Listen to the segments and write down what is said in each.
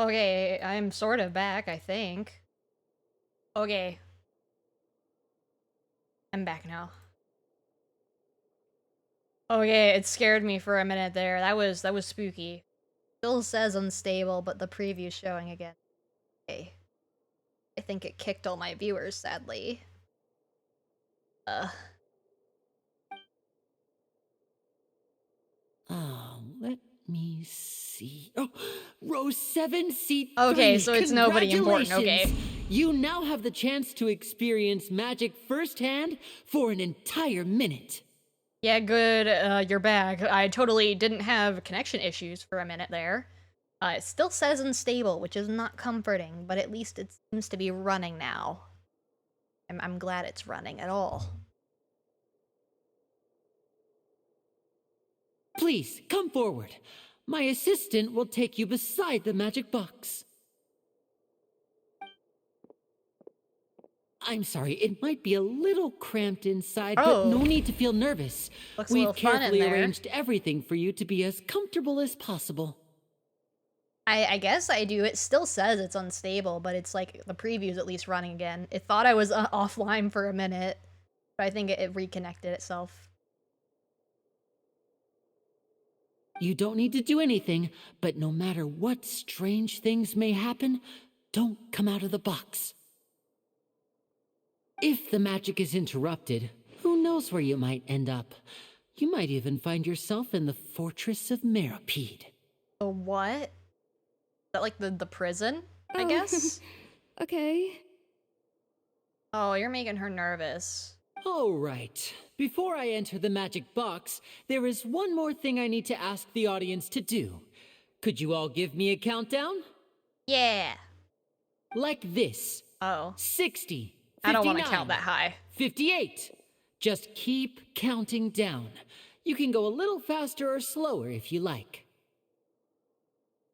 Okay, I'm sort of back, I think. Okay. I'm back now. Okay, it scared me for a minute there. That was spooky. Still says unstable, but the preview's showing again. Okay. I think it kicked all my viewers, sadly. Let me see. Oh, row 7, seat 3. Okay, so it's nobody important, Congratulations! okay. You now have the chance to experience magic firsthand for an entire minute. Yeah, good, you're back. I totally didn't have connection issues for a minute there. It still says unstable, which is not comforting, but at least it seems to be running now. I'm glad it's running at all. Please, come forward. My assistant will take you beside the magic box. I'm sorry, it might be a little cramped inside, but no need to feel nervous. Looks a little We've fun in carefully there. arranged everything for you to be as comfortable as possible. I guess I do. It still says it's unstable, but it's like the preview's at least running again. It thought I was offline for a minute, but I think it reconnected itself. You don't need to do anything, but no matter what strange things may happen, don't come out of the box. If the magic is interrupted, who knows where you might end up? You might even find yourself in the Fortress of Meripede. The what? Is that like the prison, I guess? Okay. Oh, you're making her nervous. All right. Before I enter the magic box, there is one more thing I need to ask the audience to do. Could you all give me a countdown? Yeah. Like this. Oh. 60. 59, I don't want to count that high. 58. Just keep counting down. You can go a little faster or slower if you like.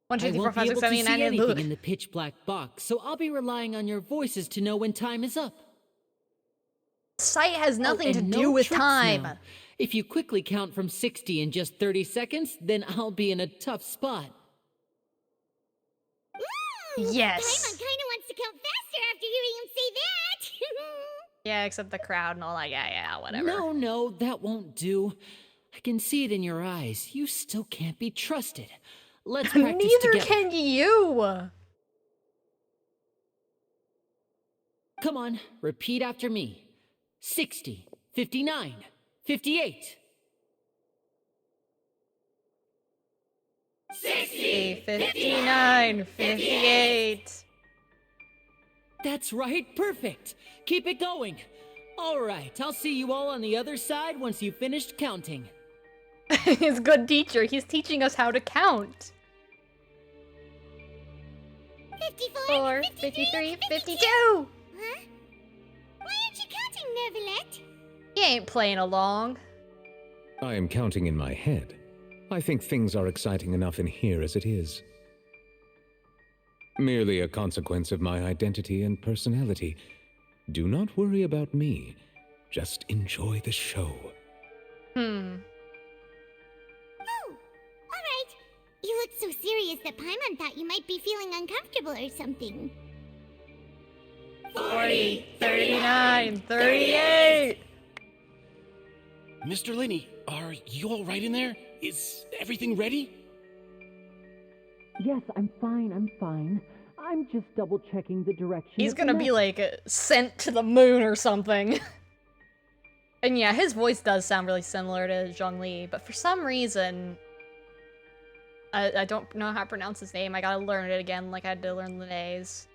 1, 2, I 3, 4, won't 5, be 6, able 7, to 8, see 9, 10. anything in the pitch black box, so I'll be relying on your voices to know when time is up. Sight has nothing to and do no with tricks time. now. If you quickly count from 60 in just 30 seconds, then I'll be in a tough spot. Yes. Paimon kinda wants to count faster after hearing him say that. Yeah, except the crowd and all that. Yeah, whatever. No, that won't do. I can see it in your eyes. You still can't be trusted. Let's practice Neither together. can you. Come on, repeat after me. 60, 59, 58. 60, 59, 58. That's right, perfect. Keep it going. All right, I'll see you all on the other side once you've finished counting. He's a good teacher. He's teaching us how to count. 54, 53, 52. Huh? Why aren't you counting, Nervalette? He ain't playing along. I am counting in my head. I think things are exciting enough in here as it is. Merely a consequence of my identity and personality. Do not worry about me. Just enjoy the show. Oh, alright. You look so serious that Paimon thought you might be feeling uncomfortable or something. 40, 39, 38. Mr. Linney, are you all right in there? Is everything ready? Yes, I'm fine. I'm just double checking the direction. He's gonna be like sent to the moon or something. And yeah, his voice does sound really similar to Zhongli, but for some reason, I don't know how to pronounce his name. I gotta learn it again, like I had to learn Linnea's.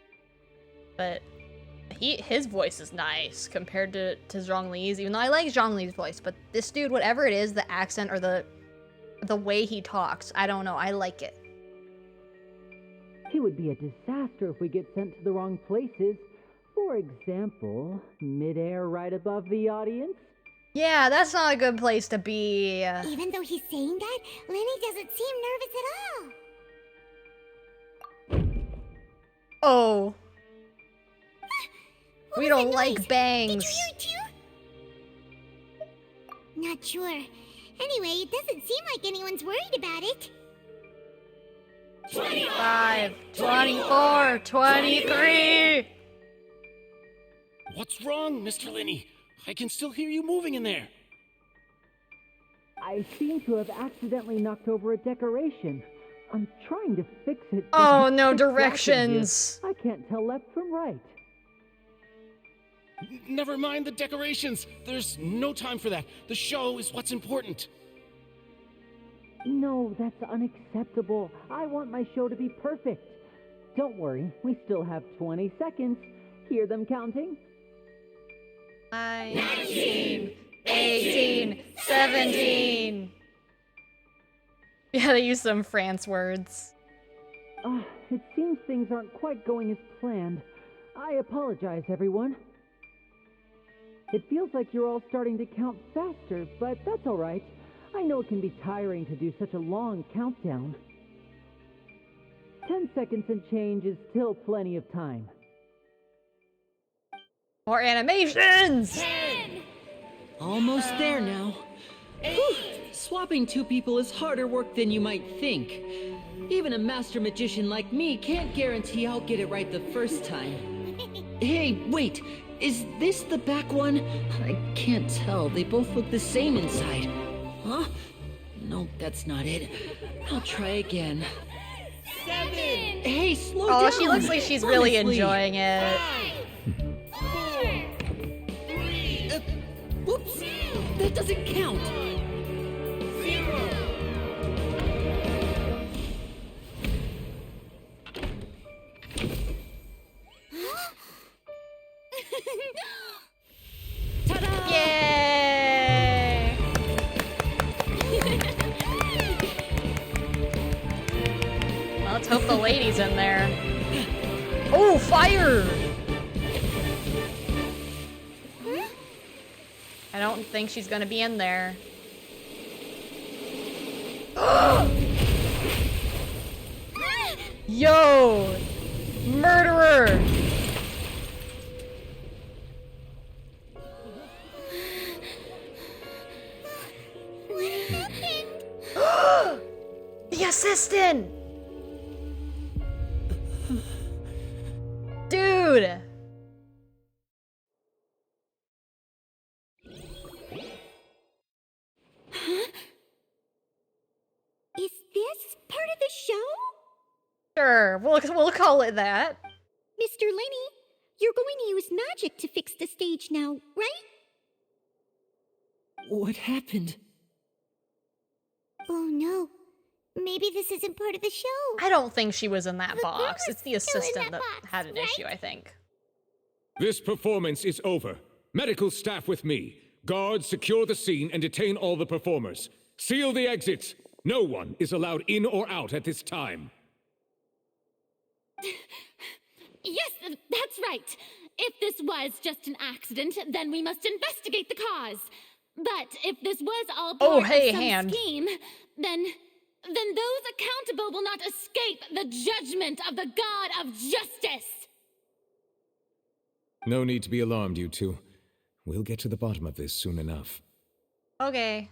But his voice is nice compared to Zhongli's, even though I like Zhongli's voice. But this dude, whatever it is, the accent or the way he talks, I don't know. I like it. It would be a disaster if we get sent to the wrong places. For example, midair right above the audience. Yeah, that's not a good place to be. Even though he's saying that, Lenny doesn't seem nervous at all. Oh. What We was don't that like noise? bangs. Did you hear it too? Not sure. Anyway, it doesn't seem like anyone's worried about it. 25, 24, 23. What's wrong, Mr. Linney? I can still hear you moving in there. I seem to have accidentally knocked over a decoration. I'm trying to fix it. but Oh it's no, blocking here. directions. I can't tell left from right. Never mind the decorations. There's no time for that. The show is what's important. No, that's unacceptable. I want my show to be perfect. Don't worry, we still have 20 seconds. Hear them counting? 19, 18, 17. Yeah, they use some France words. It seems things aren't quite going as planned. I apologize, everyone. It feels like you're all starting to count faster, but that's all right. I know it can be tiring to do such a long countdown. 10 seconds and change is still plenty of time. More animations! Almost there now. Whew. Swapping two people is harder work than you might think. Even a master magician like me can't guarantee I'll get it right the first time. Hey, wait! Is this the back one? I can't tell. They both look the same inside. Huh? No, that's not it. I'll try again. 7. Hey, slow Oh, down! she looks like she's really Honestly. enjoying it. 4. 3. Whoops! That doesn't count! 0. Yay! Well, let's hope the lady's in there. Oh, fire! I don't think she's gonna be in there. Yo! Murderer! What happened? The assistant! Dude! Is this part of the show? Sure, we'll call it that. Mr. Linney, you're going to use magic to fix the stage now, right? What happened? Oh no. Maybe this isn't part of the show. I don't think she was in that The girl box. was It's the still in assistant that that box, had an right? issue, I think. This performance is over. Medical staff with me. Guards, secure the scene and detain all the performers. Seal the exits. No one is allowed in or out at this time. Yes, that's right. If this was just an accident, then we must investigate the cause. But if this was all part hey, of some hand. scheme, then those accountable will not escape the judgment of the God of Justice. No need to be alarmed, you two. We'll get to the bottom of this soon enough. Okay.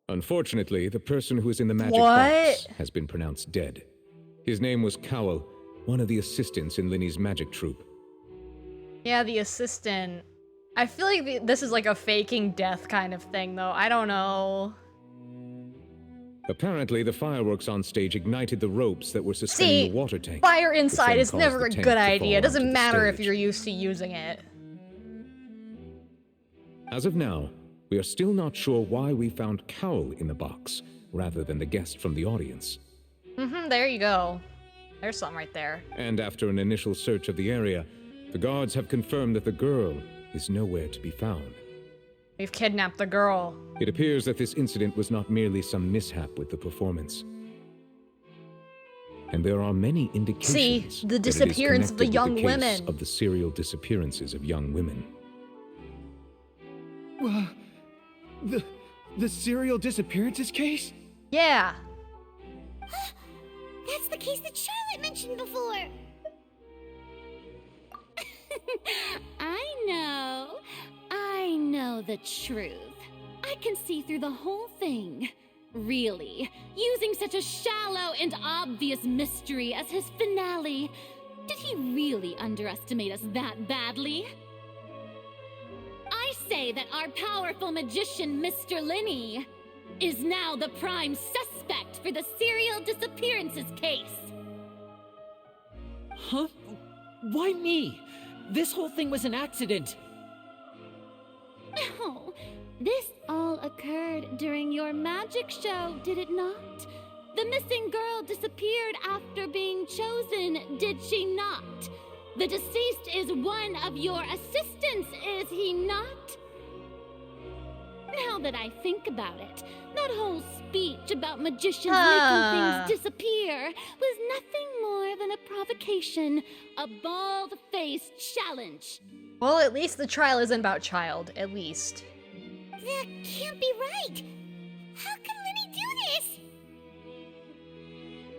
Unfortunately, the person who is in the magic What? box has been pronounced dead. His name was Cowell, one of the assistants in Linney's magic troupe. Yeah, the assistant. I feel like this is like a faking death kind of thing, though. I don't know. Apparently, the fireworks on stage ignited the ropes that were suspending See, the water tank. fire which inside then is caused never the a tank good to idea. fall It doesn't onto the matter if stage. you're used to using it. As of now, we are still not sure why we found Cowell in the box, rather than the guest from the audience. There you go. There's something right there. And after an initial search of the area, the guards have confirmed that the girl is nowhere to be found. We've kidnapped the girl. It appears that this incident was not merely some mishap with the performance. And there are many indications See, the that it is disappearance of the connected young with the case women. of the serial disappearances of young women. The serial disappearances case? Yeah. That's the case that Charlotte mentioned before. I know the truth. I can see through the whole thing. Really, using such a shallow and obvious mystery as his finale. Did he really underestimate us that badly? I say that our powerful magician, Mr. Linney, is now the prime suspect for the serial disappearances case. Huh? Why me? This whole thing was an accident. Oh, this all occurred during your magic show, did it not? The missing girl disappeared after being chosen, did she not? The deceased is one of your assistants, is he not? Now that I think about it, that whole speech about magicians making things disappear was nothing more than a provocation, a bald-faced challenge. Well, at least the trial isn't about child, at least. That can't be right. How can Lenny do this?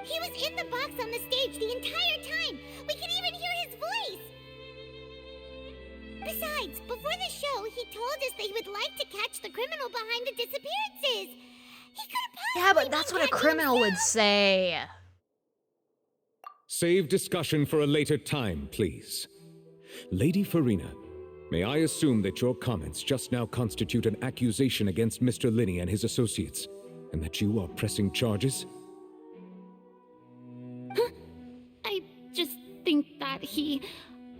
He was in the box on the stage the entire time. We can even hear his voice. Besides, before the show, he told us that he would like to catch the criminal behind the disappearances. He could have possibly Yeah, but that's what a criminal would say. Save discussion for a later time, please. Lady Farina, may I assume that your comments just now constitute an accusation against Mr. Linney and his associates, and that you are pressing charges? Huh? I just think that he...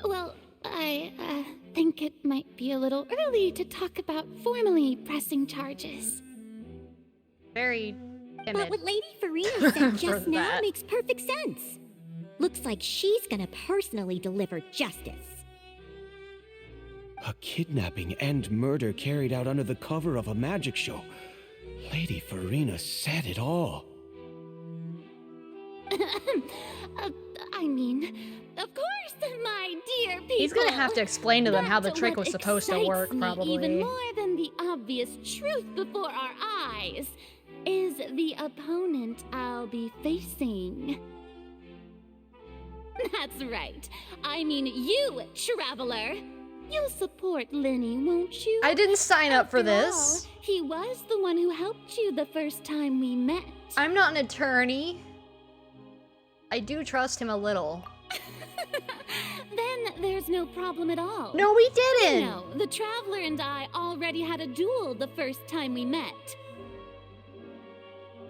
Well, I think it might be a little early to talk about formally pressing charges. Very timid. But what Lady Farina said just now that. makes perfect sense. Looks like she's gonna personally deliver justice. A kidnapping and murder carried out under the cover of a magic show. Lady Farina said it all. I mean, of course, my dear people. He's gonna have to explain to them how the But trick what was supposed to work, excites me probably. Even more than the obvious truth before our eyes is the opponent I'll be facing. That's right. I mean you, Traveler. You'll support Lenny, won't you? I didn't sign up for After this. all, he was the one who helped you the first time we met. I'm not an attorney. I do trust him a little. Then there's no problem at all. No, we didn't! You know, the Traveler and I already had a duel the first time we met.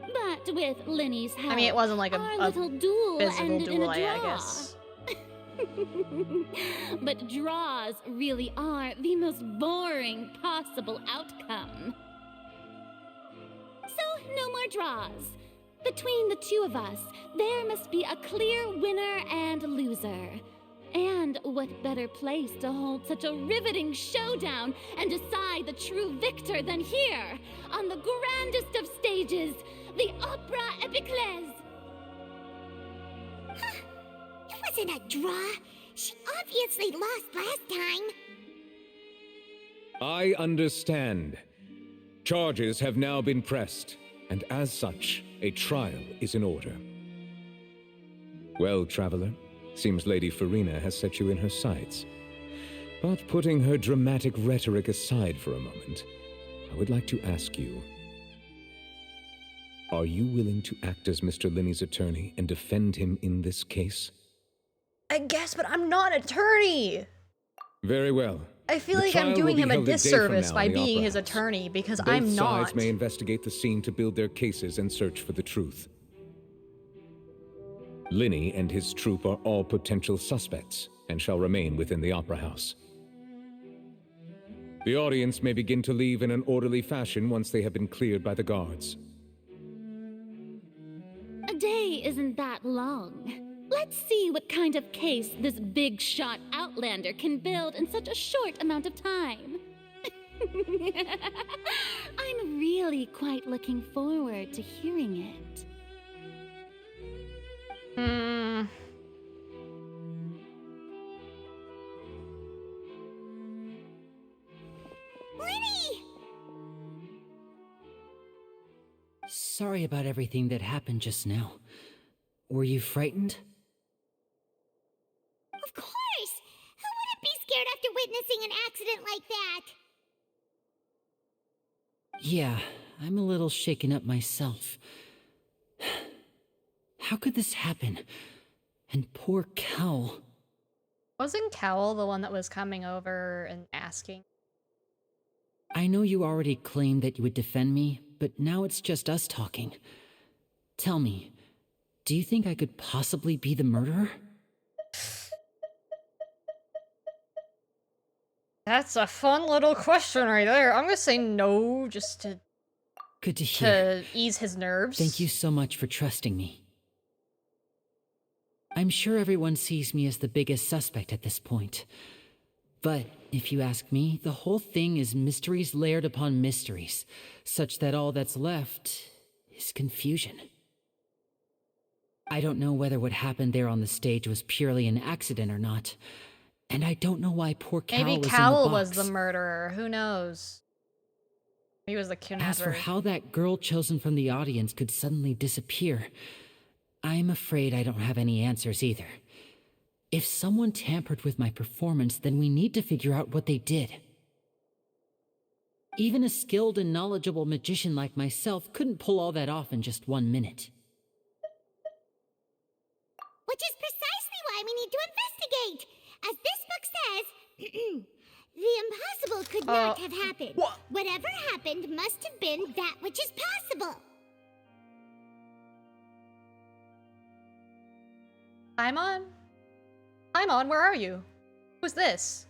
But with Lenny's help, I mean, it wasn't like our a little duel physical ended duel, in a I draw. guess. But draws really are the most boring possible outcome. So, no more draws. Between the two of us, there must be a clear winner and loser. And what better place to hold such a riveting showdown and decide the true victor than here, on the grandest of stages, the Opera Epiclese. Huh. It wasn't a draw. She obviously lost last time. I understand. Charges have now been pressed, and as such, a trial is in order. Well, Traveler, seems Lady Farina has set you in her sights. But putting her dramatic rhetoric aside for a moment, I would like to ask you, are you willing to act as Mr. Linney's attorney and defend him in this case? I guess, but I'm not an attorney! Very well. I feel The like I'm trial doing will be him a held day from disservice now by in the being Opera his House. attorney, because Both I'm not. sides may investigate the scene to build their cases and search for the truth. Linney and his troop are all potential suspects and shall remain within the Opera House. The audience may begin to leave in an orderly fashion once they have been cleared by the guards. A day isn't that long. Let's see what kind of case this big shot outlander can build in such a short amount of time. I'm really quite looking forward to hearing it. Lenny! Sorry about everything that happened just now. Were you frightened? Of course! Who wouldn't be scared after witnessing an accident like that? Yeah, I'm a little shaken up myself. How could this happen? And poor Cowl. Wasn't Cowl the one that was coming over and asking? I know you already claimed that you would defend me, but now it's just us talking. Tell me, do you think I could possibly be the murderer? That's a fun little question right there. I'm gonna say no, just to Good to hear. ease his nerves. Thank you so much for trusting me. I'm sure everyone sees me as the biggest suspect at this point. But if you ask me, the whole thing is mysteries layered upon mysteries, such that all that's left is confusion. I don't know whether what happened there on the stage was purely an accident or not, and I don't know why poor Cowl Maybe was Cowl in the was box. the murderer. Who knows? He was the kidnapper. As for how that girl chosen from the audience could suddenly disappear, I'm afraid I don't have any answers either. If someone tampered with my performance, then we need to figure out what they did. Even a skilled and knowledgeable magician like myself couldn't pull all that off in just 1 minute. Which is precisely why we need to investigate. As this book says, the impossible could not have happened. Whatever happened must have been that which is possible. Paimon? Paimon, where are you? Who's this?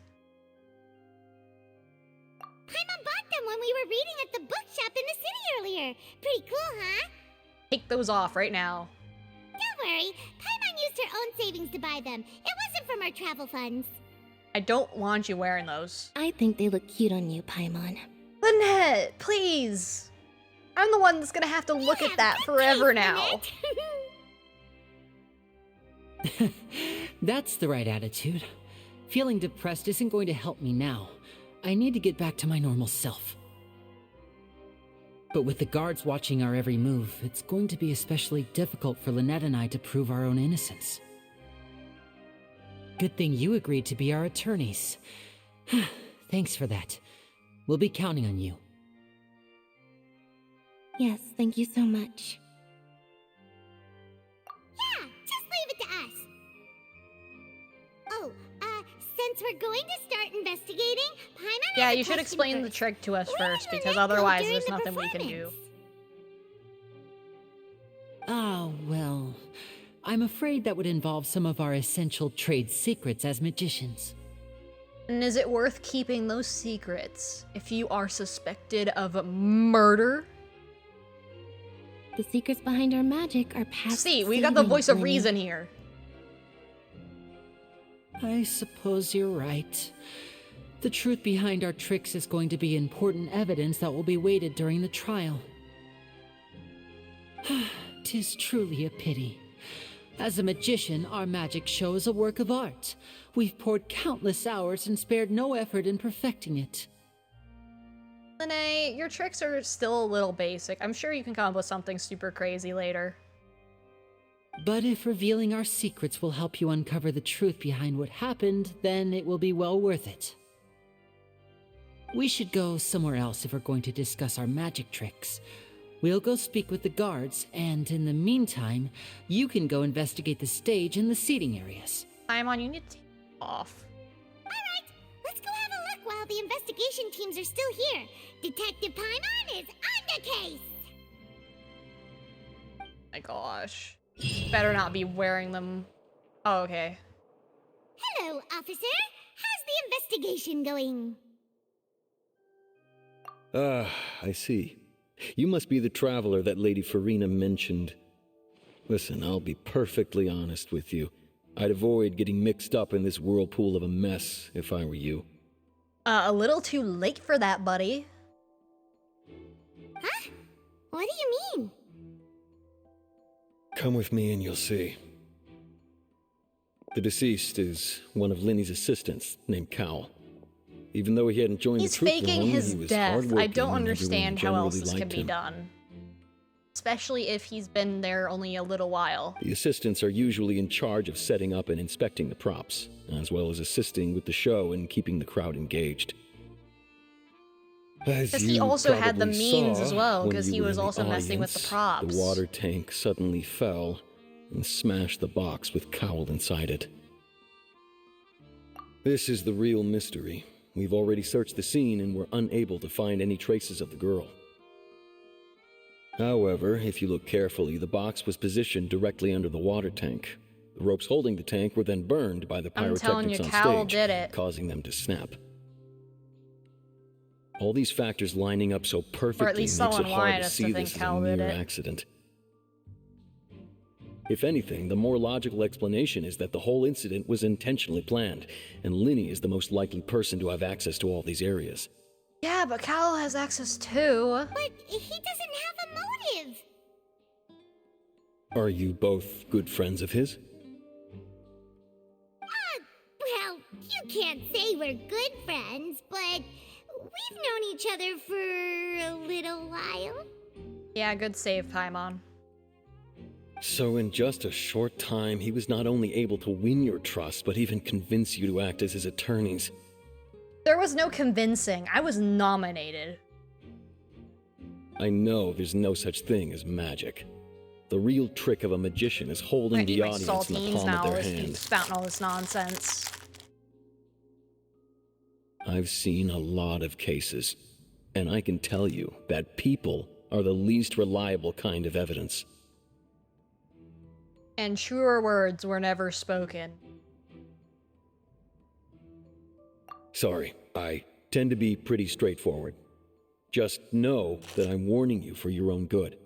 Paimon bought them when we were reading at the bookshop in the city earlier. Pretty cool, huh? Take those off right now. Don't worry, Paimon used her own savings to buy them. It wasn't from our travel funds. I don't want you wearing those. I think they look cute on you, Paimon. Lynette, please. I'm the one that's gonna have to look at that forever now. That's the right attitude. Feeling depressed isn't going to help me now. I need to get back to my normal self. But with the guards watching our every move, it's going to be especially difficult for Lynette and I to prove our own innocence. Good thing you agreed to be our attorneys. Thanks for that. We'll be counting on you. Yes, thank you so much. Yeah, just leave it to us. Oh, since we're going to start investigating, Paimon Yeah, has a you should question explain the first. trick to us Where first, did because Lynette go otherwise during there's the nothing we can do. performance? Ah, well, I'm afraid that would involve some of our essential trade secrets as magicians. And is it worth keeping those secrets if you are suspected of murder? The secrets behind our magic are past See, we got the saving, voice of Lenny. reason here. I suppose you're right. The truth behind our tricks is going to be important evidence that will be weighted during the trial. 'Tis truly a pity. As a magician, our magic show is a work of art. We've poured countless hours and spared no effort in perfecting it. Lene, your tricks are still a little basic. I'm sure you can come up with something super crazy later. But if revealing our secrets will help you uncover the truth behind what happened, then it will be well worth it. We should go somewhere else if we're going to discuss our magic tricks. We'll go speak with the guards, and in the meantime, you can go investigate the stage and the seating areas. Paimon, you need to take it off. Alright, let's go have a look while the investigation teams are still here. Detective Paimon is on the case! My gosh. Better not be wearing them. Oh, okay. Hello, officer. How's the investigation going? Ah, I see. You must be the traveler that Lady Farina mentioned. Listen, I'll be perfectly honest with you. I'd avoid getting mixed up in this whirlpool of a mess if I were you. A little too late for that, buddy. Huh? What do you mean? Come with me and you'll see. The deceased is one of Linny's assistants named Cowl. Even though he hadn't joined He's the troop faking long, his he was death. I hardworking don't and understand how everyone else this generally can liked be him. done. Especially if he's been there only a little while. The assistants are usually in charge of setting up and inspecting the props, as well as assisting with the show and keeping the crowd engaged. As he you also had the probably means saw as well, when because you he were was in the also messing with the audience, props. The water tank suddenly fell and smashed the box with Cowl inside it. This is the real mystery. We've already searched the scene and were unable to find any traces of the girl. However, if you look carefully, the box was positioned directly under the water tank. The ropes holding the tank were then burned by the I'm telling pyrotechnics you, on Cowl stage, did it. causing them to snap. All these factors lining up so perfectly Or at least makes it someone hard wanted to us see to think this as a Cowl did mere it. accident. If anything, the more logical explanation is that the whole incident was intentionally planned, and Linny is the most likely person to have access to all these areas. Yeah, but Cowl has access too. But he doesn't have a motive. Are you both good friends of his? Well, you can't say we're good friends, but we've known each other for a little while. Yeah, good save, Paimon. So in just a short time, he was not only able to win your trust, but even convince you to act as his attorneys. There was no convincing. I was nominated. I know there's no such thing as magic. The real trick of a magician is holding I need the my audience in the saltines palm now. of their Let's hand. keep spouting all this nonsense. I've seen a lot of cases, and I can tell you that people are the least reliable kind of evidence. And truer words were never spoken. Sorry, I tend to be pretty straightforward. Just know that I'm warning you for your own good.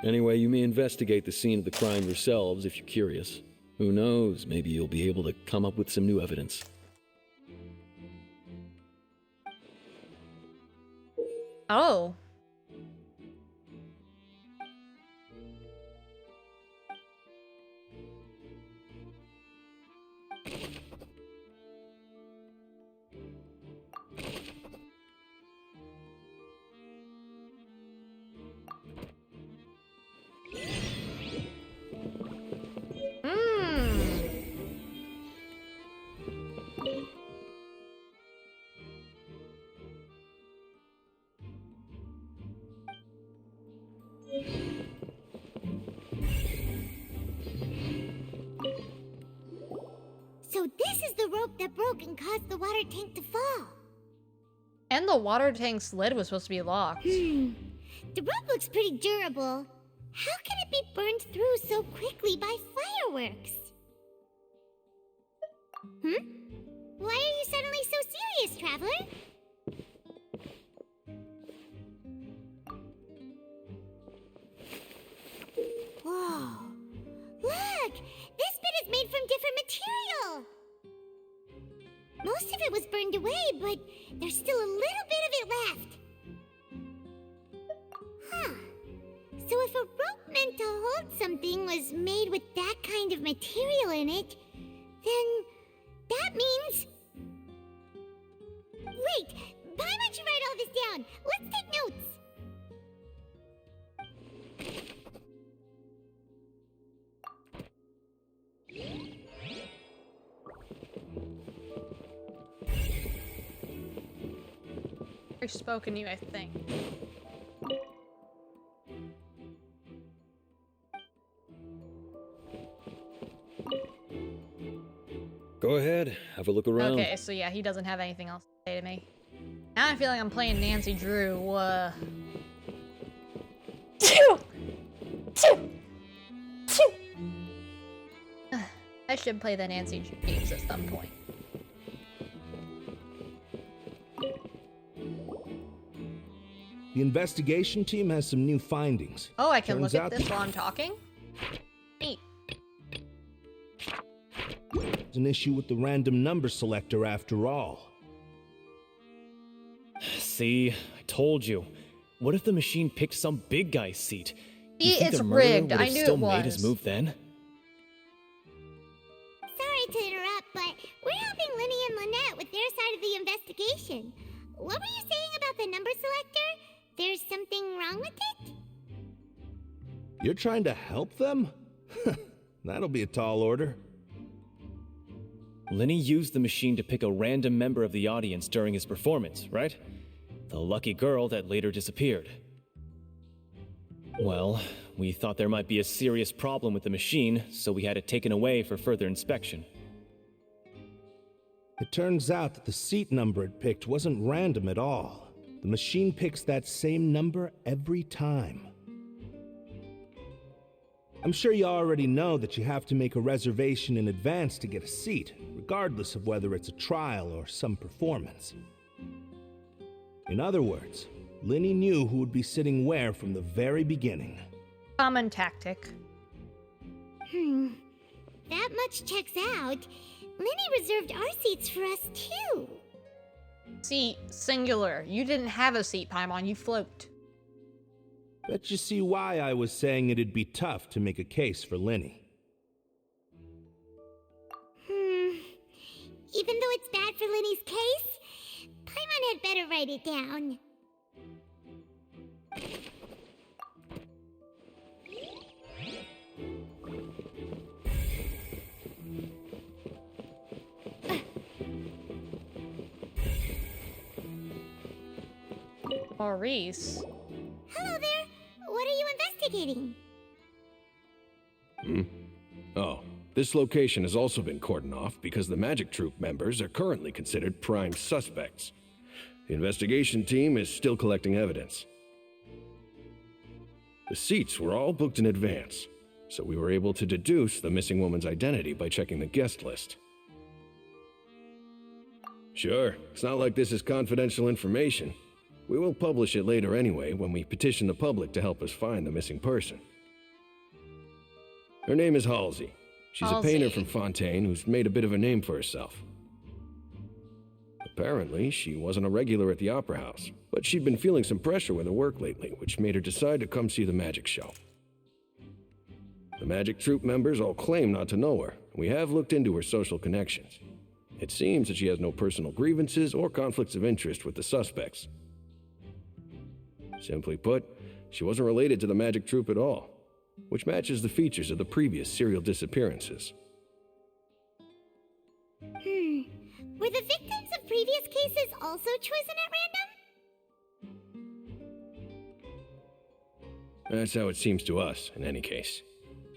Anyway, you may investigate the scene of the crime yourselves if you're curious. Who knows, maybe you'll be able to come up with some new evidence. Oh. So this is the rope that broke and caused the water tank to fall. And the water tank's lid was supposed to be locked. The rope looks pretty durable. How can it be burned through so quickly by fireworks? Why are you suddenly so serious, Traveler? Whoa. Look! This bit is made from different material! Most of it was burned away, but there's still a little bit of it left. Huh. So if a rope meant to hold something was made with that kind of material in it, then that means... Wait! Why don't you write all this down? Let's take notes! I've spoken to you, I think. Go ahead, have a look around. Okay, so yeah, he doesn't have anything else to say to me. Now I feel like I'm playing Nancy Drew. I should play the Nancy Drew games at some point. The investigation team has some new findings. Oh, I can Turns look at out this while I'm talking? Neat. There's an issue with the random number selector after all. See, I told you. What if the machine picked some big guy's seat? See, You think it's the murderer rigged. would I have knew still it made his was. move then? Sorry to interrupt, but we're helping Linny and Lynette with their side of the investigation. What were you saying about the number selector? There's something wrong with it? You're trying to help them? That'll be a tall order. Lenny used the machine to pick a random member of the audience during his performance, right? The lucky girl that later disappeared. Well, we thought there might be a serious problem with the machine, so we had it taken away for further inspection. It turns out that the seat number it picked wasn't random at all. The machine picks that same number every time. I'm sure you already know that you have to make a reservation in advance to get a seat, regardless of whether it's a trial or some performance. In other words, Lenny knew who would be sitting where from the very beginning. Common tactic. That much checks out. Lenny reserved our seats for us too. Seat, singular. You didn't have a seat, Paimon, you float. Bet you see why I was saying it'd be tough to make a case for Lenny. Even though it's bad for Lenny's case, Paimon had better write it down. Maurice. Hello there. What are you investigating? Oh, this location has also been cordoned off because the Magic Troupe members are currently considered prime suspects. The investigation team is still collecting evidence. The seats were all booked in advance, so we were able to deduce the missing woman's identity by checking the guest list. Sure, it's not like this is confidential information. We will publish it later anyway when we petition the public to help us find the missing person. Her name is Halsey. She's a painter from Fontaine who's made a bit of a name for herself. Apparently, she wasn't a regular at the Opera House, but she'd been feeling some pressure with her work lately, which made her decide to come see the magic show. The Magic Troupe members all claim not to know her, and we have looked into her social connections. It seems that she has no personal grievances or conflicts of interest with the suspects. Simply put, she wasn't related to the Magic Troupe at all, which matches the features of the previous serial disappearances. Were the victims of previous cases also chosen at random? That's how it seems to us, in any case.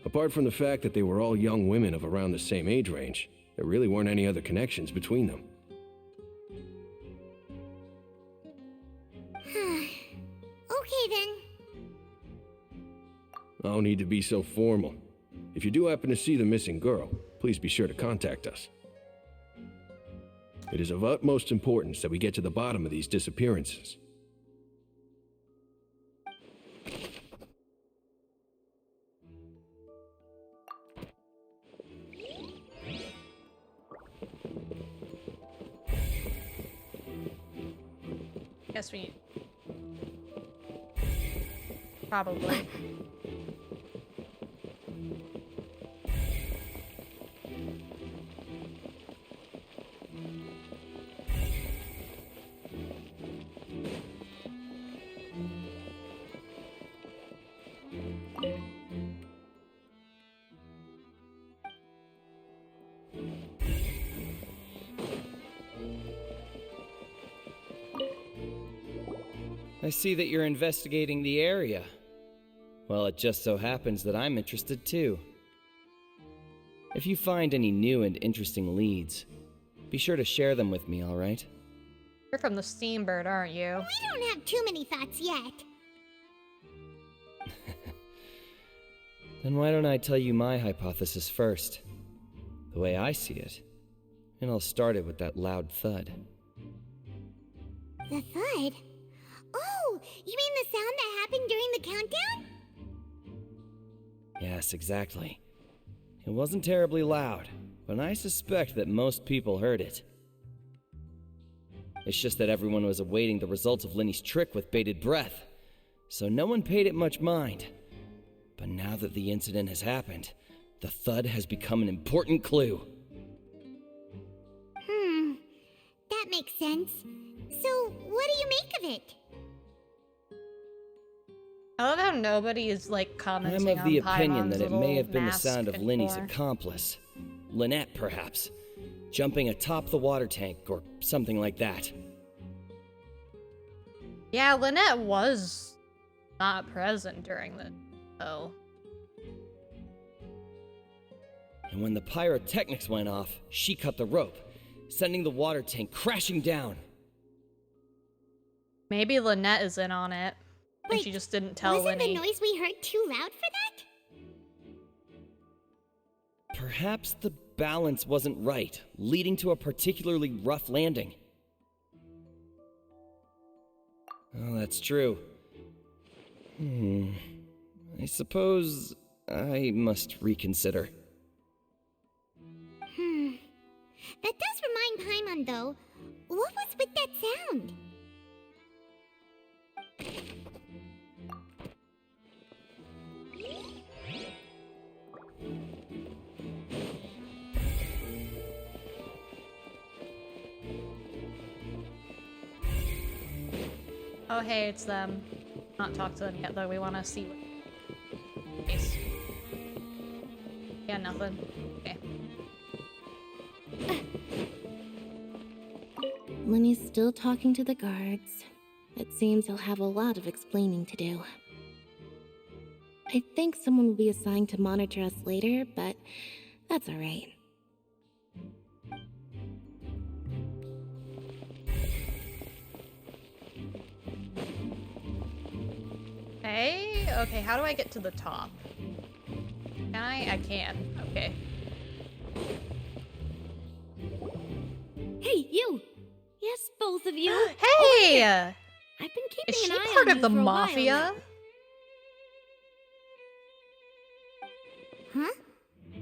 Apart from the fact that they were all young women of around the same age range, there really weren't any other connections between them. Okay then. No need to be so formal. If you do happen to see the missing girl, please be sure to contact us. It is of utmost importance that we get to the bottom of these disappearances. Guess we... Probably. I see that you're investigating the area. Well, it just so happens that I'm interested too. If you find any new and interesting leads, be sure to share them with me, alright? You're from the Steambird, aren't you? We don't have too many thoughts yet. Then why don't I tell you my hypothesis first? The way I see it. And I'll start it with that loud thud. The thud? Oh, you mean the sound that happened during the countdown? Yes, exactly. It wasn't terribly loud, but I suspect that most people heard it. It's just that everyone was awaiting the results of Lenny's trick with bated breath, so no one paid it much mind. But now that the incident has happened, the thud has become an important clue. That makes sense. So, what do you make of it? I love how nobody is, like, commenting I'm of the on opinion Paimon's that it may have been the mask sound of Lenny's anymore. accomplice. Lynette, perhaps. jumping atop the water tank or something like that. Yeah, Lynette was not present during the show. And when the pyrotechnics went off, she cut the rope, sending the water tank crashing down. Maybe Lynette is in on it, and she just didn't tell wasn't Linny. the noise we heard too loud for that? Perhaps the balance wasn't right, leading to a particularly rough landing. Oh, that's true. I suppose I must reconsider. That does remind Paimon, though. What was with that sound? Oh, hey, it's them. Not talk to them yet, though. We want to see what... Case. Yeah, nothing. Okay. Linny's still talking to the guards. It seems he'll have a lot of explaining to do. I think someone will be assigned to monitor us later, but that's alright. Okay, how do I get to the top? Can I? I can. Okay. Hey, you! Yes, both of you. Hey! I've been keeping Is she an eye part on of you the for a while mafia? now. Huh?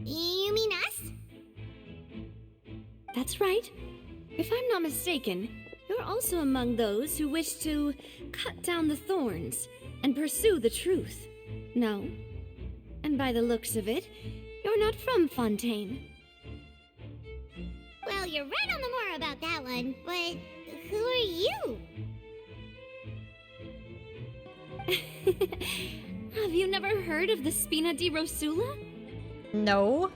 You mean us? That's right. If I'm not mistaken, you're also among those who wish to cut down the thorns and pursue the truth. No? And by the looks of it, you're not from Fontaine. Well, you're right on the more about that one, but who are you? Have you never heard of the Spina di Rosula? No.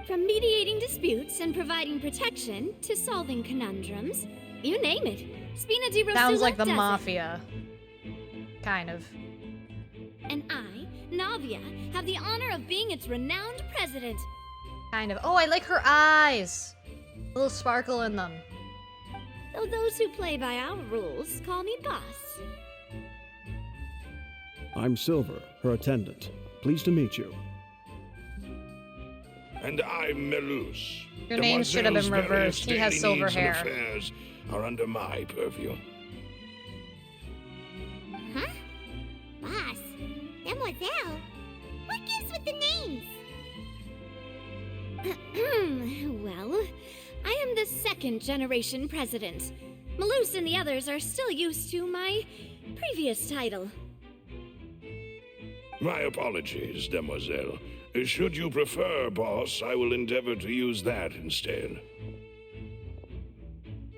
From mediating disputes and providing protection to solving conundrums, you name it, Spina di Rosula Sounds like the does it. mafia. Kind of. And I, Navia, have the honor of being its renowned president. Kind of. Oh, I like her eyes. A little sparkle in them. Though those who play by our rules call me boss. I'm Silver, her attendant. Pleased to meet you. And I'm Melus. Your name should have been reversed. He has silver hair. Affairs are under my purview. Huh? Boss? Demoiselle? What gives with the names? Well, I am the second generation president. Malus and the others are still used to my previous title. My apologies, Demoiselle. Should you prefer, boss, I will endeavor to use that instead.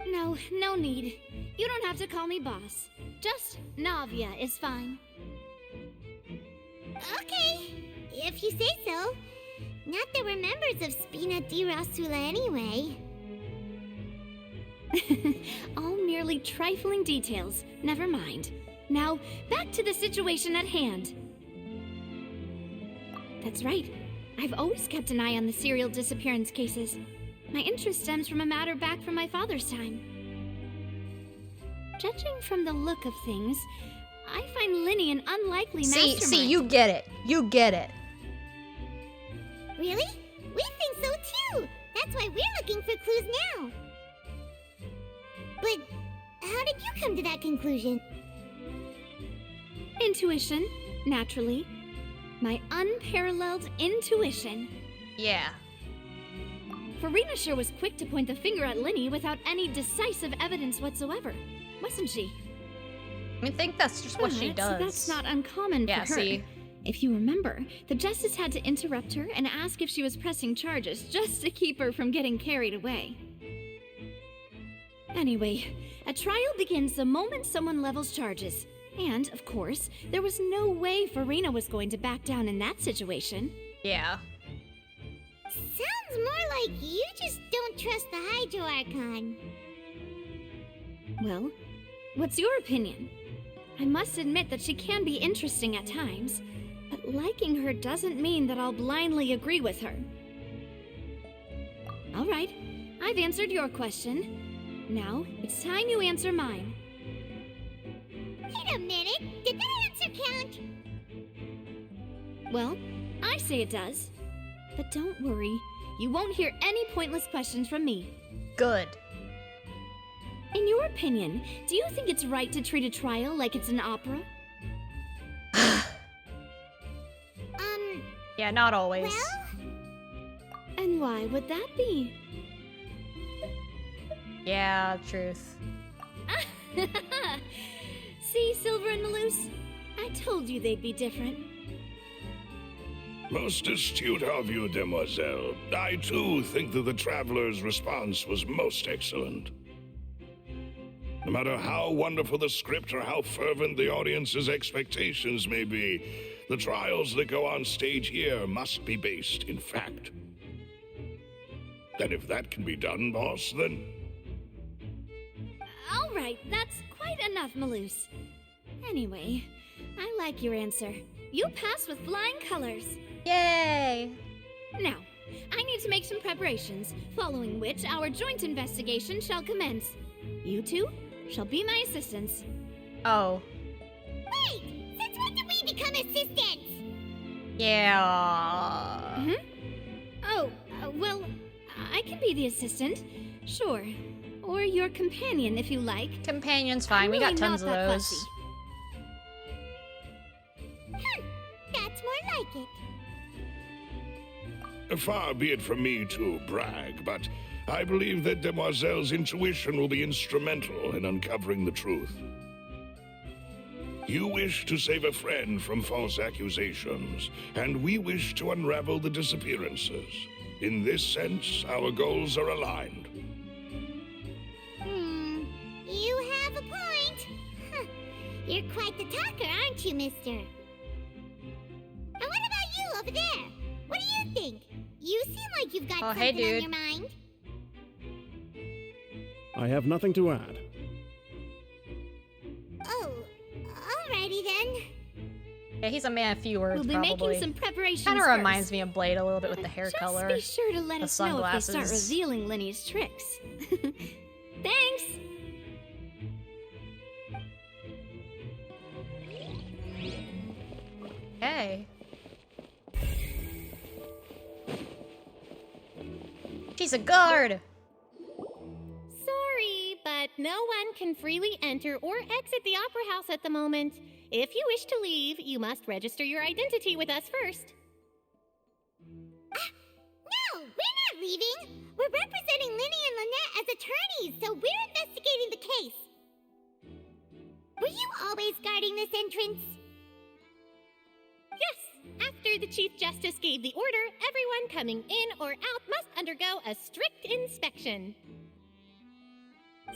No need. You don't have to call me boss. Just Navia is fine. Okay, if you say so. Not that we're members of Spina di Rosula anyway. All merely trifling details. Never mind. Now, back to the situation at hand. That's right. I've always kept an eye on the serial disappearance cases. My interest stems from a matter back from my father's time. Judging from the look of things, I find Linny an unlikely mastermind. See, you get it. You get it. Really? We think so too! That's why we're looking for clues now! But how did you come to that conclusion? Intuition, naturally. My unparalleled intuition. Yeah. Farina sure was quick to point the finger at Linny without any decisive evidence whatsoever, wasn't she? I think that's just what she does. That's not uncommon for her. See? If you remember, the Justice had to interrupt her and ask if she was pressing charges just to keep her from getting carried away. Anyway, a trial begins the moment someone levels charges. And, of course, there was no way Farina was going to back down in that situation. Yeah. Sounds more like you just don't trust the Hydro Archon. Well, what's your opinion? I must admit that she can be interesting at times, but liking her doesn't mean that I'll blindly agree with her. All right, I've answered your question. Now, it's time you answer mine. Wait a minute, did that answer count? Well, I say it does. But don't worry, you won't hear any pointless questions from me. Good. In your opinion, do you think it's right to treat a trial like it's an opera? Yeah, not always. Well? And why would that be? Yeah, truth. See, Silver and Maloose? I told you they'd be different. Most astute of you, demoiselle. I too think that the traveler's response was most excellent. No matter how wonderful the script or how fervent the audience's expectations may be, the trials that go on stage here must be based in fact. And if that can be done, boss, then... All right, that's quite enough, Maloose. Anyway, I like your answer. You passed with flying colors. Yay! Now, I need to make some preparations, following which our joint investigation shall commence. You two shall be my assistants. Oh. Wait! Since when did we become assistants? Yeah. Oh, well, I can be the assistant. Sure. Or your companion, if you like. Companion's fine, we got tons of those. Fussy. That's more like it. Far be it from me to brag, but I believe that Demoiselle's intuition will be instrumental in uncovering the truth. You wish to save a friend from false accusations, and we wish to unravel the disappearances. In this sense, our goals are aligned. You have a point. Huh. You're quite the talker, aren't you, mister? And what about you over there? What do you think? You seem like you've got something on your mind. I have nothing to add. Oh, alrighty then. Yeah, he's a man of few words, We'll be probably. making some preparations Kind of first. reminds me of Blade a little bit with the hair color. Just be sure to let the us know if they start sunglasses. revealing Linny's tricks. Thanks! Okay. She's a guard! Sorry, but no one can freely enter or exit the Opera House at the moment. If you wish to leave, you must register your identity with us first. No, we're not leaving. We're representing Linny and Lynette as attorneys, so we're investigating the case. Were you always guarding this entrance? Yes, after the Chief Justice gave the order, everyone coming in or out must undergo a strict inspection.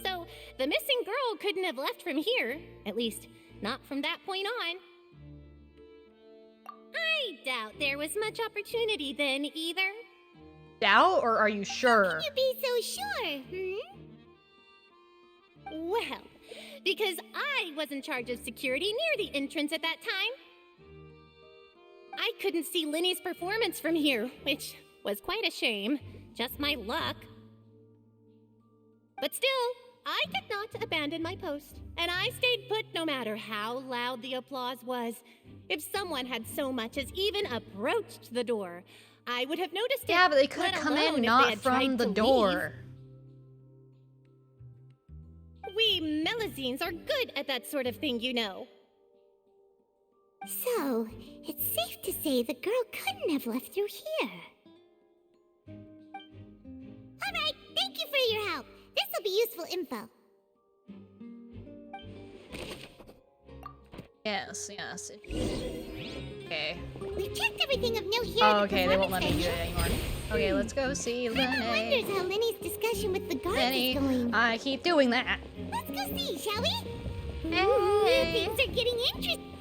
So, the missing girl couldn't have left from here, at least, not from that point on. I doubt there was much opportunity then, either. Doubt, or are you sure? How can you be so sure, Well, because I was in charge of security near the entrance at that time. I couldn't see Linny's performance from here, which was quite a shame. Just my luck. But still, I did not abandon my post, and I stayed put no matter how loud the applause was. If someone had so much as even approached the door, I would have noticed it. Yeah, but they could let have come alone in if they not had from tried the to door. leave. We Melazines are good at that sort of thing, you know. So, it's safe to say the girl couldn't have left through here. Alright, thank you for your help. This'll be useful info. Yes. Okay. We've checked everything of note here. Oh, at the okay, they won't let me do performance it anymore. Okay, let's go see venue. Kinda Lenny. wonders how Lenny's discussion with the guards Lenny, is going. I keep doing that. Let's go see, shall we? Hey. Things are getting interesting.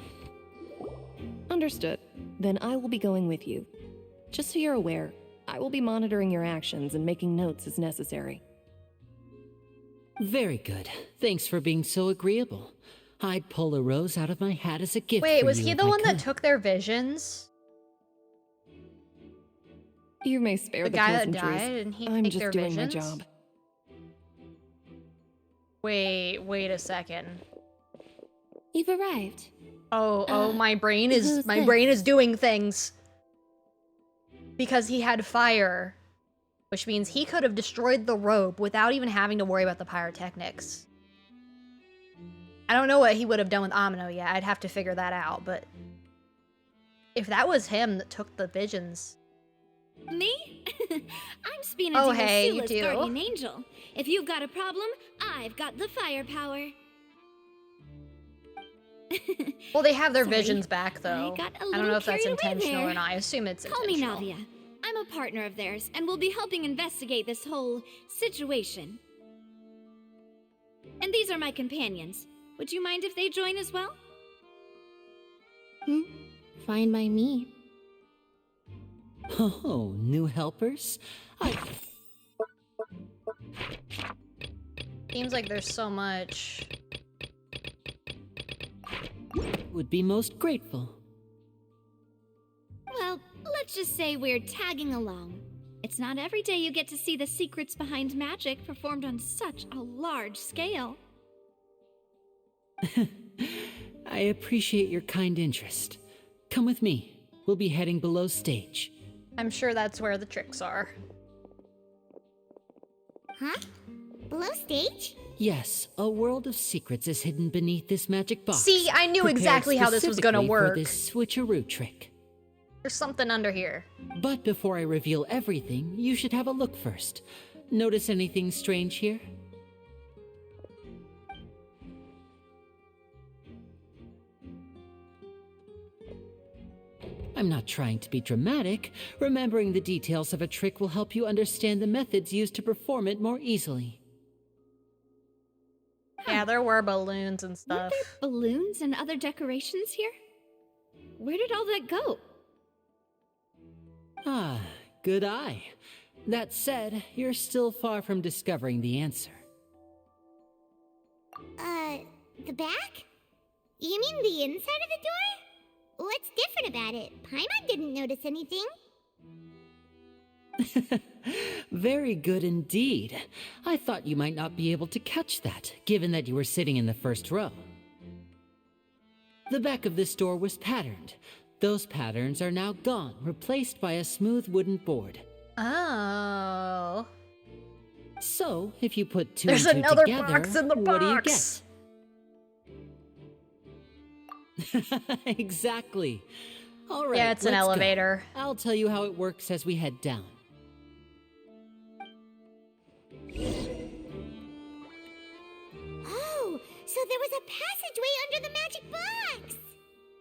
Understood. Then I will be going with you. Just so you're aware, I will be monitoring your actions and making notes as necessary. Very good. Thanks for being so agreeable. I'd pull a rose out of my hat as a gift Wait, for was you he if the I one that could. took their visions? You may spare The the guy that pleasantries. died, and he I'm take just their doing my visions? job. Wait a second. You've arrived. Oh, my brain is who's is doing things. Because he had fire, which means he could have destroyed the robe without even having to worry about the pyrotechnics. I don't know what he would have done with Amino yet. I'd have to figure that out, but if that was him that took the visions. Me? I'm Spina Oh, de hey, you Ursula's do. guardian angel. If you've got a problem, I've got the firepower. Well, they have their Sorry, visions back, though. I got a I don't little know if that's carried away intentional there. or not. I assume it's Call me intentional. Navia. I'm a partner of theirs, and we'll be helping investigate this whole situation. And these are my companions. Would you mind if they join as well? Fine by me. Oh, new helpers? Seems like there's so much. Would be most grateful. Well, let's just say we're tagging along. It's not every day you get to see the secrets behind magic performed on such a large scale. I appreciate your kind interest. Come with me. We'll be heading below stage. I'm sure that's where the tricks are. Huh? Below stage? Yes, a world of secrets is hidden beneath this magic box. See, I knew prepared exactly how this was gonna specifically work. for this switcheroo trick. There's something under here. But before I reveal everything, you should have a look first. Notice anything strange here? I'm not trying to be dramatic. Remembering the details of a trick will help you understand the methods used to perform it more easily. Yeah, there were balloons and stuff. Balloons and other decorations here? Where did all that go? Ah, good eye. That said, you're still far from discovering the answer. The back? You mean the inside of the door? What's different about it? Paimon didn't notice anything. Very good indeed. I thought you might not be able to catch that, given that you were sitting in the first row. The back of this door was patterned. Those patterns are now gone, replaced by a smooth wooden board. Oh. So, if you put two There's and two another together, box in the what box. do you get? Exactly. All right. Yeah, it's an let's go. elevator. I'll tell you how it works as we head down. Oh, so there was a passageway under the magic box!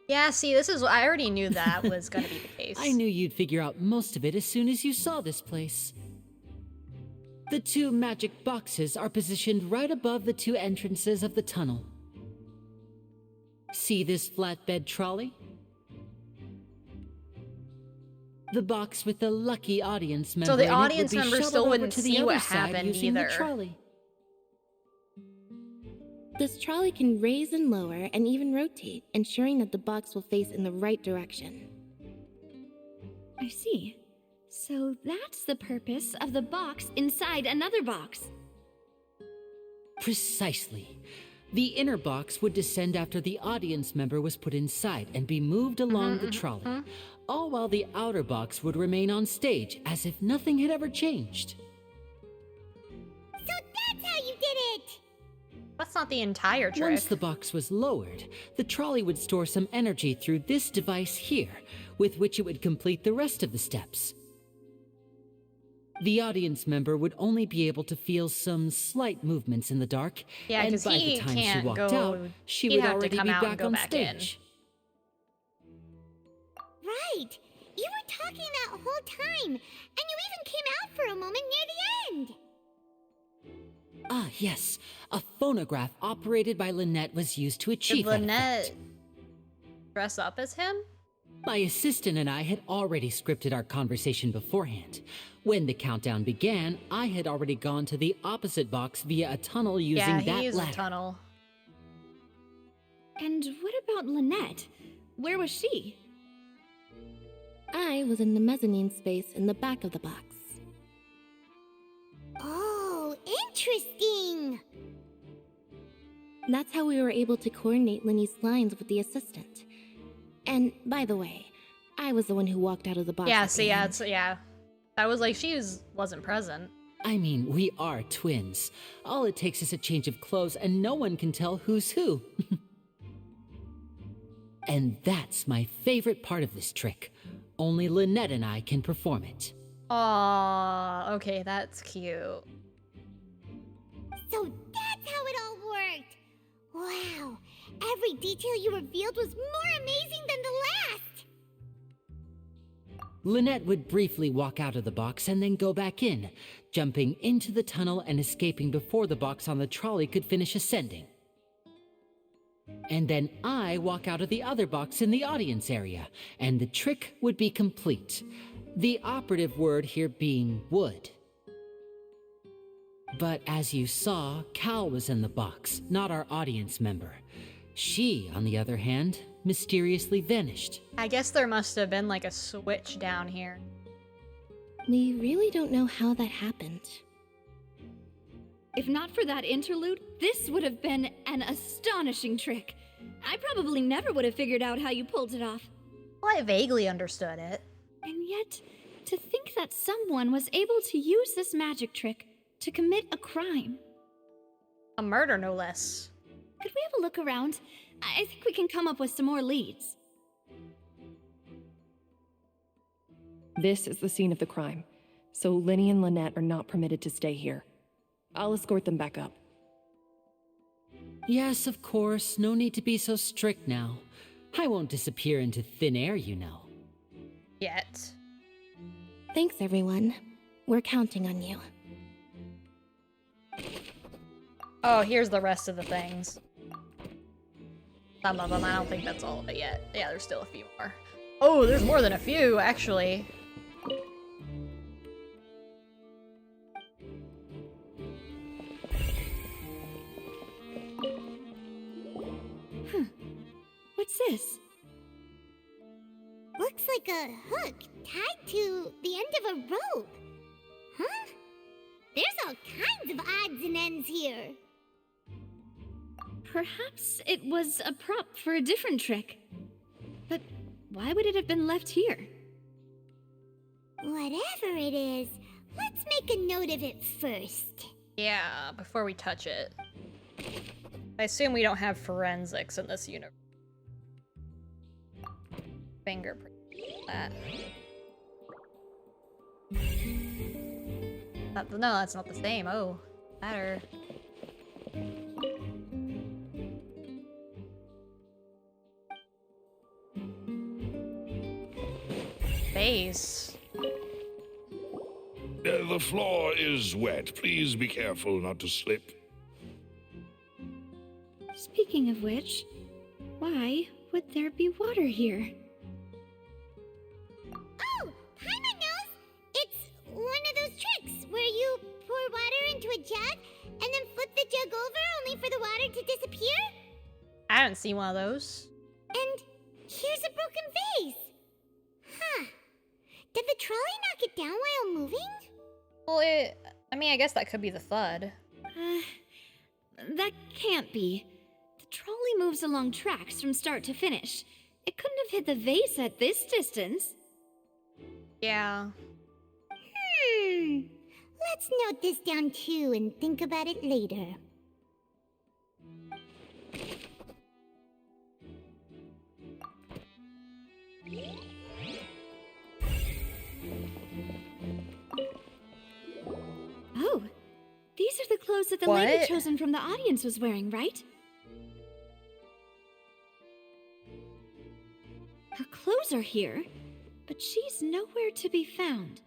Yeah, see, this is I already knew that was gonna be the case. I knew you'd figure out most of it as soon as you saw this place. The two magic boxes are positioned right above the two entrances of the tunnel. See this flatbed trolley? The box with the lucky audience member So the in it audience would be members shuttled still over wouldn't to the see other what side happened using either. The trolley. This trolley can raise and lower and even rotate, ensuring that the box will face in the right direction. I see. So that's the purpose of the box inside another box. Precisely. The inner box would descend after the audience member was put inside and be moved along the trolley, all while the outer box would remain on stage as if nothing had ever changed. So that's how you did it! That's not the entire trick. Once the box was lowered, the trolley would store some energy through this device here, with which it would complete the rest of the steps. The audience member would only be able to feel some slight movements in the dark, Yeah, and 'cause by he the time she can't walked go- out, she he'd would have to already come be out and back go on back in. stage. Right! You were talking that whole time, and you even came out for a moment near the end! Ah, yes. A phonograph operated by Lynette was used to achieve Did that Lynette effect. dress up as him? My assistant and I had already scripted our conversation beforehand. When the countdown began, I had already gone to the opposite box via a tunnel using that used ladder. a tunnel. And what about Lynette? Where was she? I was in the mezzanine space in the back of the box. Oh, interesting! That's how we were able to coordinate Linny's lines with the assistant. And, by the way, I was the one who walked out of the box. Yeah, see, yeah. That was like, wasn't present. I mean, we are twins. All it takes is a change of clothes and no one can tell who's who. And that's my favorite part of this trick. Only Lynette and I can perform it. Aww, okay, that's cute. So that's how it all worked! Wow, every detail you revealed was more amazing than the last! Lynette would briefly walk out of the box and then go back in, jumping into the tunnel and escaping before the box on the trolley could finish ascending. And then I walk out of the other box in the audience area, and the trick would be complete. The operative word here being would. But as you saw, Cal was in the box, not our audience member. She, on the other hand, mysteriously vanished. I guess there must have been like a switch down here. We really don't know how that happened. If not for that interlude, this would have been an astonishing trick. I probably never would have figured out how you pulled it off. Well, I vaguely understood it. And yet, to think that someone was able to use this magic trick to commit a crime. A murder, no less. Could we have a look around? I think we can come up with some more leads. This is the scene of the crime, so Linny and Lynette are not permitted to stay here. I'll escort them back up. Yes, of course. No need to be so strict now. I won't disappear into thin air, you know. Yet. Thanks, everyone. We're counting on you. Oh, here's the rest of the things. Some of them, I don't think that's all of it yet. Yeah, there's still a few more. Oh, there's more than a few, actually. What's this? Looks like a hook tied to the end of a rope. Huh? There's all kinds of odds and ends here. Perhaps it was a prop for a different trick. But why would it have been left here? Whatever it is, let's make a note of it first. Yeah, before we touch it. I assume we don't have forensics in this universe. Fingerprint. That. No, that's not the same. Oh, better. Base. The floor is wet. Please be careful not to slip. Speaking of which, why would there be water here? Oh, Paimon knows! It's one of those tricks where you pour water into a jug and then flip the jug over only for the water to disappear. I haven't seen one of those. And here's a broken vase. Huh. Did the trolley knock it down while moving? Well, I mean, I guess that could be the thud. That can't be. The trolley moves along tracks from start to finish. It couldn't have hit the vase at this distance. Yeah. Let's note this down too and think about it later. Oh, these are the clothes that the lady chosen from the audience was wearing, right? Her clothes are here, but she's nowhere to be found.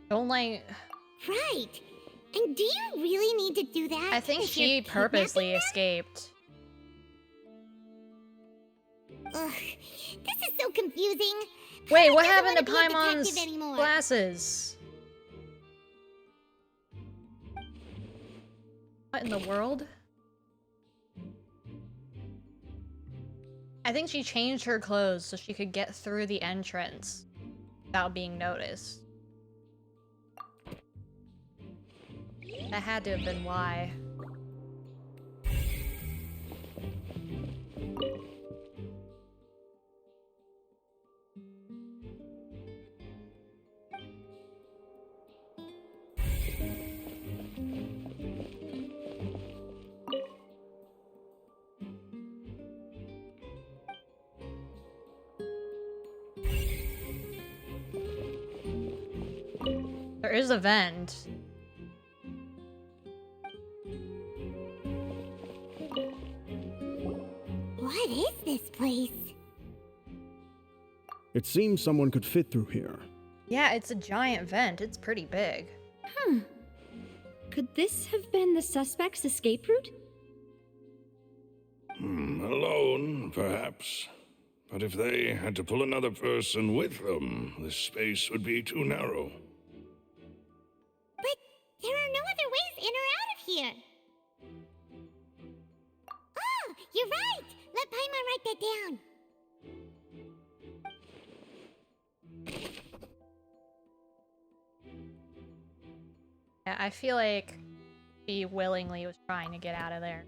Don't like... Right. And do you really need to do that? I think she purposely escaped. Ugh, this is so confusing. Wait, what Paimon happened to doesn't wanna be a Paimon's detective anymore. glasses? What in the world? I think she changed her clothes so she could get through the entrance without being noticed. That had to have been why. There is a vent. What is this place? It seems someone could fit through here. Yeah, it's a giant vent. It's pretty big. Could this have been the suspect's escape route? Alone, perhaps. But if they had to pull another person with them, the space would be too narrow. But there are no other ways in or out of here. Oh, you're right. Let Paimon write that down. Yeah, I feel like she willingly was trying to get out of there.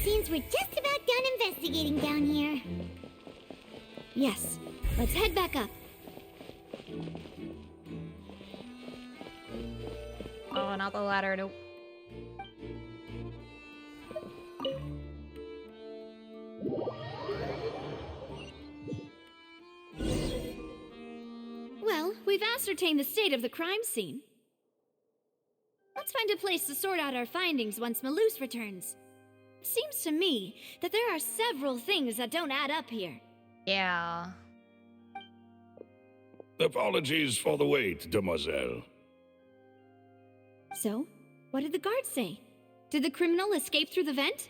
Seems we're just about done investigating down here. Yes, let's head back up. Oh, not the ladder. Nope. Well, we've ascertained the state of the crime scene. Let's find a place to sort out our findings once Malus returns. It seems to me that there are several things that don't add up here. Yeah. Apologies for the wait, demoiselle. So, what did the guards say? Did the criminal escape through the vent?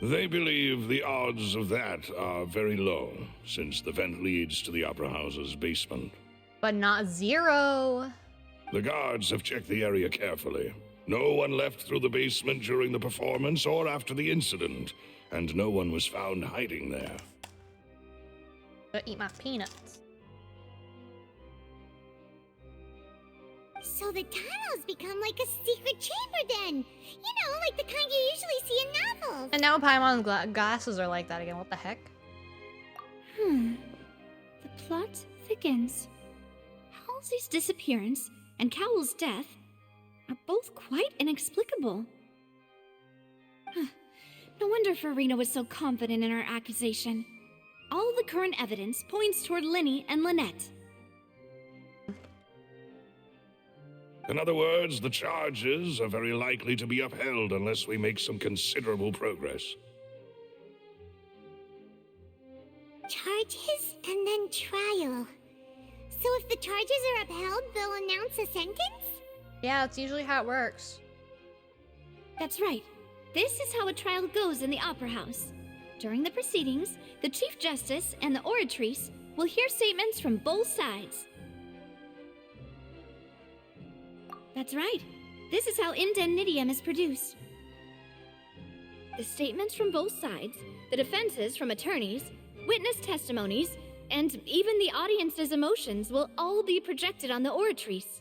They believe the odds of that are very low, since the vent leads to the Opera House's basement. But not zero. The guards have checked the area carefully. No one left through the basement during the performance or after the incident, and no one was found hiding there. But eat my peanuts. So the tunnels become like a secret chamber then. You know, like the kind you usually see in novels. And now Paimon's glasses are like that again. What the heck? The plot thickens. Halsey's disappearance and Cowell's death are both quite inexplicable. No wonder Farina was so confident in her accusation. All the current evidence points toward Linny and Lynette. In other words, the charges are very likely to be upheld unless we make some considerable progress. Charges and then trial. So if the charges are upheld, they'll announce a sentence? Yeah, that's usually how it works. That's right. This is how a trial goes in the Opera House. During the proceedings, the Chief Justice and the Oratrice will hear statements from both sides. That's right. This is how indemnitium is produced. The statements from both sides, the defenses from attorneys, witness testimonies, and even the audience's emotions will all be projected on the Oratrice.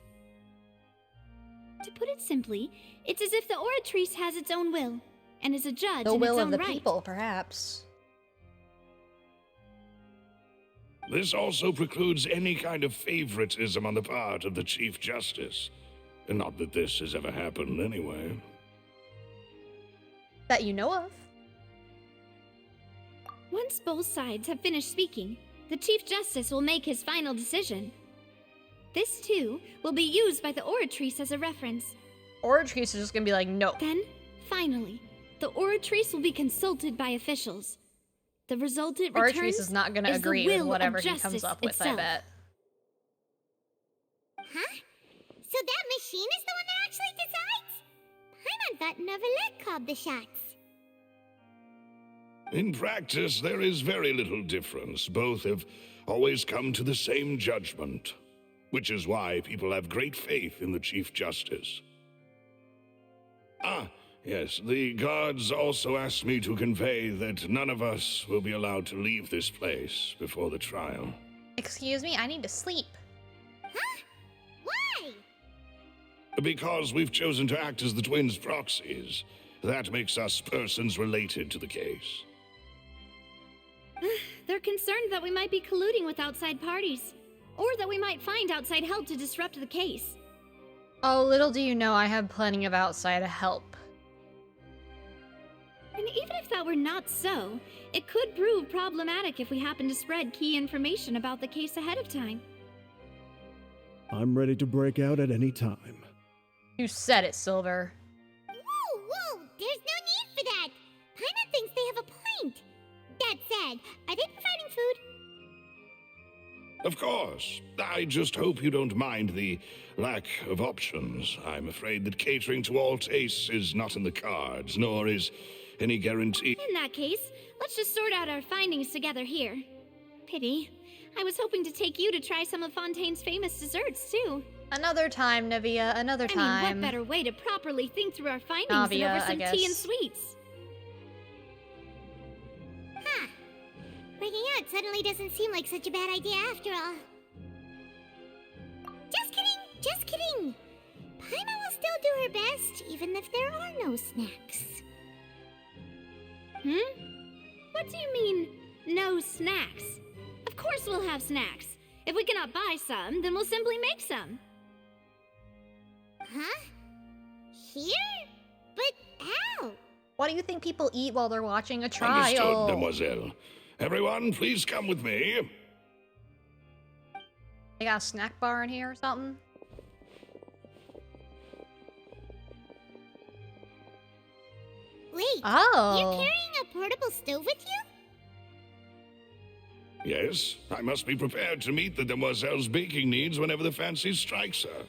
To put it simply, it's as if the Oratrice has its own will, and is a judge The in will its of own the right. people, perhaps. This also precludes any kind of favoritism on the part of the Chief Justice. And not that this has ever happened anyway. That you know of. Once both sides have finished speaking, the Chief Justice will make his final decision. This, too, will be used by the Oratrice as a reference. Oratrice is just gonna be like, no. Then, finally, the Oratrice will be consulted by officials. The result it returns Oratrice is not gonna agree with whatever he comes up with, I bet. Huh? So that machine is the one that actually decides? Paimon thought Neverlet called the shots. In practice, there is very little difference. Both have always come to the same judgment, which is why people have great faith in the Chief Justice. Ah, yes, the guards also asked me to convey that none of us will be allowed to leave this place before the trial. Excuse me, I need to sleep. Huh? Why? Because we've chosen to act as the twins' proxies. That makes us persons related to the case. They're concerned that we might be colluding with outside parties, or that we might find outside help to disrupt the case. Oh, little do you know I have plenty of outside help. And even if that were not so, it could prove problematic if we happen to spread key information about the case ahead of time. I'm ready to break out at any time. You said it, Silver. Whoa, there's no need for that. Paimon thinks they have a point. That said, are they providing food? Of course. I just hope you don't mind the lack of options. I'm afraid that catering to all tastes is not in the cards, nor is any guarantee. In that case, let's just sort out our findings together here. Pity. I was hoping to take you to try some of Fontaine's famous desserts, too. Another time, Navia, another time. I mean, what better way to properly think through our findings Navia, than over some I tea guess. and sweets? Huh. Breaking out suddenly doesn't seem like such a bad idea after all. Just kidding! Paimon will still do her best, even if there are no snacks. What do you mean, no snacks? Of course we'll have snacks. If we cannot buy some, then we'll simply make some. Huh? Here? But how? What do you think people eat while they're watching a trial? Understood, Demoiselle. Everyone, please come with me. They got a snack bar in here or something? Wait, Oh. you're carrying a portable stove with you? Yes, I must be prepared to meet the Demoiselle's baking needs whenever the fancy strikes her.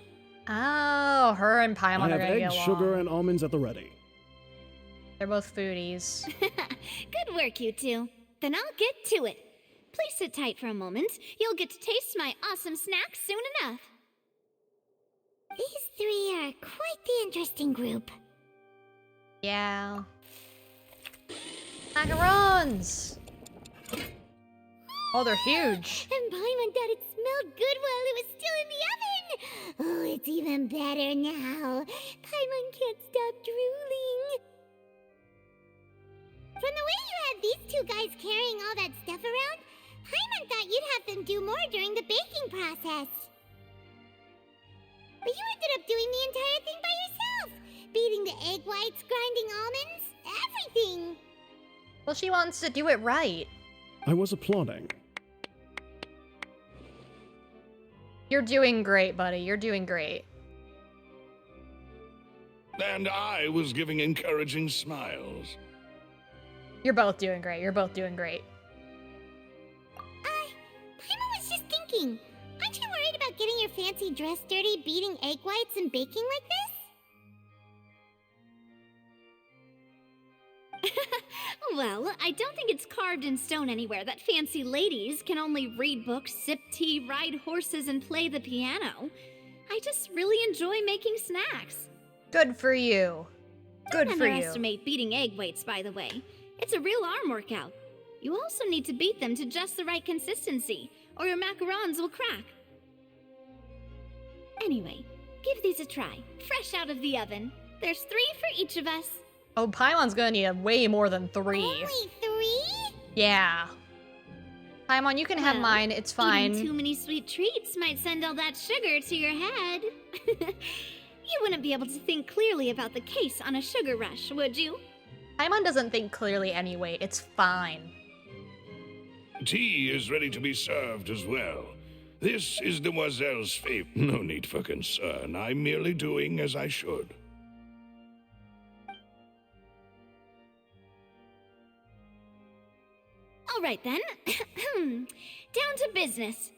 Oh, her and Paimon I are have gonna get eggs, along. sugar, and almonds at the ready. They're both foodies. Good work, you two. Then I'll get to it. Please sit tight for a moment. You'll get to taste my awesome snack soon enough. These three are quite the interesting group. Yeah. Macarons! Oh, they're huge. And Paimon thought it smelled good while it was still in the oven. Oh, it's even better now. Paimon can't stop drooling. From the way you had these two guys carrying all that stuff around, Paimon thought you'd have them do more during the baking process. But you ended up doing the entire thing by yourself. Beating the egg whites, grinding almonds, everything. Well, she wants to do it right. I was applauding. You're doing great, buddy. You're doing great. And I was giving encouraging smiles. You're both doing great. You're both doing great. Paimon was just thinking, aren't you worried about getting your fancy dress dirty beating egg whites and baking like this? Well, I don't think it's carved in stone anywhere that fancy ladies can only read books, sip tea, ride horses, and play the piano. I just really enjoy making snacks. Good for you. Good Don't for you. underestimate beating egg whites, by the way. It's a real arm workout. You also need to beat them to just the right consistency, or your macarons will crack. Anyway, give these a try, fresh out of the oven. There's 3 for each of us. Oh, Paimon's gonna need way more than 3. Only 3? Yeah. Paimon, you can have Well, mine. It's fine. Eating too many sweet treats might send all that sugar to your head. You wouldn't be able to think clearly about the case on a sugar rush, would you? Paimon doesn't think clearly anyway. It's fine. Tea is ready to be served as well. This is Demoiselle's fave. No need for concern. I'm merely doing as I should. All right then. Down to business.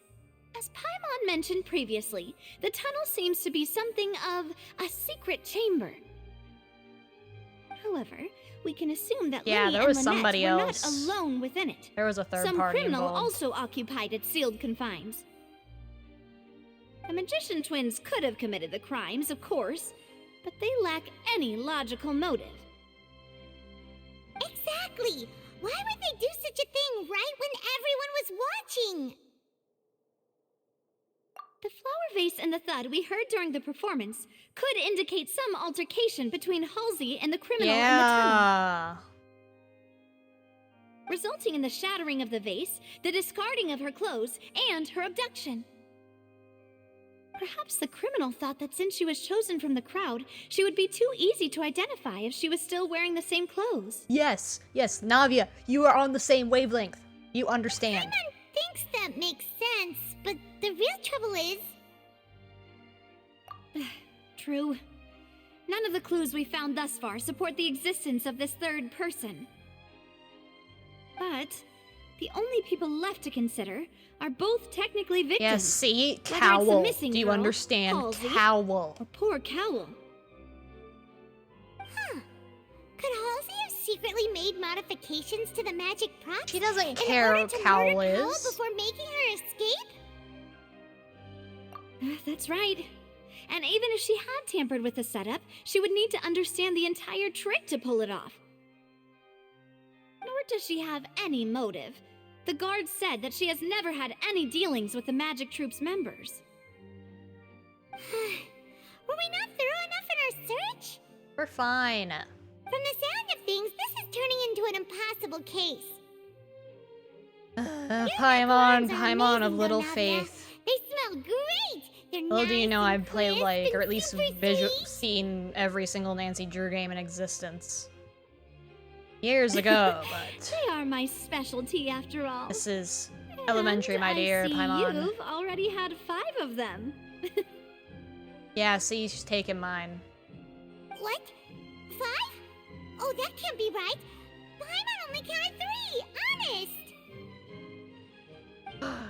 As Paimon mentioned previously, the tunnel seems to be something of a secret chamber. However, we can assume that Yeah, Linny there and was Lynette somebody were else. not alone within it. There was a third Some party criminal involved. also occupied its sealed confines. The magician twins could have committed the crimes, of course, but they lack any logical motive. Exactly! Why would they do such a thing right when everyone was watching? The flower vase and the thud we heard during the performance could indicate some altercation between Halsey and the criminal in the tunnel, resulting in the shattering of the vase, the discarding of her clothes, and her abduction. Perhaps the criminal thought that since she was chosen from the crowd, she would be too easy to identify if she was still wearing the same clothes. Yes, yes, Navia, you are on the same wavelength. You understand. Paimon thinks that makes sense, but the real trouble is... True. None of the clues we found thus far support the existence of this third person. But the only people left to consider are both technically victims. Yes, see? Whether it's the Cowl. missing Do you girl, understand? Halsey, Cowl. or poor Cowl. Huh. Could Halsey have secretly made modifications to the magic props? She doesn't in care order who to Cowl murder Cowl is. before making her escape? That's right. And even if she had tampered with the setup, she would need to understand the entire trick to pull it off. Nor does she have any motive. The guard said that she has never had any dealings with the Magic Troop's members. Were we not thorough enough in our search? We're fine. From the sound of things, this is turning into an impossible case. Paimon of little faith. They smell great! They're Little do you know I've played crisp like, and or at least super seen every single Nancy Drew game in existence. Years ago, but They are my specialty after all. this is elementary, my dear, I see Paimon. you've already had 5 of them. Yeah, see, she's taking mine. What? 5? Oh, that can't be right. Paimon only counted 3, honest!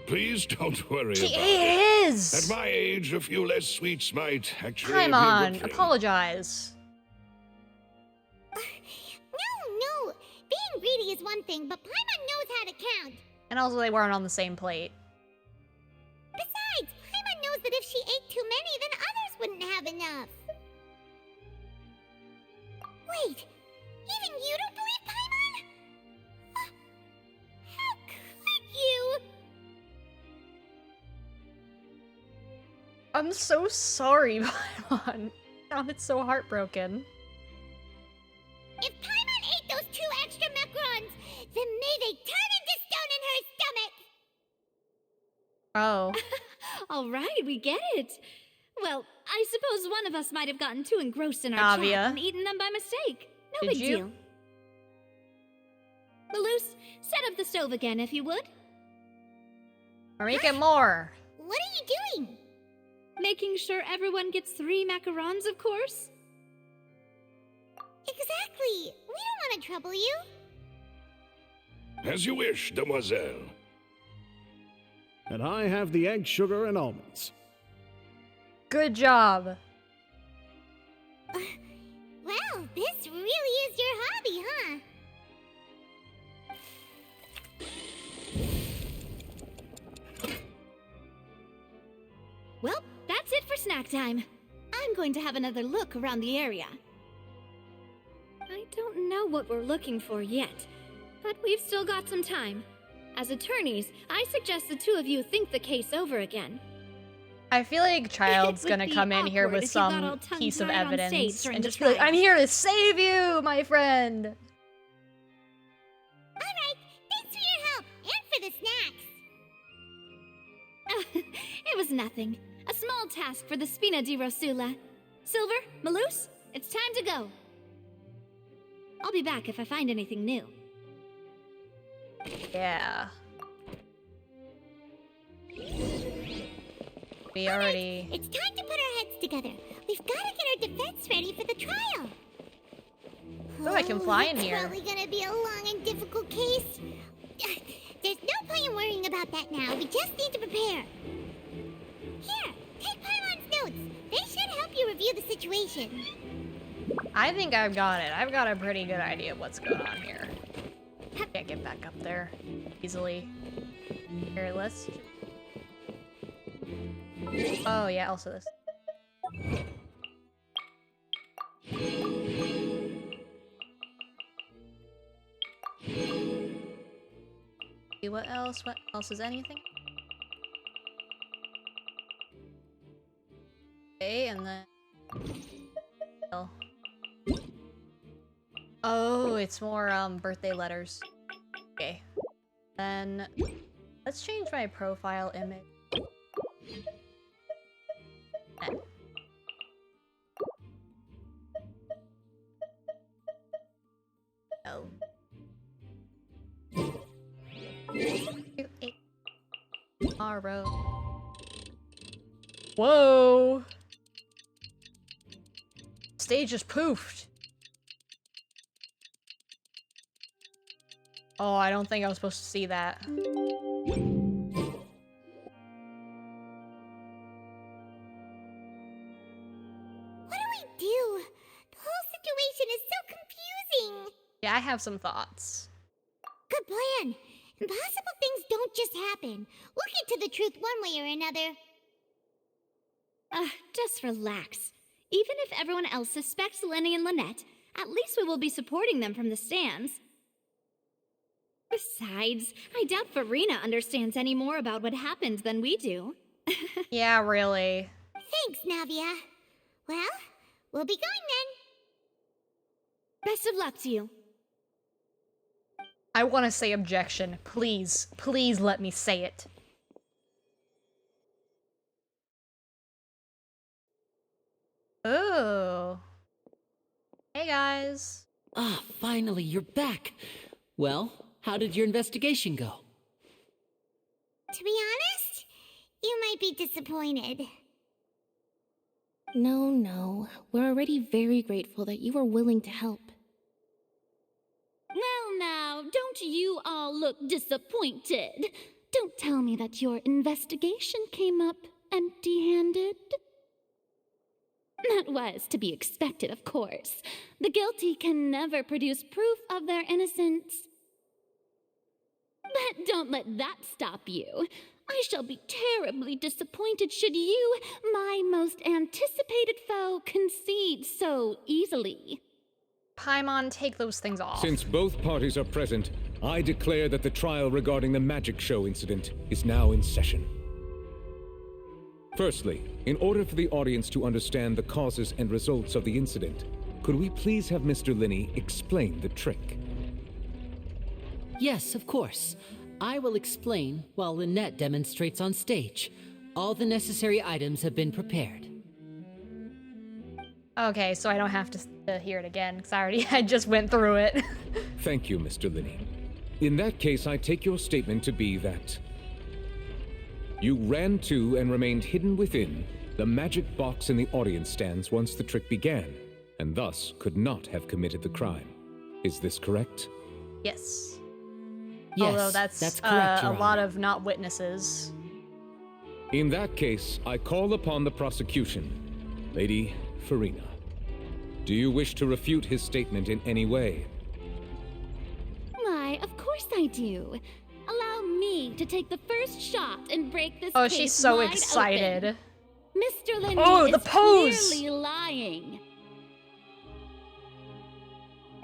Please don't worry She about it. is! At my age, a few less sweets might actually be a Paimon, good thing. apologize. No. Being greedy is one thing, but Paimon knows how to count. And also, they weren't on the same plate. Besides, Paimon knows that if she ate too many, then others wouldn't have enough. Wait, even you don't believe Paimon? How could you? I'm so sorry, Paimon. Sounded so heartbroken. If Paimon ate those 2 extra macarons, then may they turn into stone in her stomach! Oh. All right, we get it. Well, I suppose one of us might have gotten too engrossed in our Navia. chat and eaten them by mistake. No Did big you? deal. Maloose, set up the stove again if you would. Or make it more. What are you doing? Making sure everyone gets 3 macarons, of course. Exactly. We don't want to trouble you. As you wish, demoiselle. And I have the egg, sugar, and almonds. Good job. Well, this really is your hobby, huh? Well, that's it for snack time. I'm going to have another look around the area. I don't know what we're looking for yet, but we've still got some time. As attorneys, I suggest the 2 of you think the case over again. I feel like Child's It would gonna be come in here awkward with if you got all some piece of tongue-tied on stage evidence during and the just be like, trial. I'm here to save you, my friend! Alright, thanks for your help, and for the snacks. It was nothing. A small task for the Spina di Rosula. Silver, Maloose, it's time to go. I'll be back if I find anything new. Yeah. We already... It's time to put our heads together. We've got to get our defense ready for the trial. Oh, I can fly in it's here. probably gonna be a long and difficult case. There's no point in worrying about that now. We just need to prepare. Here, take Paimon's notes. They should help you review the situation. I think I've got it. I've got a pretty good idea of what's going on here. Can't get back up there easily. Here, let's... Oh, yeah, also this. See what else? What else is anything? Okay, and then... Oh, it's more, birthday letters. Okay. Then... Let's change my profile image. Oh. 2, 8. Tomorrow. Whoa! Stage just poofed. Oh, I don't think I was supposed to see that. What do we do? The whole situation is so confusing. Yeah, I have some thoughts. Good plan. Impossible things don't just happen. We'll get to the truth one way or another. Just relax. Even if everyone else suspects Lenny and Lynette, at least we will be supporting them from the stands. Besides, I doubt Farina understands any more about what happened than we do. Yeah, really. Thanks, Navia. Well, we'll be going then. Best of luck to you. I want to say objection. Please, please let me say it. Oh. Hey, guys. Ah, finally, you're back. Well, how did your investigation go? To be honest, you might be disappointed. No. We're already very grateful that you were willing to help. Well now, don't you all look disappointed. Don't tell me that your investigation came up empty-handed. That was to be expected, of course. The guilty can never produce proof of their innocence. But don't let that stop you. I shall be terribly disappointed should you, my most anticipated foe, concede so easily. Paimon, take those things off. Since both parties are present, I declare that the trial regarding the magic show incident is now in session. Firstly, in order for the audience to understand the causes and results of the incident, could we please have Mr. Linney explain the trick? Yes, of course. I will explain while Lynette demonstrates on stage. All the necessary items have been prepared. Okay, so I don't have to hear it again, because I just went through it. Thank you, Mr. Linney. In that case, I take your statement to be that you ran to and remained hidden within the magic box in the audience stands once the trick began, and thus could not have committed the crime. Is this correct? Yes. Yes, although that's correct, Your a lot Honor. of not witnesses. In that case, I call upon the prosecution. Lady Farina, do you wish to refute his statement in any way? Why, of course I do. Allow me to take the first shot and break this Oh, case she's so wide excited. open. Mr. Linney Oh, is the pose! clearly lying.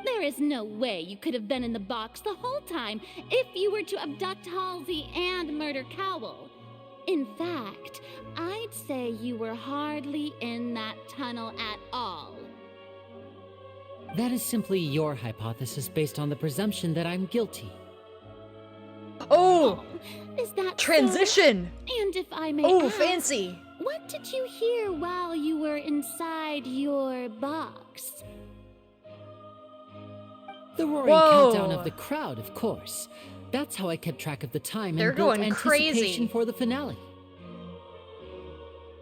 There is no way you could have been in the box the whole time if you were to abduct Halsey and murder Cowell. In fact, I'd say you were hardly in that tunnel at all. That is simply your hypothesis based on the presumption that I'm guilty. Oh! Is that transition? So? And if I may Oh, ask, fancy! What did you hear while you were inside your box? The roaring Whoa. countdown of the crowd, of course. That's how I kept track of the time They're and built going anticipation crazy. for the finale.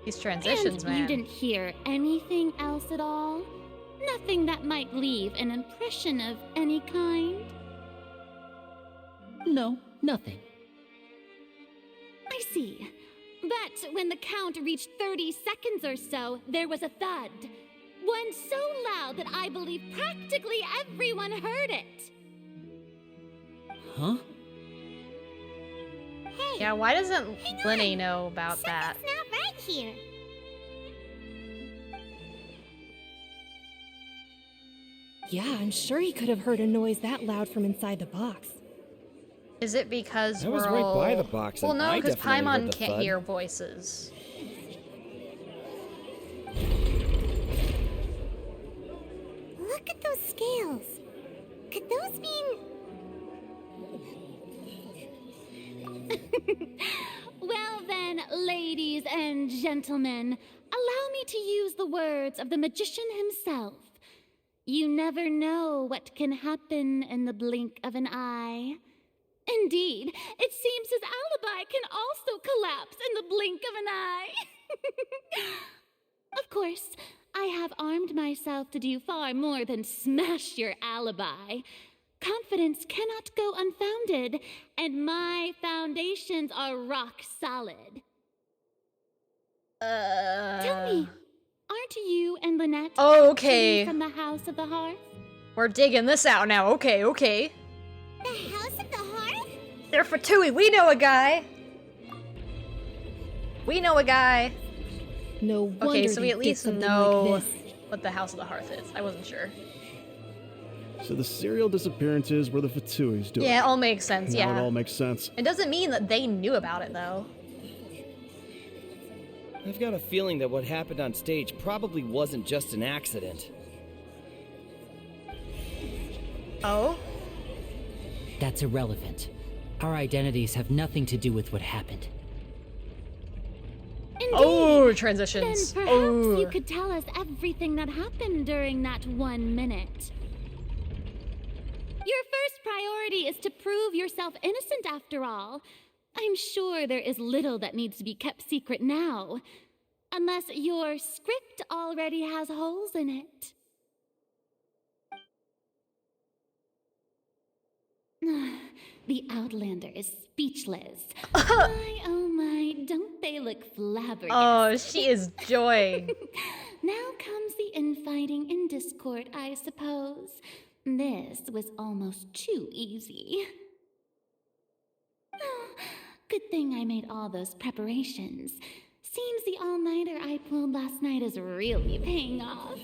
These transitions, And man. you didn't hear anything else at all? Nothing that might leave an impression of any kind? No, nothing. I see. But when the count reached 30 seconds or so, there was a thud. One so loud that I believe practically everyone heard it. Huh? Hey, Yeah, why doesn't Lenny know about that? something's not right here. Yeah, I'm sure he could have heard a noise that loud from inside the box. Is it because I was we're right all... by the box, Well, and no, I because definitely heard Paimon the can't thud. hear voices. Look at those scales. Could those mean... Well then, ladies and gentlemen, allow me to use the words of the magician himself. You never know what can happen in the blink of an eye. Indeed, it seems his alibi can also collapse in the blink of an eye. Of course, I have armed myself to do far more than smash your alibi. Confidence cannot go unfounded, and my foundations are rock solid. Tell me, aren't you and Lynette Okay. actually from the House of the Hearth? We're digging this out now. Okay, okay. The House of the Hearth? They're Fatui. We know a guy. We know a guy. No wonder Okay, so we he at did least something know like this. what the House of the Hearth is. I wasn't sure. So the serial disappearances were the Fatui's doing. Yeah, it all makes sense, Now yeah. it all makes sense. It doesn't mean that they knew about it, though. I've got a feeling that what happened on stage probably wasn't just an accident. Oh? That's irrelevant. Our identities have nothing to do with what happened. Indeed. Oh, transitions. Then perhaps Oh. you could tell us everything that happened during that 1 minute. Your first priority is to prove yourself innocent after all. I'm sure there is little that needs to be kept secret now. Unless your script already has holes in it. The Outlander is speechless. My, oh my, don't they look flabbergasted? Oh, she is joy. Now comes the infighting and discord, I suppose. This was almost too easy. Good thing I made all those preparations. Seems the all-nighter I pulled last night is really paying off.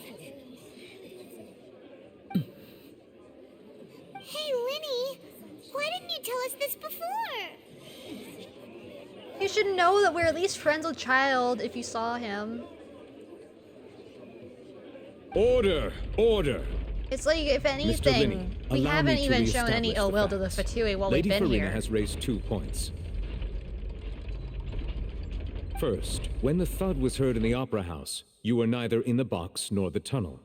Hey, Lenny, why didn't you tell us this before? You should know that we're at least friends with Child if you saw him. Order! Order! It's like, if anything, Linney, we allow haven't me to even shown any reestablish ill the will to the facts. Fatui while Lady we've been Farina here. has raised 2 points. First, when the thud was heard in the Opera House, you were neither in the box nor the tunnel.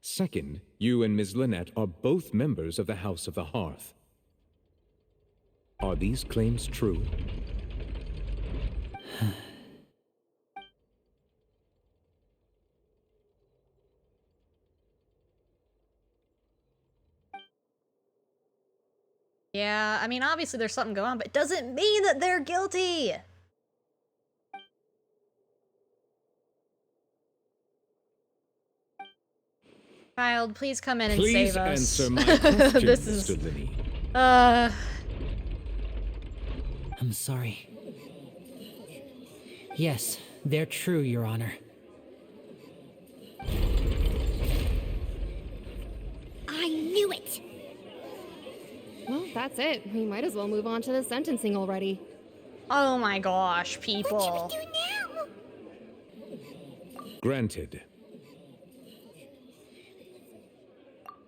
Second, you and Ms. Lynette are both members of the House of the Hearth. Are these claims true? Yeah, I mean, obviously there's something going on, but it doesn't mean that they're guilty! Child, please come in and Please save us. answer my question, This is... Mr. Linney. I'm sorry. Yes, they're true, Your Honor. I knew it! Well, that's it. We might as well move on to the sentencing already. Oh my gosh, people. What should we do now? Granted.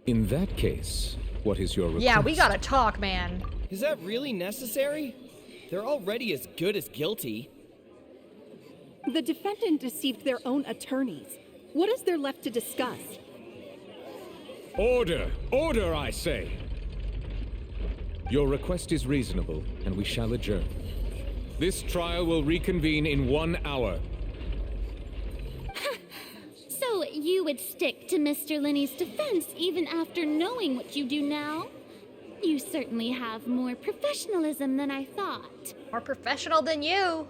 In that case, what is your request? Yeah, we gotta talk, man. Is that really necessary? They're already as good as guilty. The defendant deceived their own attorneys. What is there left to discuss? Order! Order, I say! Your request is reasonable, and we shall adjourn. This trial will reconvene in 1 hour. So you would stick to Mr. Linney's defense even after knowing what you do now? You certainly have more professionalism than I thought. More professional than you.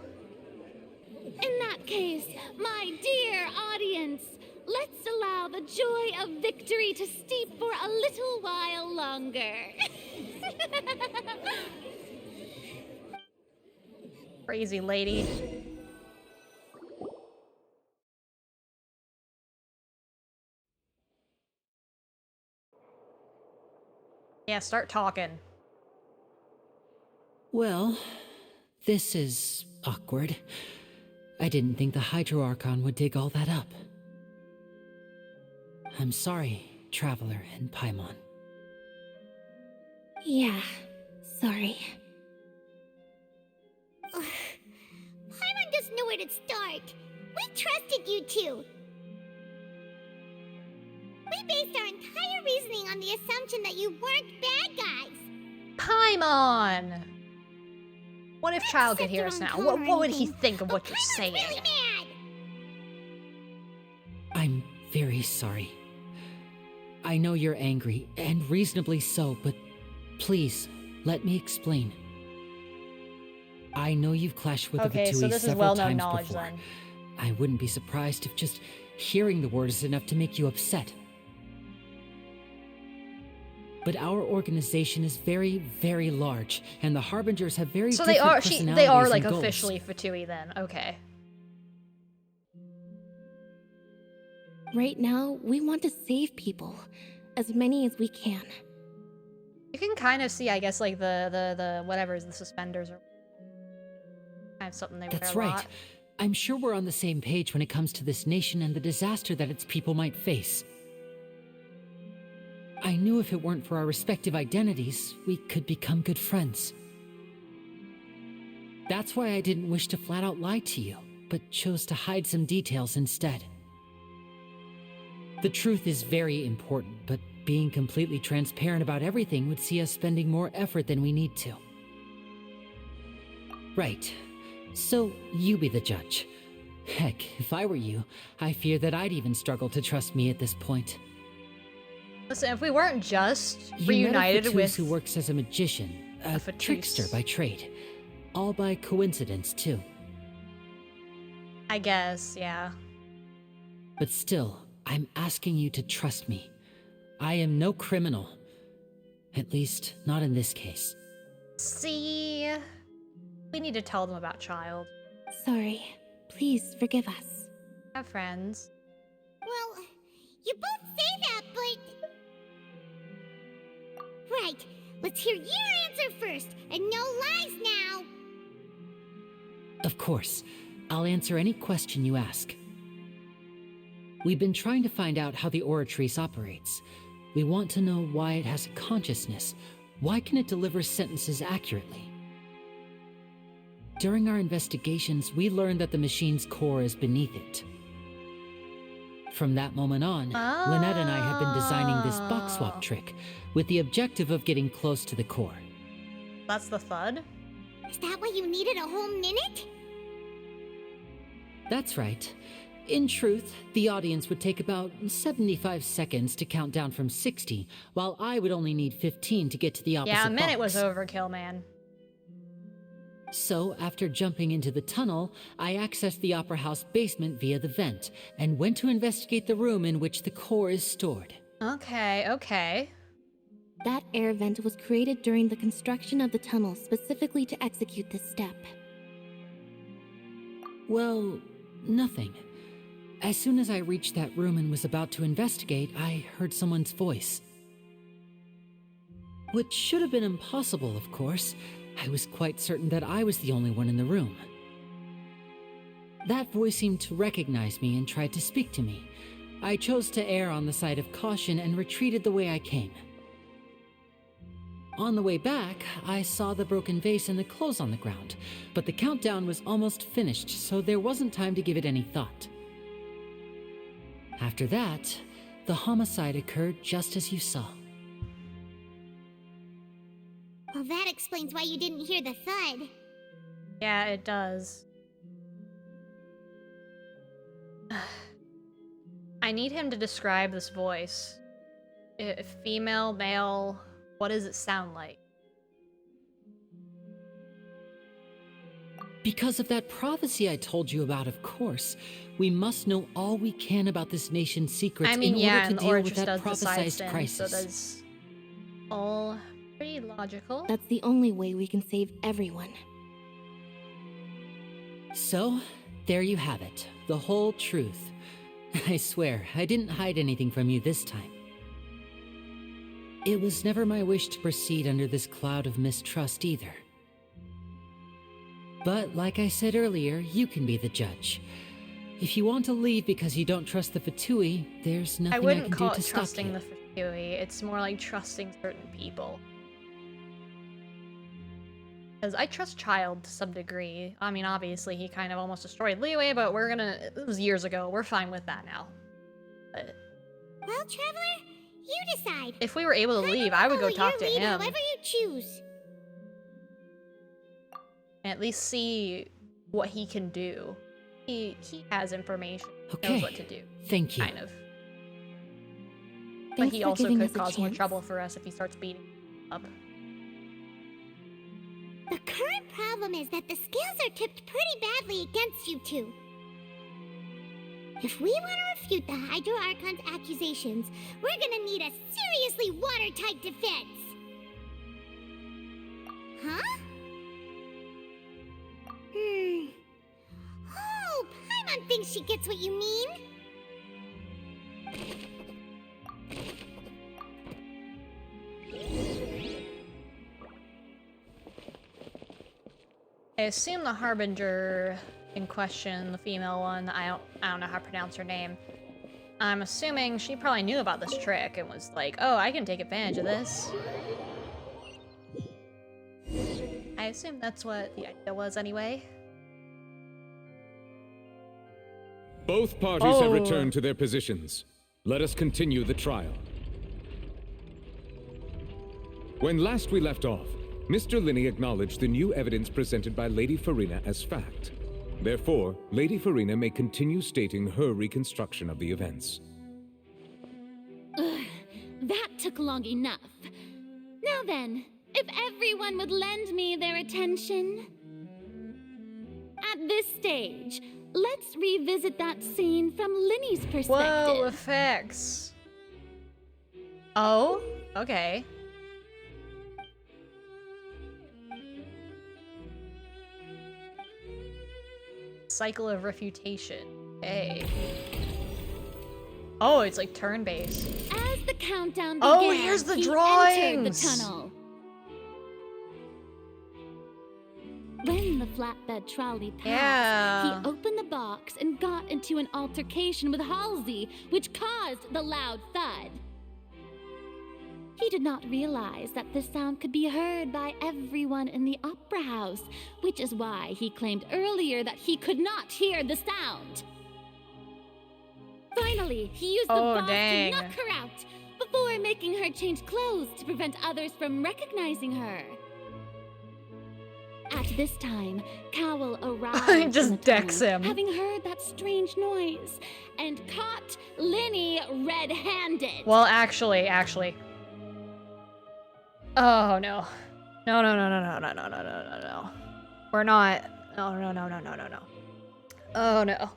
In that case, my dear audience, let's allow the joy of victory to steep for a little while longer. Crazy lady. Yeah, start talking. Well, this is awkward. I didn't think the Hydro Archon would dig all that up. I'm sorry, Traveler and Paimon. Yeah, sorry. Paimon doesn't know where to start. We trusted you two. We based our entire reasoning on the assumption that you weren't bad guys. Paimon! What if Child could hear us now? What would he think of what you're saying? Really mad. I'm very sorry. I know you're angry, and reasonably so, but please, let me explain. I know you've clashed with the Okay, so Fatui this is several well-known times knowledge before. then. I wouldn't be surprised if just hearing the word is enough to make you upset. But our organization is very, very large, and the Harbingers have very So different personalities they are and like goals. officially Fatui then. Okay. Right now, we want to save people. As many as we can. You can kind of see, I guess, like the whatever is the suspenders or kind of something they That's wear a right. lot. I'm sure we're on the same page when it comes to this nation and the disaster that its people might face. I knew if it weren't for our respective identities, we could become good friends. That's why I didn't wish to flat out lie to you, but chose to hide some details instead. The truth is very important, but being completely transparent about everything would see us spending more effort than we need to. Right. So, you be the judge. Heck, if I were you, I fear that I'd even struggle to trust me at this point. Listen, if we weren't just You reunited met a with who works as a magician, a trickster by trade. All by coincidence, too. I guess, yeah. But still, I'm asking you to trust me. I am no criminal. At least, not in this case. See, we need to tell them about Child. Sorry. Please forgive us. Have friends. Well, you both say that, but... Right, let's hear your answer first, and no lies now! Of course. I'll answer any question you ask. We've been trying to find out how the Oratrice operates. We want to know why it has a consciousness. Why can it deliver sentences accurately? During our investigations, we learned that the machine's core is beneath it. From that moment on, Lynette and I have been designing this box swap trick with the objective of getting close to the core. That's the thud? Is that why you needed a whole minute? That's right. In truth, the audience would take about 75 seconds to count down from 60, while I would only need 15 to get to the opposite Yeah, a minute box. was overkill, man. So, after jumping into the tunnel, I accessed the Opera House basement via the vent, and went to investigate the room in which the core is stored. Okay, okay. That air vent was created during the construction of the tunnel specifically to execute this step. Well, nothing. As soon as I reached that room and was about to investigate, I heard someone's voice. Which should have been impossible, of course. I was quite certain that I was the only one in the room. That voice seemed to recognize me and tried to speak to me. I chose to err on the side of caution and retreated the way I came. On the way back, I saw the broken vase and the clothes on the ground, but the countdown was almost finished, so there wasn't time to give it any thought. After that, the homicide occurred just as you saw. Well, that explains why you didn't hear the thud. Yeah, it does. I need him to describe this voice. Female, male, what does it sound like? Because of that prophecy I told you about, of course. We must know all we can about this nation's secrets I mean, in yeah, order to and deal Orchis with that does the side prophesized spin, crisis. so that's all pretty logical. That's the only way we can save everyone. So, there you have it. The whole truth. I swear, I didn't hide anything from you this time. It was never my wish to proceed under this cloud of mistrust either. But like I said earlier, you can be the judge. If you want to leave because you don't trust the Fatui, there's nothing I wouldn't can call do to it stop trusting you. the Fatui. It's more like trusting certain people. Because I trust Child to some degree. I mean, obviously, he kind of almost destroyed Leeway, but it was years ago. We're fine with that now. But Well, Traveler, you decide. if we were able to leave, I would go talk to lead him. however you choose. And at least see what he can do. He has information. He Okay, knows what to do. thank you. Kind of. But Thanks he for also giving could us a cause more chance. trouble for us if he starts beating up. The current problem is that the scales are tipped pretty badly against you two. If we want to refute the Hydro Archon's accusations, we're gonna need a seriously watertight defense. Huh? Oh, Paimon thinks she gets what you mean. I assume the Harbinger in question, the female one, I don't know how to pronounce her name. I'm assuming she probably knew about this trick and was like, oh, I can take advantage of this. I assume that's what the idea was anyway. Both parties have returned to their positions. Let us continue the trial. When last we left off, Mr. Linney acknowledged the new evidence presented by Lady Farina as fact. Therefore, Lady Farina may continue stating her reconstruction of the events. Ugh, that took long enough. Now then, if everyone would lend me their attention. At this stage, let's revisit that scene from Linney's perspective. Whoa, effects. Oh, okay. Cycle of refutation. Okay. Oh, it's like turn-based. As the countdown began, Oh, here's the he drawings! entered the tunnel. When the flatbed trolley passed, Yeah. he opened the box and got into an altercation with Halsey, which caused the loud thud. He did not realize that the sound could be heard by everyone in the opera house, which is why he claimed earlier that he could not hear the sound. Finally, he used the box to knock her out before making her change clothes to prevent others from recognizing her. At this time, Cowell arrived Just in the decks tunnel, him. having heard that strange noise, and caught Linney red-handed. Well, actually. Oh, no. No. We're not. No. Oh, no.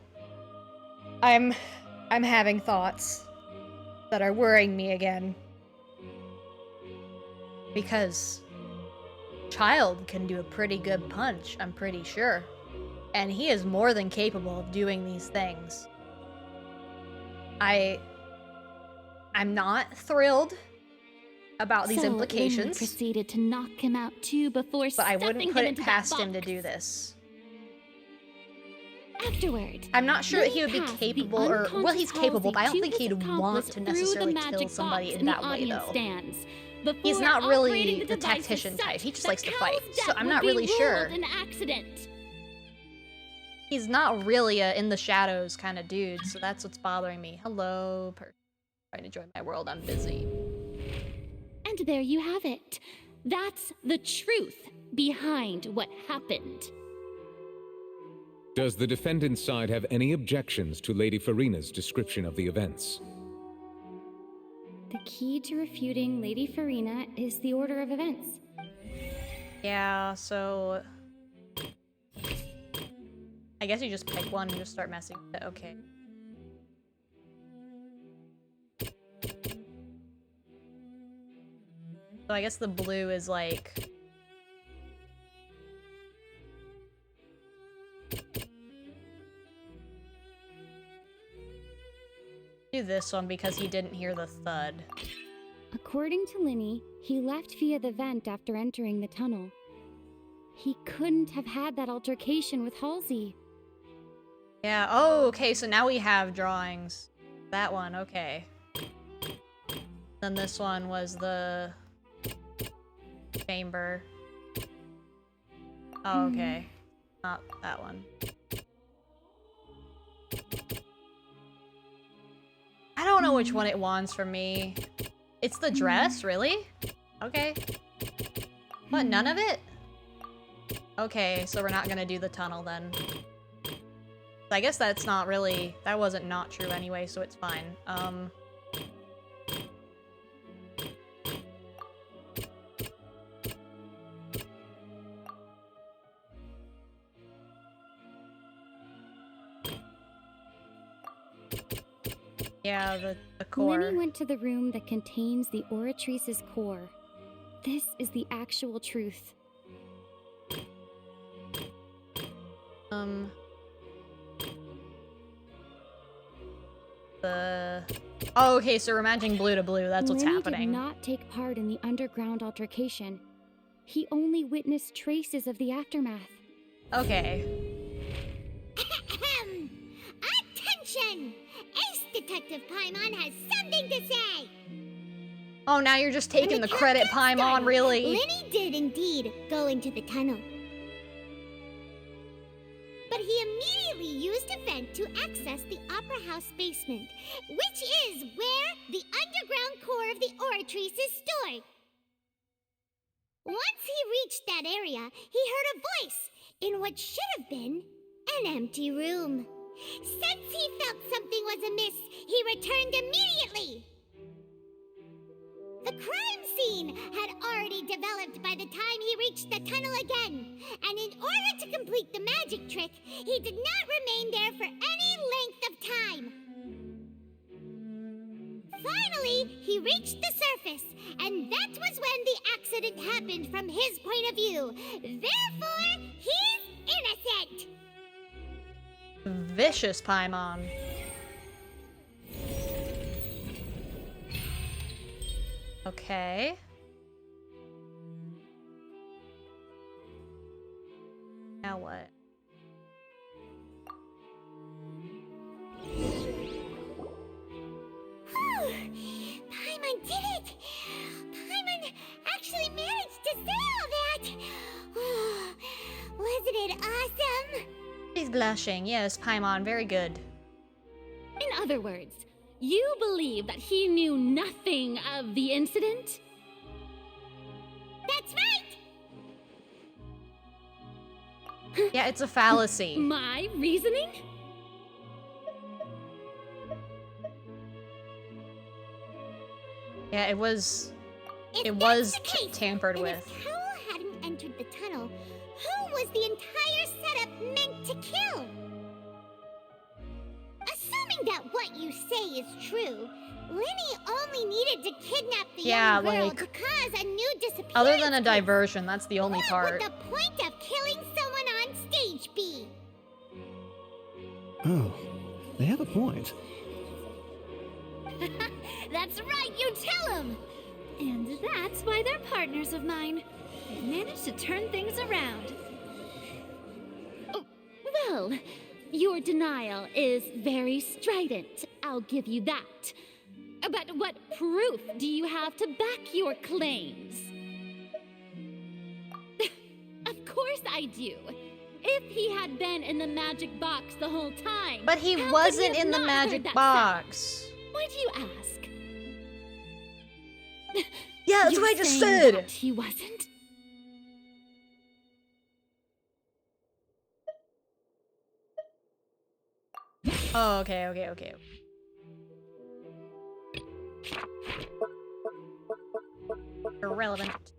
I'm having thoughts that are worrying me again. Because Child can do a pretty good punch, I'm pretty sure. And he is more than capable of doing these things. I'm not thrilled about these implications. Linney proceeded to knock him out too before but I stuffing wouldn't put him it into past that him to box. do this. Afterward, I'm not sure that he Linney would be passed the capable, or well, he's unconscious capable, but I don't Halsey think to he'd his want accomplice to through the necessarily magic kill somebody box in in the that way, audience though. stands, He's before not really operating the the device as tactician such type. He just that likes to Cowell's fight. So death I'm would not be really ruled sure. an accident. He's not really a in the shadows kind of dude, so that's what's bothering me. Hello, person trying to join my world. I'm busy. And there you have it. That's the truth behind what happened. Does the defendant's side have any objections to Lady Farina's description of the events? The key to refuting Lady Farina is the order of events. Yeah, so I guess you just pick one and just start messing with it. Okay. So I guess the blue is like... Do this one because he didn't hear the thud. According to Linny, he left via the vent after entering the tunnel. He couldn't have had that altercation with Halsey. Yeah, oh, okay, so now we have drawings. That one, okay. Then this one was the... chamber. Oh, okay. Not that one. I don't know which one it wants from me. It's the dress, really? Okay. What, none of it? Okay, so we're not gonna do the tunnel then. I guess that's not really... That wasn't not true anyway, so it's fine. Yeah, the core. Linny went to the room that contains the Oratrice's core. This is the actual truth. Oh, okay, so we're matching blue to blue. That's what's Linny happening. did not take part in the underground altercation. He only witnessed traces of the aftermath. Okay. Attention! Ace Detective Paimon has something to say! Oh, now you're just taking the credit, Paimon, really? Linny did indeed go into the tunnel. But he immediately used a vent to access the Opera House basement, which is where the underground core of the Oratrice is stored. Once he reached that area, he heard a voice in what should have been an empty room. Since he felt something was amiss, he returned immediately. The crime scene had already developed by the time he reached the tunnel again, and in order to complete the magic trick, he did not remain there for any length of time. Finally, he reached the surface, and that was when the accident happened from his point of view. Therefore, he's innocent! Vicious Paimon. Okay. Now what? Paimon did it! Paimon actually managed to say all that! Wasn't it awesome? She's blushing. Yes, Paimon, very good. In other words, you believe that he knew nothing of the incident? That's right! Yeah, it's a fallacy. My reasoning? Yeah, it was tampered with. If Howell hadn't entered the tunnel, who was the entire setup meant to kill? Assuming that what you say is true, Linny only needed to kidnap the young girl to cause a new disappearance. Other than a diversion, that's the only part. What would the point of killing someone on stage be? Oh, they have a point. That's right, you tell him! And that's why they're partners of mine. They've managed to turn things around. Oh, well, your denial is very strident, I'll give you that. But what proof do you have to back your claims? Of course I do. If he had been in the magic box the whole time... But he wasn't in the magic box. Why do you ask? Yeah, that's what I just said! That he wasn't? Oh, okay. Irrelevant.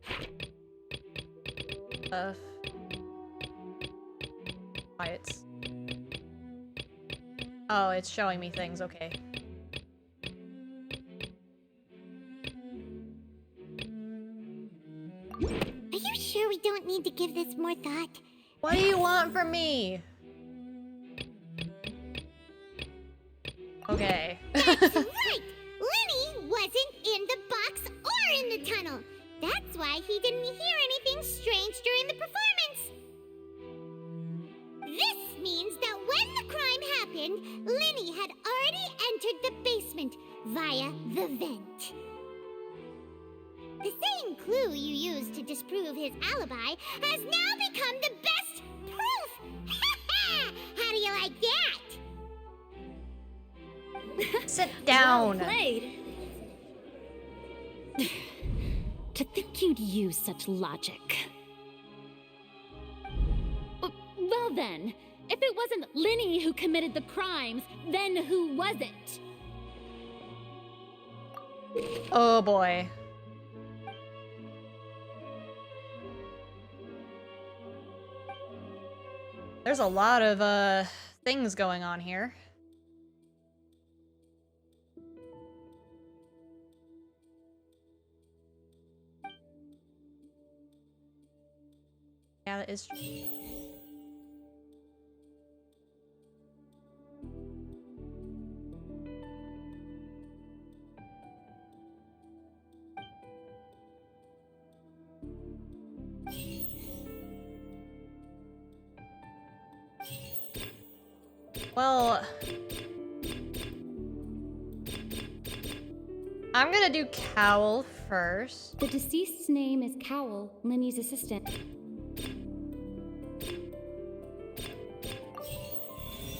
Quiet. Oh, it's showing me things, okay. Are you sure we don't need to give this more thought? What do you want from me? Okay. That's right! Lenny wasn't in the box or in the tunnel. That's why he didn't hear anything strange during the performance. This means that when the crime happened, Lenny had already entered the basement via the vent. The same clue you used to disprove his alibi has now become the best proof! How do you like that? Sit down. Well played. To think you'd use such logic. Well then, if it wasn't Lenny who committed the crimes, then who was it? Oh boy. There's a lot of things going on here. Yeah, that is true. Well, I'm gonna do Cowl first. The deceased's name is Cowl, Lenny's assistant.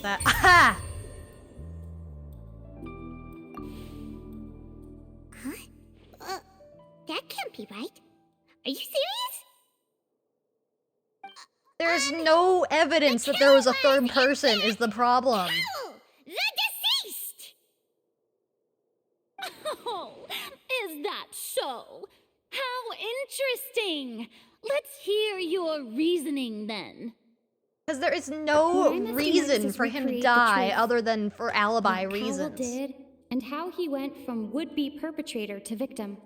That aha! Huh? That can't be right. Are you serious? There's no evidence that there was a third person is the problem. Cowl, the deceased! Oh, is that so? How interesting! Let's hear your reasoning then. Because there is no reason for him to die other than for alibi what Cowl reasons. did, and how he went from would-be perpetrator to victim.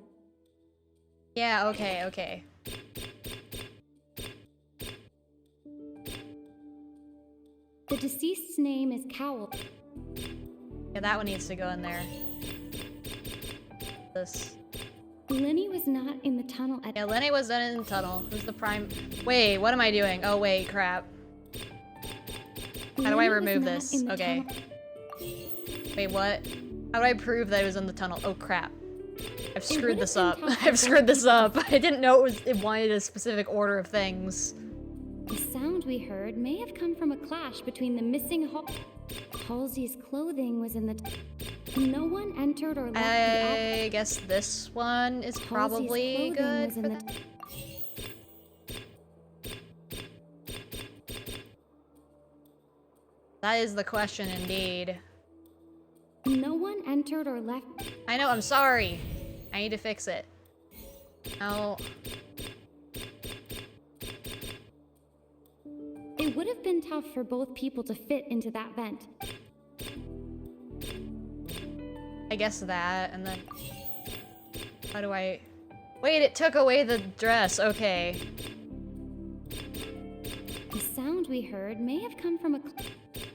Yeah, okay, okay. The deceased's name is Cowl. Yeah, that one needs to go in there. This. Lenny was not in the tunnel at— Yeah, Lenny was in the tunnel. Who's the prime? Wait, what am I doing? Oh wait, crap. How do I remove this? Okay. Wait, what? How do I prove that it was in the tunnel? Oh crap. I've screwed this up. I've screwed this up. I didn't know it wanted a specific order of things. The sound we heard may have come from a clash between the missing Halsey's clothing was in the— No one entered or left I guess this one is probably good for that. That is the question indeed. No one entered or left— I know, I'm sorry. I need to fix it. No. It would have been tough for both people to fit into that vent. I guess that, and then... How do I... Wait, it took away the dress, okay. The sound we heard may have come from a—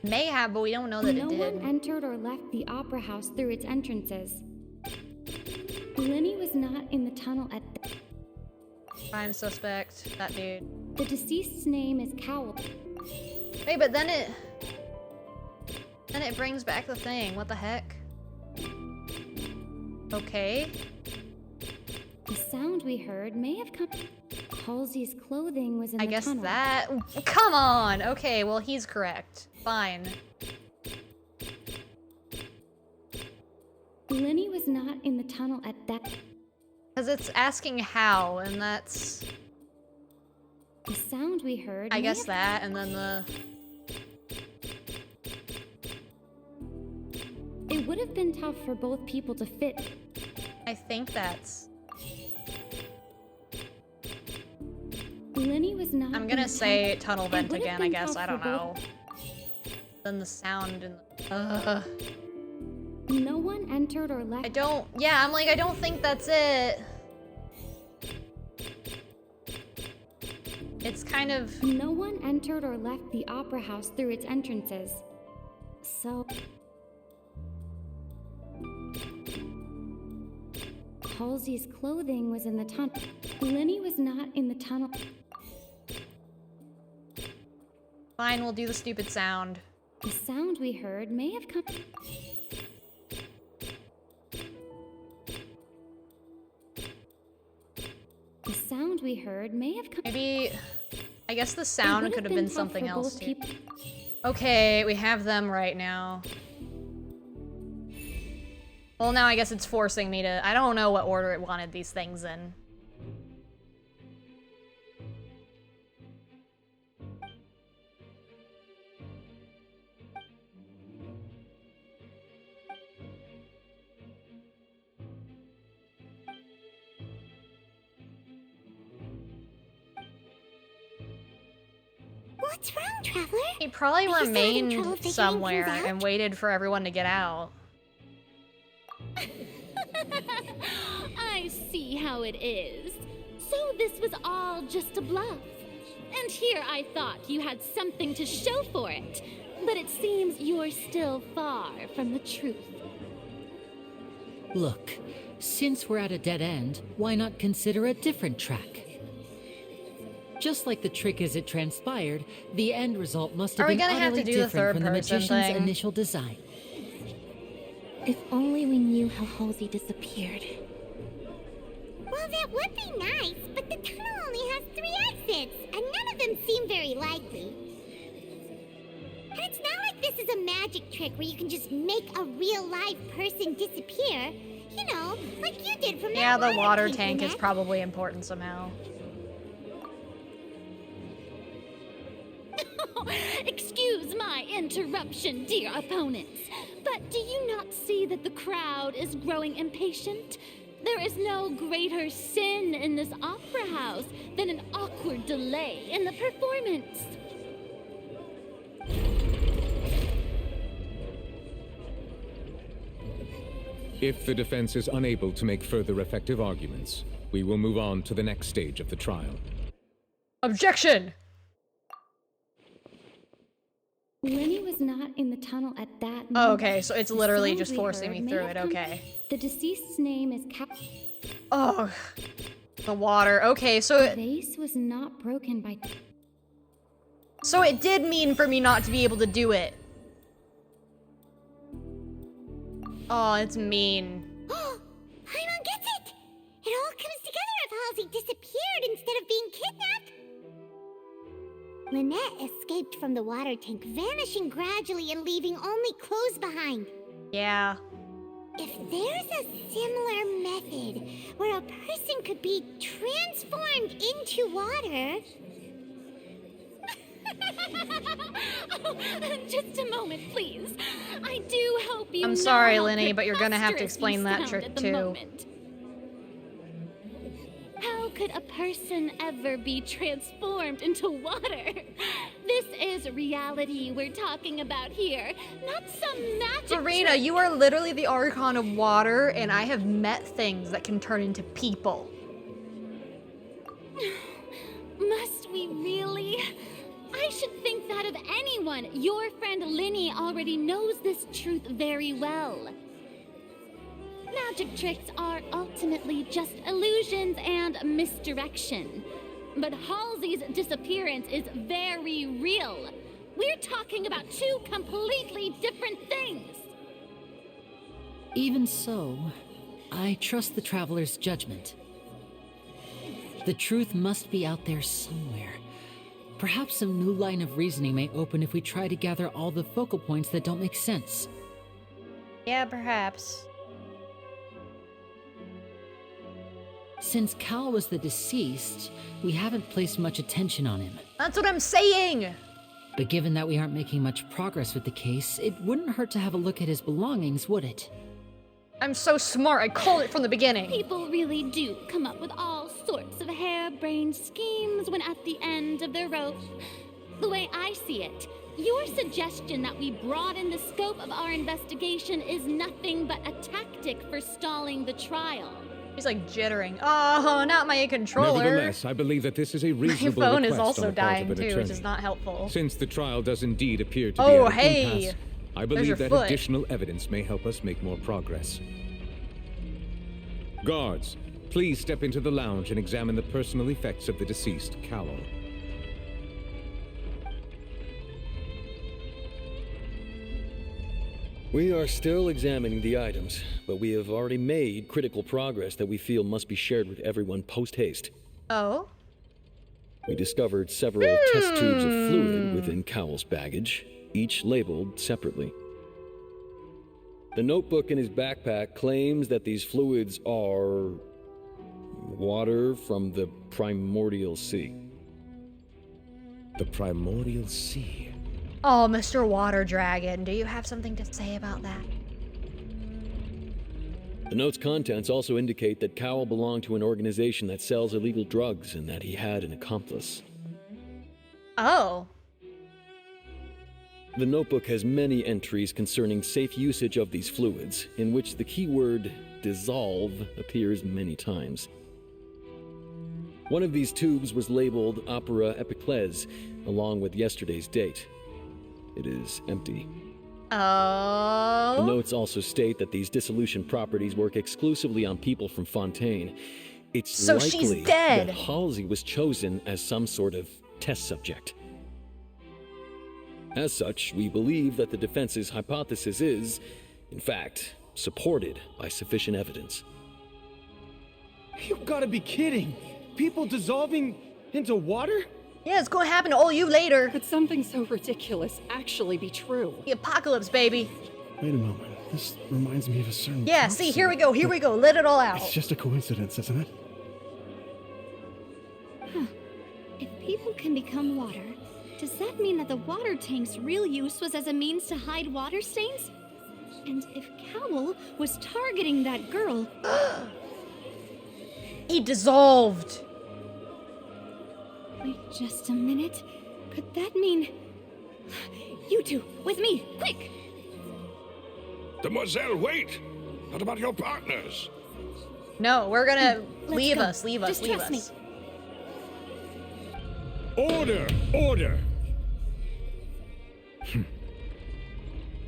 May have, but we don't know that it did. No one entered or left the opera house through its entrances. Lenny was not in the tunnel at— Prime suspect, that dude. The deceased's name is Cowl. Wait, but then it brings back the thing. What the heck? Okay. The sound we heard may have come— Halsey's clothing was in the I guess tunnel. that— Come on! Okay, well, he's correct. Fine. Lenny was not in the tunnel at that— Because it's asking how, and that's... The sound we heard— I guess that, and then the... It would have been tough for both people to fit. I think that's... Lenny was not— I'm gonna say tunnel vent again, I guess. I don't know. than the sound and No one entered or left. Yeah, I'm like, I don't think that's it. It's kind of... No one entered or left the opera house through its entrances. So... Halsey's clothing was in the tunnel. Linny was not in the tunnel. Fine, we'll do the stupid sound. The sound we heard may have come... The sound we heard may have come... Maybe... I guess the sound could have been something else too. Okay, we have them right now. Well, now I guess it's forcing me to... I don't know what order it wanted these things in. What's wrong, Traveler? He probably Are you still having trouble remained figuring somewhere things out? and waited for everyone to get out. I see how it is. So this was all just a bluff. And here I thought you had something to show for it. But it seems you're still far from the truth. Look, since we're at a dead end, why not consider a different track? Just like the trick as it transpired, the end result must have Are we been gonna have utterly to do the different from the third-person magician's thing? initial design. If only we knew how Halsey disappeared. Well, that would be nice, but the tunnel only has 3 exits, and none of them seem very likely. And it's not like this is a magic trick where you can just make a real live person disappear. You know, like you did from Yeah, that the water tank, tank is Lynette. probably important somehow. Excuse my interruption, dear opponents, but do you not see that the crowd is growing impatient? There is no greater sin in this opera house than an awkward delay in the performance. If the defense is unable to make further effective arguments, we will move on to the next stage of the trial. Objection! Lenny was not in the tunnel at that moment. Oh, okay, so it's The literally sound just we forcing heard me may through have it, come- okay. The deceased's name is Cap. Oh, the water. Okay, so The vase was not broken by... So it did mean for me not to be able to do it. Oh, it's mean. Paimon gets it! It all comes together if Halsey disappeared instead of being kidnapped. Lynette escaped from the water tank, vanishing gradually and leaving only clothes behind. Yeah. If there's a similar method where a person could be transformed into water... Oh, just a moment, please. I do hope you I'm know sorry, how Linny, but you're gonna have to preposterous explain you that sound trick at the too. moment. How could a person ever be transformed into water? This is reality we're talking about here, not some magic Farina, trick. you are literally the Archon of water, and I have met things that can turn into people. Must we really? I should think that of anyone. Your friend Linny already knows this truth very well. Magic tricks are ultimately just illusions and misdirection. But Halsey's disappearance is very real. We're talking about 2 completely different things. Even so, I trust the Traveler's judgment. The truth must be out there somewhere. Perhaps some new line of reasoning may open if we try to gather all the focal points that don't make sense. Yeah, perhaps. Since Cal was the deceased, we haven't placed much attention on him. That's what I'm saying! But given that we aren't making much progress with the case, it wouldn't hurt to have a look at his belongings, would it? I'm so smart, I called it from the beginning. People really do come up with all sorts of harebrained schemes when at the end of their rope. The way I see it, Your suggestion that we broaden the scope of our investigation is nothing but a tactic for stalling the trial. He's like jittering. Oh, not my controller. Nevertheless, I believe that this is a My reasonable phone request is also on the part dying of an too, attorney. which is not helpful. Since the trial does indeed appear to be Oh, at an hey! impasse, I There's believe your that foot. additional evidence may help us make more progress. Guards, please step into the lounge and examine the personal effects of the deceased, Cowell. We are still examining the items, but we have already made critical progress that we feel must be shared with everyone post-haste. Oh? We discovered several test tubes of fluid within Cowell's baggage, each labeled separately. The notebook in his backpack claims that these fluids are water from the primordial sea. The primordial sea? Oh, Mr. Water Dragon, do you have something to say about that? The note's contents also indicate that Cowell belonged to an organization that sells illegal drugs and that he had an accomplice. Oh. The notebook has many entries concerning safe usage of these fluids, in which the keyword dissolve appears many times. One of these tubes was labeled Opera Epiclese, along with yesterday's date. It is empty. Oh. The notes also state that these dissolution properties work exclusively on people from Fontaine. It's So likely she's dead. that Halsey was chosen as some sort of test subject. As such, we believe that the defense's hypothesis is, in fact, supported by sufficient evidence. You've got to be kidding! People dissolving into water? Yeah, it's gonna happen to all you later. Could something so ridiculous actually be true? The apocalypse, baby. Wait a moment. This reminds me of a certain... Yeah, see, here we go, let it all out. It's just a coincidence, isn't it? Huh. If people can become water, does that mean that the water tank's real use was as a means to hide water stains? And if Cowell was targeting that girl... He dissolved. Wait just a minute. Could that mean... You two, with me, quick! Demoiselle, wait! What about your partners? No, we're gonna Let's leave go. us, leave us, Just leave trust us. Order! Order!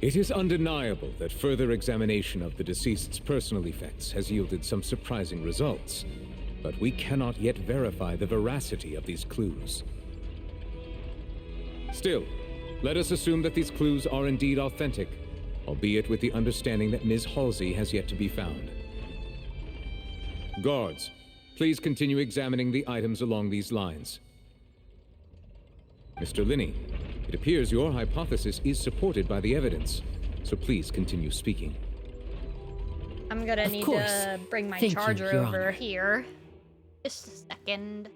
It is undeniable that further examination of the deceased's personal effects has yielded some surprising results, but we cannot yet verify the veracity of these clues. Still, let us assume that these clues are indeed authentic, albeit with the understanding that Ms. Halsey has yet to be found. Guards, please continue examining the items along these lines. Mr. Linney, it appears your hypothesis is supported by the evidence, so please continue speaking. I'm gonna need to bring my Thank you, charger Your over Honor. here. Just a second.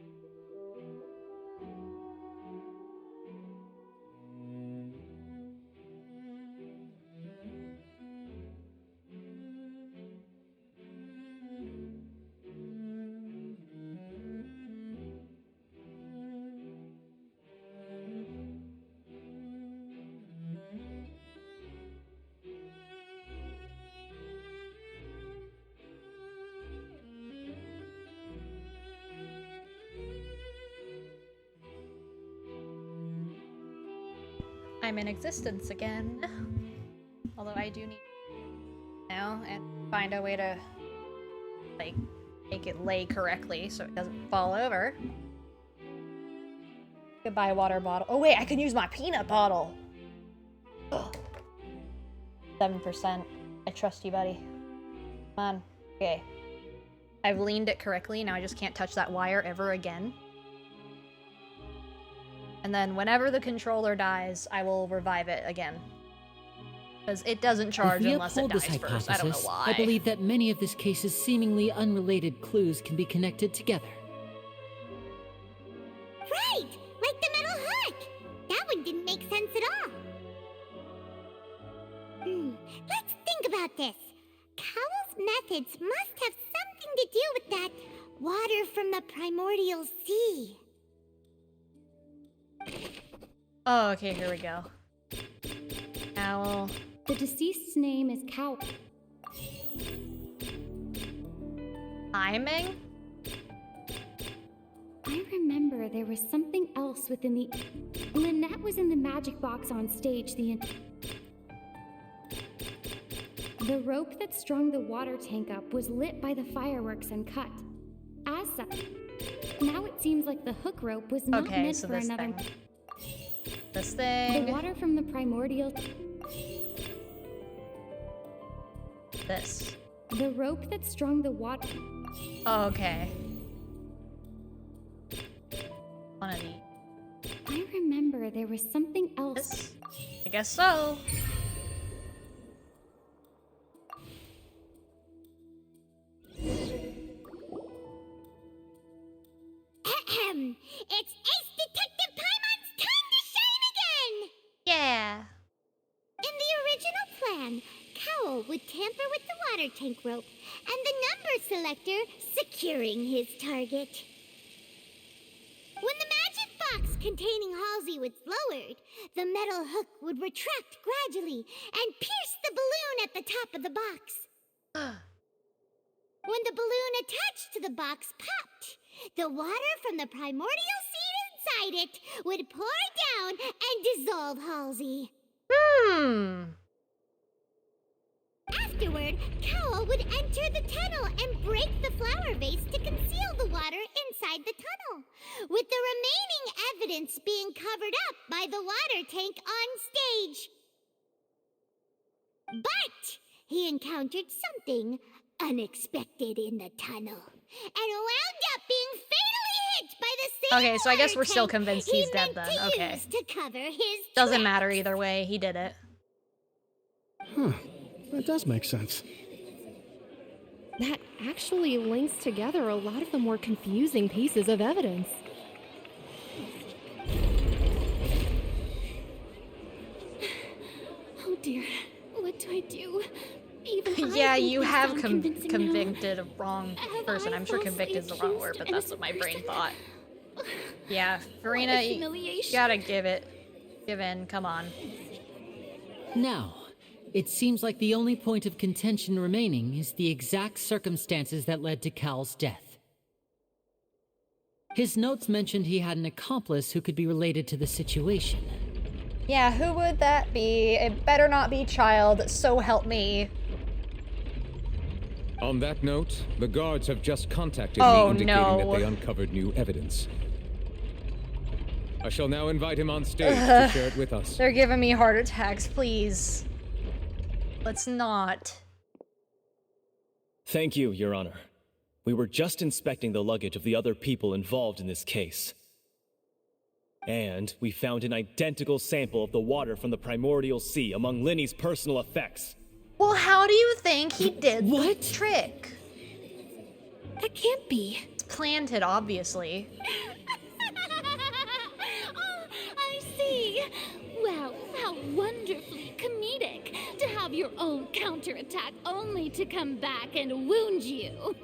I'm in existence again. Although I do need now and find a way to like make it lay correctly so it doesn't fall over. Goodbye, water bottle. Oh wait, I can use my peanut bottle. 7%. I trust you, buddy. Come on. Okay. I've leaned it correctly. Now I just can't touch that wire ever again. And then whenever the controller dies, I will revive it again. Because it doesn't charge If we unless it uphold dies this first. I don't know hypothesis, why. I believe that many of this case's seemingly unrelated clues can be connected together. Right! Like the metal hook! That one didn't make sense at all. Let's think about this. Cowell's methods must have something to do with that water from the primordial sea. Oh, okay, here we go. Cowell. The deceased's name is Cowell. Timing? I remember there was something else within the... Lynette was in the magic box on stage the rope that strung the water tank up was lit by the fireworks and cut. As such, now it seems like the hook rope was not meant for another... This thing. The water from the primordial... This. The rope that strung the water... Oh, okay. One of these. I remember there was something else. This? I guess so. It's Ace Detective Paimon's time to shine again! Yeah. In the original plan, Cowell would tamper with the water tank rope and the number selector securing his target. When the magic box containing Halsey was lowered, the metal hook would retract gradually and pierce the balloon at the top of the box. When the balloon attached to the box popped, the water from the primordial seed inside it would pour down and dissolve Halsey. Afterward, Cowell would enter the tunnel and break the flower vase to conceal the water inside the tunnel, with the remaining evidence being covered up by the water tank on stage. But he encountered something unexpected in the tunnel, and wound up being fatally hit by the same Okay, so I guess we're still tank convinced he's dead then. Okay. to cover his Doesn't matter either way, he did it. Huh. That does make sense. That actually links together a lot of the more confusing pieces of evidence. Oh dear, what do I do? Even Yeah, I think you this have sounds convincing now. convicted a wrong person. I'm sure convicted is the wrong word, but that's what my brain thought. Yeah, Farina, you gotta give in, come on. Now, it seems like the only point of contention remaining is the exact circumstances that led to Cal's death. His notes mentioned he had an accomplice who could be related to the situation. Yeah, who would that be? It better not be Child, so help me. On that note, the guards have just contacted Oh, me indicating no. that they uncovered new evidence. I shall now invite him on stage to share it with us. They're giving me heart attacks, please. Let's not. Thank you, Your Honor. We were just inspecting the luggage of the other people involved in this case. And we found an identical sample of the water from the primordial sea among Linny's personal effects. Well, how do you think he did the trick? That can't be. It's planted, obviously. Oh, I see. Well, how wonderfully comedic to have your own counterattack only to come back and wound you.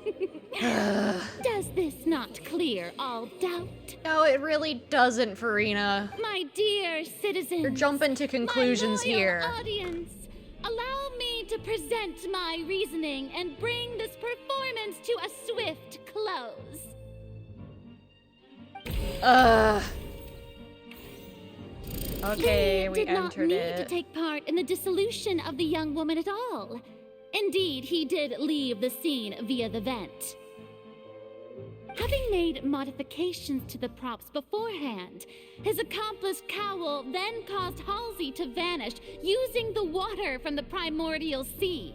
Does this not clear all doubt? No, it really doesn't, Farina. My dear citizens, You're jumping to conclusions my loyal here. Audience, allow me to present my reasoning and bring this performance to a swift close. Okay, we did not entered need it. to take part in the dissolution of the young woman at all. Indeed, he did leave the scene via the vent. Having made modifications to the props beforehand, his accomplice Cowell then caused Halsey to vanish using the water from the primordial sea.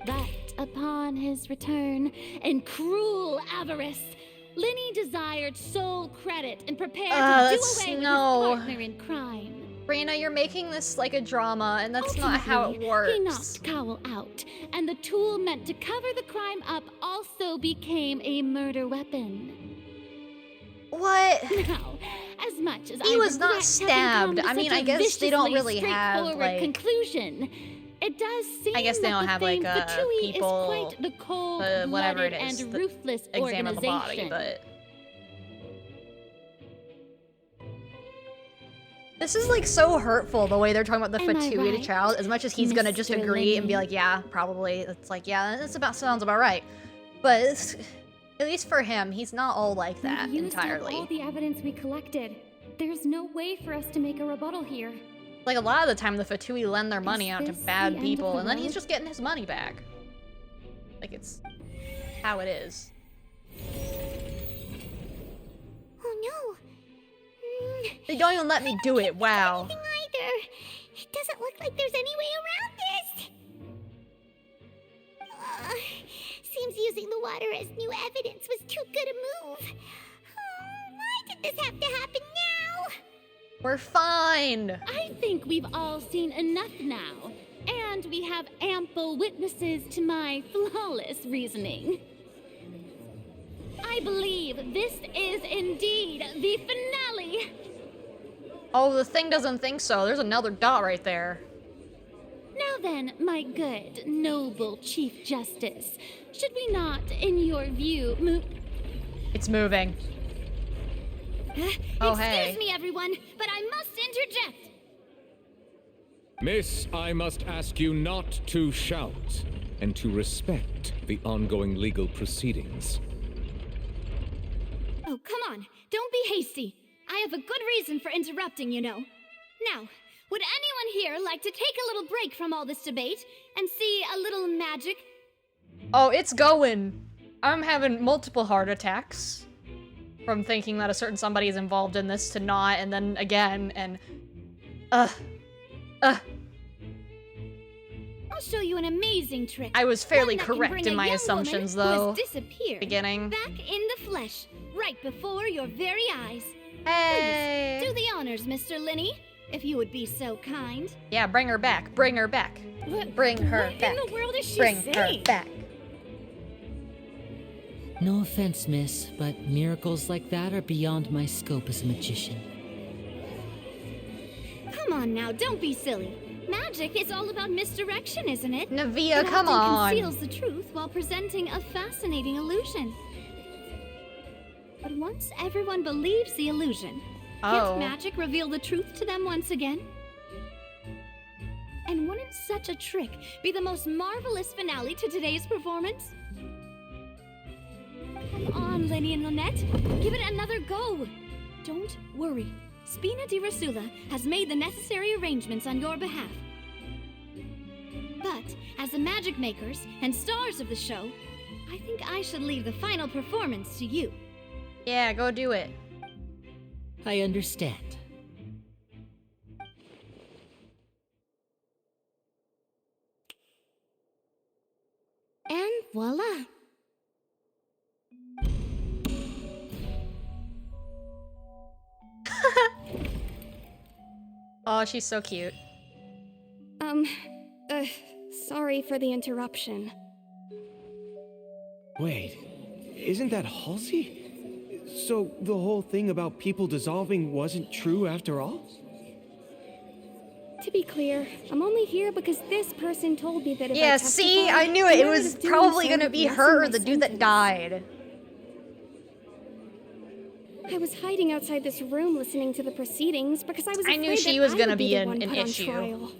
But upon his return, in cruel avarice, Linny desired sole credit and prepared to do away with his partner in crime. Raina, you're making this like a drama, and that's not how it works. He knocked Cowell out, and the tool meant to cover the crime up also became a murder weapon. What? Now, as much as He was not stabbed. I mean, I guess they don't really have, like... conclusion. It does seem I guess they don't have, like, people, is quite the cold-blooded whatever it is, and that ruthless examine the body, organization. but... This is like so hurtful, the way they're talking about the Am I fatuity right, child, as much as he's gonna just Mr. agree and be Linny? like, yeah, probably. It's like, yeah, sounds about right. But at least for him, he's not all like that We've used up entirely. all the evidence we collected. There's no way for us to make a rebuttal here. Like, a lot of the time, the Fatui lend their money out to this bad the end of people, the and then he's road? just getting his money back. Like, it's how it is. Oh no. They don't even let me do it, wow. Anything either. It doesn't look like there's any way around this. Seems using the water as new evidence was too good a move. Why did this have to happen now? We're fine. I think we've all seen enough now, and we have ample witnesses to my flawless reasoning. I believe this is indeed the finale. Oh, the thing doesn't think so. There's another dot right there. Now then, my good, noble Chief Justice, should we not, in your view, move? It's moving. Oh, hey. Excuse me, everyone, but I must interject. Miss, I must ask you not to shout and to respect the ongoing legal proceedings. Oh, come on. Don't be hasty. I have a good reason for interrupting, you know. Now, would anyone here like to take a little break from all this debate and see a little magic? Oh, it's going. I'm having multiple heart attacks from thinking that a certain somebody is involved in this to not, and then again, and I'll show you an amazing trick. I was fairly One that can correct bring in a my young assumptions, woman who though. has disappeared Beginning. back in the flesh, right before your very eyes. Hey. Please, do the honors, Mr. Linny, if you would be so kind. Yeah, bring her back. Bring her back. Bring her What back. in the world is she Bring saying? her back. No offense, miss, but miracles like that are beyond my scope as a magician. Come on now, don't be silly. Magic is all about misdirection, isn't it? Navia, It come often on. conceals the truth while presenting a fascinating illusion. But once everyone believes the illusion, can't magic reveal the truth to them once again? And wouldn't such a trick be the most marvelous finale to today's performance? Come on, Lenny and Lynette. Give it another go. Don't worry. Spina di Rasula has made the necessary arrangements on your behalf. But, as the magic makers and stars of the show, I think I should leave the final performance to you. Yeah, go do it. I understand. And voila. Oh, she's so cute. Sorry for the interruption. Wait, isn't that Halsey? So the whole thing about people dissolving wasn't true after all? To be clear, I'm only here because this person told me that if Yeah, I see? testified, I knew it. It the was merit of doing probably so gonna would be lessen her or my the dude that sentence. died. I was hiding outside this room listening to the proceedings because I was I afraid knew she that was I gonna would be the an one put on issue. trial.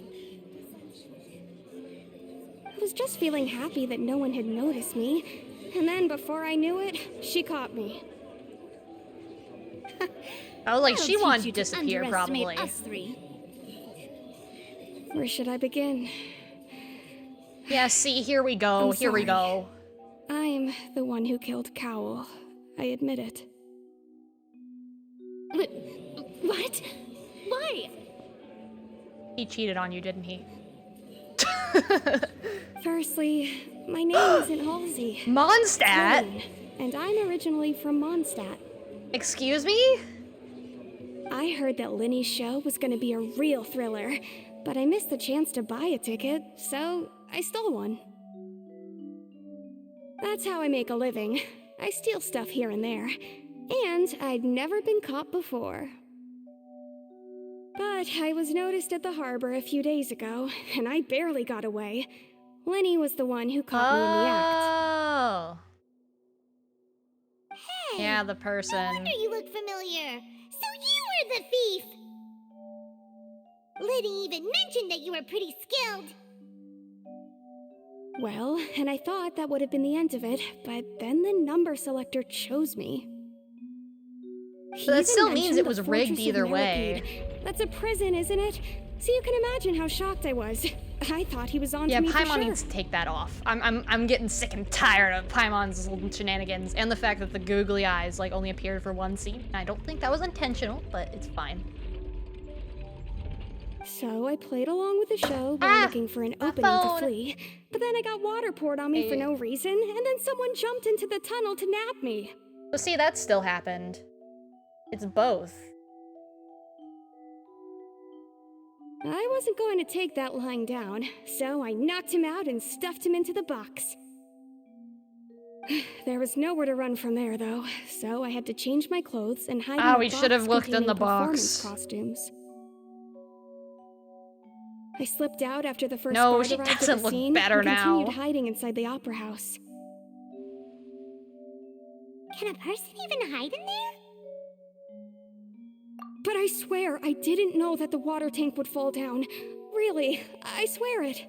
I was just feeling happy that no one had noticed me, and then before I knew it, she caught me. I was like, I'll she teach wanted you to disappear, underestimate probably. us three. Where should I begin? Yeah, see, here we go. I'm Here we sorry. go. I'm the one who killed Cowell. I admit it. What? Why? He cheated on you, didn't he? Firstly, my name isn't Halsey. Mondstadt? It's Lynn, and I'm originally from Mondstadt. Excuse me? I heard that Linny's show was gonna be a real thriller, but I missed the chance to buy a ticket, so I stole one. That's how I make a living. I steal stuff here and there. And I'd never been caught before. But I was noticed at the harbor a few days ago, and I barely got away. Lenny was the one who caught me in the act. Oh. Yeah, the person. No wonder you look familiar. So you were the thief. Liddy even mentioned that you were pretty skilled. Well, and I thought that would have been the end of it, but then the number selector chose me. But that still means it was rigged either way. That's a prison, isn't it? So you can imagine how shocked I was. I thought he was on to me for Paimon sure. needs to take that off. I'm getting sick and tired of Paimon's little shenanigans and the fact that the googly eyes like only appeared for one scene. I don't think that was intentional, but it's fine. So I played along with the show while looking for an opening to flee. But then I got water poured on me for no reason, and then someone jumped into the tunnel to nab me. So see, that still happened. It's both. I wasn't going to take that lying down, so I knocked him out and stuffed him into the box. There was nowhere to run from there, though, so I had to change my clothes and hide in a box we should have looked in the performance box. Costumes. I slipped out after the first No, guard she arrived at doesn't the look scene better and now. continued hiding inside the opera house. Can a person even hide in there? But I swear, I didn't know that the water tank would fall down. Really, I swear it.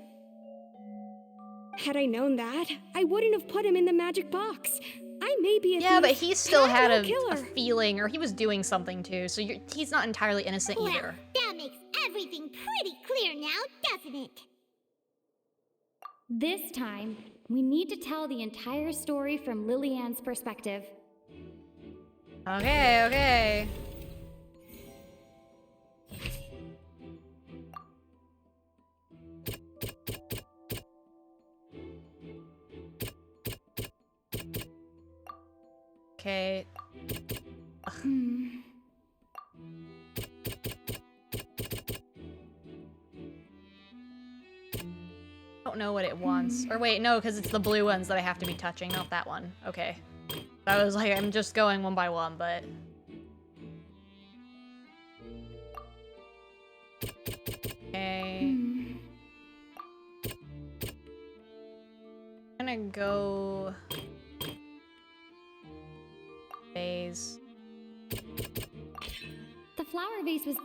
Had I known that, I wouldn't have put him in the magic box. I may be a Yeah, but thief, he still but I'm had no a killer. feeling, or he was doing something too, so he's not entirely innocent Well, either. that makes everything pretty clear now, doesn't it? This time, we need to tell the entire story from Lillian's perspective. Okay, okay. Okay. I don't know what it wants. Or wait, no, because it's the blue ones that I have to be touching, not that one. Okay. I was like, I'm just going one by one, but... Okay. I'm gonna go... Phase. The flower vase was...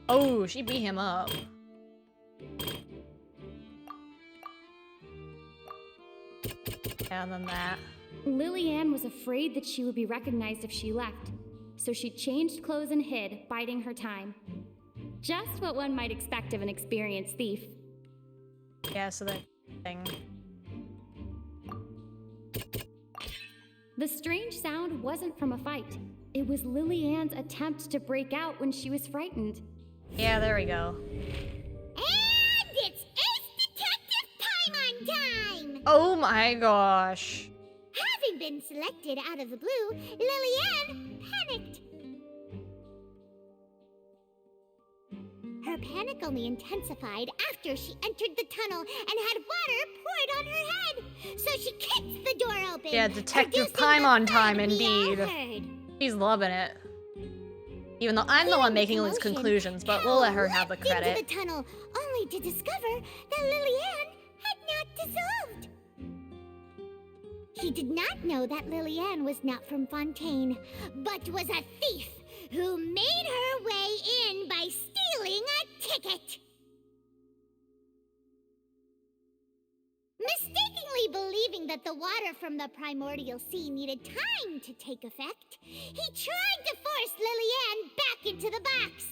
Oh, she beat him up. And then that. Lillian was afraid that she would be recognized if she left, so she changed clothes and hid, biding her time. Just what one might expect of an experienced thief. Yeah, so that thing. The strange sound wasn't from a fight. It was Lillian's attempt to break out when she was frightened. Yeah, there we go. And it's Ace Detective Paimon time! Oh my gosh. Having been selected out of the blue, Lillian panicked. Her panic only intensified after she entered the tunnel and had water poured on her head. So she kicked the door open. Yeah, Detective Paimon time indeed. She's loving it. Even though I'm the one making these conclusions, but we'll let her have the credit. Into the tunnel, only to discover that Lillian had not dissolved. He did not know that Lillian was not from Fontaine, but was a thief who made her way in by stealing a ticket. Mistakenly believing that the water from the primordial sea needed time to take effect, he tried to force Lillian back into the box.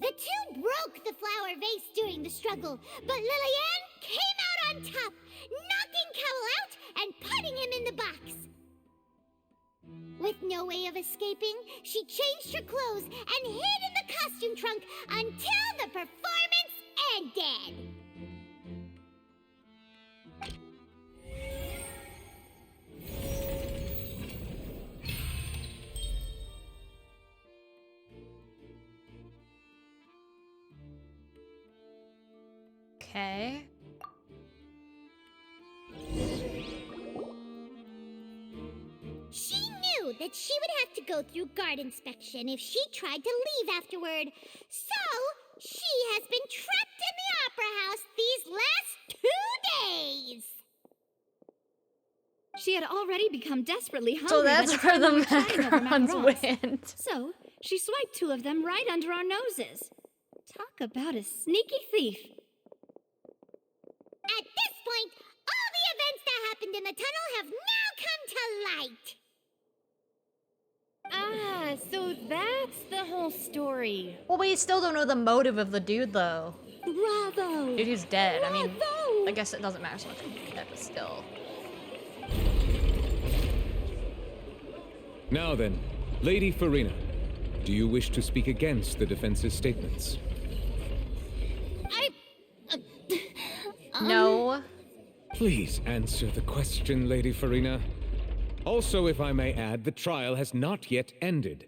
The two broke the flower vase during the struggle, but Lillian came out on top, knocking Cowell out and putting him in the box. With no way of escaping, she changed her clothes and hid in the costume trunk until the performance ended. Okay. She knew that she would have to go through guard inspection if she tried to leave afterward. So, she has been trapped in the Opera House these last 2 days. She had already become desperately hungry. So that's where the by time we were chatting over macarons macarons. went. So, She swiped 2 of them right under our noses. Talk about a sneaky thief. At this point, all the events that happened in the tunnel have now come to light. Ah, so that's the whole story. Well, we still don't know the motive of the dude, though. Bravo! Dude, he's dead. I mean, I guess it doesn't matter so much if he's dead, but still. Now then, Lady Farina, do you wish to speak against the defense's statements? No. Please answer the question, Lady Farina. Also, if I may add, the trial has not yet ended.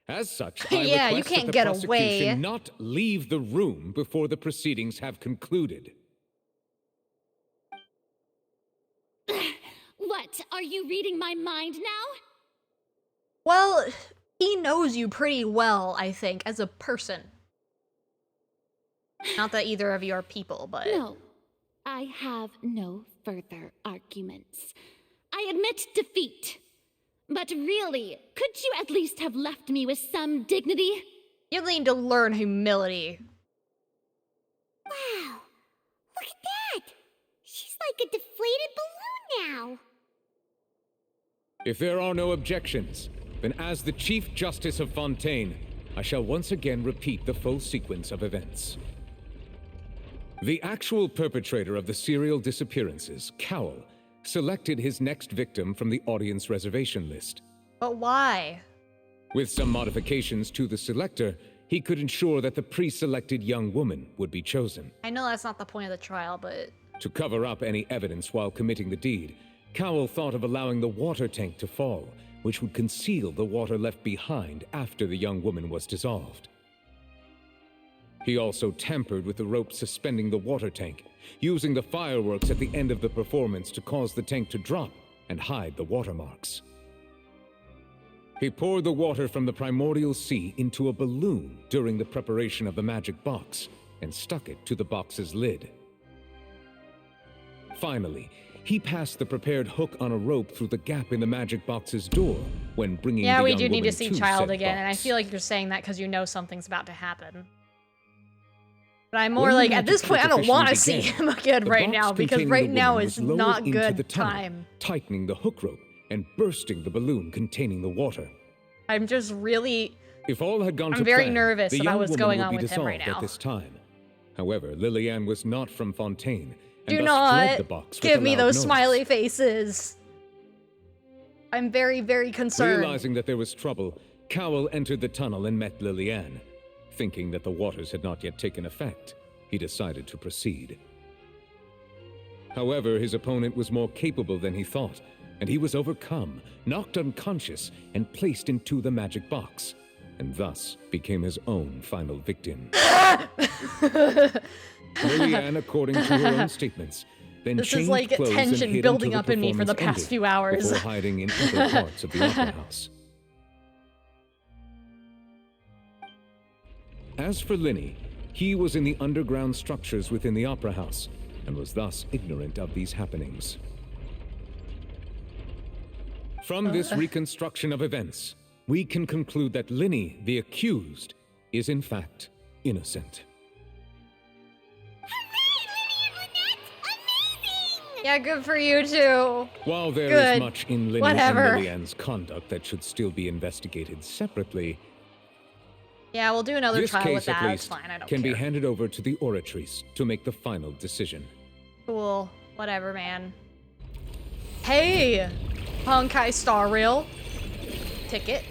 As such, I Yeah, you request can't that the get prosecution away. not leave the room before the proceedings have concluded. What? Are you reading my mind now? Well, he knows you pretty well, I think, as a person. Not that either of you are people, but... No. I have no further arguments. I admit defeat. But really, could you at least have left me with some dignity? You need to learn humility. Wow, look at that! She's like a deflated balloon now. If there are no objections, then as the Chief Justice of Fontaine, I shall once again repeat the full sequence of events. The actual perpetrator of the serial disappearances, Cowell, selected his next victim from the audience reservation list. But why? With some modifications to the selector, he could ensure that the pre-selected young woman would be chosen. I know that's not the point of the trial, but... To cover up any evidence while committing the deed, Cowell thought of allowing the water tank to fall, which would conceal the water left behind after the young woman was dissolved. He also tampered with the rope suspending the water tank, using the fireworks at the end of the performance to cause the tank to drop and hide the watermarks. He poured the water from the primordial sea into a balloon during the preparation of the magic box and stuck it to the box's lid. Finally, he passed the prepared hook on a rope through the gap in the magic box's door when bringing the young woman to Yeah, we do need to see Child said again, and I box. feel like you're saying that because you know something's about to happen. But I'm more like, at this point, I don't want to see him again right now, because right now is not good time. Tightening the hook rope and bursting the balloon containing the water. I'm just really... If all had gone to I'm very plan, nervous the about young what's woman going would on be with him right dissolved now. At this time. However, Lillian was not from Fontaine, and Do thus fled not the box with give a me loud those noise. smiley faces. I'm very, very concerned. Realizing that there was trouble, Cowell entered the tunnel and met Lillian. Thinking that the waters had not yet taken effect, he decided to proceed. However, his opponent was more capable than he thought, and he was overcome, knocked unconscious, and placed into the magic box, and thus became his own final victim. Lillian, according to her own statements, then This is changed like clothes and tension hid building until up in me for the performance past ended, few hours. before hiding in other parts of the opera house. As for Linny, he was in the underground structures within the opera house, and was thus ignorant of these happenings. From this reconstruction of events, we can conclude that Linny, the accused, is in fact innocent. Yeah, good for you too. While there is Good. much in Linny Whatever. and Lillian's conduct that should still be investigated separately, Yeah, we'll do another this trial case with that. at It's least fine, I don't can care. be handed over to the Oratrice to make the final decision. Cool. Whatever, man. Hey! Honkai Star Rail. Ticket.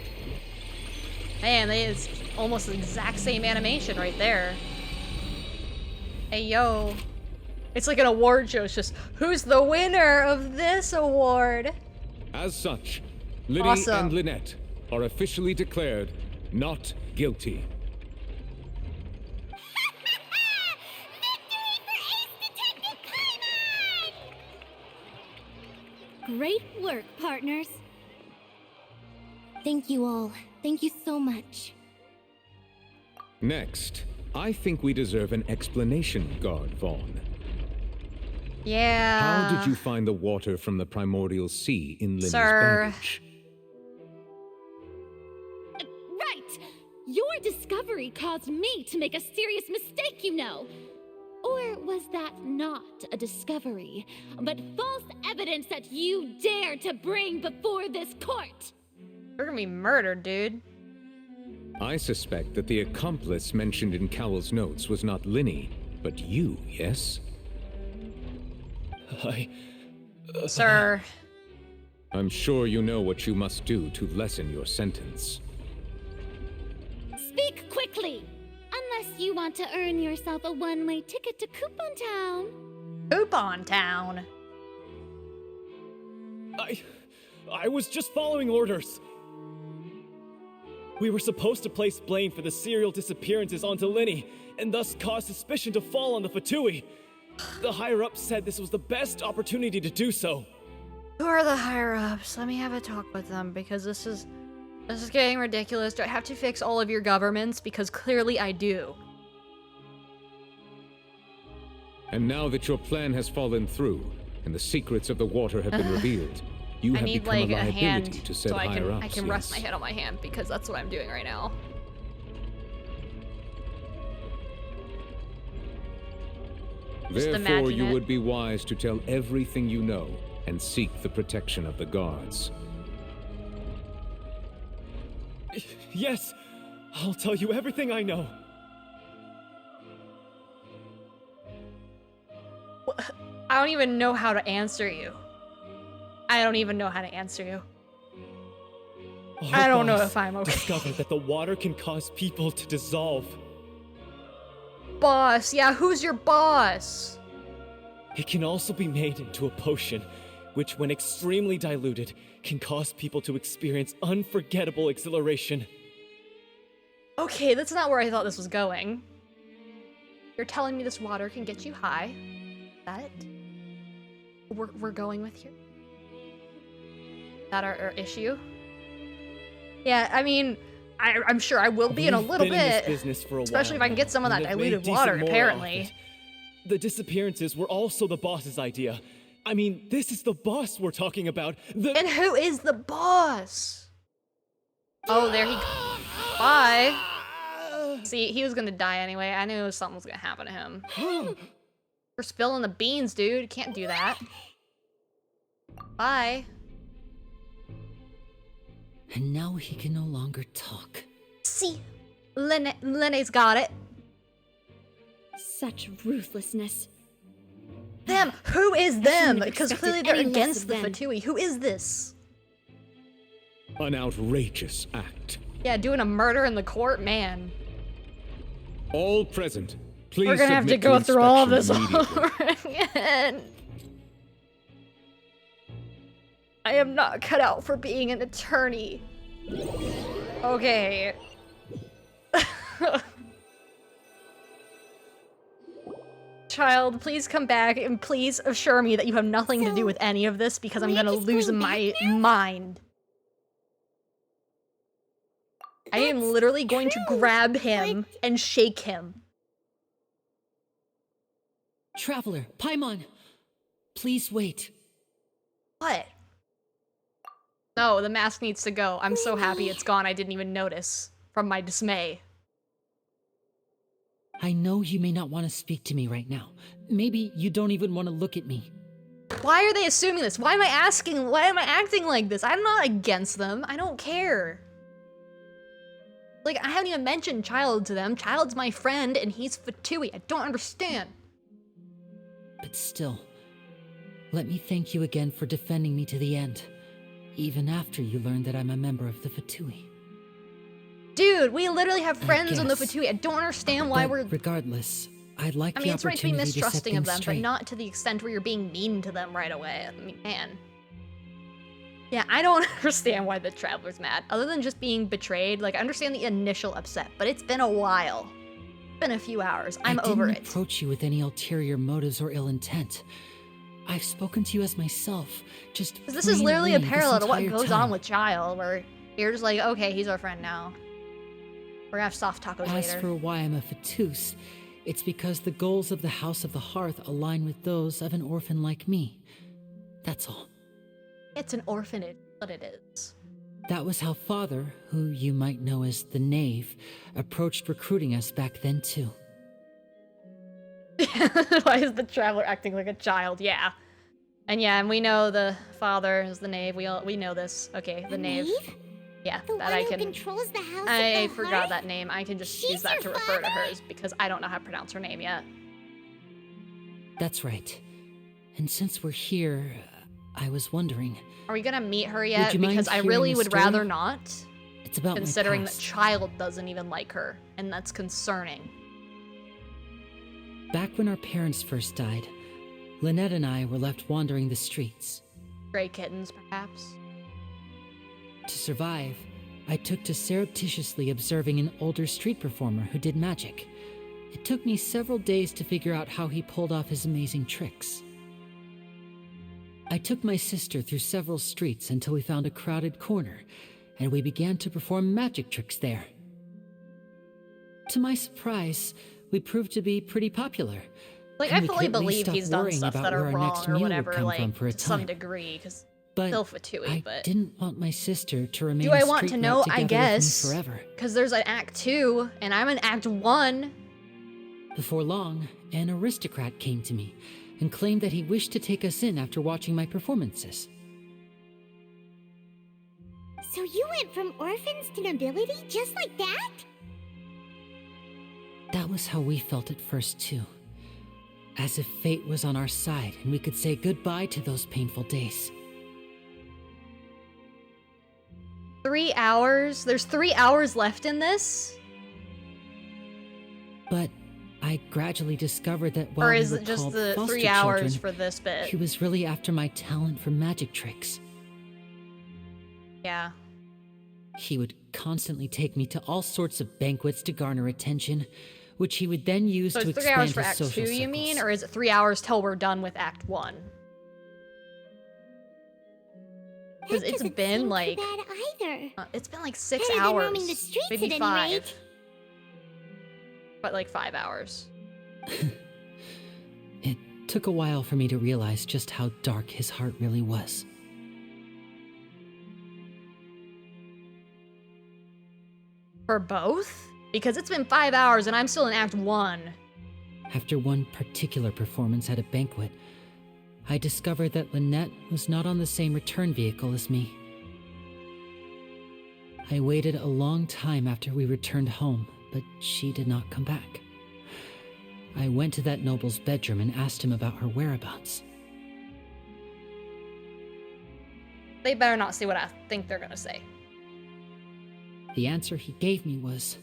Man, it's almost the exact same animation right there. Hey, yo. It's like an award show. It's just, who's the winner of this award? As such, Liddy Awesome. and Lynette are officially declared not guilty. Great work, partners. Thank you all. Thank you so much. Next, I think we deserve an explanation, Guard Vaughn. Yeah. How did you find the water from the primordial sea in Linny's Sir. baggage? Right! Your discovery caused me to make a serious mistake, you know. Or was that not a discovery, but false evidence that you dare to bring before this court? You're gonna be murdered, dude. I suspect that the accomplice mentioned in Cowell's notes was not Linny, but you, yes? Sir. I'm sure you know what you must do to lessen your sentence. Speak quickly! Unless you want to earn yourself a one-way ticket to Coupon Town. Coupon Town? I was just following orders. We were supposed to place blame for the serial disappearances onto Linny, and thus cause suspicion to fall on the Fatui. The higher-ups said this was the best opportunity to do so. Who are the higher-ups? Let me have a talk with them, because this is getting ridiculous. Do I have to fix all of your governments? Because clearly I do. And now that your plan has fallen through, and the secrets of the water have been revealed, you have become a liability to said higher-ups. I can rest my head on my hand, because that's what I'm doing right now. Therefore, you would be wise to tell everything you know and seek the protection of the guards. Yes, I'll tell you everything I know. I don't even know how to answer you. I don't even know how to answer you. I don't know if I'm okay. Discovered that the water can cause people to dissolve. Boss, yeah, who's your boss? It can also be made into a potion, which when extremely diluted, can cause people to experience unforgettable exhilaration. Okay, that's not where I thought this was going. You're telling me this water can get you high? Is that it? We're going with here? Is that our issue? Yeah, I mean, I'm sure I will be in a little bit. Especially if I can get some of that diluted water, apparently. The disappearances were also the boss's idea. I mean, this is the boss we're talking about. And who is the boss? Oh, there he... Bye. See, he was gonna die anyway. I knew something was gonna happen to him. We're spilling the beans, dude. Can't do that. Bye. And now he can no longer talk. See? Lenne's got it. Such ruthlessness. Them! Who is them? Because clearly they're against the Fatui. Who is this? An outrageous act. Yeah, doing a murder in the court? Man. All present, please. We're gonna have to go through all of this over again. I am not cut out for being an attorney. Okay. Child, please come back and please assure me that you have nothing to do with any of this because I'm gonna lose my mind. I am literally going to grab him and shake him. Traveler, Paimon, please wait. What? No, the mask needs to go. I'm so happy it's gone. I didn't even notice from my dismay. I know you may not want to speak to me right now. Maybe you don't even want to look at me. Why are they assuming this? Why am I asking? Why am I acting like this? I'm not against them. I don't care. Like, I haven't even mentioned Child to them. Child's my friend, and he's Fatui. I don't understand. But still, let me thank you again for defending me to the end. Even after you learned that I'm a member of the Fatui. Dude, we literally have friends on the Fatui. I don't understand why we're... Regardless, I'd like I mean, it's right to be mistrusting of them, straight. but not to the extent where you're being mean to them right away. I mean, man. Yeah, I don't understand why the Traveler's mad. Other than just being betrayed, like, I understand the initial upset, but it's been a while. It's been a few hours. I'm over it. I didn't approach you with any ulterior motives or ill intent. I've spoken to you as myself, just this is literally a plain parallel to what this goes entire on with Child, where you're just like, okay, he's our friend now. We're gonna have soft tacos As later. for why I'm a Fatus, it's because the goals of the House of the Hearth align with those of an orphan like me. That's all. It's an orphanage, what it is. That was how Father, who you might know as the Knave, approached recruiting us back then too. Why is the traveler acting like a child? Yeah. And we know the Father is the Knave. We know this. Okay, the Knave. Yeah, The that one I who can. controls the house I of the forgot heart? that name. I can just She's use that to your refer to father? hers because I don't know how to pronounce her name yet. That's right. And since we're here, I was wondering. Are we gonna meet her yet? you mind Because I hearing really the would story? rather not. It's about Considering my that past. Child doesn't even like her, and that's concerning. Back when our parents first died, Lynette and I were left wandering the streets. Stray kittens, perhaps. To survive, I took to surreptitiously observing an older street performer who did magic. It took me several days to figure out how he pulled off his amazing tricks. I took my sister through several streets until we found a crowded corner, and we began to perform magic tricks there. To my surprise, we proved to be pretty popular. Like, and I we fully could at least believe stop he's done worrying stuff about that where are our next wrong or meal would whatever, come like, from for a to some time. degree, because But still fatui, but... didn't want my sister to remain Do a I want to street know? rat I together with me guess. forever. Because there's an Act 2, and I'm in Act 1. Before long, an aristocrat came to me and claimed that he wished to take us in after watching my performances. So you went from orphans to nobility just like that? That was how we felt at first, too. As if fate was on our side and we could say goodbye to those painful days. 3 hours? There's 3 hours left in this? But I gradually discovered that while Or is we were it just called the foster 3 hours children, for this bit? he was really after my talent for magic tricks. Yeah. He would constantly take me to all sorts of banquets to garner attention, which he would then use So to it's 3 hours expand for his Act 2, social you mean? circles. Or is it 3 hours till we're done with Act 1? Because it's been like... it's been like 6 Better than hours. roaming the streets Maybe at any 5. rate. But like 5 hours. It took a while for me to realize just how dark his heart really was. For both? Because it's been 5 hours and I'm still in Act 1. After one particular performance at a banquet, I discovered that Lynette was not on the same return vehicle as me. I waited a long time after we returned home, but she did not come back. I went to that noble's bedroom and asked him about her whereabouts. They better not see what I think they're gonna say. The answer he gave me was,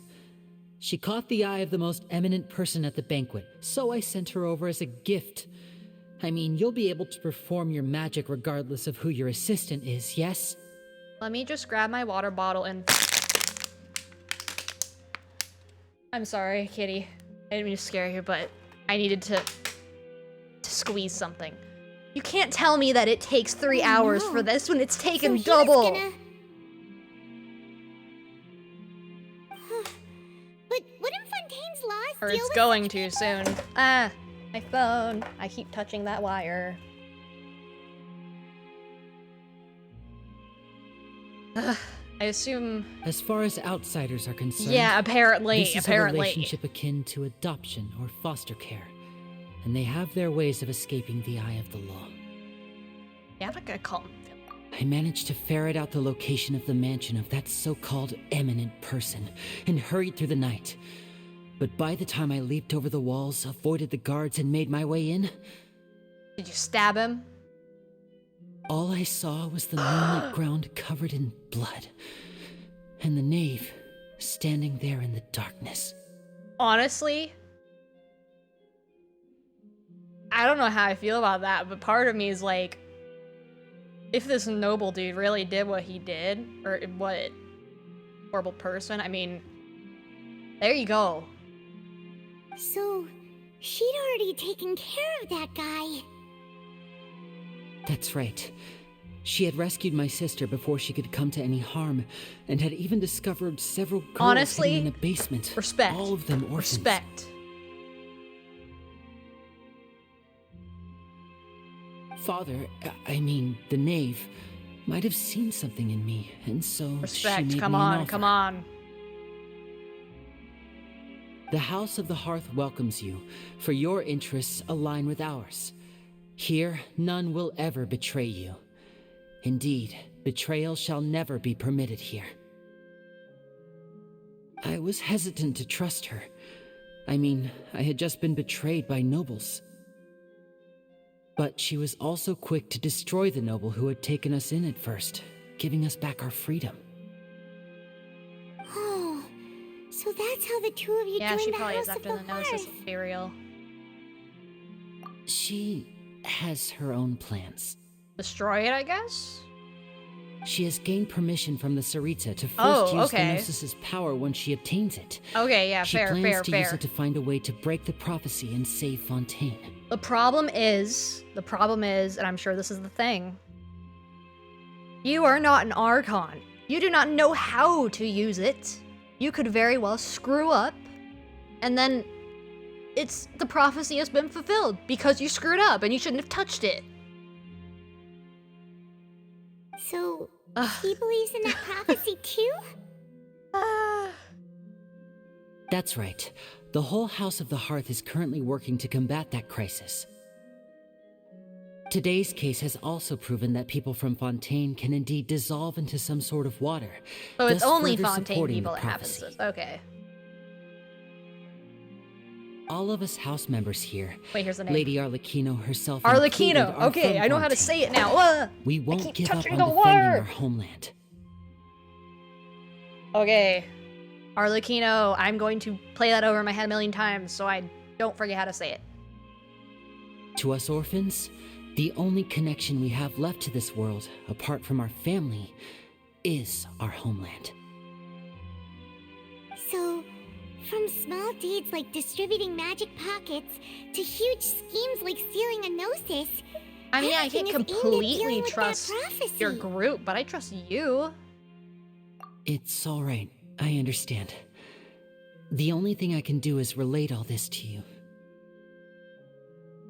she caught the eye of the most eminent person at the banquet, so I sent her over as a gift. I mean, you'll be able to perform your magic regardless of who your assistant is, yes? Let me just grab my water bottle and... I'm sorry, kitty. I didn't mean to scare you, but I needed to squeeze something. You can't tell me that it takes 3 hours for this when it's taken double! But wouldn't Fontaine's laws Or deal it's with going to soon. Ah, my phone. I keep touching that wire. Ugh, I assume... As far as outsiders are concerned... Yeah, apparently, this is apparently. a relationship akin to adoption or foster care. And they have their ways of escaping the eye of the law. Yeah, I'm not gonna call him. I managed to ferret out the location of the mansion of that so-called eminent person and hurried through the night. But by the time I leaped over the walls, avoided the guards, and made my way in... Did you stab him? All I saw was the moonlit ground covered in blood, and the knave standing there in the darkness. Honestly, I don't know how I feel about that, but part of me is like, if this noble dude really did what he did, or what horrible person, I mean, there you go. So, she'd already taken care of that guy. That's right. She had rescued my sister before she could come to any harm, and had even discovered several girls Honestly, hidden in the basement. Respect. All of them orphans. Respect. Father, I mean, the knave, might have seen something in me, and so she Respect, made come me an on, offer. come on. The House of the Hearth welcomes you, for your interests align with ours. Here, none will ever betray you. Indeed, betrayal shall never be permitted here. I was hesitant to trust her. I mean, I had just been betrayed by nobles. But she was also quick to destroy the noble who had taken us in at first, giving us back our freedom. Oh, so that's how the two of you Yeah, she joined the probably House is of after the the Gnosis Hearth. Ethereal. She has her own plans. Destroy it, I guess? She has gained permission from the Sarita to first Oh, use okay. the Gnosis' power when she obtains it. Okay, yeah, she fair, plans fair, to fair. use it to find a way to break the prophecy and save Fontaine. The problem is, and I'm sure this is the thing, you are not an Archon. You do not know how to use it. You could very well screw up, and then the prophecy has been fulfilled because you screwed up and you shouldn't have touched it. So, he believes in that prophecy too? That's right. The whole House of the Hearth is currently working to combat that crisis. Today's case has also proven that people from Fontaine can indeed dissolve into some sort of water. So it's thus only further Fontaine supporting people the that have prophecy. this. Okay. All of us house members here, Wait, here's the name. Lady Arlecchino herself Arlecchino. included, are Okay, from I know how to Fontaine. say it now. We I won't keep give up on touching defending the word. our homeland. Okay. Arlecchino, I'm going to play that over in my head a million times so I don't forget how to say it. To us orphans, the only connection we have left to this world, apart from our family, is our homeland. So, from small deeds like distributing magic pockets to huge schemes like stealing a Gnosis, I mean, I everything can't is aimed at completely dealing with that trust prophecy. your group, but I trust you. It's all right. I understand. The only thing I can do is relate all this to you.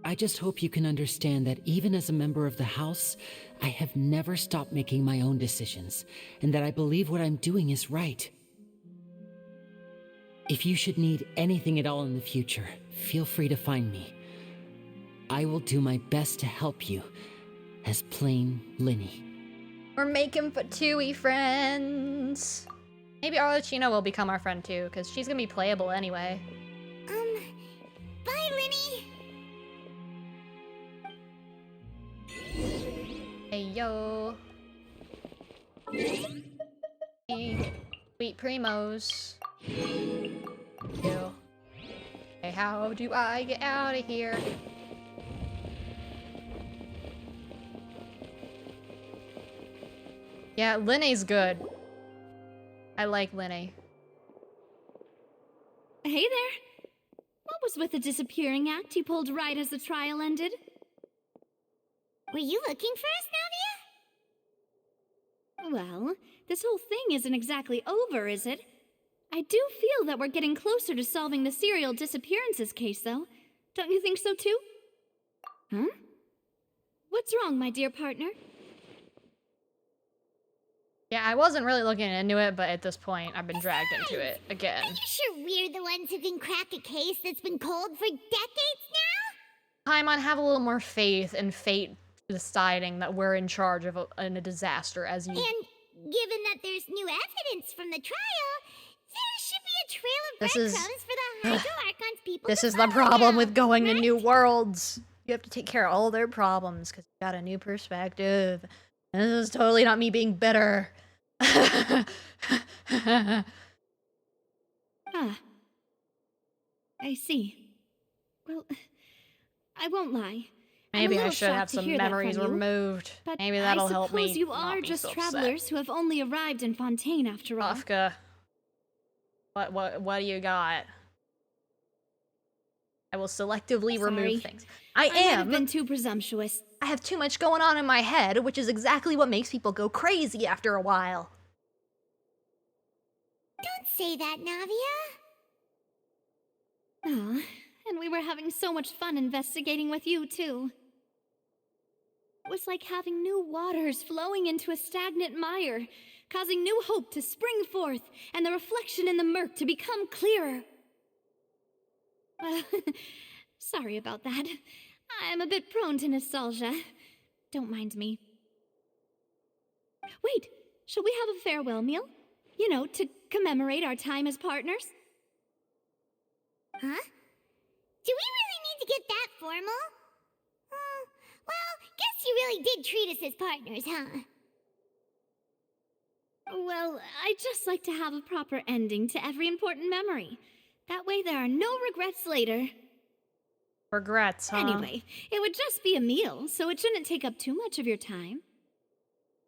I just hope you can understand that even as a member of the House, I have never stopped making my own decisions, and that I believe what I'm doing is right. If you should need anything at all in the future, feel free to find me. I will do my best to help you, as plain Linny. We're making Fatui friends. Maybe Arlecchino will become our friend too, because she's gonna be playable anyway. Bye, Linny! Hey, yo. Hey, sweet primos. Yo. Hey, how do I get out of here? Yeah, Linny's good. I like Linny. Hey there. What was with the disappearing act you pulled right as the trial ended? Were you looking for us, Navia? Well, this whole thing isn't exactly over, is it? I do feel that we're getting closer to solving the serial disappearances case, though. Don't you think so, too? Huh? What's wrong, my dear partner? Yeah, I wasn't really looking into it, but at this point, I've been dragged into it again. Are you sure we're the ones who can crack a case that's been cold for decades now? Paimon, have a little more faith in fate deciding that we're in charge of a disaster as you... And given that there's new evidence from the trial, there should be a trail of This is- breadcrumbs for the Hydro Archon's people This to is the follow problem now, with going to right? new worlds. You have to take care of all their problems because you got a new perspective. And this is totally not me being bitter. Ah. I see. Well, I won't lie. I'm a Maybe I little should have shocked to some hear that memories from you, removed. But Maybe that'll help me. I suppose you not are be just so upset. travelers who have only arrived in Fontaine after all. Kafka. What do you got? I will selectively Sorry. remove things. I I might have am. been too presumptuous. I have too much going on in my head, which is exactly what makes people go crazy after a while. Don't say that, Navia. Aw, and we were having so much fun investigating with you, too. was like having new waters flowing into a stagnant mire, causing new hope to spring forth, and the reflection in the murk to become clearer. Well, sorry about that. I'm a bit prone to nostalgia. Don't mind me. Wait, shall we have a farewell meal? You know, to commemorate our time as partners? Huh? Do we really need to get that formal? Well, guess you really did treat us as partners, huh? Well, I'd just like to have a proper ending to every important memory. That way there are no regrets later. Regrets, huh? Anyway, it would just be a meal, so it shouldn't take up too much of your time.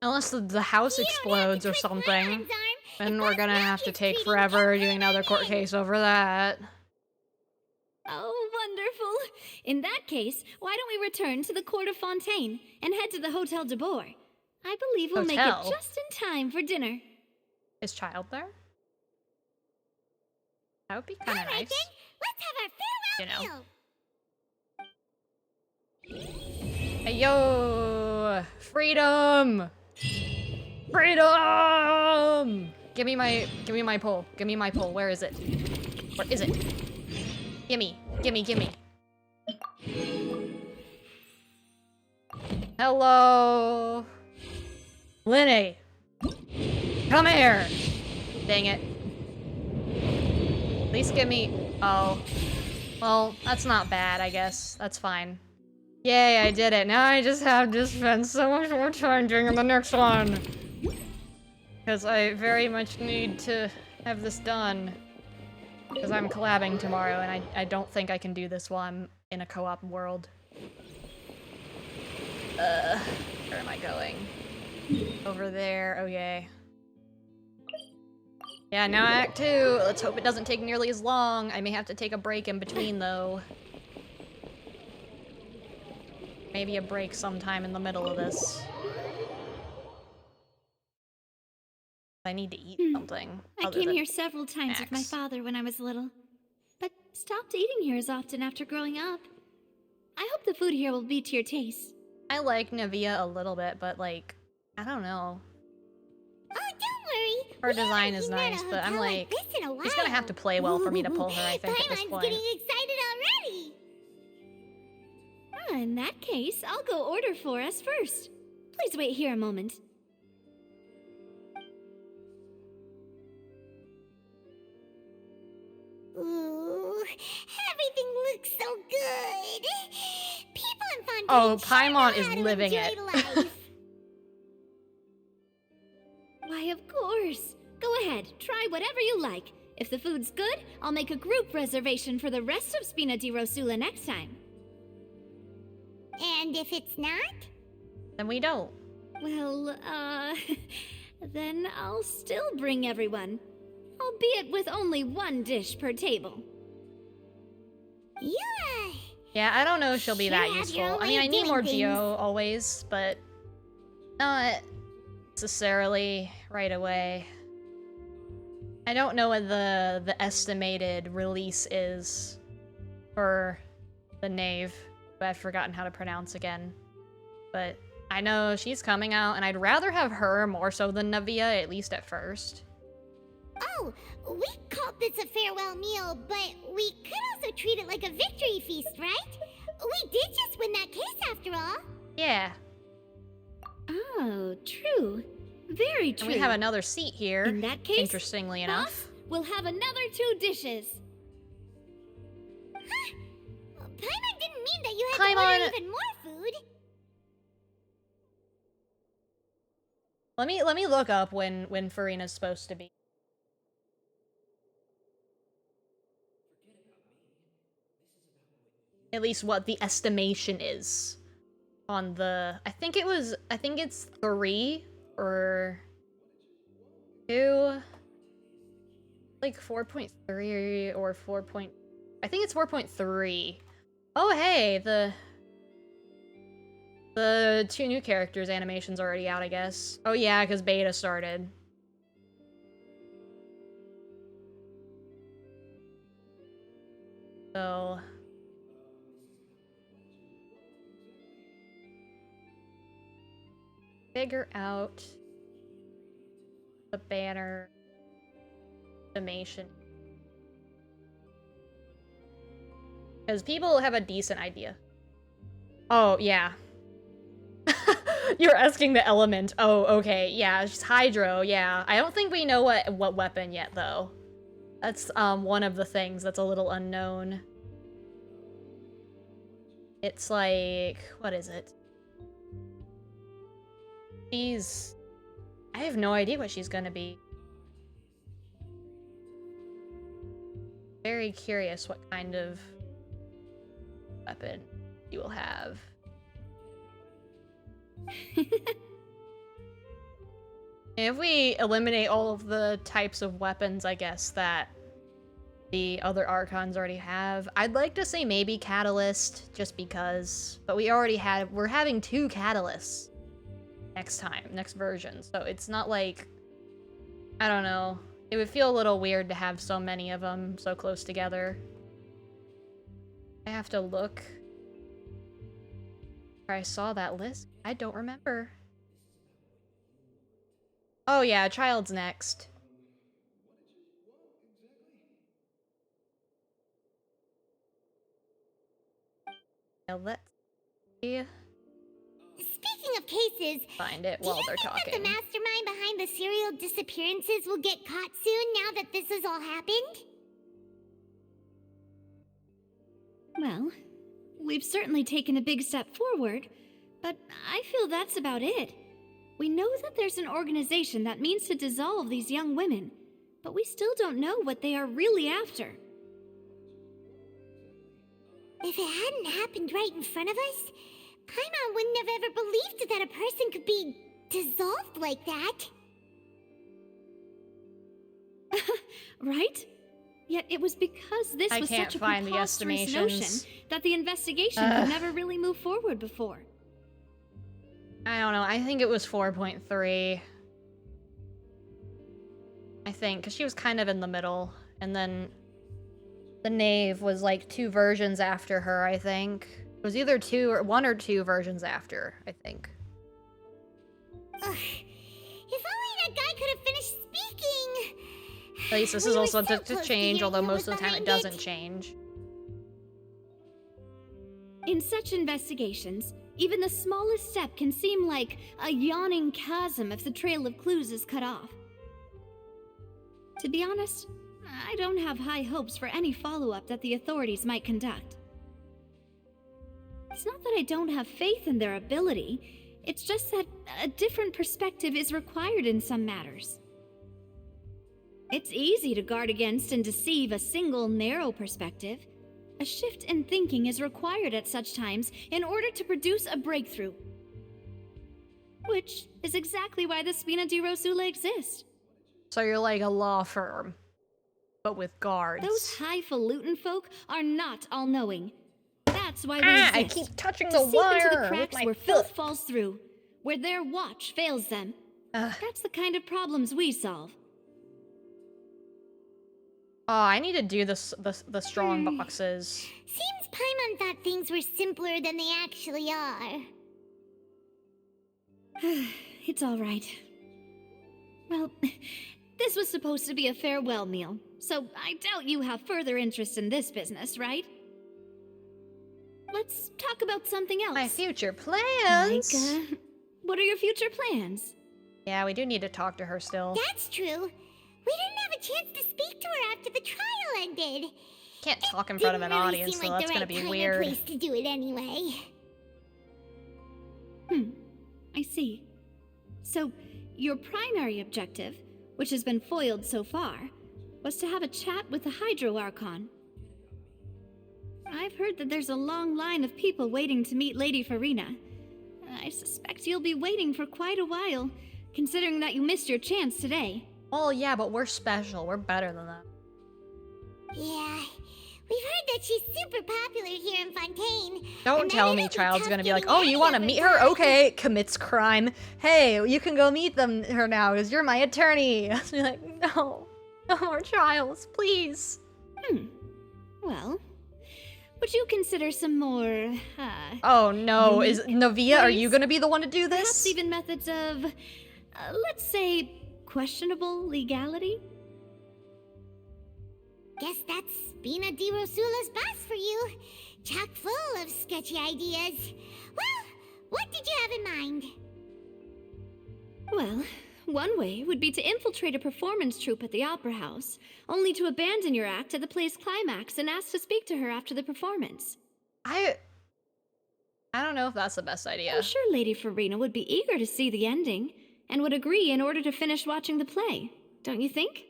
Unless the house explodes or something. Then we're gonna have to take forever doing another court case over that. Oh, wonderful. In that case, why don't we return to the Court of Fontaine and head to the Hotel de Boer? I believe we'll make it just in time for dinner. Is Child there? That would be kind of nice. Then, let's have our farewell meal. Hey, yo! Freedom! Freedom! Give me my pole. Give me my pole. Where is it? Where is it? Gimme. Hello? Linny! Come here! Dang it. At least give me... Oh. Well, that's not bad, I guess. That's fine. Yay, I did it. Now I just have to spend so much more time doing the next one. Because I very much need to have this done. Because I'm collabing tomorrow, and I don't think I can do this while I'm in a co-op world. Where am I going? Over there. Oh, yay. Yeah, now Act 2. Let's hope it doesn't take nearly as long. I may have to take a break in between, though. Maybe a break sometime in the middle of this. I need to eat something. I came here several times with my father when I was little, but stopped eating here as often after growing up. I hope the food here will be to your taste. I like Navia a little bit, but like, I don't know. Oh, don't worry. Her design is nice, but I'm like, she's gonna have to play well for me to pull her, I think, at this point. Getting excited already. In that case, I'll go order for us first. Please wait here a moment. Ooh, everything looks so good. People in Fontaine Oh, Paimon is living it. Why, of course. Go ahead, try whatever you like. If the food's good, I'll make a group reservation for the rest of Spina di Rosula next time. And if it's not? Then we don't. Well, then I'll still bring everyone. Albeit with only one dish per table. Yeah, I don't know if she'll be that useful. I mean, I need more Geo always, but not necessarily right away. I don't know what the estimated release is for the Knave, who I've forgotten how to pronounce again. But I know she's coming out, and I'd rather have her more so than Navia, at least at first. Oh, we called this a farewell meal, but we could also treat it like a victory feast, right? We did just win that case after all. Yeah. Oh, true. Very true. And we have another seat here. In that case, interestingly enough, we'll have another 2 dishes. Huh? Paimon didn't mean that you had to order even more food. Let me look up when Farina's supposed to be. At least what the estimation is on the, I think it's 3 or 2, like 4.3 or 4. I think it's 4.3. Oh hey, the 2 new characters animation's already out, I guess. Oh yeah, because beta started. So figure out the banner animation. Because people have a decent idea. Oh, yeah. You're asking the element. Oh, okay. Yeah, she's Hydro, yeah. I don't think we know what weapon yet, though. That's one of the things that's a little unknown. It's like... what is it? She's... I have no idea what she's gonna be. Very curious what kind of weapon you will have. If we eliminate all of the types of weapons, I guess, that the other Archons already have, I'd like to say maybe Catalyst, just because. But we're having 2 Catalysts next version, so it's not like, I don't know. It would feel a little weird to have so many of them so close together. I have to look where I saw that list. I don't remember. Oh yeah, Child's next. Now let's see. Speaking of cases, Find it while they're talking. do you think that the mastermind behind the serial disappearances will get caught soon now that this has all happened? Well, we've certainly taken a big step forward, but I feel that's about it. We know that there's an organization that means to dissolve these young women, but we still don't know what they are really after. If it hadn't happened right in front of us, Paimon wouldn't have ever believed that a person could be dissolved like that. Right? Yet it was because this was such a preposterous notion that the investigation could never really move forward before. I don't know, I think it was 4.3. I think, because she was kind of in the middle, and then the Knave was like 2 versions after her, I think. It was either 1 or 2 versions after, I think. Ugh. If only that guy could have finished speaking! At least this is also to change, although most of the time it doesn't change. In such investigations, even the smallest step can seem like a yawning chasm if the trail of clues is cut off. To be honest, I don't have high hopes for any follow-up that the authorities might conduct. It's not that I don't have faith in their ability, it's just that a different perspective is required in some matters. It's easy to guard against and deceive a single narrow perspective. A shift in thinking is required at such times in order to produce a breakthrough. Which is exactly why the Spina di Rosula exists. So you're like a law firm, but with guards. Those highfalutin folk are not all-knowing. That's why we exist. I keep touching to the wire into the cracks with my where foot. filth falls through, where their watch fails them. That's the kind of problems we solve. Oh, I need to do the strong boxes. Seems Paimon thought things were simpler than they actually are. It's all right. Well, this was supposed to be a farewell meal, so I doubt you have further interest in this business, right? Let's talk about something else. My future plans. Like, what are your future plans? Yeah, we do need to talk to her still. That's true. We didn't have a chance to speak to her after the trial ended. Can't talk in front of an audience, though. That's gonna be weird. Place to do it anyway. I see. So, your primary objective, which has been foiled so far, was to have a chat with the Hydro Archon. I've heard that there's a long line of people waiting to meet Lady Farina. I suspect you'll be waiting for quite a while, considering that you missed your chance today. Well, yeah, but we're special. We're better than them. Yeah, we've heard that she's super popular here in Fontaine. Don't tell me Child's gonna be like, oh, you want to meet her? Okay, commits crime. Hey, you can go meet her now, because you're my attorney. I'll be like, no more Childs, please. Well, would you consider some more, Oh no, unique is Navia, are you ways? gonna be the one to do this? Perhaps even methods of, let's say, questionable legality? Guess that's Spina di Rosula's boss for you. Chock full of sketchy ideas. Well, what did you have in mind? Well, one way would be to infiltrate a performance troupe at the Opera House, only to abandon your act at the play's climax and ask to speak to her after the performance. I don't know if that's the best idea. I'm sure Lady Farina would be eager to see the ending, and would agree in order to finish watching the play. Don't you think?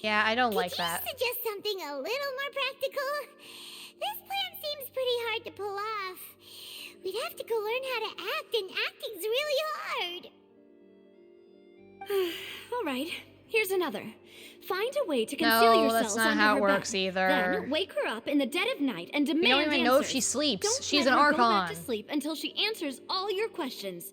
Yeah, I don't like Could you that. suggest something a little more practical? This plan seems pretty hard to pull off. We'd have to go learn how to act, and acting's really hard. All right, here's another. Find a way to conceal No, yourselves that's not under how her it works bed. either. Then wake her up in the dead of night and demand We don't even know if answers. she sleeps. Don't She's let an her go back Archon. to sleep until she answers all your questions.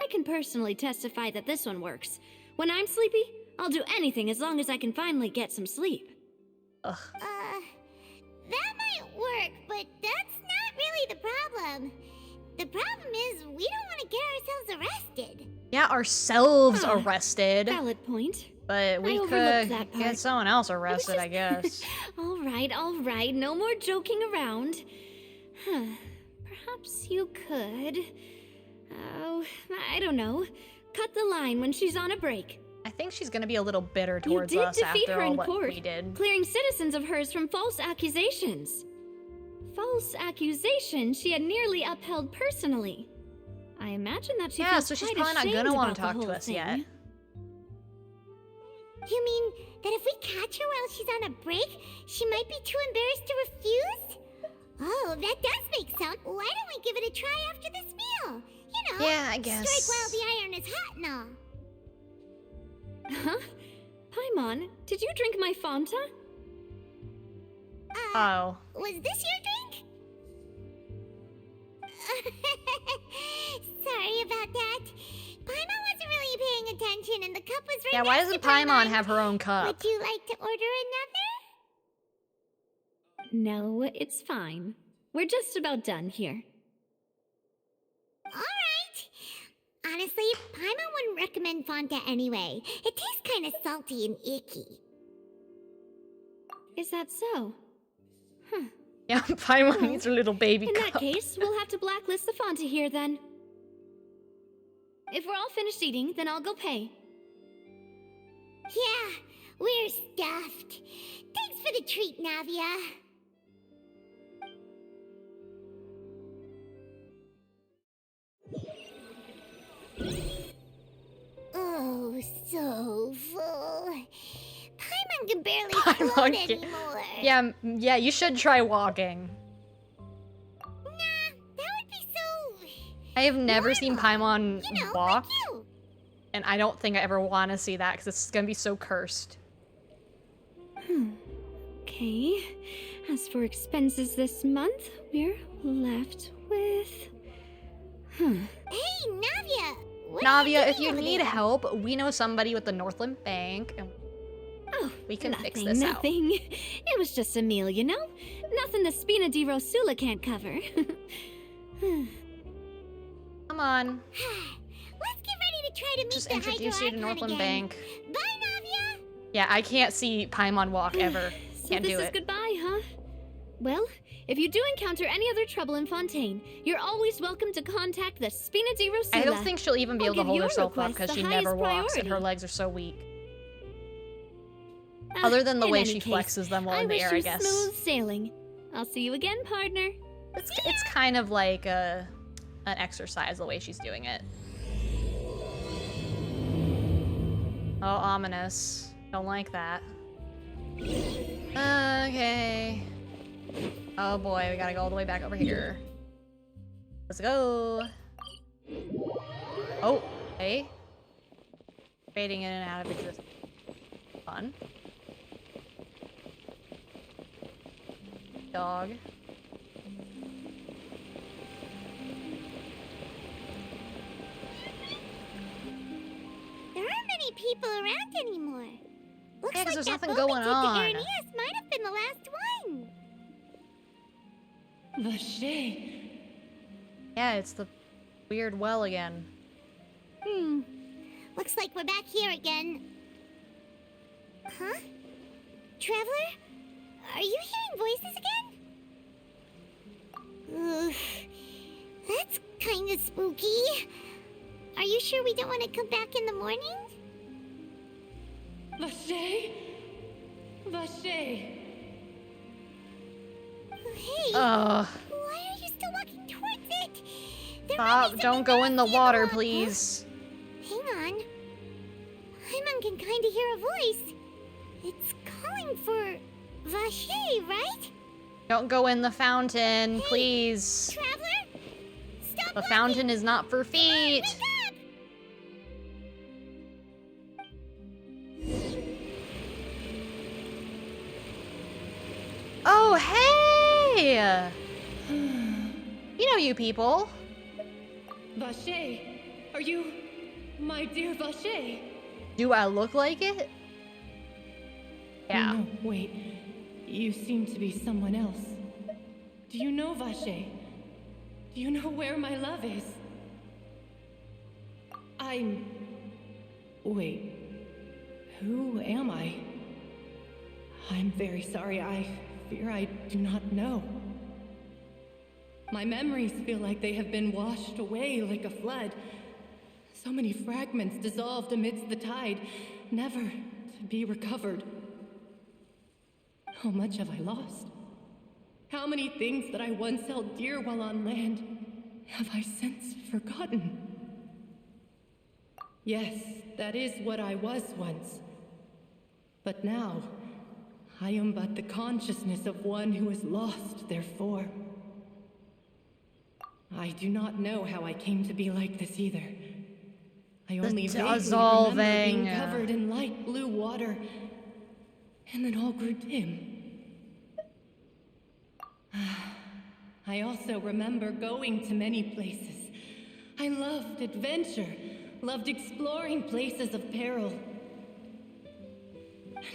I can personally testify that this one works. When I'm sleepy, I'll do anything as long as I can finally get some sleep. Ugh. That might work, but that's not really the problem. The problem is we don't want to get ourselves arrested. Yeah, ourselves arrested. Valid point. But we overlooked could that part. get someone else arrested, I guess. All right, no more joking around. Perhaps you could... Oh, I don't know. Cut the line when she's on a break. I think she's gonna be a little bitter You towards did us defeat after her all in what court, we did. clearing citizens of hers from false accusations. False accusations she had nearly upheld personally. I imagine that she Yeah, feels so she's quite probably not ashamed gonna want about to the talk to whole us thing. yet. You mean that if we catch her while she's on a break, she might be too embarrassed to refuse? Oh, that does make sense. Why don't we give it a try after this meal? You know, Yeah, I guess. strike while the iron is hot and all. Huh? Paimon, did you drink my Fanta? Oh. Was this your drink? Sorry about that. Paimon wasn't really paying attention and the cup was right Yeah, why next doesn't to Paimon. Paimon have her own cup? Would you like to order another? No, it's fine. We're just about done here. Alright. Honestly, Paimon wouldn't recommend Fanta anyway. It tastes kind of salty and icky. Is that so? Huh. Yeah, Paimon needs her little baby In cup. that case, we'll have to blacklist the Fanta here then. If we're all finished eating, then I'll go pay. Yeah, we're stuffed. Thanks for the treat, Navia. Oh, so full. Paimon can barely float Paimon can- anymore. Yeah, you should try walking. I have never seen Paimon walk, and I don't think I ever want to see that because it's gonna be so cursed. Okay. As for expenses this month, we're left with... Hey, Navia! Navia, if you need help, we know somebody with the Northland Bank, and we can fix this out. Nothing. It was just a meal, you know? Nothing the Spina di Rosula can't cover. Come on. Let's get ready to try to meet Just the introduce you to Hydro Northland again. Bank. Bye, Navia! Yeah, I can't see Paimon walk ever. So Can't this do is it. goodbye, huh? Well, if you do encounter any other trouble in Fontaine, you're always welcome to contact the Spina di Rosula. I don't think she'll even be I'll able to give hold your herself up request because the she never highest walks and her priority. legs are so weak. Other than the In way any she case, flexes them while in the wish air, I you guess. Smooth sailing. I'll see you again, partner. It's kind of like an exercise the way she's doing it. Oh, ominous. Don't like that. Okay. Oh boy, we gotta go all the way back over here. Let's go. Oh, hey. Fading in and out of existence. Fun. Dog. There aren't many people around anymore. Looks Yeah, 'cause like there's that nothing boat going we took to on. Araneas might last one. Vache. Yeah, it's the weird well again. Looks like we're back here again. Huh? Traveler? Are you hearing voices again? That's kinda spooky. Are you sure we don't want to come back in the morning? Vache? Vache. Hey, Ugh. why are you still walking towards it? Stop, don't go in the water, please. Hang on. Paimon can kinda hear a voice. It's calling for Vache, right? Don't go in the fountain, please. Traveler? Stop The fountain is not for feet. Oh, hey! You know you people. Vache, are you my dear Vache? Do I look like it? Yeah. No, wait. You seem to be someone else. Do you know Vache? Do you know where my love is? Wait. Who am I? I'm very sorry. I fear I do not know. My memories feel like they have been washed away like a flood. So many fragments dissolved amidst the tide, never to be recovered. How much have I lost? How many things that I once held dear while on land have I since forgotten? Yes, that is what I was once. But now, I am but the consciousness of one who is lost, therefore. I do not know how I came to be like this either. I only vaguely remember being covered in light blue water, and then all grew dim. I also remember going to many places. I loved adventure, loved exploring places of peril.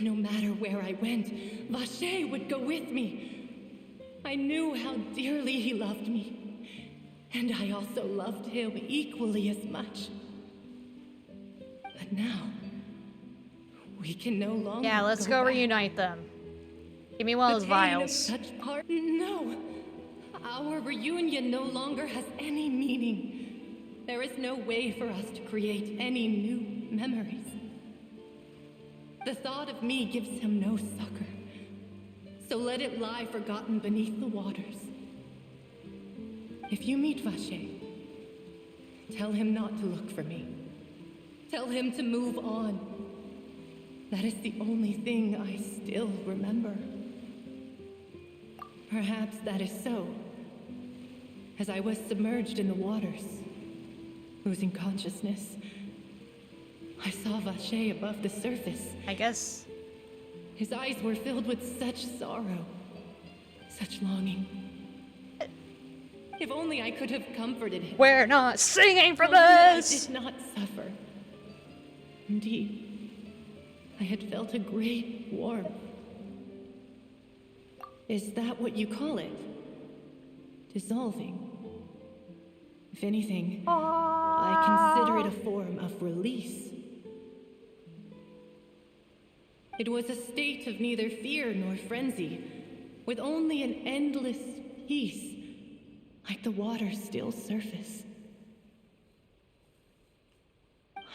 No matter where I went, Vache would go with me. I knew how dearly he loved me, and I also loved him equally as much. But now, we can no longer. Yeah, let's go reunite them. Give me one of those vials. Such part? No. Our reunion no longer has any meaning. There is no way for us to create any new memories. The thought of me gives him no succor. So let it lie forgotten beneath the waters. If you meet Vache, tell him not to look for me. Tell him to move on. That is the only thing I still remember. Perhaps that is so. As I was submerged in the waters, losing consciousness, I saw Vache above the surface. I guess. His eyes were filled with such sorrow, such longing. If only I could have comforted him. We're not singing for Only that this! I did not suffer. Indeed, I had felt a great warmth. Is that what you call it? Dissolving? If anything, I consider it a form of release. It was a state of neither fear nor frenzy, with only an endless peace, like the water's still surface.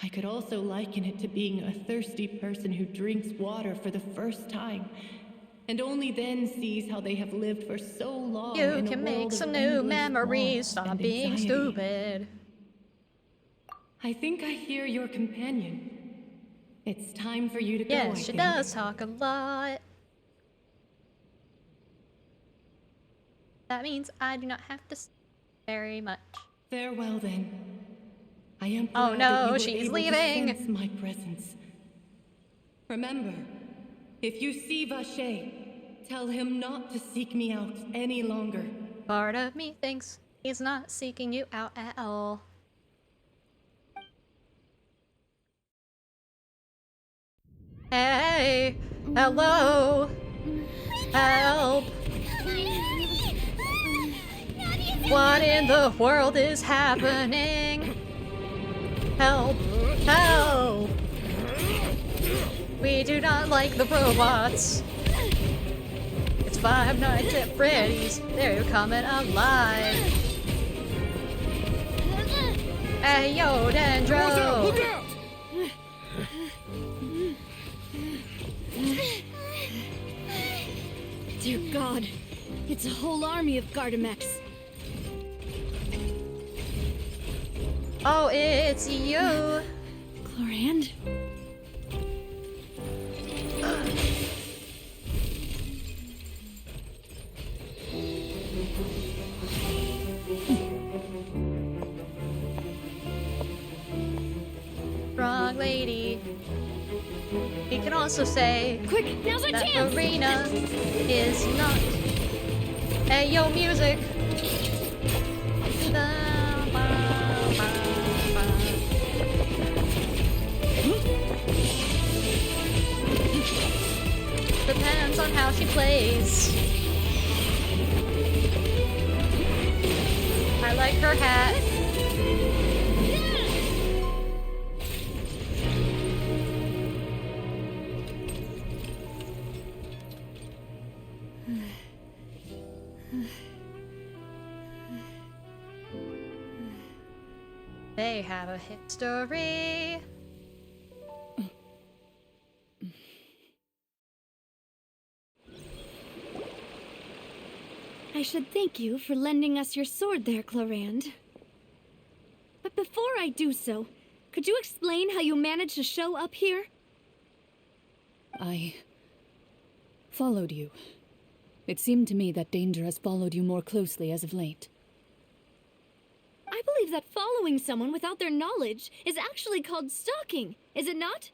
I could also liken it to being a thirsty person who drinks water for the first time, and only then sees how they have lived for so long. You can make some new memories, stop being stupid. I think I hear your companion. It's time for you to go, Yes, she does talk a lot. That means I do not have to say very much. Farewell then. I am Oh glad that no, you were she's able leaving. to sense my presence. Remember, if you see Vache, tell him not to seek me out any longer. Part of me thinks he's not seeking you out at all. Hey, hello. Help! What in the world is happening? Help! Help! We do not like the robots. It's Five Nights at Freddy's. They're coming alive. Hey yo, Dendro! Look out! Dear God, it's a whole army of Gardamex. Oh, it's you! Chlorand? Wrong lady. He can also say, quick, now's our that chance! Arena is not. Hey yo, music! Depends on how she plays. I like her hat. They have a history. I should thank you for lending us your sword there, Chlorand. But before I do so, could you explain how you managed to show up here? I followed you. It seemed to me that danger has followed you more closely as of late. I believe that following someone without their knowledge is actually called stalking, is it not?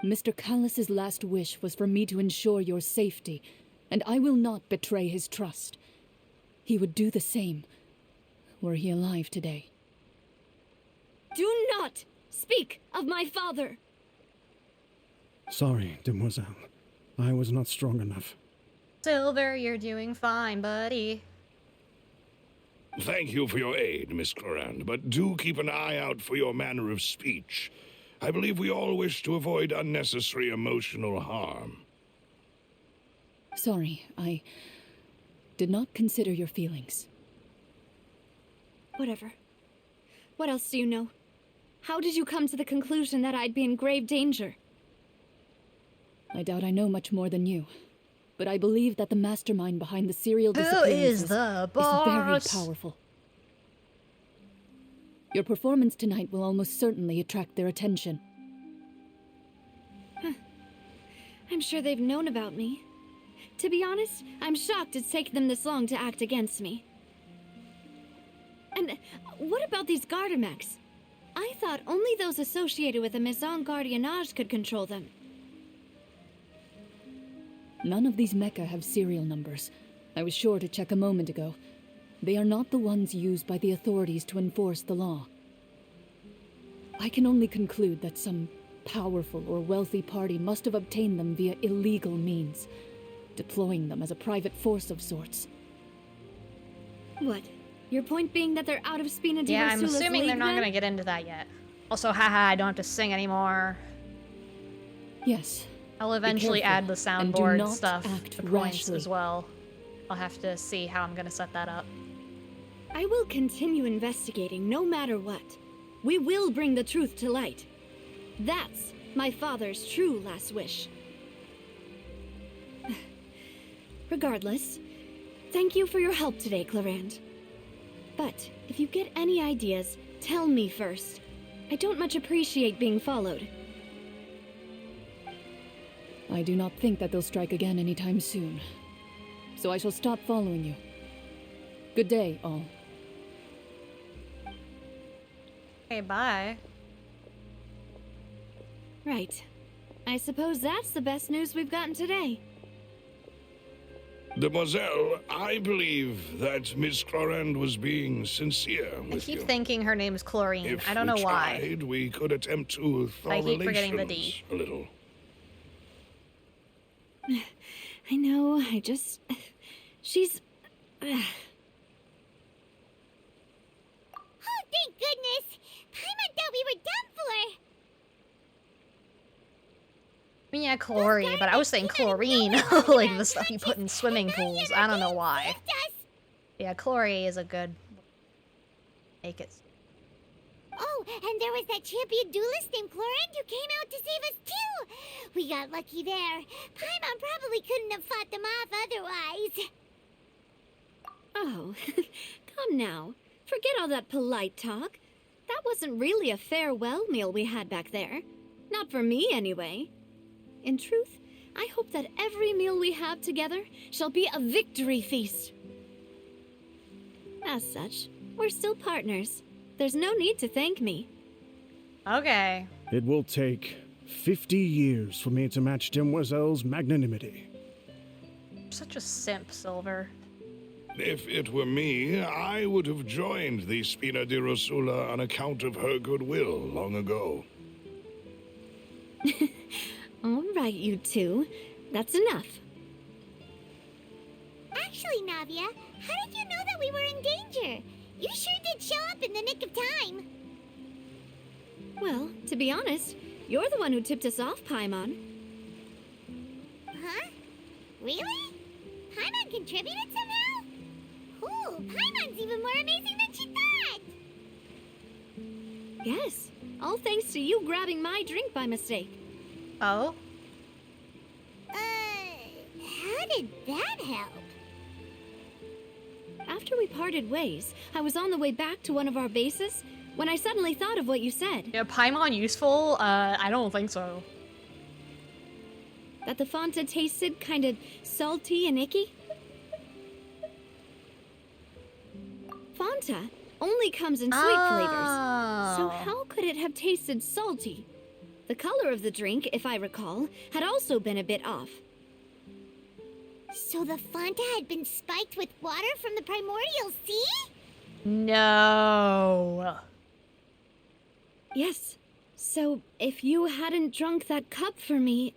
Mr. Callus's last wish was for me to ensure your safety, and I will not betray his trust. He would do the same, were he alive today. Do not speak of my father! Sorry, demoiselle. I was not strong enough. Silver, you're doing fine, buddy. Thank you for your aid, Miss Chlorand, but do keep an eye out for your manner of speech. I believe we all wish to avoid unnecessary emotional harm. Sorry, I did not consider your feelings. Whatever. What else do you know? How did you come to the conclusion that I'd be in grave danger? I doubt I know much more than you, but I believe that the mastermind behind the serial disappearances is the very boss? powerful. Your performance tonight will almost certainly attract their attention. I'm sure they've known about me. To be honest, I'm shocked it's taken them this long to act against me. And what about these Gardamex? I thought only those associated with the Maison Gardiennage could control them. None of these mecha have serial numbers. I was sure to check a moment ago. They are not the ones used by the authorities to enforce the law. I can only conclude that some powerful or wealthy party must have obtained them via illegal means, deploying them as a private force of sorts. What? Your point being that they're out of Spina di Yeah, I'm Ursula's assuming they're league, not then? gonna get into that yet. Also, haha, I don't have to sing anymore. Yes. I'll eventually careful, add the and do soundboard not stuff act to points rashly. as well. I'll have to see how I'm gonna set that up. I will continue investigating no matter what. We will bring the truth to light. That's my father's true last wish. Regardless, thank you for your help today, Chlorand. But if you get any ideas, tell me first. I don't much appreciate being followed. I do not think that they'll strike again anytime soon. So I shall stop following you. Good day, all. Okay, bye. Right. I suppose that's the best news we've gotten today. Demoiselle, I believe that Miss Chlorand was being sincere I with keep you. thinking her name's Chlorine. If I don't know we why. tried, we could attempt to thaw I keep forgetting the relations D. a little. I know, she's... Oh, thank goodness! Paimon thought we were done for! I mean, yeah, chlorine, but I was saying chlorine, like the stuff you put in swimming pools. I don't know why. Yeah, chlorine is a good... Make it... Oh, and there was that champion duelist named Chlorine who came out to save us too! We got lucky there. Paimon probably couldn't have fought them off otherwise. Oh, come now. Forget all that polite talk. That wasn't really a farewell meal we had back there. Not for me, anyway. In truth, I hope that every meal we have together shall be a victory feast. As such, we're still partners. There's no need to thank me. Okay. It will take 50 years for me to match Demoiselle's magnanimity. Such a simp, Silver. If it were me, I would have joined the Spina di Rosula on account of her goodwill long ago. All right, you two. That's enough. Actually, Navia, how did you know that we were in danger? You sure did show up in the nick of time. Well, to be honest, you're the one who tipped us off, Paimon. Huh? Really? Paimon contributed somehow? Ooh, Paimon's even more amazing than she thought! Yes, all thanks to you grabbing my drink by mistake. Oh? How did that help? After we parted ways, I was on the way back to one of our bases when I suddenly thought of what you said. Yeah, Paimon useful? I don't think so. That the Fanta tasted kind of salty and icky? Fanta only comes in sweet flavors, so how could it have tasted salty? The color of the drink, if I recall, had also been a bit off. So the Fanta had been spiked with water from the primordial sea? No. Yes. So if you hadn't drunk that cup for me...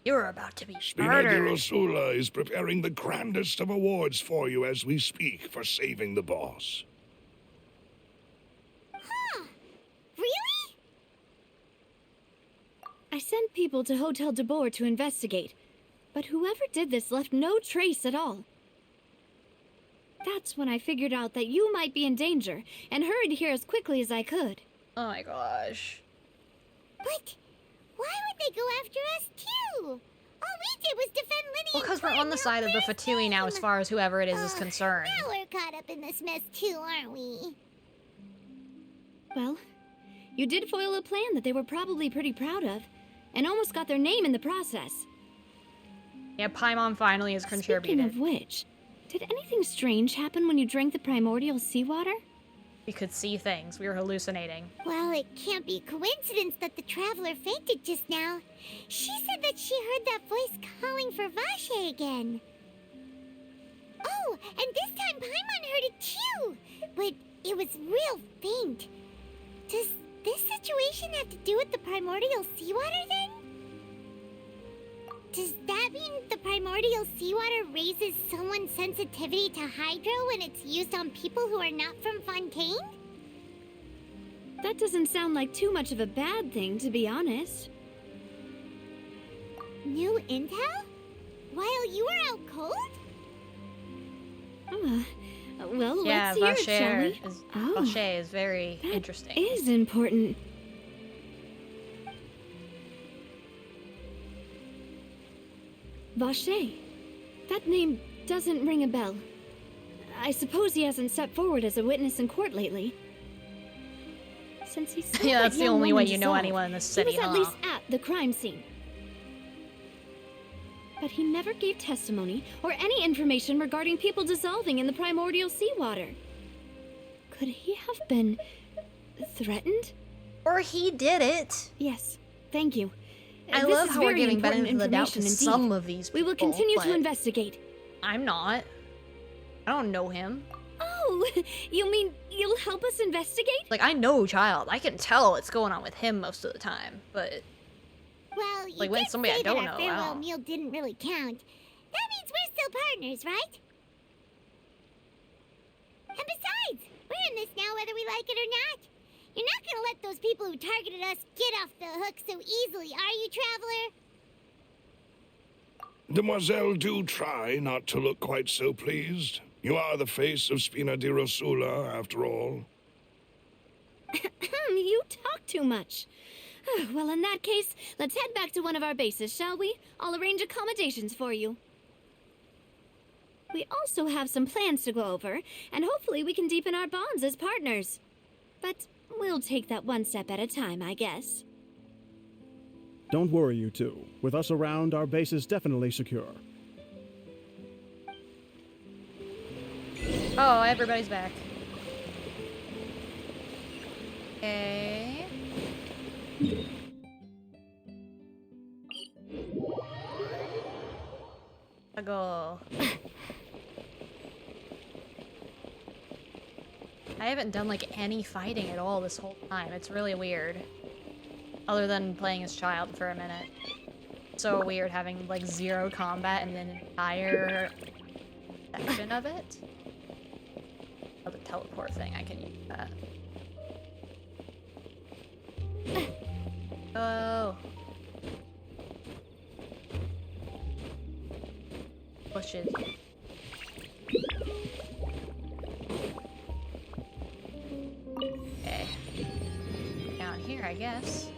You're about to be Spina di murdered. Rosula is preparing the grandest of awards for you as we speak for saving the boss. Huh. Really? I sent people to Hotel de Boer to investigate, but whoever did this left no trace at all. That's when I figured out that you might be in danger and hurried here as quickly as I could. Oh my gosh. But why would they go after us too? All we did was defend Linny. Well, because we're on the side of the Fatui now as far as whoever it is concerned. Now we're caught up in this mess too, aren't we? Well, you did foil a plan that they were probably pretty proud of, and almost got their name in the process. Yeah, Paimon finally has contributed. Speaking of which, did anything strange happen when you drank the primordial seawater? We could see things. We were hallucinating. Well, it can't be coincidence that the traveler fainted just now. She said that she heard that voice calling for Vache again. Oh, and this time Paimon heard it too, but it was real faint. Does this situation have to do with the primordial seawater then? Does that mean the primordial seawater raises someone's sensitivity to hydro when it's used on people who are not from Fontaine? That doesn't sound like too much of a bad thing, to be honest. New intel? While you were out cold? Well, yeah, let's hear it, shall we? Vache is very interesting. Is important. Vache. That name doesn't ring a bell. I suppose he hasn't stepped forward as a witness in court lately. Since he saw yeah, that's that the young only way woman you know dissolve, anyone in this city, he was at least at the crime scene. But he never gave testimony or any information regarding people dissolving in the primordial seawater. Could he have been threatened? Or he did it. Yes, thank you. I This love is how we're very giving benefit important of the doubt to information some indeed. of these people. We will continue to but investigate. I'm not. I don't know him. Oh, you mean you'll help us investigate? Like, I know Child. I can tell what's going on with him most of the time, but... Well, you Like, when did somebody I say don't that our know, I farewell don't. meal didn't really count. That means we're still partners, right? And besides, we're in this now whether we like it or not. You're not gonna let those people who targeted us get off the hook so easily, are you, Traveler? Demoiselle, do try not to look quite so pleased. You are the face of Spina di Rosula, after all. You talk too much. Well, in that case, let's head back to one of our bases, shall we? I'll arrange accommodations for you. We also have some plans to go over, and hopefully we can deepen our bonds as partners. But we'll take that one step at a time, I guess. Don't worry, you two. With us around, our base is definitely secure. Oh, everybody's back. Okay. A goal. I haven't done like any fighting at all this whole time. It's really weird. Other than playing as Child for a minute. So weird having like 0 combat and then an entire section of it. Oh, the teleport thing, I can use that. Oh. Bushes. Okay. Down here, I guess.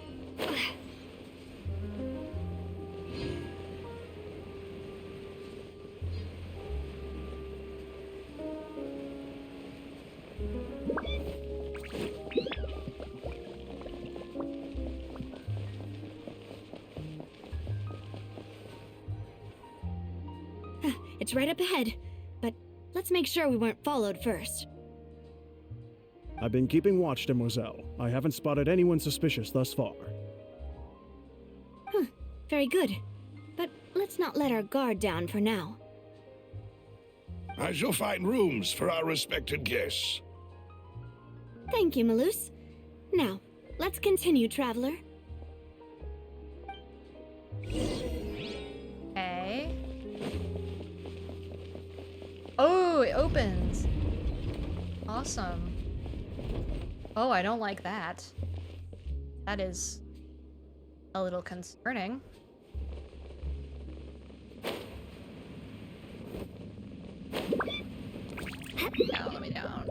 It's right up ahead, but let's make sure we weren't followed first. I've been keeping watch, Demoiselle. I haven't spotted anyone suspicious thus far. Very good. But let's not let our guard down for now. I shall find rooms for our respected guests. Thank you, Malus. Now, let's continue, Traveler. Okay. Oh, it opens. Awesome. Oh, I don't like that. That is a little concerning. Down, let me down.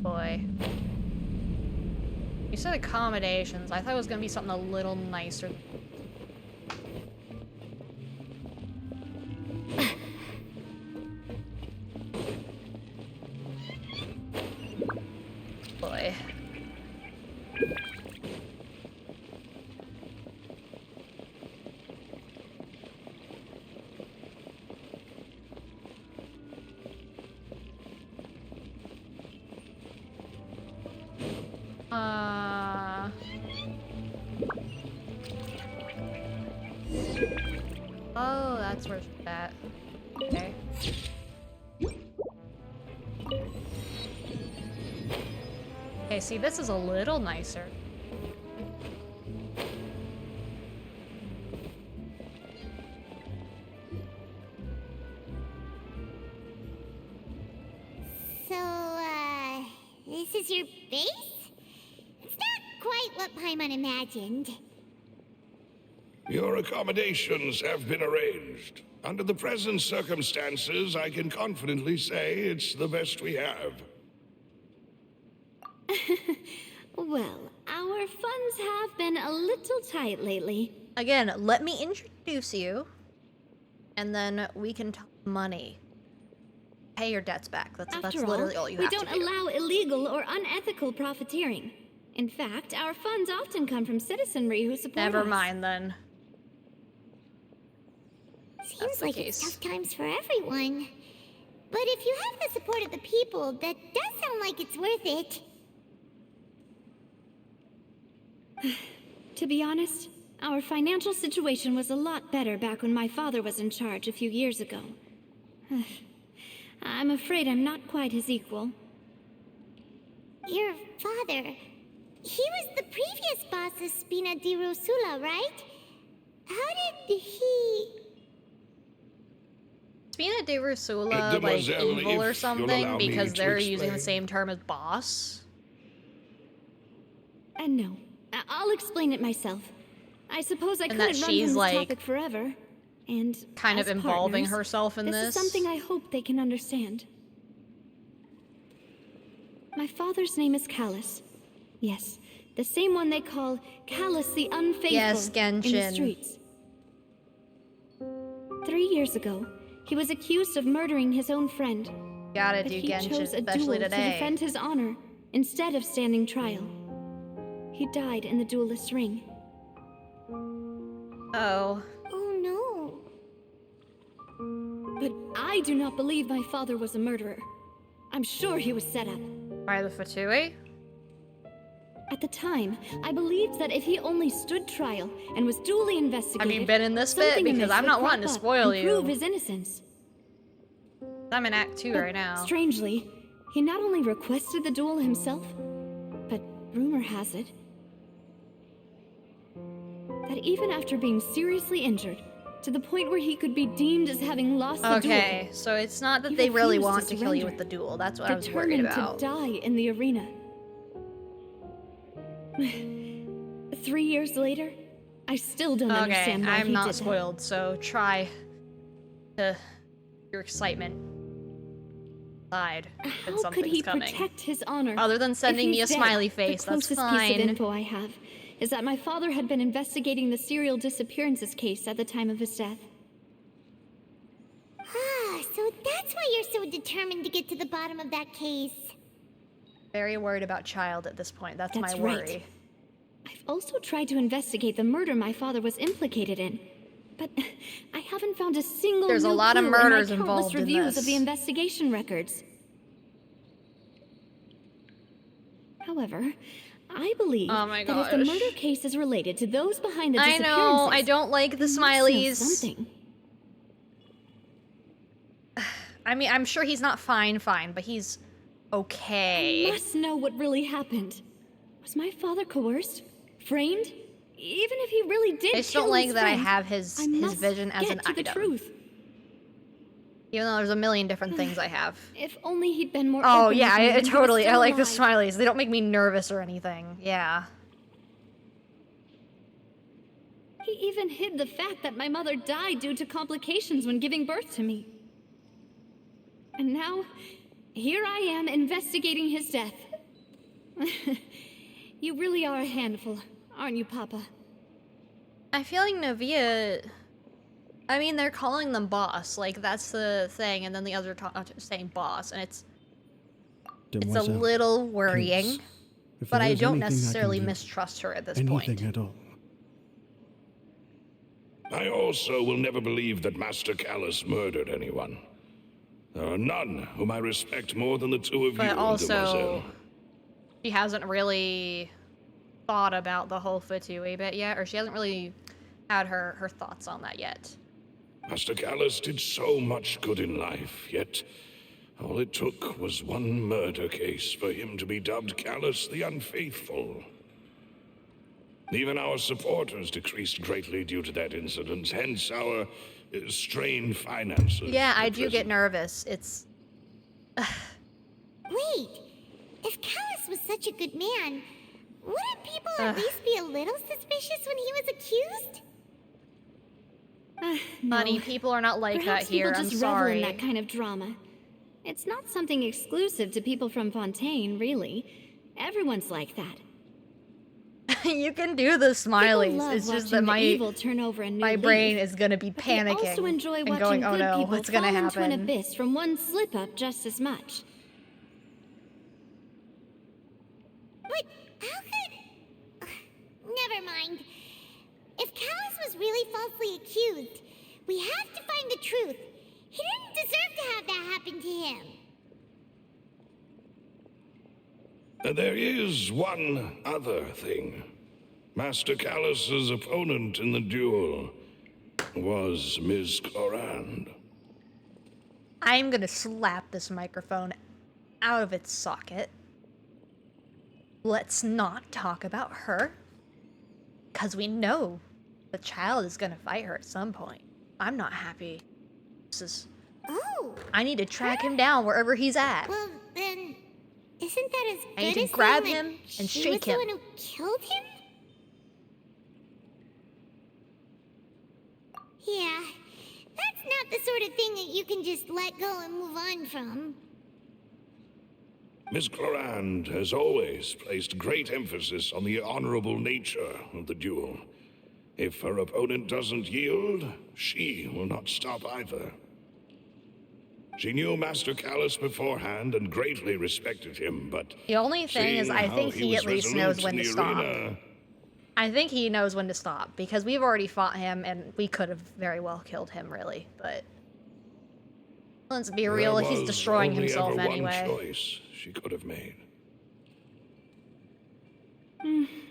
Boy. You said accommodations. I thought it was gonna be something a little nicer. Boy. Oh, that's where it's at. Okay. Okay, see, this is a little nicer. So, this is your base? It's not quite what Paimon imagined. Your accommodations have been arranged. Under the present circumstances, I can confidently say it's the best we have. Well, our funds have been a little tight lately. Again, let me introduce you, and then we can talk money. Pay your debts back. That's literally all you have to do. We don't allow illegal or unethical profiteering. In fact, our funds often come from citizenry who support us. Never mind, then. Seems like it's tough times for everyone. But if you have the support of the people, that does sound like it's worth it. To be honest, our financial situation was a lot better back when my father was in charge a few years ago. I'm afraid I'm not quite his equal. Your father... He was the previous boss of Spina di Rosula, right? How did he... Spina di Rosula, like, Mademoiselle, evil or if you'll something allow me because to they're using the explain. same term as boss? No. I'll explain it myself. I suppose I And that couldn't run she's, from this like, topic forever. And kind of as involving partners, herself in this this. is something I hope they can understand. My father's name is Callus. Yes, the same one they call Callus the Unfaithful Yes, in the Genshin. streets. 3 years ago, he was accused of murdering his own friend. Gotta but do he Genshin, chose a especially duel today. to defend his honor instead of standing trial. He died in the duelist's ring. Oh. Oh no. But I do not believe my father was a murderer. I'm sure he was set up. By the Fatui? At the time, I believed that if he only stood trial and was duly investigated, Have you been in this bit? something Because amiss I'm would not crop wanting to up spoil and you. prove his innocence. I'm in Act 2 right now. Strangely, he not only requested the duel himself, but rumor has it that even after being seriously injured, to the point where he could be deemed as having lost the duel. Okay, so it's not that he they really refused want to kill you surrender, with the duel. That's what I was worried determined about. to die in the arena. 3 years later, I still don't Okay, understand why I'm he not did spoiled, so try to your excitement side. How could he protect his honor? Other than sending if me a he's dead? smiley face, the that's closest piece of fine. info I have is that my father had been investigating the serial disappearances case at the time of his death. Ah, so that's why you're so determined to get to the bottom of that case. Very worried about Child at this point. That's my That's worry. right. I've also tried to investigate the murder my father was implicated in, but I haven't found a single There's a new lot of clue murders in my countless involved in reviews this. of the investigation records. However, I believe Oh my that if the gosh. murder case is related to those behind the I disappearances, know, I don't like the we must know smileys. something. I mean, I'm sure he's not fine, but he's okay. I must know what really happened. Was my father coerced? Framed? Even if he really did I just kill don't like his that I friend, have his must vision as get an to the item. truth. Even though there's a million different things I have. If only he'd been more Oh open yeah, with me I when he was totally. I still like the alive. smileys. They don't make me nervous or anything. Yeah. He even hid the fact that my mother died due to complications when giving birth to me. And now, here I am investigating his death. You really are a handful, aren't you, Papa? I feel like Novia. I mean, they're calling them boss. Like that's the thing, and then the other saying boss, and it's a Demoiselle, little worrying. please, if But there I is don't anything I can necessarily do, mistrust her at this anything point. at all. I also will never believe that Master Callus murdered anyone. There are none whom I respect more than the two of But you, also, Demoiselle. she hasn't really thought about the whole Fatui bit yet, or she hasn't really had her thoughts on that yet. Master Callus did so much good in life, yet all it took was one murder case for him to be dubbed Callus the Unfaithful. Even our supporters decreased greatly due to that incident, hence our strained finances. Yeah, I do get nervous. It's... Wait, if Callus was such a good man, wouldn't people at least be a little suspicious when he was accused? Honey, people are not like Perhaps that here. people I'm just revel sorry. in that kind of drama. It's not something exclusive to people from Fontaine, really. Everyone's like that. You can do the smileys. Love It's just watching that the my evil turn over a new my leaf, brain is gonna be but they panicking also enjoy and watching going, "Oh good no, people what's gonna fall into an happen?" abyss from one slip up just as much. But how could... Never mind. If Callus was really falsely accused, we have to find the truth. He didn't deserve to have that happen to him. There is one other thing. Master Callus's opponent in the duel was Ms. Corand. I'm gonna slap this microphone out of its socket. let's not talk about her. Because we know the child is gonna fight her at some point. I'm not happy. This is... Oh! I need to track him down wherever he's at. Well, then, isn't that as good I need as to grab saying him that and she shake was him. the one who killed him? Yeah, that's not the sort of thing that you can just let go and move on from. Miss Clorand has always placed great emphasis on the honorable nature of the duel. If her opponent doesn't yield, she will not stop either. She knew Master Callus beforehand and greatly respected him, but The only thing is, I think he at least knows when to stop. Arena, I think he knows when to stop, because we've already fought him, and we could have very well killed him, really, but... Let's be real, there he's was destroying only himself ever anyway. one choice she could have made.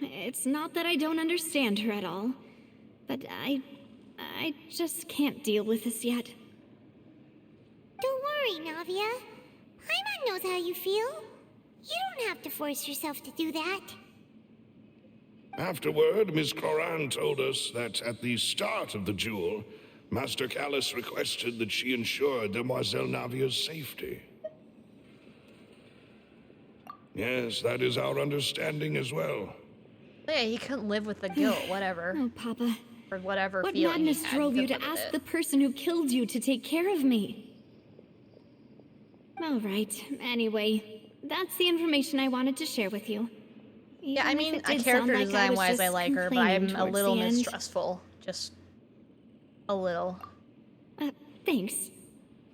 It's not that I don't understand her at all, but I just can't deal with this yet. Don't worry, Navia. Paimon knows how you feel. You don't have to force yourself to do that. Afterward, Miss Clorand told us that at the start of the duel, Master Callus requested that she ensure Demoiselle Navia's safety. Yes, that is our understanding as well. Yeah, he couldn't live with the guilt, whatever. Oh, Papa. Or whatever What feeling he madness had, drove he you couldn't to live with ask it. the person who killed you to take care of me? All right. Anyway, that's the information I wanted to share with you. Yeah, I Even mean, if it did character sound like I was design-wise, I just like her, but complaining I'm a towards little the end. mistrustful. Just... a little. Thanks.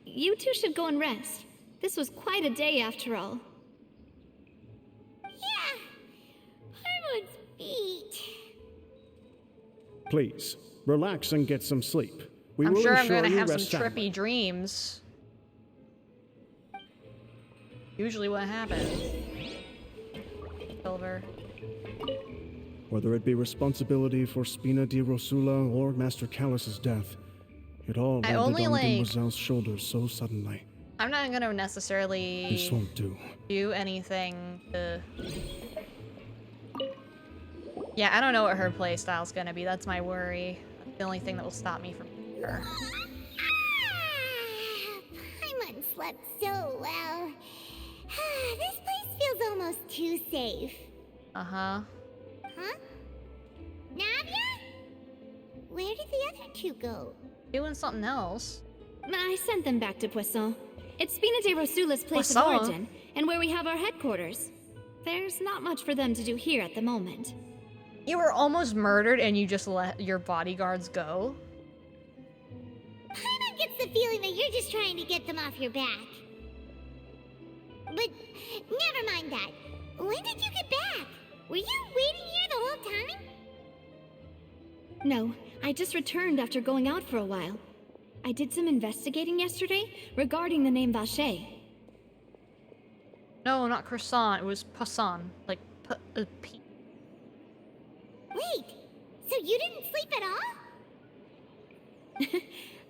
You two should go and rest. This was quite a day after all. Yeah. Paimon's feet. Please, relax and get some sleep. We I'm will sure I'm ensure gonna you have some rest soundly. trippy dreams. Usually what happens. Silver. Whether it be responsibility for Spina di Rosula or Master Callus's death, it all I landed only, on like- Mademoiselle's shoulders so suddenly. I'm not gonna necessarily This won't do. do anything to... Yeah, I don't know what her playstyle's gonna be. That's my worry. That's the only thing that will stop me from her. Paimon slept so well. This place feels almost too safe. Uh-huh. Huh? Navia? Where did the other two go? Doing something else. I sent them back to Poisson. It's Spina de Rosula's place of Poisson? origin, and where we have our headquarters. There's not much for them to do here at the moment. You were almost murdered and you just let your bodyguards go? Paimon gets the feeling that you're just trying to get them off your back. But never mind that. When did you get back? Were you waiting here the whole time? No, I just returned after going out for a while. I did some investigating yesterday regarding the name Vache. No, not croissant. It was poisson. Like, p. Wait, so you didn't sleep at all?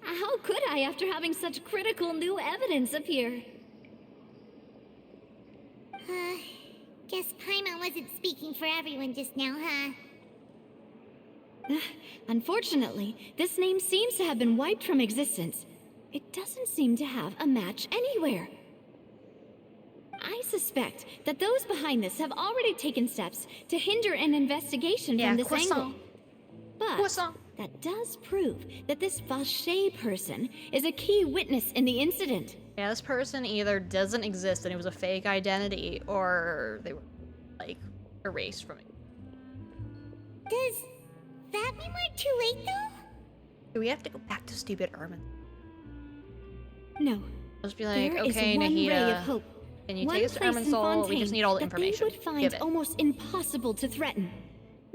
How could I after having such critical new evidence appear? Guess Paimon wasn't speaking for everyone just now, huh? Unfortunately, this name seems to have been wiped from existence. It doesn't seem to have a match anywhere. I suspect that those behind this have already taken steps to hinder an investigation from this angle. But that does prove that this Vache person is a key witness in the incident. Yeah, this person either doesn't exist and it was a fake identity, or they were, like, erased from it. Does that mean we're too late, though? Do we have to go back to stupid Ermin? No. Just be like, There is okay, one ray of Nahida, hope. can you One take us to place Ermin's in soul? We Fontaine just need all the that information. they would find Give it. almost impossible to threaten,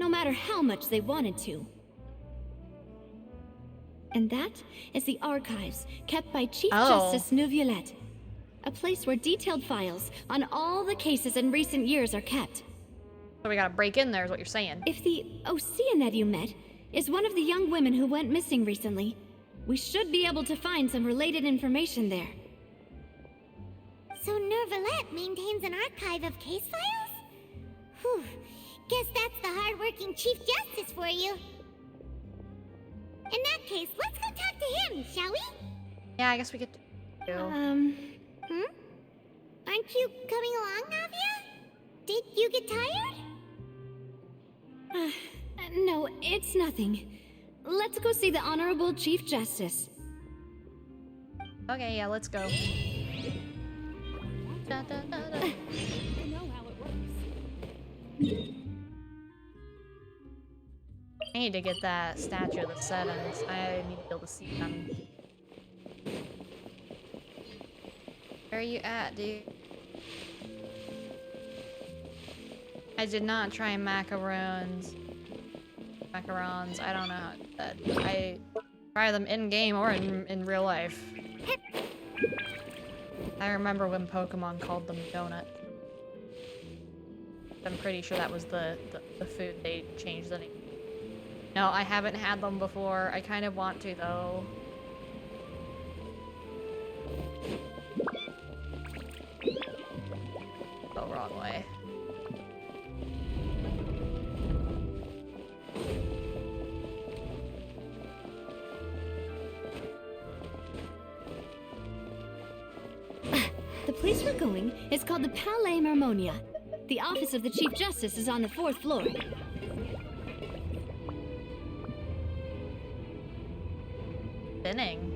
no matter how much they wanted to. And that is the archives kept by Chief Justice Neuvillette, a place where detailed files on all the cases in recent years are kept. So we gotta break in there, is what you're saying. If the Oceanid you met is one of the young women who went missing recently, we should be able to find some related information there. So Neuvillette maintains an archive of case files? Whew. Guess that's the hard-working Chief Justice for you. In that case, let's go talk to him, shall we? Yeah, I guess we could do. Aren't you coming along, Navia? Did you get tired? No, it's nothing. Let's go see the Honorable Chief Justice. Okay, yeah, let's go. Da, da, da, da. You know how it works. I need to get that statue of the Sevens. I need to be able to see them. Where are you at, dude? I did not try macarons. Macarons, I don't know how that. I try them in game or in real life. I remember when Pokemon called them donut. I'm pretty sure that was the food they changed the name. No, I haven't had them before. I kind of want to though. Go wrong way. The place we're going is called the Palais Marmonia. The office of the Chief Justice is on the 4th floor. Spinning.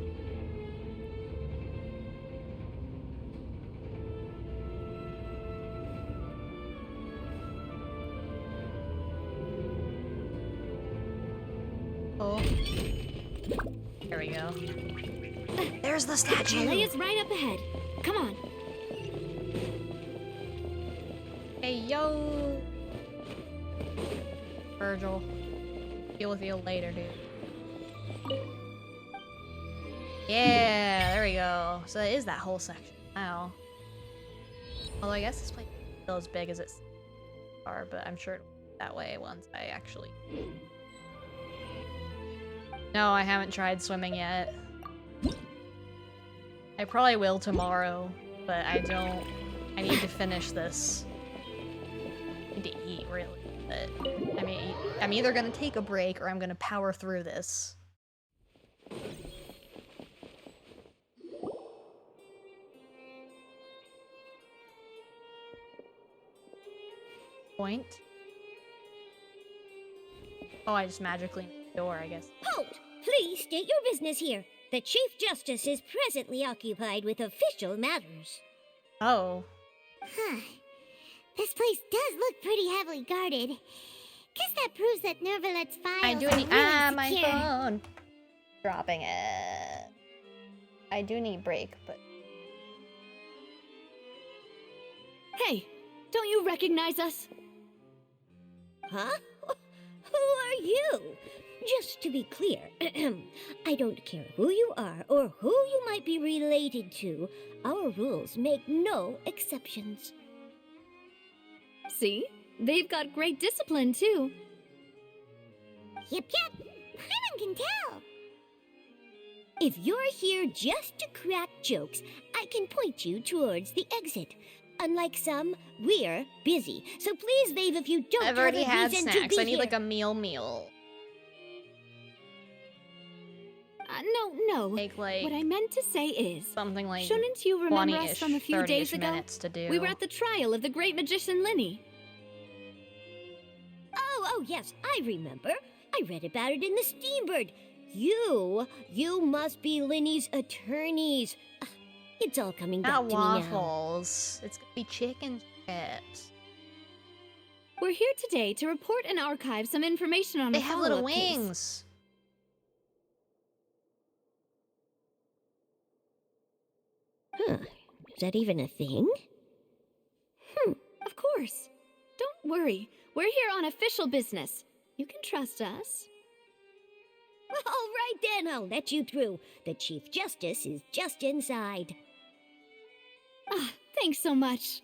Oh. There we go. There's the statue! The Palais is right up ahead. Come on. Hey, yo! Virgil. Deal with you later, dude. Yeah, there we go. So it is that whole section. Wow. Although I guess this place isn't still as big as it's are, but I'm sure it'll be that way once I actually... No, I haven't tried swimming yet. I probably will tomorrow, but I don't... I need to finish this. I need to eat, really. But I'm either gonna take a break or I'm gonna power through this. Point. Oh, I just magically made the door, I guess. Halt! Please state your business here. The Chief Justice is presently occupied with official matters. Oh. Huh. This place does look pretty heavily guarded. Guess that proves that Nervalet's files I do are need really my secure. phone. Dropping it. I do need break, but Hey, don't you recognize us? Huh? Who are you? Just to be clear, I don't care who you are or who you might be related to. Our rules make no exceptions. See? They've got great discipline, too. Yep. Anyone can tell. If you're here just to crack jokes, I can point you towards the exit. Unlike some, we're busy, so please leave if you don't I've have already a had reason to snacks. be I need here. like a meal. No. Take like What I meant to say is, something like shouldn't you remember us 20-ish, from a few 30-ish days ago? minutes to do. We were at the trial of the great magician Linny. Oh, yes, I remember. I read about it in the Steambird. You must be Linny's attorneys. It's all coming back Not to me now. waffles. It's gonna be chicken strips. We're here today to report and archive some information on They a have little follow-up case. wings. Huh. Is that even a thing? Of course. Don't worry. We're here on official business. You can trust us. All right then, I'll let you through. The Chief Justice is just inside. Ah, thanks so much.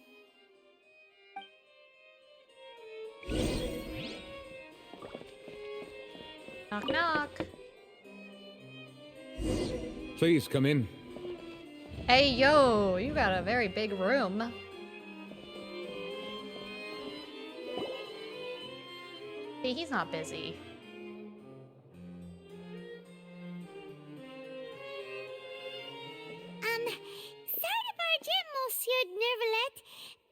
Knock knock. Please come in. Hey yo, you got a very big room. Hey, he's not busy. Sorry to barge in, Monsieur Nervalet.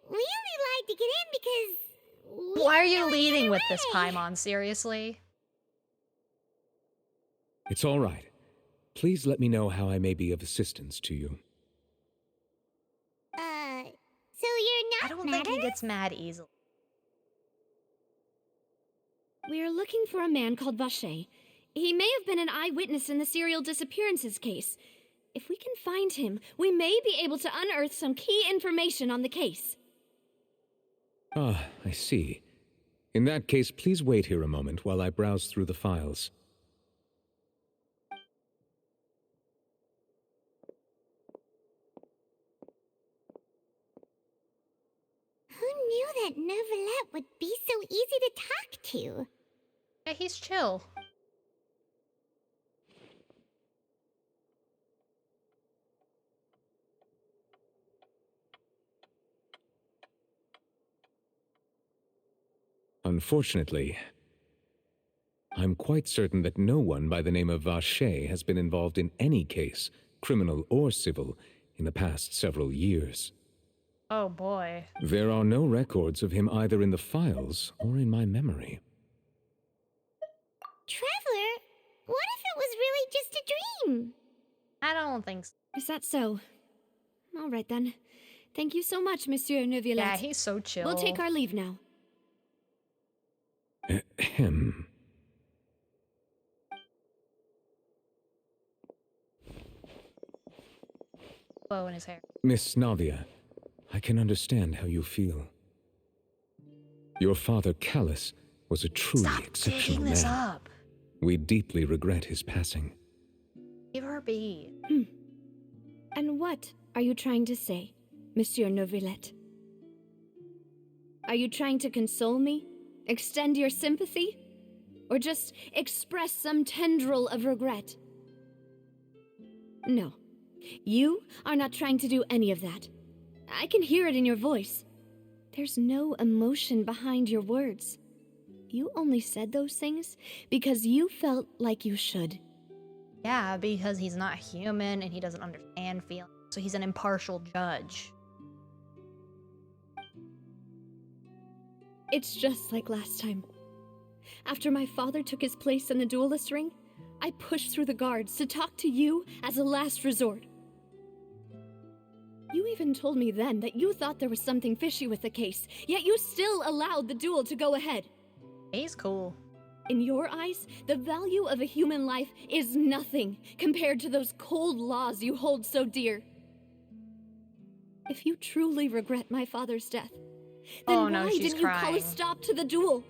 We only lied to get in because... Why are you leading with this, Paimon? Seriously? It's all right. Please let me know how I may be of assistance to you. So you're not I don't think he gets mad easily. We're looking for a man called Vache. He may have been an eyewitness in the serial disappearances case. If we can find him, we may be able to unearth some key information on the case. Ah, I see. In that case, please wait here a moment while I browse through the files. Who knew that Nervalet would be so easy to talk to? Yeah, he's chill. Unfortunately, I'm quite certain that no one by the name of Vache has been involved in any case, criminal or civil, in the past several years. Oh boy. There are no records of him either in the files or in my memory. Traveler, what if it was really just a dream? I don't think so. Is that so? All right then. Thank you so much, Monsieur Neuvillette. Yeah, he's so chill. We'll take our leave now. Ahem. Bow in his hair. Miss Navia, I can understand how you feel. Your father, Callus, was a truly exceptional digging this man. up. We deeply regret his passing. Leave her be. And what are you trying to say, Monsieur Neuvillette? Are you trying to console me? Extend your sympathy? Or just express some tendril of regret? No. You are not trying to do any of that. I can hear it in your voice. There's no emotion behind your words. You only said those things because you felt like you should. Yeah, because he's not human and he doesn't understand feelings, so he's an impartial judge. It's just like last time. After my father took his place in the duelist ring, I pushed through the guards to talk to you as a last resort. You even told me then that you thought there was something fishy with the case, yet you still allowed the duel to go ahead. He's cool. In your eyes, the value of a human life is nothing compared to those cold laws you hold so dear. If you truly regret my father's death, then why didn't you call a stop to the duel?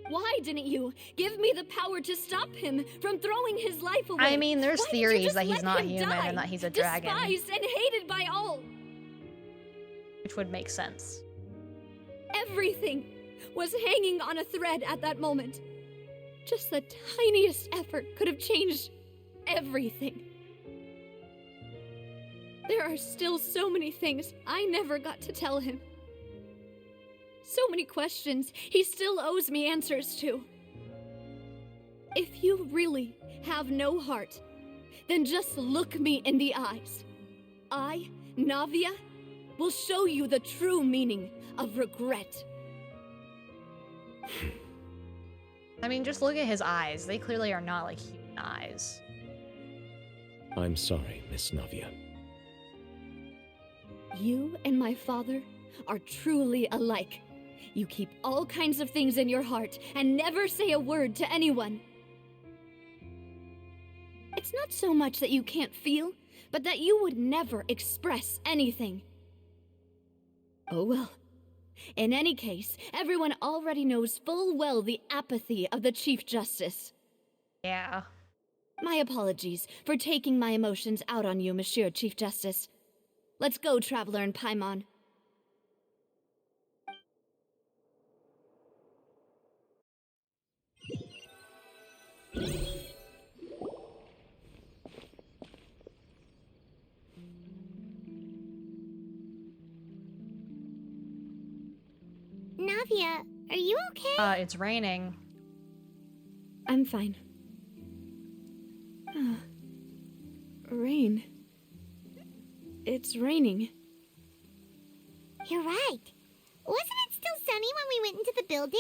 Why didn't you give me the power to stop him from throwing his life away? I mean, there's theories that he's not human die, and that he's a dragon. Despised and hated by all. Which would make sense. Everything was hanging on a thread at that moment. Just the tiniest effort could have changed everything. There are still so many things I never got to tell him. So many questions he still owes me answers to. If you really have no heart, then just look me in the eyes. I, Navia, will show you the true meaning of regret. I mean, just look at his eyes. They clearly are not like human eyes. I'm sorry, Miss Navia. You and my father are truly alike. You keep all kinds of things in your heart and never say a word to anyone. It's not so much that you can't feel, but that you would never express anything. Oh well. In any case, everyone already knows full well the apathy of the Chief Justice. Yeah. My apologies for taking my emotions out on you, Monsieur Chief Justice. Let's go, Traveler and Paimon. Navia, are you okay? It's raining. I'm fine. Rain. It's raining. You're right. Wasn't it still sunny when we went into the building?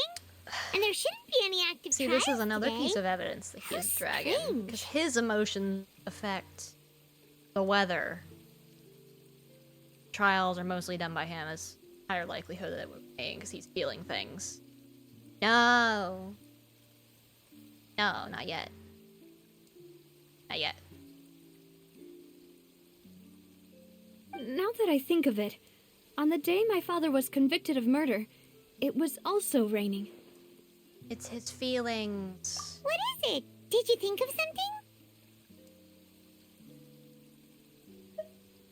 And there shouldn't be any active See, trials this is another today. piece of evidence that he's a dragon. strange. Because his emotions affect the weather. Trials are mostly done by him, as higher likelihood that it would be because he's feeling things. No. No, not yet. Not yet. Now that I think of it, on the day my father was convicted of murder, it was also raining. It's his feelings. What is it? Did you think of something?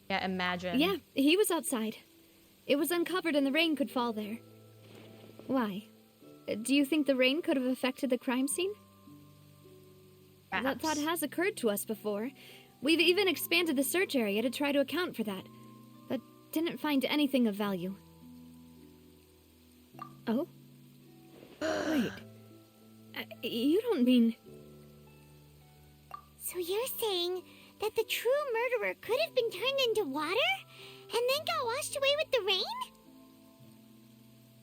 Yeah, imagine. Yeah, he was outside. It was uncovered and the rain could fall there. Why? Do you think the rain could have affected the crime scene? Perhaps. That thought has occurred to us before. We've even expanded the search area to try to account for that, but didn't find anything of value. Oh? Wait. You don't mean... So you're saying that the true murderer could have been turned into water and then got washed away with the rain?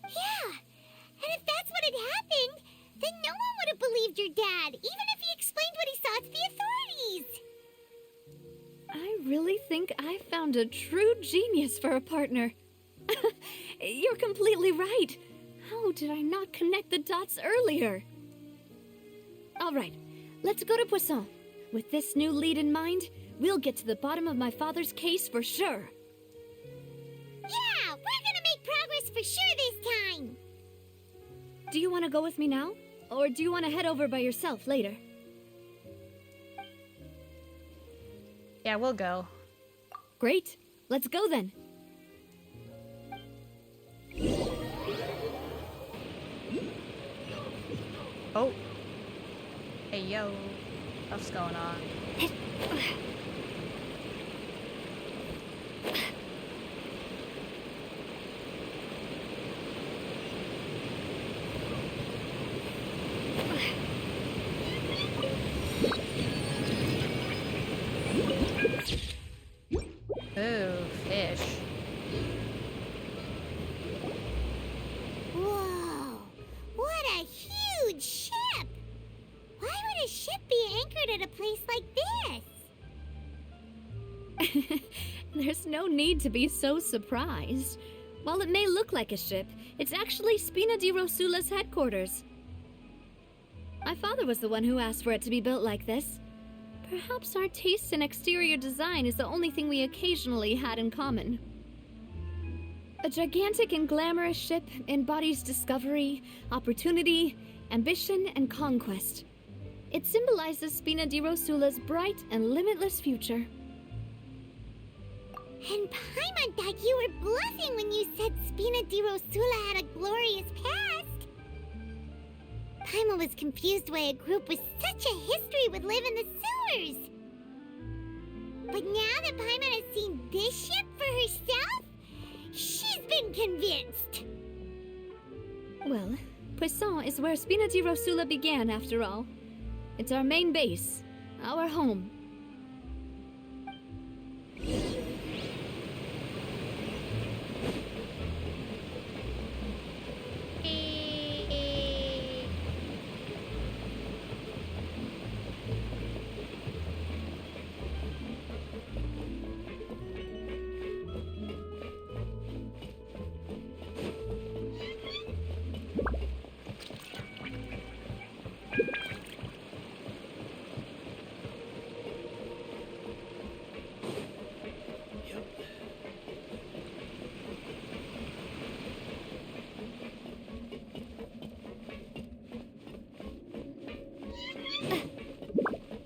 Yeah, and if that's what had happened, then no one would have believed your dad, even if he explained what he saw to the authorities. I really think I found a true genius for a partner. You're completely right. How did I not connect the dots earlier? All right, let's go to Poisson. With this new lead in mind, we'll get to the bottom of my father's case for sure. Yeah, we're gonna make progress for sure this time. Do you want to go with me now? Or do you want to head over by yourself later? Yeah, we'll go. Great. Let's go then. Oh. Hey, yo. What's going on? Ooh, fish. Whoa, what a huge ship! Why would a ship be anchored at a place like this? There's no need to be so surprised. While it may look like a ship, it's actually Spina di Rosula's headquarters. My father was the one who asked for it to be built like this. Perhaps our taste in exterior design is the only thing we occasionally had in common. A gigantic and glamorous ship embodies discovery, opportunity, ambition, and conquest. It symbolizes Spina di Rosula's bright and limitless future. And Paimon thought you were bluffing when you said Spina di Rosula had a glorious past. Paimon was confused why a group with such a history would live in the sewers. But now that Paimon has seen this ship for herself, she's been convinced. Well, Poisson is where Spina di Rosula began, after all. It's our main base, our home.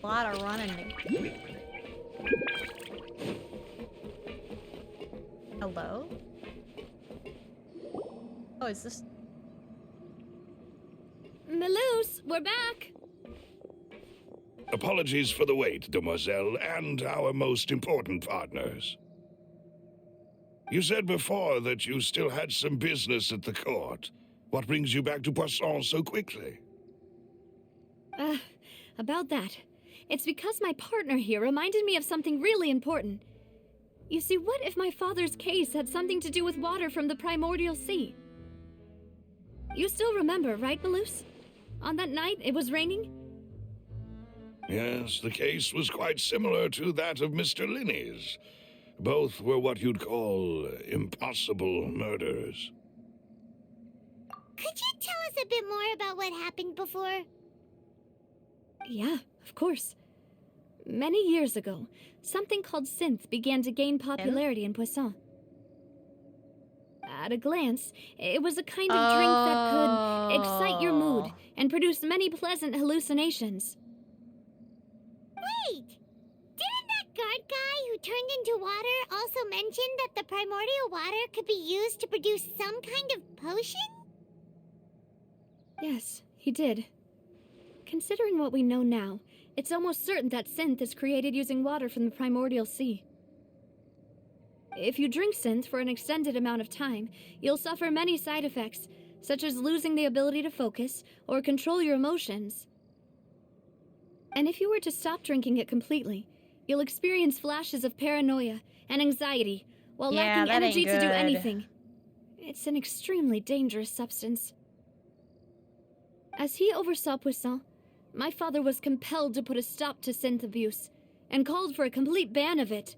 A lot of running. Hello? Oh, is this... Melus, we're back! Apologies for the wait, demoiselle, and our most important partners. You said before that you still had some business at the court. What brings you back to Poisson so quickly? About that. It's because my partner here reminded me of something really important. You see, what if my father's case had something to do with water from the primordial sea? You still remember, right, Malus? On that night, it was raining? Yes, the case was quite similar to that of Mr. Linney's. Both were what you'd call impossible murders. Could you tell us a bit more about what happened before? Yeah, of course. Many years ago, something called synth began to gain popularity in Poisson. At a glance, it was a kind of drink that could excite your mood and produce many pleasant hallucinations. Wait! Didn't that guard guy who turned into water also mention that the primordial water could be used to produce some kind of potion? Yes, he did. Considering what we know now, it's almost certain that synth is created using water from the primordial sea. If you drink synth for an extended amount of time, you'll suffer many side effects, such as losing the ability to focus or control your emotions. And if you were to stop drinking it completely, you'll experience flashes of paranoia and anxiety while lacking energy to do anything. It's an extremely dangerous substance. As he oversaw Poisson, my father was compelled to put a stop to synth abuse and called for a complete ban of it.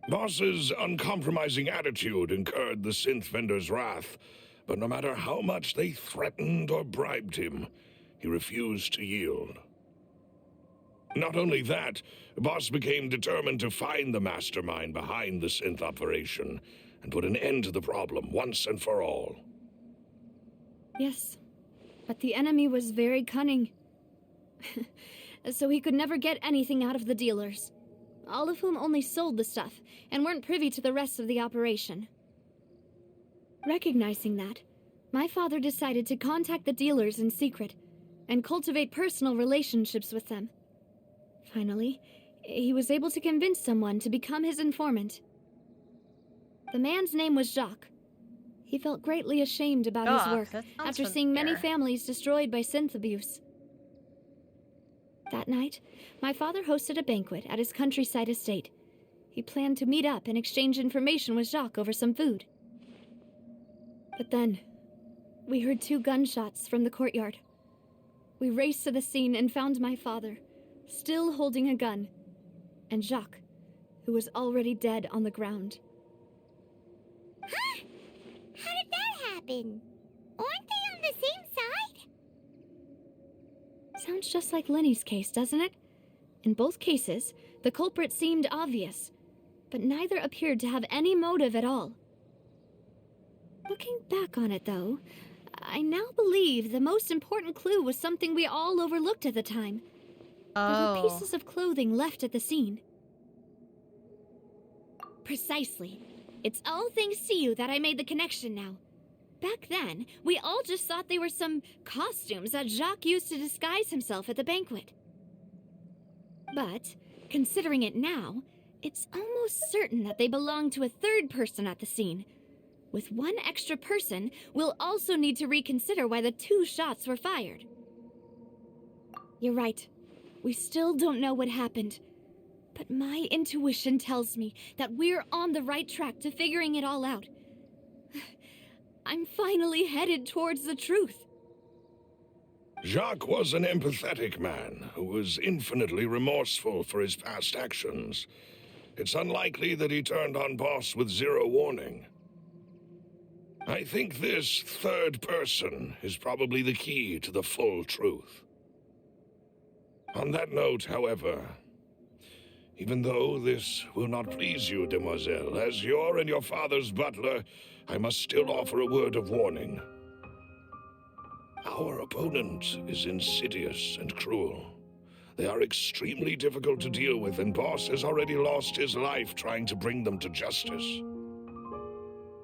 Boss's uncompromising attitude incurred the synth vendor's wrath, but no matter how much they threatened or bribed him, he refused to yield. Not only that, Boss became determined to find the mastermind behind the synth operation and put an end to the problem once and for all. Yes, but the enemy was very cunning. So he could never get anything out of the dealers, all of whom only sold the stuff and weren't privy to the rest of the operation. Recognizing that, my father decided to contact the dealers in secret and cultivate personal relationships with them. Finally, he was able to convince someone to become his informant. The man's name was Jacques. He felt greatly ashamed about his work after seeing many families destroyed by synth abuse. That night, my father hosted a banquet at his countryside estate. He planned to meet up and exchange information with Jacques over some food. But then, we heard 2 gunshots from the courtyard. We raced to the scene and found my father, still holding a gun, and Jacques, who was already dead on the ground. Huh? How did that happen? Aren't they on the same side? Sounds just like Lenny's case, doesn't it? In both cases, the culprit seemed obvious, but neither appeared to have any motive at all. Looking back on it, though, I now believe the most important clue was something we all overlooked at the time. There were pieces of clothing left at the scene. Precisely. It's all thanks to you that I made the connection now. Back then, we all just thought they were some costumes that Jacques used to disguise himself at the banquet. But, considering it now, it's almost certain that they belong to a third person at the scene. With one extra person, we'll also need to reconsider why the 2 shots were fired. You're right. We still don't know what happened. But my intuition tells me that we're on the right track to figuring it all out. I'm finally headed towards the truth. Jacques was an empathetic man who was infinitely remorseful for his past actions. It's unlikely that he turned on Boss with 0 warning. I think this third person is probably the key to the full truth. On that note, however, even though this will not please you, demoiselle, as your and your father's butler, I must still offer a word of warning. Our opponent is insidious and cruel. They are extremely difficult to deal with, and Boss has already lost his life trying to bring them to justice.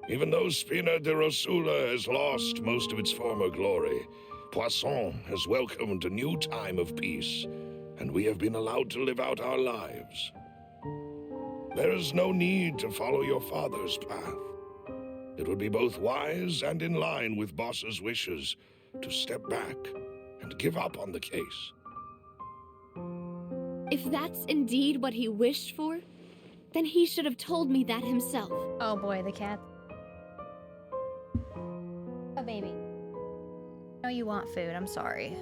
Even though Spina de Rosula has lost most of its former glory, Poisson has welcomed a new time of peace, and we have been allowed to live out our lives. There is no need to follow your father's path. it would be both wise and in line with Boss's wishes to step back and give up on the case. If that's indeed what he wished for, then he should have told me that himself. Oh boy, the cat. Oh, baby. I know you want food, I'm sorry.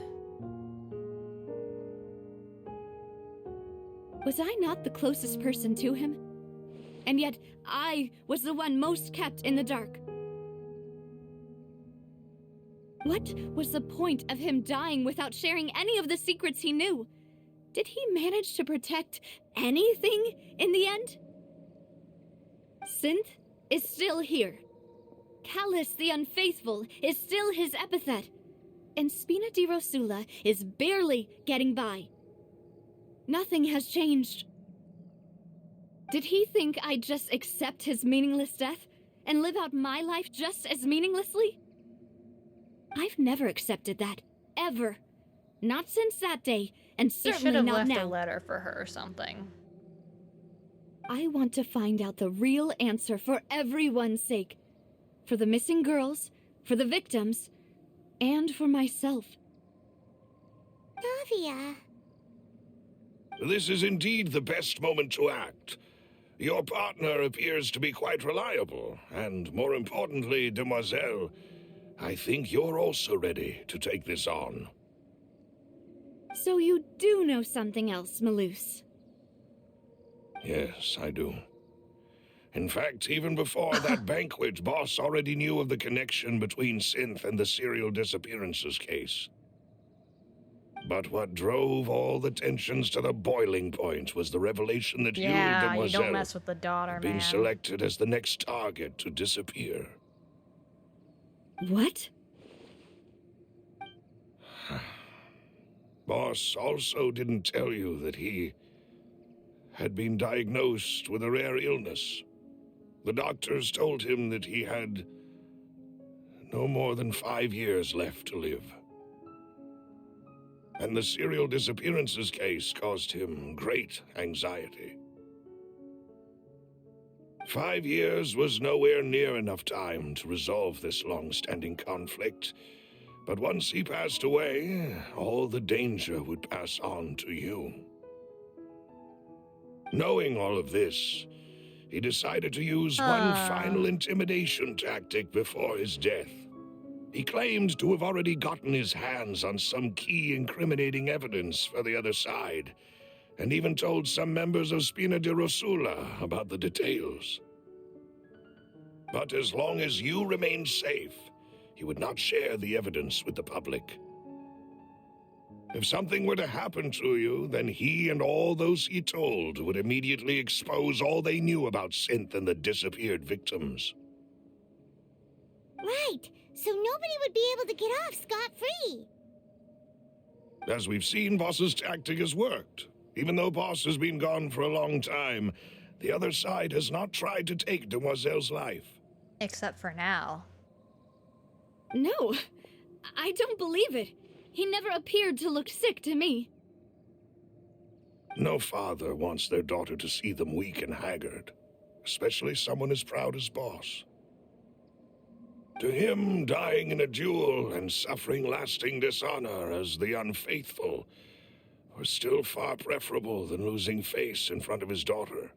Was I not the closest person to him? And yet, I was the one most kept in the dark. What was the point of him dying without sharing any of the secrets he knew? Did he manage to protect anything in the end? Synth is still here. Callus the Unfaithful is still his epithet. And Spina di Rosula is barely getting by. Nothing has changed. Did he think I'd just accept his meaningless death and live out my life just as meaninglessly? I've never accepted that, ever. Not since that day, and certainly not now. He should have left a letter for her or something. I want to find out the real answer for everyone's sake. For the missing girls, for the victims, and for myself. Navia. This is indeed the best moment to act. Your partner appears to be quite reliable, and more importantly, Demoiselle, I think you're also ready to take this on. So you do know something else, Malus? Yes, I do. In fact, even before that banquet, Boss already knew of the connection between Synth and the serial disappearances case. But what drove all the tensions to the boiling point was the revelation that you, Demoiselle, you don't mess with the daughter, have been selected as the next target to disappear. What? Boss also didn't tell you that he had been diagnosed with a rare illness. The doctors told him that he had no more than 5 years left to live. And the serial disappearances case caused him great anxiety. 5 years was nowhere near enough time to resolve this long-standing conflict, but once he passed away, all the danger would pass on to you. Knowing all of this, he decided to use one final intimidation tactic before his death. He claimed to have already gotten his hands on some key incriminating evidence for the other side, and even told some members of Spina di Rosula about the details. But as long as you remained safe, he would not share the evidence with the public. If something were to happen to you, then he and all those he told would immediately expose all they knew about Synth and the disappeared victims. Right, so nobody would be able to get off scot-free. As we've seen, Boss's tactic has worked. Even though Boss has been gone for a long time, the other side has not tried to take Demoiselle's life. Except for now. No, I don't believe it. He never appeared to look sick to me. No father wants their daughter to see them weak and haggard, especially someone as proud as Boss. To him, dying in a duel and suffering lasting dishonor as the Unfaithful was still far preferable than losing face in front of his daughter.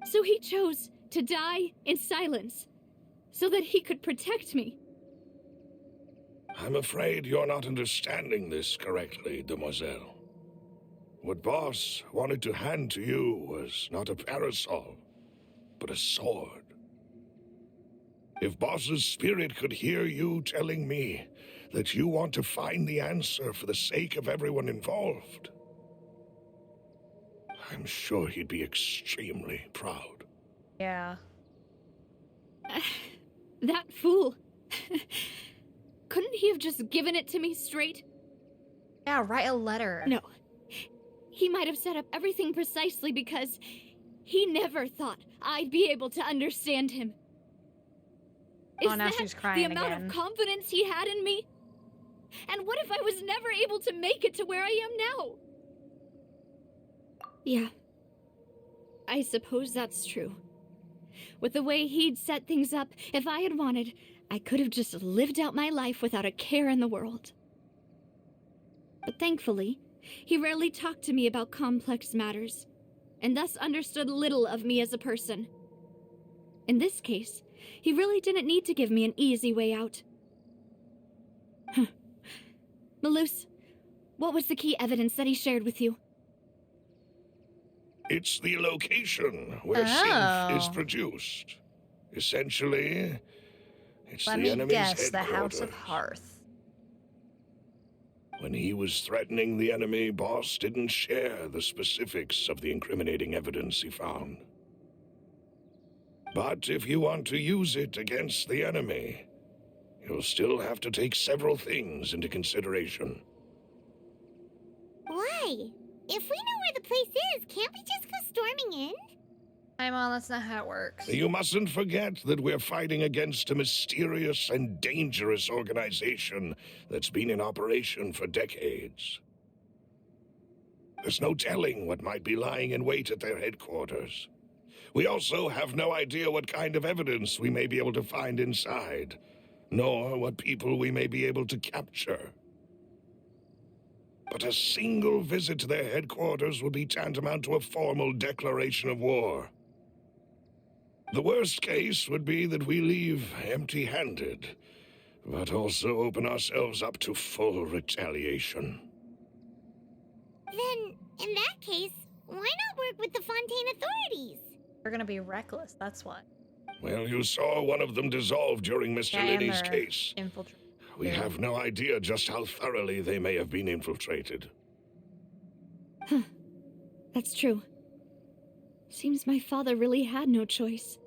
So he chose to die in silence, so that he could protect me. I'm afraid you're not understanding this correctly, Demoiselle. What Boss wanted to hand to you was not a parasol, but a sword. If Boss's spirit could hear you telling me that you want to find the answer for the sake of everyone involved, I'm sure he'd be extremely proud. Yeah. That fool. Couldn't he have just given it to me straight? Yeah, write a letter. No. He might have set up everything precisely because he never thought I'd be able to understand him. Oh, now she's crying the amount again. of confidence he had in me? And what if I was never able to make it to where I am now? Yeah. I suppose that's true. With the way he'd set things up, if I had wanted, I could have just lived out my life without a care in the world. But thankfully, he rarely talked to me about complex matters, and thus understood little of me as a person. In this case, he really didn't need to give me an easy way out. Malus, what was the key evidence that he shared with you? It's the location where synth is produced. Essentially, it's Let the me enemy's guess, the House of headquarters. Hearth. When he was threatening the enemy, Boss didn't share the specifics of the incriminating evidence he found. But if you want to use it against the enemy, you'll still have to take several things into consideration. Why? If we know where the place is, can't we just go storming in? Hi, Mom, that's not how it works. You mustn't forget that we're fighting against a mysterious and dangerous organization that's been in operation for decades. There's no telling what might be lying in wait at their headquarters. We also have no idea what kind of evidence we may be able to find inside, nor what people we may be able to capture. But a single visit to their headquarters would be tantamount to a formal declaration of war. The worst case would be that we leave empty-handed, but also open ourselves up to full retaliation. Then, in that case, why not work with the Fontaine authorities? We're gonna be reckless, that's why. Well, you saw one of them dissolve during Mr. Yeah, and Liddy's they're case. We have no idea just how thoroughly they may have been infiltrated. Huh. That's true. Seems my father really had no choice.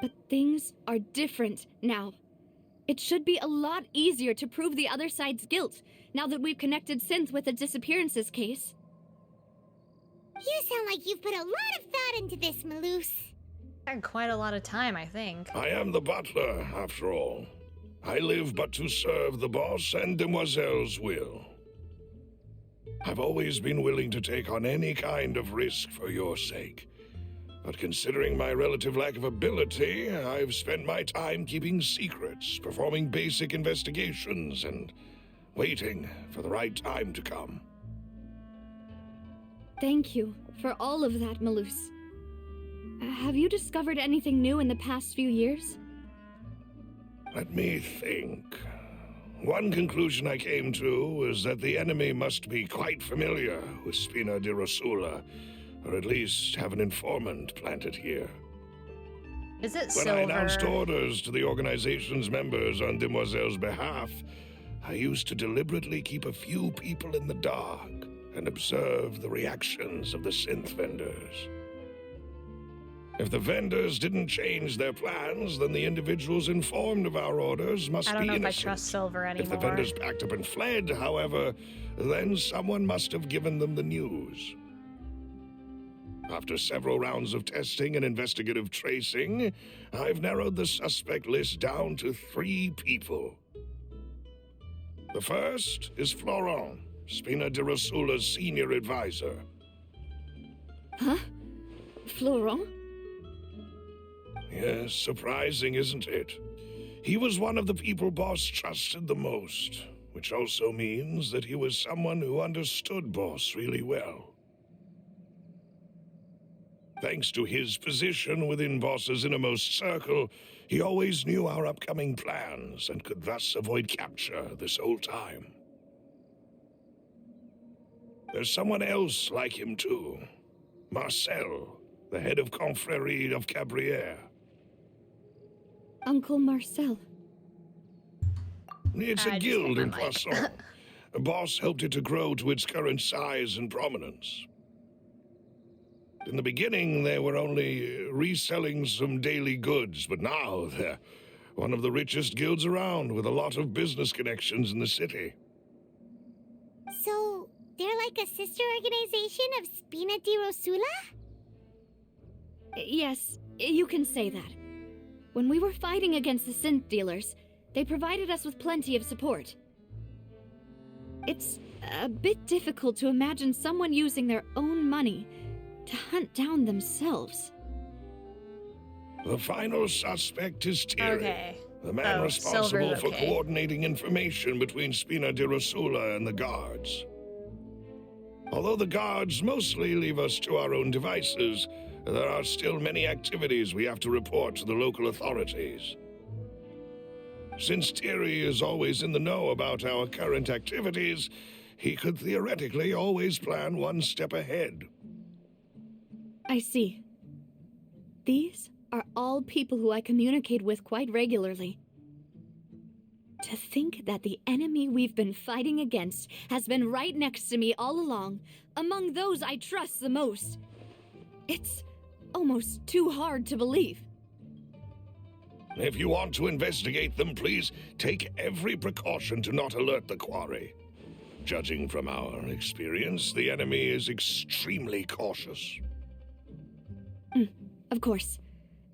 But things are different now. It should be a lot easier to prove the other side's guilt, now that we've connected Synth with the disappearances case. You sound like you've put a lot of thought into this, Malus. Had quite a lot of time, I think. I am the butler, after all. I live but to serve the boss and Demoiselle's will. I've always been willing to take on any kind of risk for your sake. But considering my relative lack of ability, I've spent my time keeping secrets, performing basic investigations, and waiting for the right time to come. Thank you for all of that, Malus. Have you discovered anything new in the past few years? Let me think. One conclusion I came to was that the enemy must be quite familiar with Spina di Rosula, or at least have an informant planted here. Is it When silver? I announced orders to the organization's members on Demoiselle's behalf, I used to deliberately keep a few people in the dark and observe the reactions of the synth vendors. If the vendors didn't change their plans, then the individuals informed of our orders must I be don't know if I innocent. trust silver anymore. If the vendors packed up and fled, however, then someone must have given them the news. After several rounds of testing and investigative tracing, I've narrowed the suspect list down to 3 people. The first is Florent, Spina di Rosula's senior advisor. Huh? Florent? Yes, surprising, isn't it? He was one of the people Boss trusted the most, which also means that he was someone who understood Boss really well. Thanks to his position within Boss's innermost circle, he always knew our upcoming plans and could thus avoid capture this whole time. There's someone else like him too. Marcel, the head of Confrérie of Cabrières. Uncle Marcel. It's a guild in Poisson. Boss helped it to grow to its current size and prominence. In the beginning, they were only reselling some daily goods, but now they're one of the richest guilds around, with a lot of business connections in the city. So, they're like a sister organization of Spina di Rosula? Yes, you can say that. When we were fighting against the synth dealers, they provided us with plenty of support. It's a bit difficult to imagine someone using their own money to hunt down themselves. The final suspect is Thierry, Okay. the man responsible Silver's for okay. coordinating information between Spina di Rosula and the guards. Although the guards mostly leave us to our own devices, there are still many activities we have to report to the local authorities. Since Thierry is always in the know about our current activities, he could theoretically always plan one step ahead. I see. These are all people who I communicate with quite regularly. To think that the enemy we've been fighting against has been right next to me all along, among those I trust the most. It's almost too hard to believe. If you want to investigate them, please take every precaution to not alert the quarry. Judging from our experience, the enemy is extremely cautious. Of course.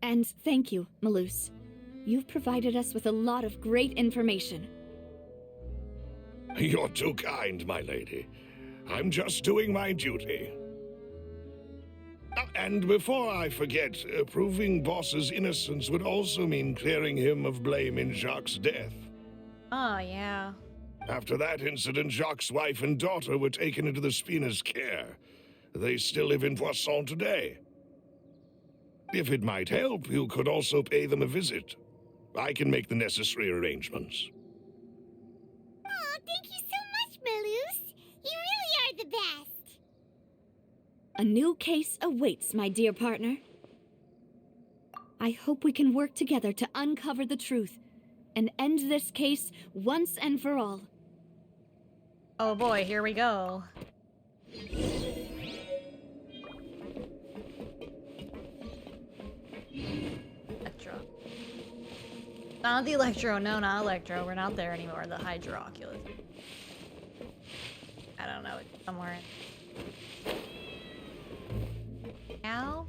And thank you, Malus. You've provided us with a lot of great information. You're too kind, my lady. I'm just doing my duty. And before I forget, proving Boss's innocence would also mean clearing him of blame in Jacques' death. Oh, yeah. After that incident, Jacques' wife and daughter were taken into the Spina's care. They still live in Poisson today. If it might help, you could also pay them a visit. I can make the necessary arrangements. Oh, thank you so much, Malus. You really are the best. A new case awaits, my dear partner. I hope we can work together to uncover the truth and end this case once and for all. Oh boy, here we go. Electro. Not the Electro, no, not Electro. We're not there anymore. The Hydro-Oculus. I don't know, it's somewhere in... Ow?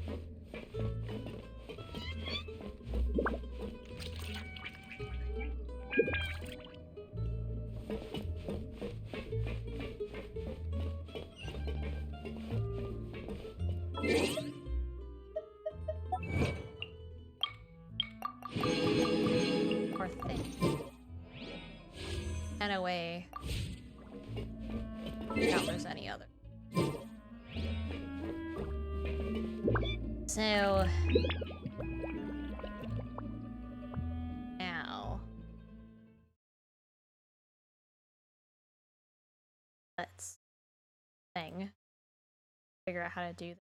Poor thing. And away. I doubt there's any other. So now let's figure out how to do this.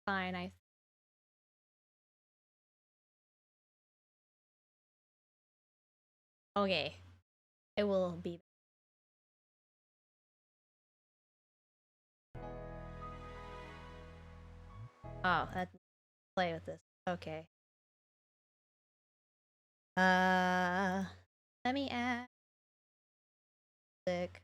Fine, okay. It will be. Oh, let's play with this. Okay. Let me add music.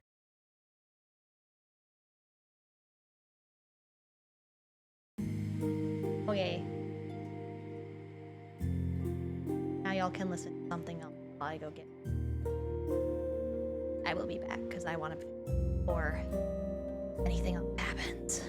Okay. Now y'all can listen to something else while I go get. I will be back because I want to before anything else happens.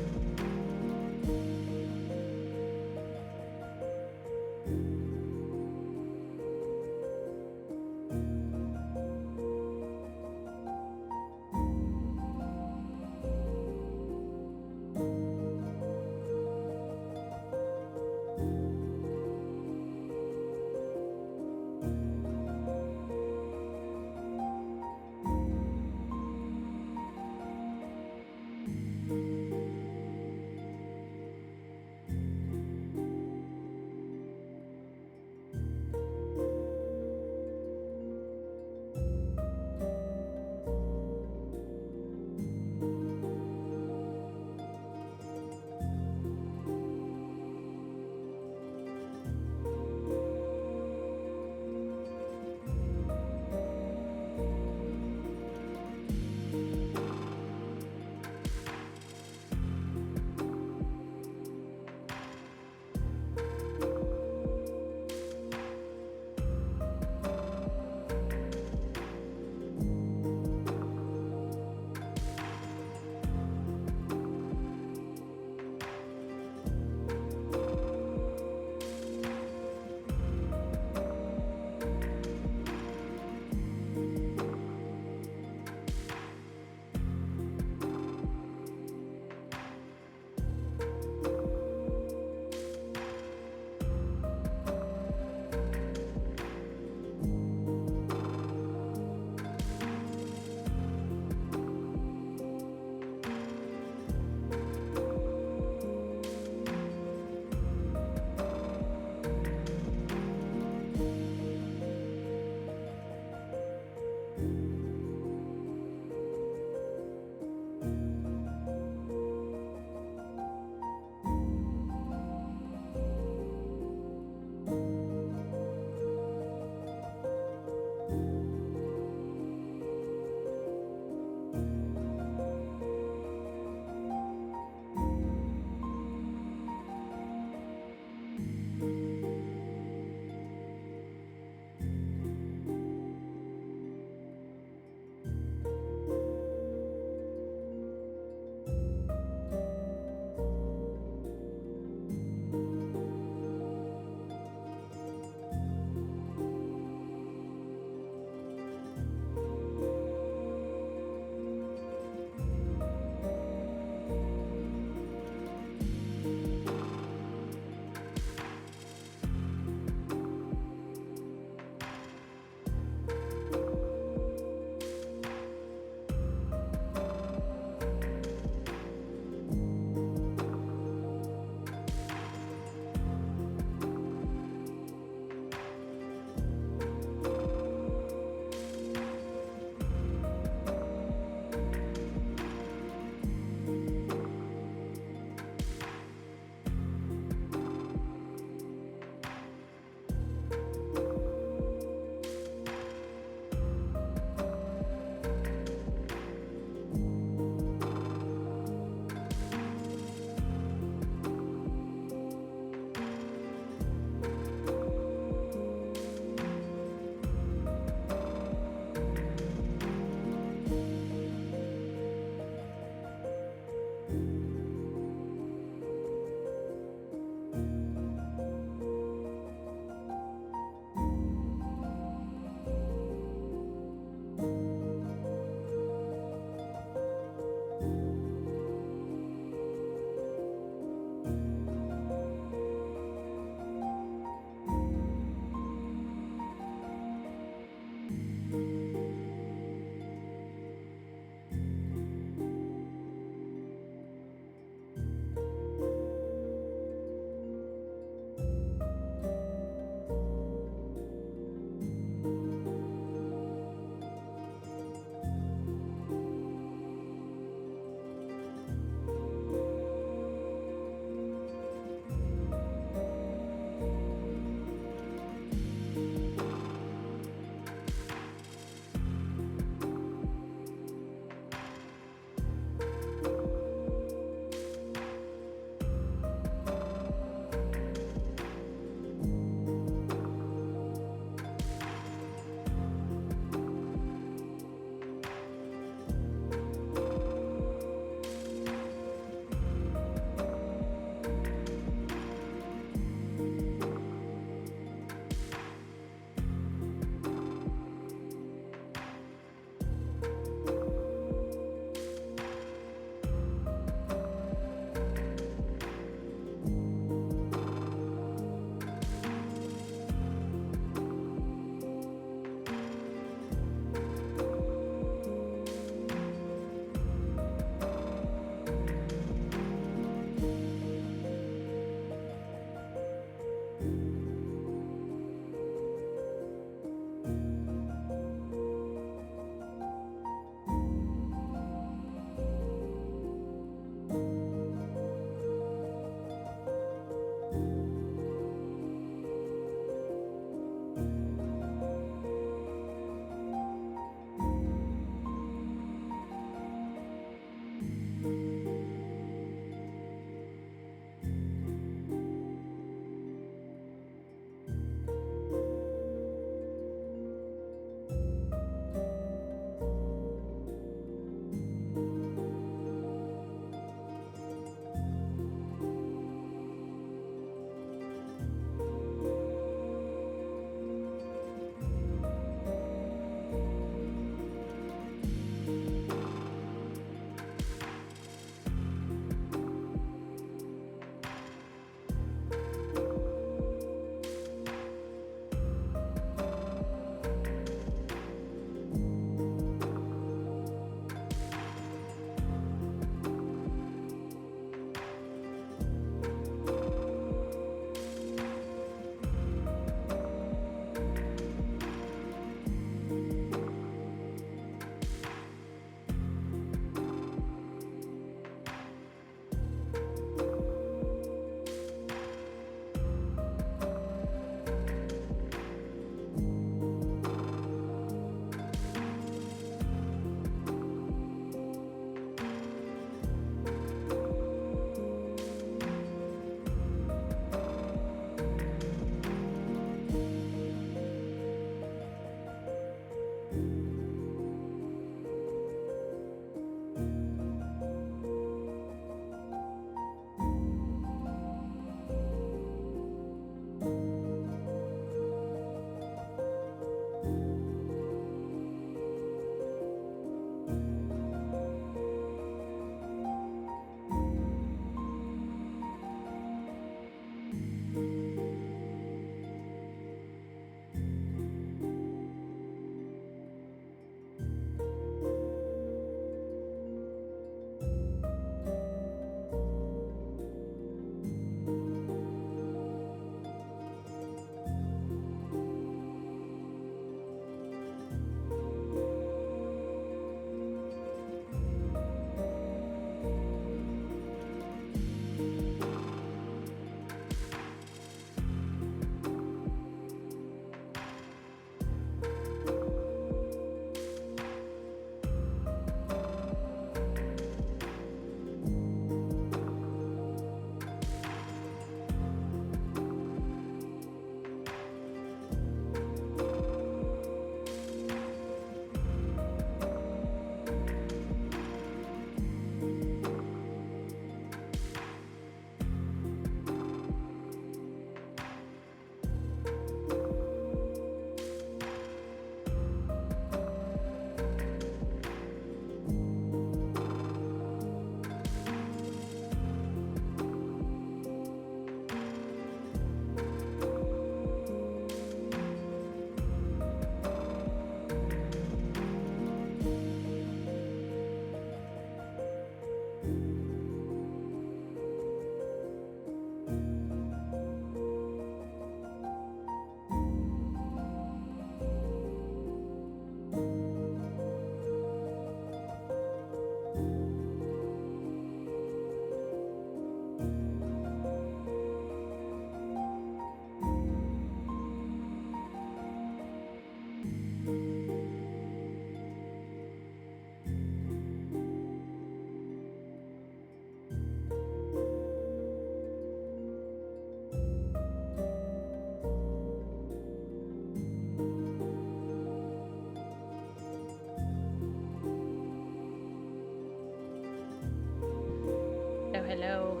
Hello.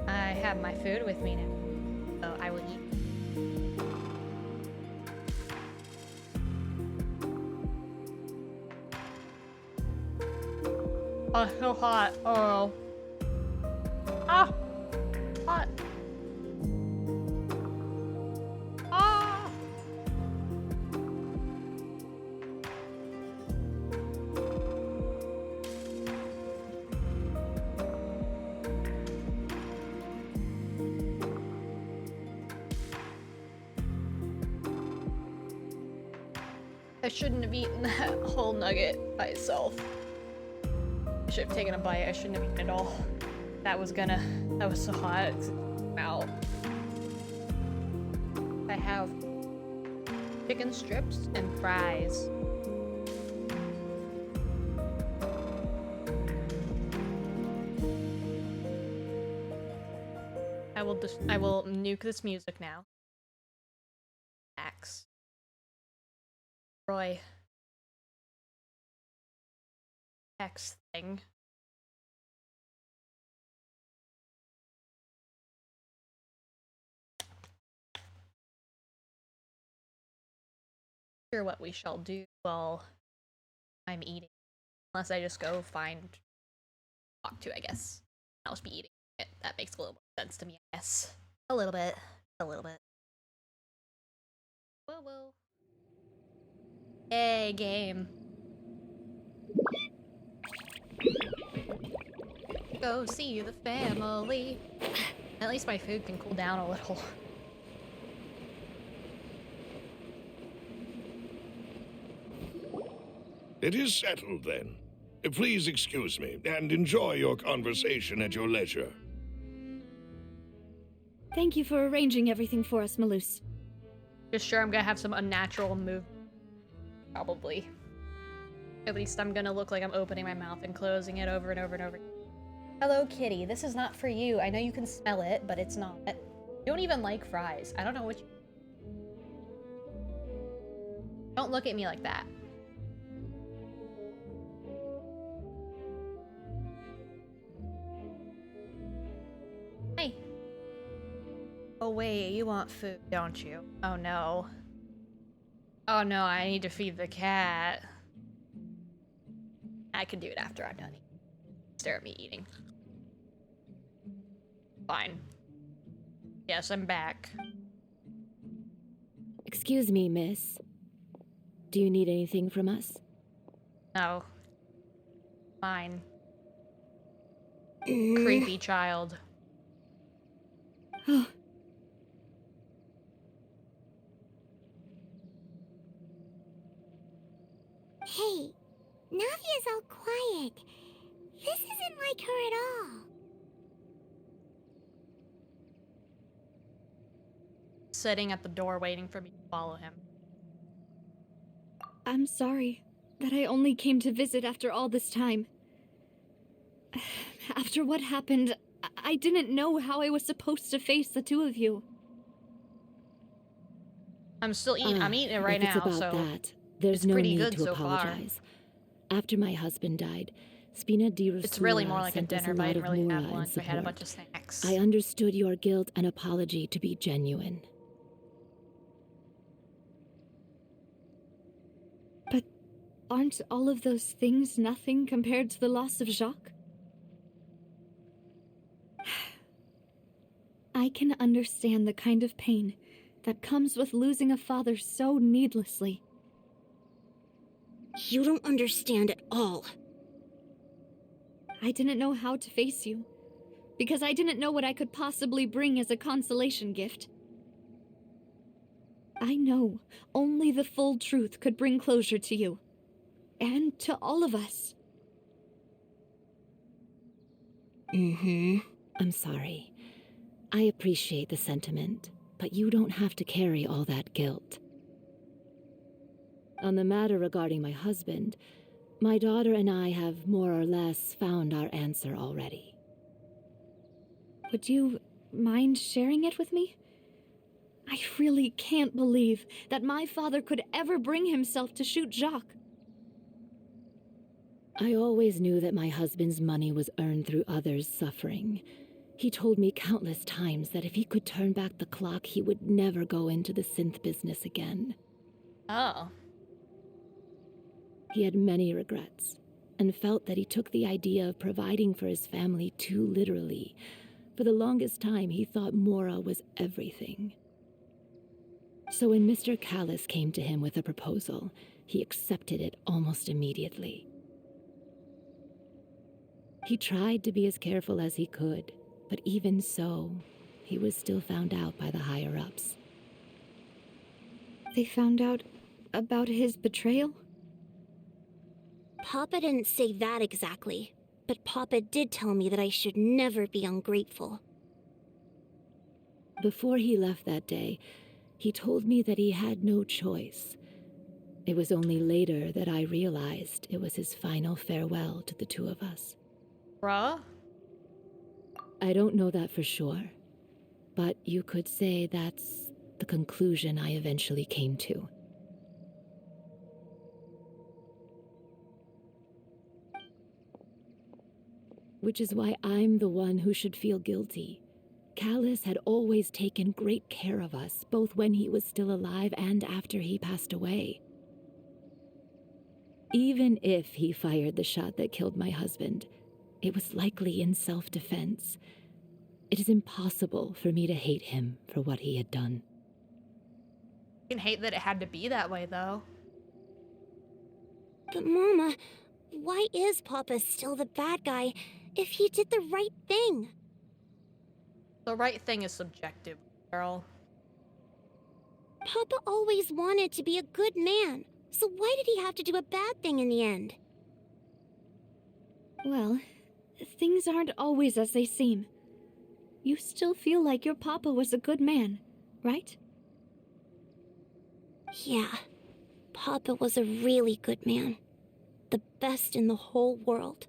I have my food with me now, so I will eat. Oh, it's so hot. Oh. Ah! Hot. Ah! I shouldn't have eaten that whole nugget by itself. I should have taken a bite. I shouldn't have eaten it all. That was so hot. Out. I have chicken strips and fries. I will nuke this music now. Axe. Roy. X thing. Sure what we shall do while I'm eating. Unless I just go find talk to, I guess. I'll just be eating it. That makes a little more sense to me, I guess. A little bit. A little bit. Whoa, whoa. Yay, game. Go see the family. At least my food can cool down a little. It is settled, then. Please excuse me, and enjoy your conversation at your leisure. Thank you for arranging everything for us, Malus. Just sure I'm gonna have some unnatural move. Probably. At least I'm gonna look like I'm opening my mouth and closing it over and over and over. Hello, kitty. This is not for you. I know you can smell it, but it's not. You don't even like fries. I don't know what you... Don't look at me like that. Hey. Oh wait, you want food, don't you? Oh no. Oh no, I need to feed the cat. I can do it after I'm done eating. Stare at me eating. Fine. Yes, I'm back. Excuse me, miss. Do you need anything from us? No. Fine. Creepy child. Hey, Navia's all quiet. This isn't like her at all. Sitting at the door waiting for me to follow him. I'm sorry that I only came to visit after all this time. After what happened, I didn't know how I was supposed to face the two of you. I'm still eating. I'm eating it right if it's now, about so that, there's it's no pretty need good to so far. apologize. After my husband died, Spina di Rosula It's really more like a sent us dinner, but I lot didn't of really have mura in lunch. I had a bunch support. of snacks. I understood your guilt and apology to be genuine. But aren't all of those things nothing compared to the loss of Jacques? I can understand the kind of pain that comes with losing a father so needlessly. You don't understand at all. I didn't know how to face you, because I didn't know what I could possibly bring as a consolation gift. I know only the full truth could bring closure to you, and to all of us. I'm sorry. I appreciate the sentiment, but you don't have to carry all that guilt. On the matter regarding my husband, my daughter and I have more or less found our answer already. Would you mind sharing it with me? I really can't believe that my father could ever bring himself to shoot Jacques. I always knew that my husband's money was earned through others' suffering. He told me countless times that if he could turn back the clock, he would never go into the synth business again. Oh. He had many regrets, and felt that he took the idea of providing for his family too literally. For the longest time, he thought Mora was everything. So when Mr. Callus came to him with a proposal, he accepted it almost immediately. He tried to be as careful as he could, but even so, he was still found out by the higher-ups. They found out about his betrayal? Papa didn't say that exactly, but Papa did tell me that I should never be ungrateful. Before he left that day, he told me that he had no choice. It was only later that I realized it was his final farewell to the two of us. Bruh? I don't know that for sure, but you could say that's the conclusion I eventually came to. Which is why I'm the one who should feel guilty. Callus had always taken great care of us, both when he was still alive and after he passed away. Even if he fired the shot that killed my husband, it was likely in self-defense. It is impossible for me to hate him for what he had done. You can hate that it had to be that way, though. But Mama, why is Papa still the bad guy if he did the right thing? The right thing is subjective, girl. Papa always wanted to be a good man, so why did he have to do a bad thing in the end? Well, things aren't always as they seem. You still feel like your papa was a good man, right? Yeah, Papa was a really good man. The best in the whole world.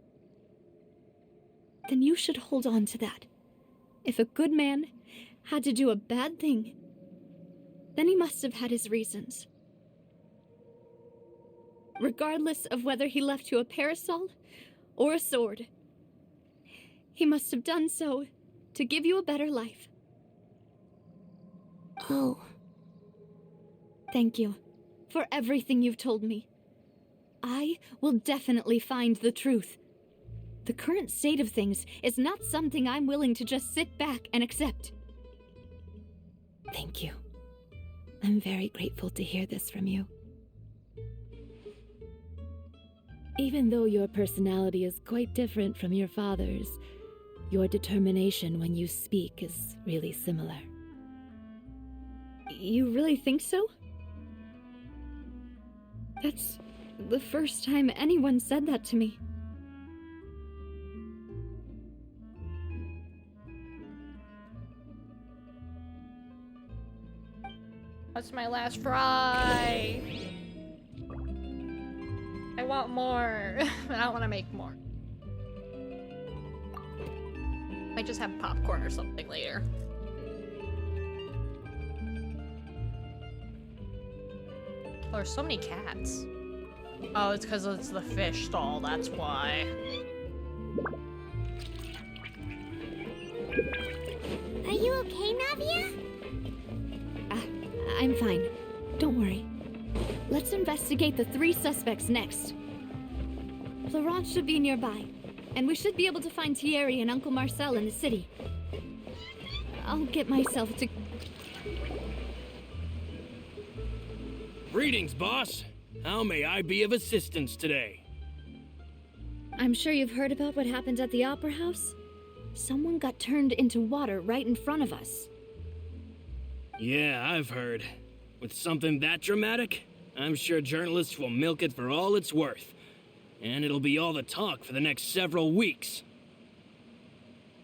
Then you should hold on to that. If a good man had to do a bad thing, then he must have had his reasons. Regardless of whether he left you a parasol or a sword, he must have done so to give you a better life. Oh. Thank you for everything you've told me. I will definitely find the truth. The current state of things is not something I'm willing to just sit back and accept. Thank you. I'm very grateful to hear this from you. Even though your personality is quite different from your father's, your determination when you speak is really similar. You really think so? That's the first time anyone said that to me. That's my last fry. I want more, but I don't want to make more. Might just have popcorn or something later. Oh, there's so many cats. Oh, it's because it's the fish stall, that's why. Are you okay, Navia? I'm fine. Don't worry. Let's investigate the 3 suspects next. Florent should be nearby, and we should be able to find Thierry and Uncle Marcel in the city. I'll get myself to... Greetings, boss. How may I be of assistance today? I'm sure you've heard about what happened at the Opera House? Someone got turned into water right in front of us. Yeah, I've heard. With something that dramatic, I'm sure journalists will milk it for all it's worth. And it'll be all the talk for the next several weeks.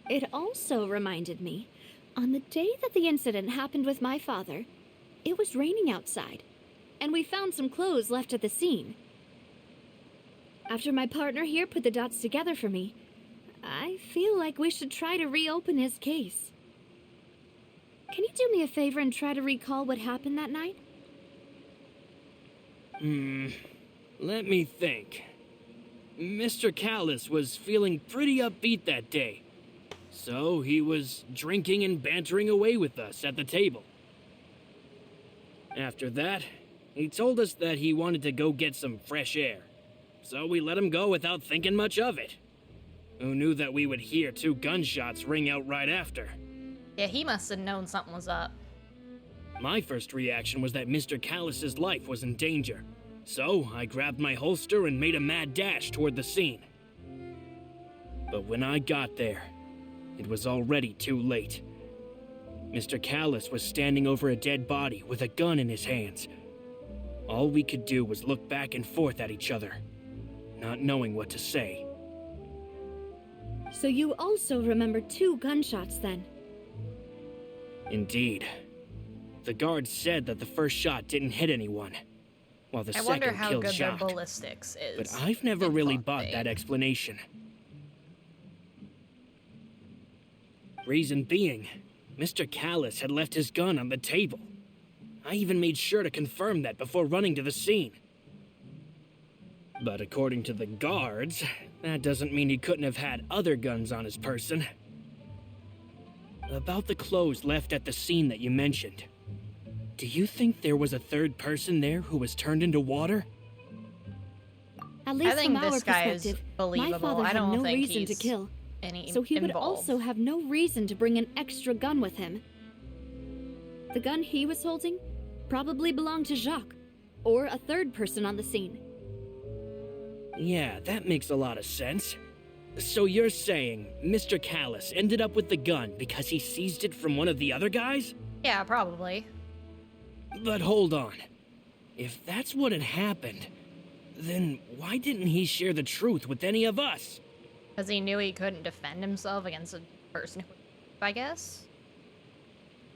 It also reminded me, on the day that the incident happened with my father, it was raining outside, and we found some clothes left at the scene. After my partner here put the dots together for me, I feel like we should try to reopen his case. Can you do me a favor and try to recall what happened that night? Let me think. Mr. Callus was feeling pretty upbeat that day. So he was drinking and bantering away with us at the table. After that, he told us that he wanted to go get some fresh air. So we let him go without thinking much of it. Who knew that we would hear 2 gunshots ring out right after? Yeah, he must have known something was up. My first reaction was that Mr. Callus's life was in danger. So I grabbed my holster and made a mad dash toward the scene. But when I got there, it was already too late. Mr. Callus was standing over a dead body with a gun in his hands. All we could do was look back and forth at each other, not knowing what to say. So you also remember 2 gunshots then? Indeed. The guard said that the first shot didn't hit anyone, while the I second wonder how killed good Jacques. their ballistics is. But I've never really bought that explanation. Reason being, Mr. Callus had left his gun on the table. I even made sure to confirm that before running to the scene. But according to the guards, that doesn't mean he couldn't have had other guns on his person. About the clothes left at the scene that you mentioned, do you think there was a third person there who was turned into water? At least I think from our this guy is perspective, believable. my father I had don't no think reason to he's kill. any So he would involved. also have no reason to bring an extra gun with him. The gun he was holding probably belonged to Jacques, or a third person on the scene. Yeah, that makes a lot of sense. So you're saying Mr. Callus ended up with the gun because he seized it from one of the other guys? Yeah, probably. But hold on. If that's what had happened, then why didn't he share the truth with any of us? Because he knew he couldn't defend himself against a person who, I guess?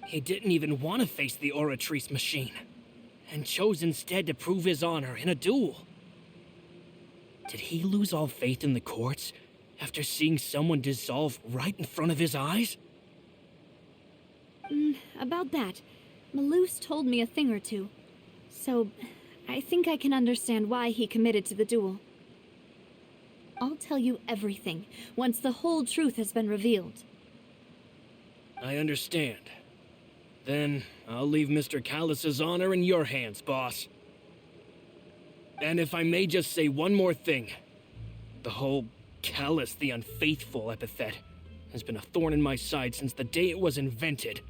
He didn't even want to face the Oratrice machine, and chose instead to prove his honor in a duel. Did he lose all faith in the courts after seeing someone dissolve right in front of his eyes? About that, Malus told me a thing or two. So, I think I can understand why he committed to the duel. I'll tell you everything once the whole truth has been revealed. I understand. Then I'll leave Mr. Callus's honor in your hands, boss. And if I may just say one more thing, the whole Callus the Unfaithful epithet has been a thorn in my side since the day it was invented.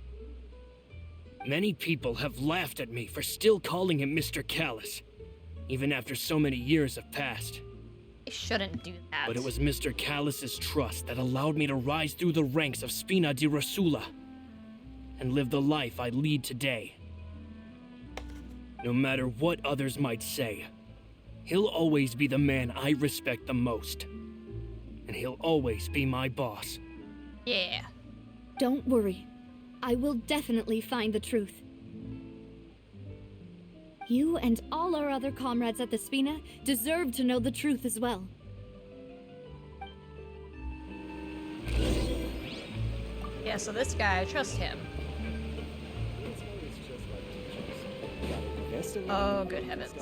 Many people have laughed at me for still calling him Mr. Callus, even after so many years have passed. You shouldn't do that. But it was Mr. Callus's trust that allowed me to rise through the ranks of Spina di Rosula and live the life I lead today. No matter what others might say, he'll always be the man I respect the most. And he'll always be my boss. Yeah. Don't worry. I will definitely find the truth. You and all our other comrades at the Spina deserve to know the truth as well. Yeah, so this guy, I trust him. Oh, good heavens.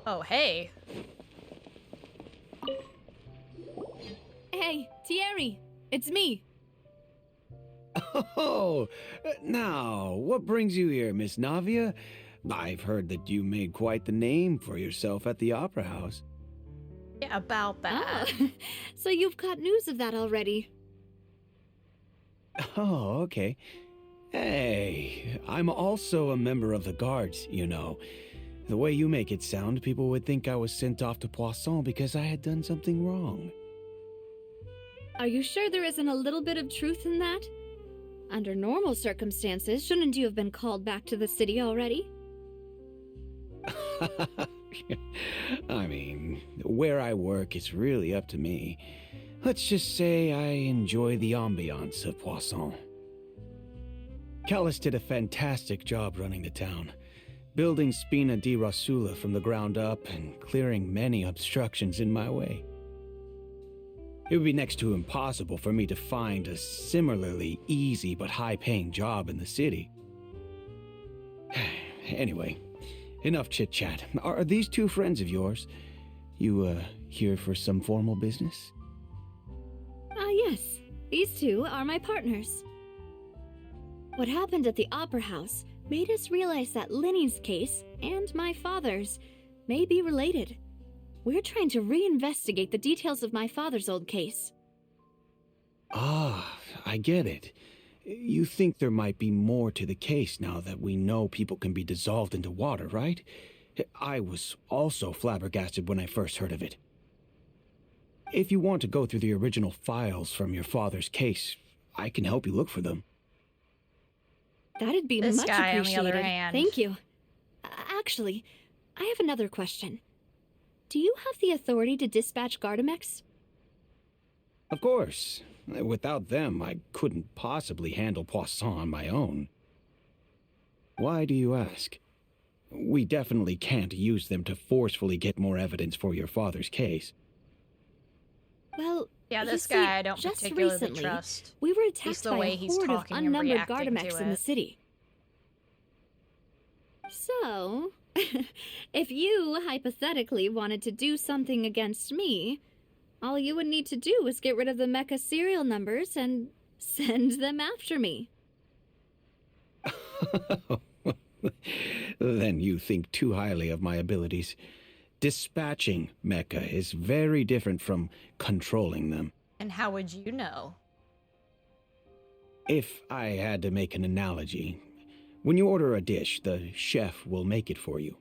Oh, hey. Hey, Thierry, it's me. Oh, now, what brings you here, Miss Navia? I've heard that you made quite the name for yourself at the Opera House. Yeah, about that. So you've got news of that already. Oh, okay. Hey, I'm also a member of the guards, you know. The way you make it sound, people would think I was sent off to Poisson because I had done something wrong. Are you sure there isn't a little bit of truth in that? Under normal circumstances, shouldn't you have been called back to the city already? I mean, where I work is really up to me. Let's just say I enjoy the ambiance of Poisson. Callus did a fantastic job running the town, building Spina di Rosula from the ground up and clearing many obstructions in my way. It would be next to impossible for me to find a similarly easy but high-paying job in the city. Anyway, enough chit-chat. Are these two friends of yours? You, here for some formal business? Yes. These two are my partners. What happened at the Opera House made us realize that Linny's case and my father's may be related. We're trying to reinvestigate the details of my father's old case. Ah, I get it. You think there might be more to the case now that we know people can be dissolved into water, right? I was also flabbergasted when I first heard of it. If you want to go through the original files from your father's case, I can help you look for them. That'd be This much guy, appreciated. on the other hand. Thank you. Actually, I have another question. Do you have the authority to dispatch Gardamex? Of course. Without them, I couldn't possibly handle Poisson on my own. Why do you ask? We definitely can't use them to forcefully get more evidence for your father's case. Well, yeah, you this see, guy I don't just particularly recently, trust. we were Just attacked the by way a he's horde of talking and unnumbered reacting Gardamex to in the it. city. So, if you hypothetically wanted to do something against me, all you would need to do is get rid of the mecha serial numbers and send them after me. Then you think too highly of my abilities. Dispatching mecha is very different from controlling them. And how would you know? If I had to make an analogy, when you order a dish, the chef will make it for you.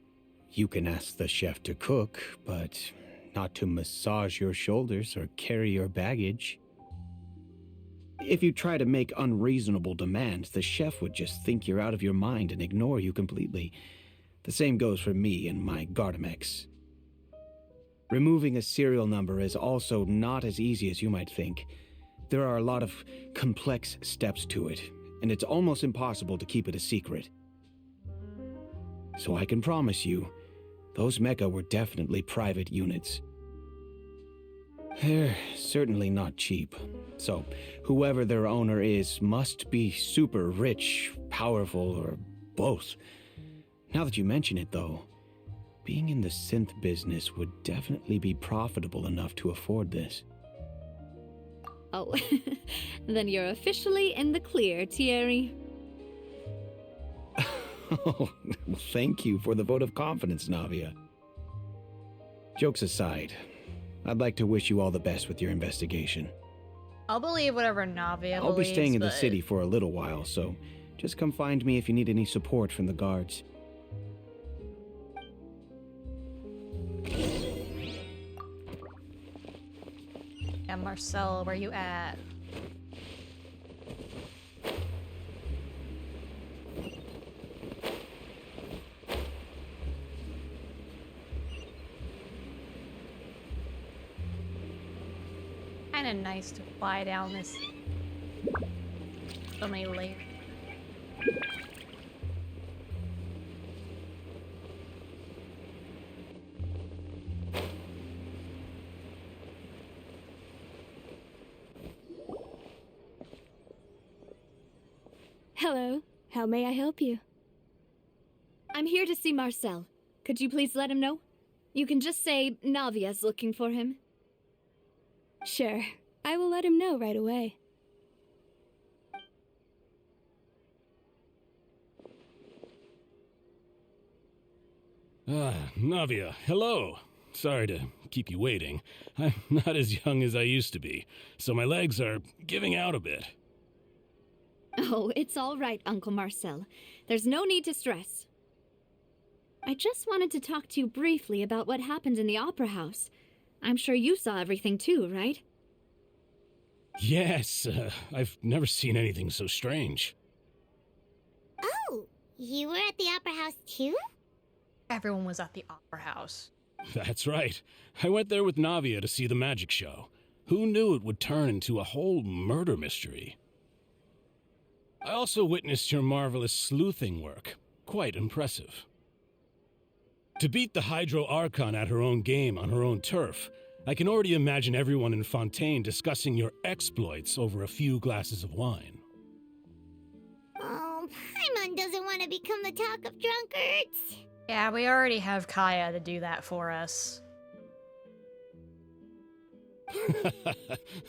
You can ask the chef to cook, but not to massage your shoulders or carry your baggage. If you try to make unreasonable demands, the chef would just think you're out of your mind and ignore you completely. The same goes for me and my Gardamex. Removing a serial number is also not as easy as you might think. There are a lot of complex steps to it, and it's almost impossible to keep it a secret. So I can promise you, those mecha were definitely private units. They're certainly not cheap, so whoever their owner is must be super rich, powerful, or both. Now that you mention it, though, being in the synth business would definitely be profitable enough to afford this. Oh, then you're officially in the clear, Thierry. Oh, well, thank you for the vote of confidence, Navia. Jokes aside, I'd like to wish you all the best with your investigation. I'll believe whatever Navia believes, I'll be staying in the but- city for a little while, so just come find me if you need any support from the guards. Yeah, Marcel, where you at? Kinda nice to fly down this so many layers. Hello. How may I help you? I'm here to see Marcel. Could you please let him know? You can just say Navia's looking for him. Sure. I will let him know right away. Navia, hello. Sorry to keep you waiting. I'm not as young as I used to be, so my legs are giving out a bit. Oh, it's all right, Uncle Marcel. There's no need to stress. I just wanted to talk to you briefly about what happened in the Opera House. I'm sure you saw everything too, right? Yes, I've never seen anything so strange. Oh, you were at the Opera House too? Everyone was at the Opera House. That's right. I went there with Navia to see the magic show. Who knew it would turn into a whole murder mystery? I also witnessed your marvelous sleuthing work. Quite impressive. To beat the Hydro Archon at her own game on her own turf, I can already imagine everyone in Fontaine discussing your exploits over a few glasses of wine. Oh, Paimon doesn't want to become the talk of drunkards. Yeah, we already have Kaya to do that for us.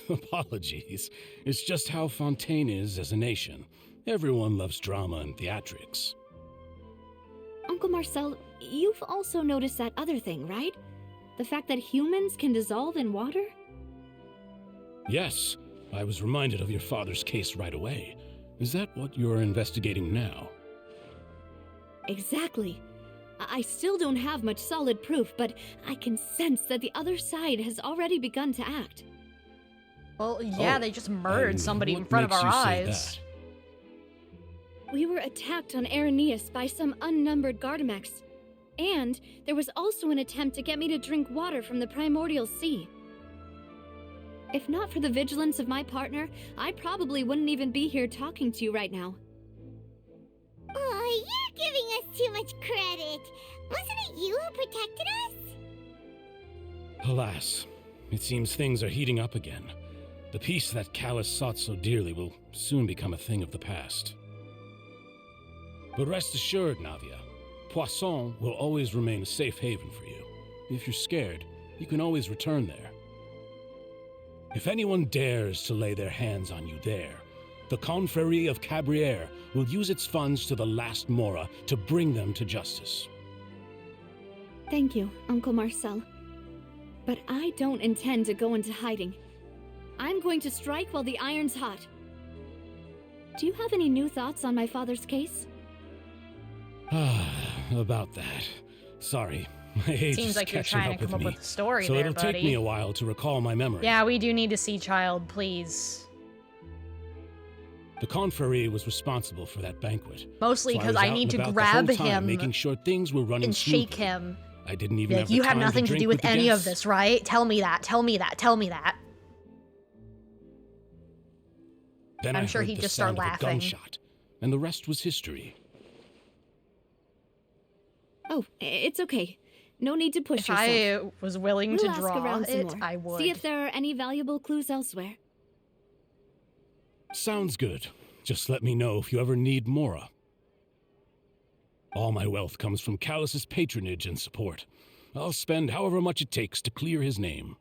Apologies. It's just how Fontaine is as a nation. Everyone loves drama and theatrics. Uncle Marcel, you've also noticed that other thing, right? The fact that humans can dissolve in water? Yes, I was reminded of your father's case right away. Is that what you're investigating now? Exactly. I still don't have much solid proof, but I can sense that the other side has already begun to act. Well, yeah, they just murdered somebody in front of our eyes. We were attacked on Araneus by some unnumbered Gardamex. And there was also an attempt to get me to drink water from the primordial sea. If not for the vigilance of my partner, I probably wouldn't even be here talking to you right now. Oh, you're giving us too much credit. Wasn't it you who protected us? Alas, it seems things are heating up again. The peace that Callus sought so dearly will soon become a thing of the past. But rest assured, Navia, Poisson will always remain a safe haven for you. If you're scared, you can always return there. If anyone dares to lay their hands on you there, the Confrérie of Cabrières will use its funds to the last Mora to bring them to justice. Thank you, Uncle Marcel. But I don't intend to go into hiding. I'm going to strike while the iron's hot. Do you have any new thoughts on my father's case? About that. Sorry, my age Seems is like you're catching trying up to come with up me, with a story so there, it'll take me a while to recall my memory. Yeah, we do need to see Child, please. The Confrérie was responsible for that banquet. Mostly so because I I need to grab him making sure things were running and shake smoothly. him. I didn't even Like, have the you had time nothing to drink do with the any of guests. this, right? Tell me that. Tell me that. Tell me that. Then I'm I sure heard he'd the just sound start of a laughing. gunshot, and the rest was history. Oh, it's okay. No need to push If yourself. I was willing We'll to ask draw around some it, more. I would. See if there are any valuable clues elsewhere. Sounds good. Just let me know if you ever need Mora. All my wealth comes from Callus's patronage and support. I'll spend however much it takes to clear his name.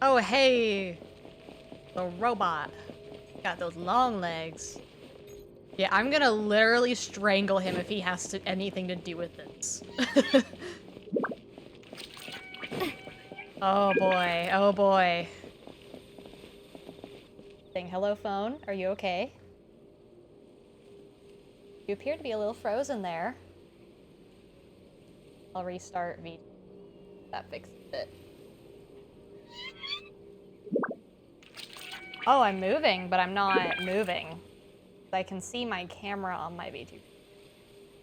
Oh, hey. The robot. Got those long legs. Yeah, I'm gonna literally strangle him if he has anything to do with this. Oh boy, oh boy. Saying hello, phone. Are you okay? You appear to be a little frozen there. I'll restart V. That fixes it. Oh, I'm moving, but I'm not moving. I can see my camera on my V2.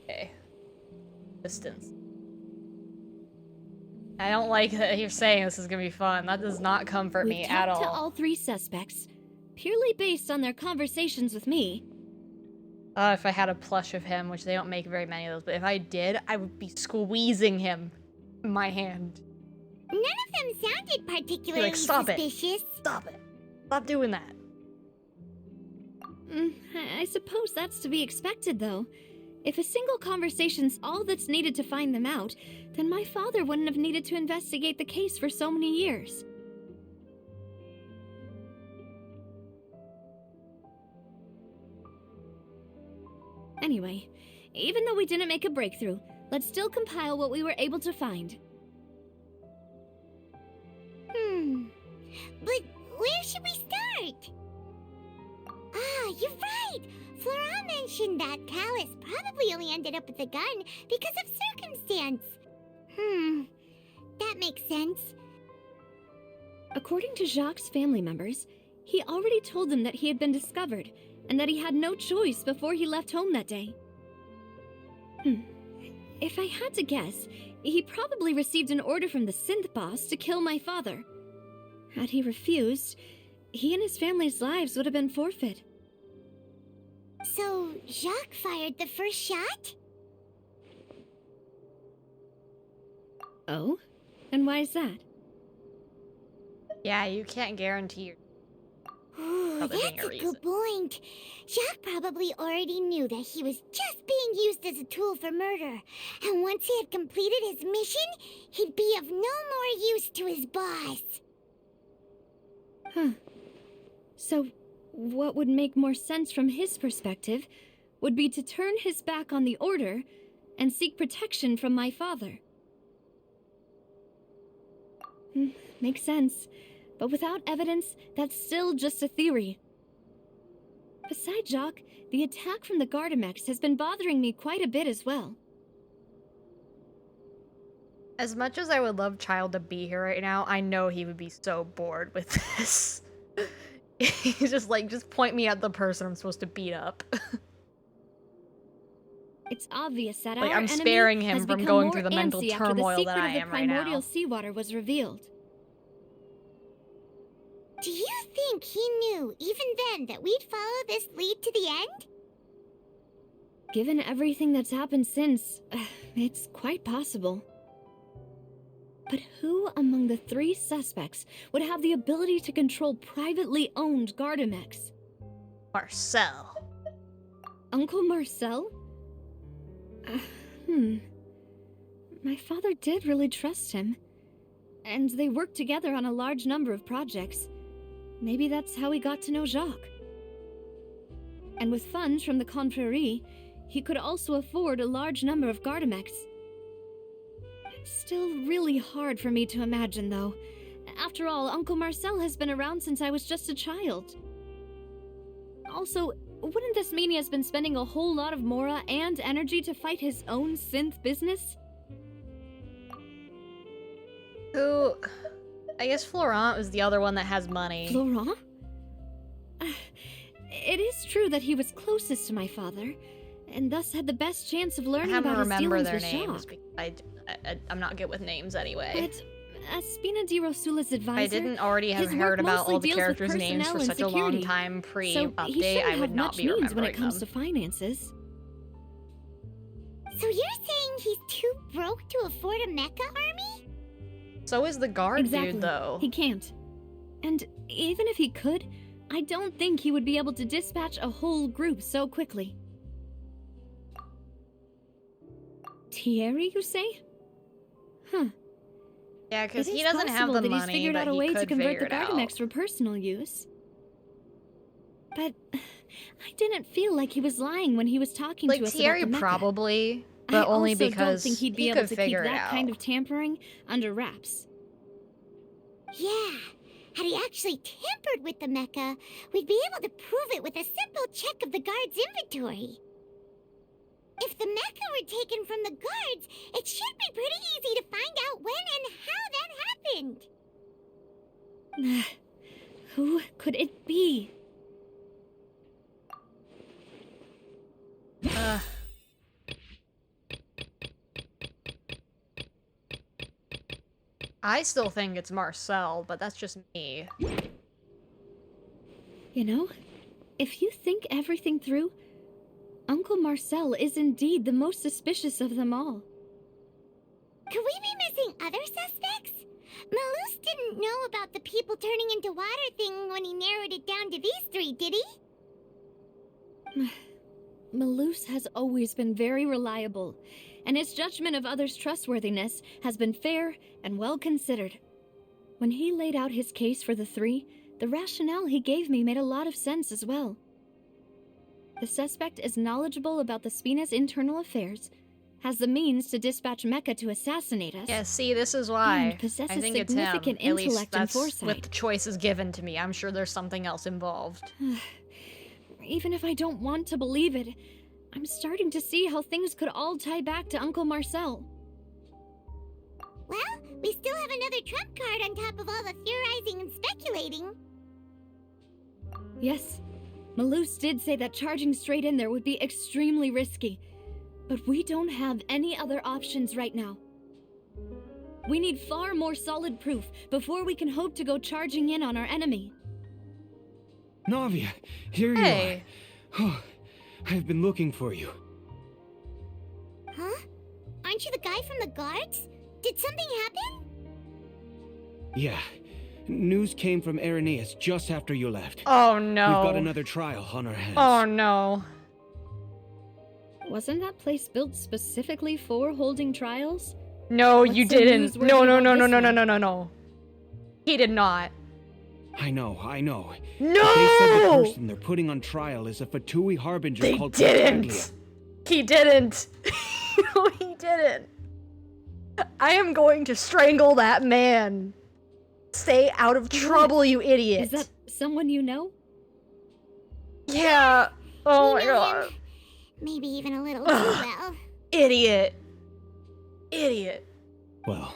Okay. Distance. I don't like that you're saying this is gonna be fun. That does not comfort me at all. We've talked to all three suspects, purely based on their conversations with me. If I had a plush of him, which they don't make very many of those, but if I did, I would be squeezing him in my hand. None of them sounded particularly Like, stop it. suspicious. Stop it. Stop doing that. I suppose that's to be expected, though. If a single conversation's all that's needed to find them out, then my father wouldn't have needed to investigate the case for so many years. Anyway, even though we didn't make a breakthrough, let's still compile what we were able to find. But where should we start? Ah, you're right! Flora mentioned that Callus probably only ended up with the gun because of circumstance. That makes sense. According to Jacques' family members, he already told them that he had been discovered, and that he had no choice before he left home that day. If I had to guess, he probably received an order from the synth boss to kill my father. Had he refused, he and his family's lives would have been forfeit. So, Jacques fired the first shot? Oh? And why is that? Yeah, you can't guarantee Ooh, that's a good point. Jacques probably already knew that he was just being used as a tool for murder. And once he had completed his mission, he'd be of no more use to his boss. Huh. So, what would make more sense from his perspective would be to turn his back on the Order and seek protection from my father. Makes sense. But without evidence, that's still just a theory. Besides Jacques, the attack from the Gardamex has been bothering me quite a bit as well. As much as I would love Child to be here right now, I know he would be so bored with this. He's just like, just point me at the person I'm supposed to beat up. It's obvious that like, our I'm enemy sparing him has from become going more through the mental antsy after turmoil the that secret I of the am right now. primordial seawater was revealed. Do you think he knew, even then, that we'd follow this lead to the end? Given everything that's happened since, it's quite possible. But who among the three suspects would have the ability to control privately owned Gardamex? Marcel. Uncle Marcel? My father did really trust him. And they worked together on a large number of projects. Maybe that's how he got to know Jacques. And with funds from the Confrérie, he could also afford a large number of Gardamex. It's still really hard for me to imagine, though. After all, Uncle Marcel has been around since I was just a child. Also, wouldn't this mean he has been spending a whole lot of mora and energy to fight his own synth business? Who... I guess Florent is the other one that has money. Florent? It is true that he was closest to my father, and thus had the best chance of learning about his dealings with Jacques. I'm not good with names anyway. But as Spina di Rosula's advisor, I didn't already have his heard work about all the mostly deals with characters' names for personnel such a and long security. time So pre-update. he shouldn't I would have not much be means when remembering it comes them. to finances. So you're saying he's too broke to afford a mecha army? So is the guard Exactly. dude, though. He can't. And even if he could, I don't think he would be able to dispatch a whole group so quickly. Thierry, you say? Huh. Yeah, because It he is doesn't have possible the that he's money, figured but out a he way could to convert figure the it out. Gardamex for personal use. But I didn't feel like he was lying when he was talking Like, to us Thierry about the mecha. probably, but I only also because don't think he'd be he able could to keep figure it that kind out. of tampering under wraps. Yeah. Had he actually tampered with the mecha, we'd be able to prove it with a simple check of the guard's inventory. If the mecha were taken from the guards, it should be pretty easy to find out when and how that happened. Who could it be? I still think it's Marcel, but that's just me. You know, if you think everything through, Uncle Marcel is indeed the most suspicious of them all. Could we be missing other suspects? Malus didn't know about the people turning into water thing when he narrowed it down to these three, did he? Malus has always been very reliable, and his judgment of others' trustworthiness has been fair and well considered. When he laid out his case for the three, the rationale he gave me made a lot of sense as well. The suspect is knowledgeable about the Spina's internal affairs, has the means to dispatch Mecha to assassinate us. Yeah, see, this is why And possesses I think it's him. significant At least intellect and that's foresight. with the choices given to me. I'm sure there's something else involved. Even if I don't want to believe it, I'm starting to see how things could all tie back to Uncle Marcel. Well, we still have another trump card on top of all the theorizing and speculating. Yes, Malus did say that charging straight in there would be extremely risky, but we don't have any other options right now. We need far more solid proof before we can hope to go charging in on our enemy. Navia, here you are. Oh, I've been looking for you. Huh? Aren't you the guy from the guards? Did something happen? Yeah. News came from Irenaeus just after you left. Oh no. We've got another trial on our hands. Oh no. Wasn't that place built specifically for holding trials? No, you didn't. No. No. He did not. I know. No! But they said the person they're putting on trial is a Fatui harbinger called didn't. He didn't. No, he didn't. I am going to strangle that man. Stay out of trouble, you idiot. Is that someone you know? Yeah. Oh my You know god. him. Maybe even a little too well. Idiot. Well,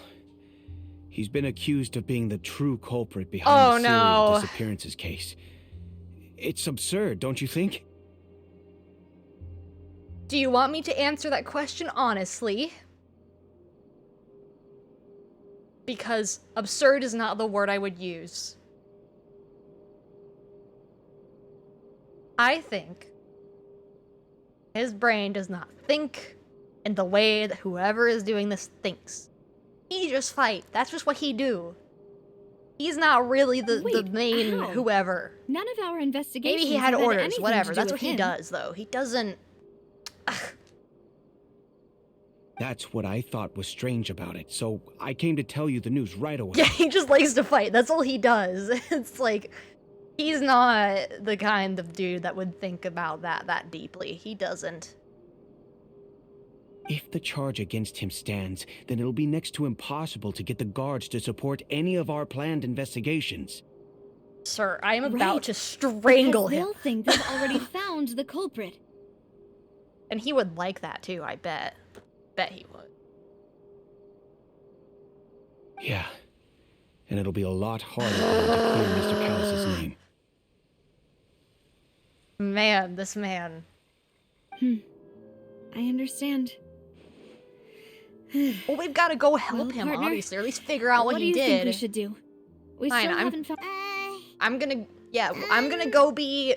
he's been accused of being the true culprit behind the serial disappearances case. It's absurd, don't you think? Do you want me to answer that question honestly? Because absurd is not the word I would use. I think his brain does not think in the way that whoever is doing this thinks. He just fight. That's just what he do. He's not really the main whoever. None of our investigations. Maybe he had orders, anything whatever. to do That's with what he him. does, though. He doesn't... That's what I thought was strange about it, so I came to tell you the news right away. Yeah, he just likes to fight. That's all he does. It's like, he's not the kind of dude that would think about that deeply. He doesn't. If the charge against him stands, then it'll be next to impossible to get the guards to support any of our planned investigations. Sir, I am about to strangle him. They'll think they've already found the culprit. And he would like that too, I bet. Bet he would. Yeah. And it'll be a lot harder for them to clear Mr. Callus's name. Man, this man. I understand. Well, we've got to go help him, partner, obviously, or at least figure out what he do you did. think we should do? We Fine, still haven't found. I'm gonna go be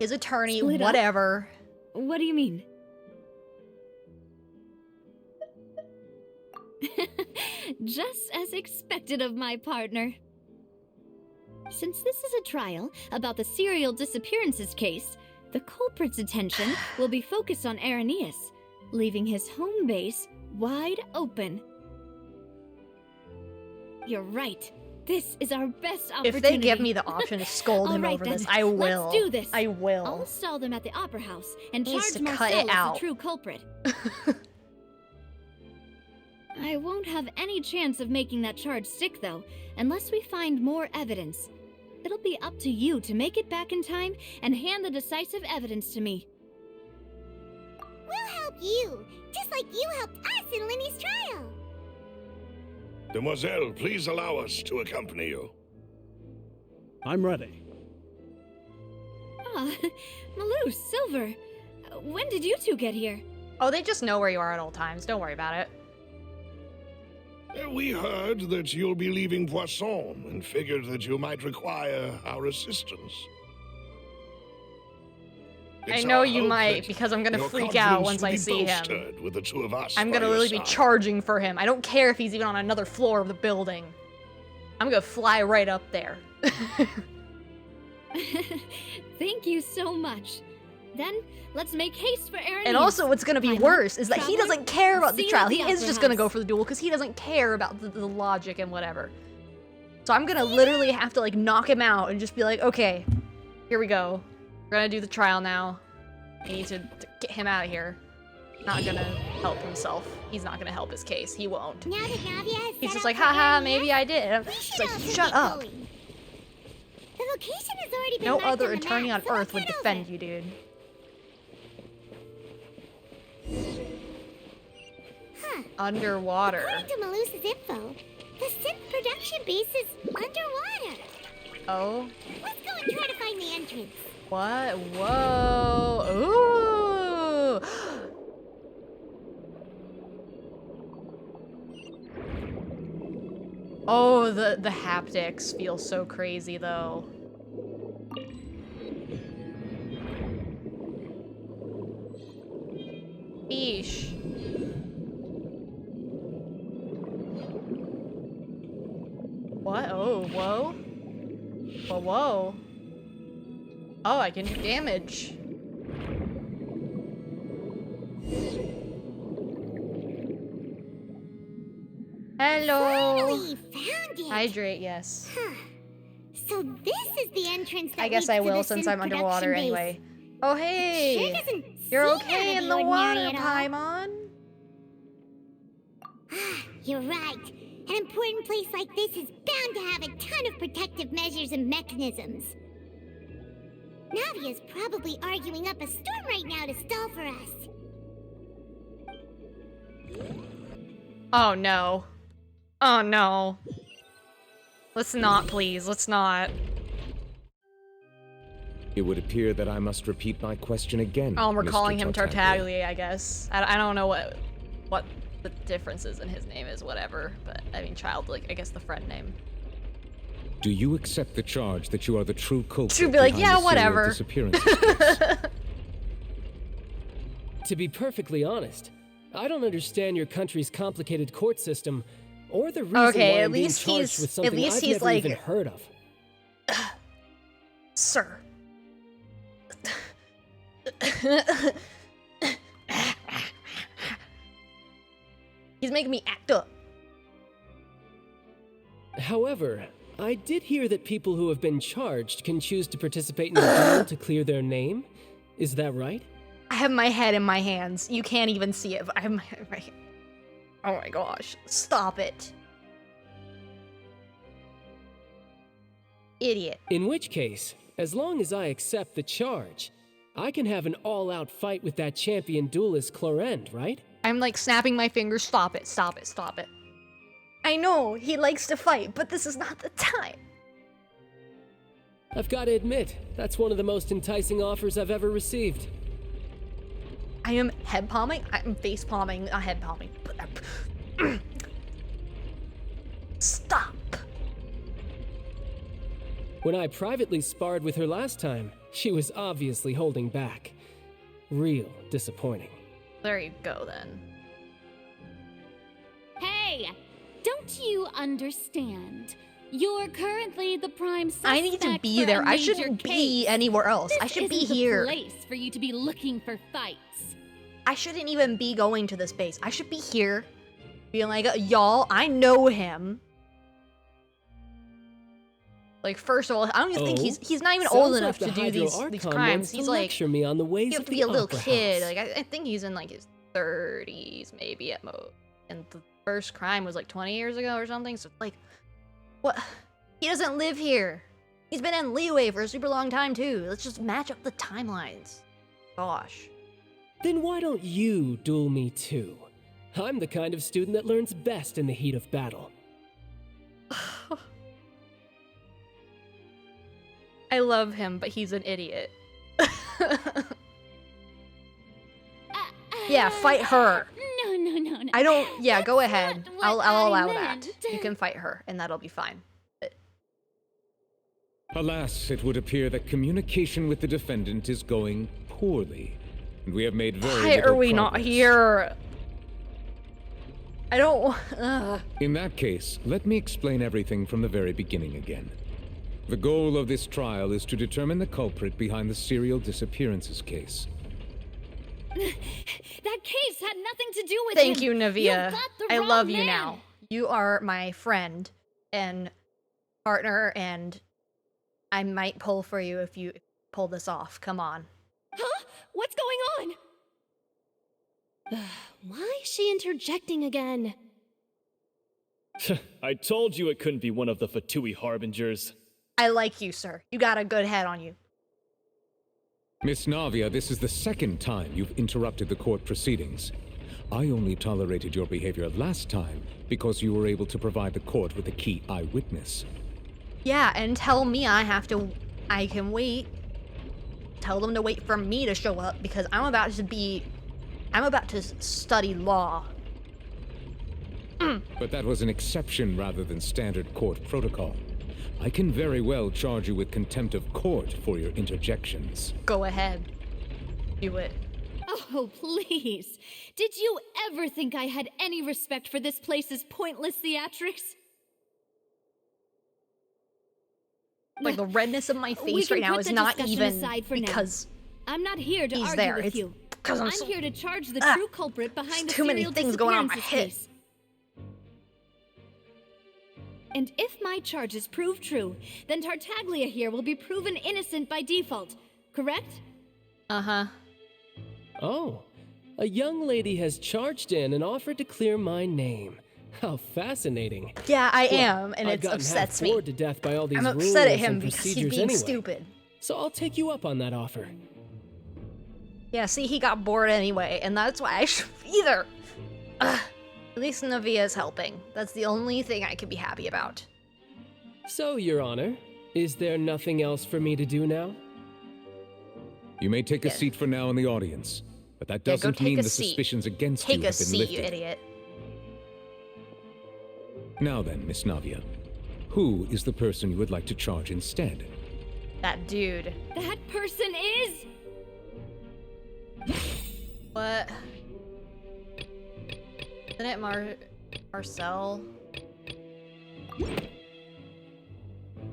his attorney, Split up? whatever. What do you mean? Just as expected of my partner. Since this is a trial about the serial disappearances case, the culprit's attention will be focused on Irenaeus, leaving his home base wide open. You're right. This is our best opportunity. If they give me the option to scold him All right, over then. this, I will. Let's do this. I will. I'll stall them at the Opera House and He needs charge to cut Marcel it as out. the true culprit. I won't have any chance of making that charge stick, though, unless we find more evidence. It'll be up to you to make it back in time and hand the decisive evidence to me. We'll help you, just like you helped us in Linny's trial. Demoiselle, please allow us to accompany you. I'm ready. Ah, Malou, Silver, when did you two get here? Oh, they just know where you are at all times. Don't worry about it. We heard that you'll be leaving Poisson and figured that you might require our assistance. I know you might, because I'm gonna freak out once I see him. With the two of us I'm by gonna your literally be side. charging for him. I don't care if he's even on another floor of the building. I'm gonna fly right up there. Thank you so much. Then, let's make haste for Irenaeus. And also, what's gonna be worse is that he doesn't care about the See you trial. at He the is Opera just gonna go House. for the duel because he doesn't care about the logic and whatever. So I'm gonna literally have to like knock him out and just be like, okay, here we go. We're gonna do the trial now. We need to get him out of here. Not gonna help himself. He's not gonna help his case. He won't. Now that Navia has He's set just up like, for haha, Irenaeus, maybe I did. I'm we just should like, also shut get up. going. The location has already been No marked other on the attorney on map, so earth would let's head defend over. you, dude. Huh. Underwater. According to Malus's info, the synth production base is underwater. Oh? Let's go and try to find the entrance. What? Whoa! Ooh! Oh, the haptics feel so crazy, though. What? Oh, whoa. Whoa, whoa. Oh, I can do damage. Hello. Finally found it. Hydrate, yes. Huh. So this is the entrance that I guess leads I to will the since synth I'm underwater production base. anyway. Oh, hey. It sure doesn't You're seem okay out of in the the ordinary water, at all. Paimon? You're right. An important place like this is bound to have a ton of protective measures and mechanisms. Navia's probably arguing up a storm right now to stall for us. Oh no. Oh no. Let's not, please. Let's not. It would appear that I must repeat my question again. Oh, we're Mr. calling him Tartaglia. Tartaglia, I guess. I don't know what the differences in his name is, whatever. But, I mean, child, like, I guess the friend name. Do you accept the charge that you are the true culprit? She'd be like, behind yeah, the serial whatever. disappearances case? To be perfectly honest, I don't understand your country's complicated court system, or the reason Okay, why at I'm being least charged he's- with something at least I've he's never like- even heard of. Sir. He's making me act up. However, I did hear that people who have been charged can choose to participate in a duel to clear their name. Is that right? I have my head in my hands. You can't even see it, but I have my head in my hand. Oh my gosh. Stop it. Idiot. In which case, as long as I accept the charge, I can have an all-out fight with that champion duelist Clorend, right? I'm like snapping my fingers. Stop it, stop it, stop it. I know, he likes to fight, but this is not the time. I've got to admit, that's one of the most enticing offers I've ever received. I am head palming. I'm face palming, not head palming. Stop. When I privately sparred with her last time, she was obviously holding back. Real disappointing. There you go then. Hey! Don't you understand? You're currently the prime suspect. I need to be for there. a I major shouldn't case. be anywhere else. This I should be isn't the here. place for you to be looking for fights. I shouldn't even be going to this base. I should be here, being like, y'all, I know him. Like, first of all, I don't even think he's not even old enough to do these crimes. He's like, lecture me on the ways you have of to the be a little opera kid. house. Like, I think he's in like his 30s, maybe at most. And the first crime was like 20 years ago or something. So like, what? He doesn't live here. He's been in Liyue for a super long time too. Let's just match up the timelines. Gosh. Then why don't you duel me too? I'm the kind of student that learns best in the heat of battle. I love him, but he's an idiot. Yeah, fight her. No. I don't. Yeah, go ahead. I'll allow that. meant. You can fight her, and that'll be fine. Alas, it would appear that communication with the defendant is going poorly, and we have made very Why little are we not progress. here? I don't. In that case, let me explain everything from the very beginning again. The goal of this trial is to determine the culprit behind the serial disappearances case. That case had nothing to do with Thank him. you, Navia. You've got the I wrong love you man. now. You are my friend and partner, and I might pull for you if you pull this off. Come on. Huh? What's going on? Why is she interjecting again? I told you it couldn't be one of the Fatui Harbingers. I like you, sir. You got a good head on you. Miss Navia, this is the second time you've interrupted the court proceedings. I only tolerated your behavior last time because you were able to provide the court with a key eyewitness. Yeah, and tell me I can wait. Tell them to wait for me to show up because I'm about to study law. But that was an exception rather than standard court protocol. I can very well charge you with contempt of court for your interjections. Go ahead. Do it. Oh, please. Did you ever think I had any respect for this place's pointless theatrics? Like, the redness of my We face can right now put is the not discussion even aside for now. because I'm not here to he's argue there. with It's you. because I'm so, here to charge the Ah, true culprit behind the too many serial things going on in my disappearances head. case. And if my charges prove true, then Tartaglia here will be proven innocent by default, correct? Uh-huh. Oh, a young lady has charged in and offered to clear my name. How fascinating. Yeah, I Look, am, and I've it gotten upsets half me. bored to death by all these I'm rules upset at him and because he's procedures being anyway. stupid. So I'll take you up on that offer. Yeah, see, he got bored anyway, and that's why I should be there. Ugh. At least Navia is helping. That's the only thing I can be happy about. So, Your Honor, is there nothing else for me to do now? You may take a seat for now in the audience, but that Yeah, go doesn't take mean a the seat. suspicions against Take you a have been seat, lifted. you idiot. Now then, Miss Navia, who is the person you would like to charge instead? That dude. That person is... What? Isn't it Marcel?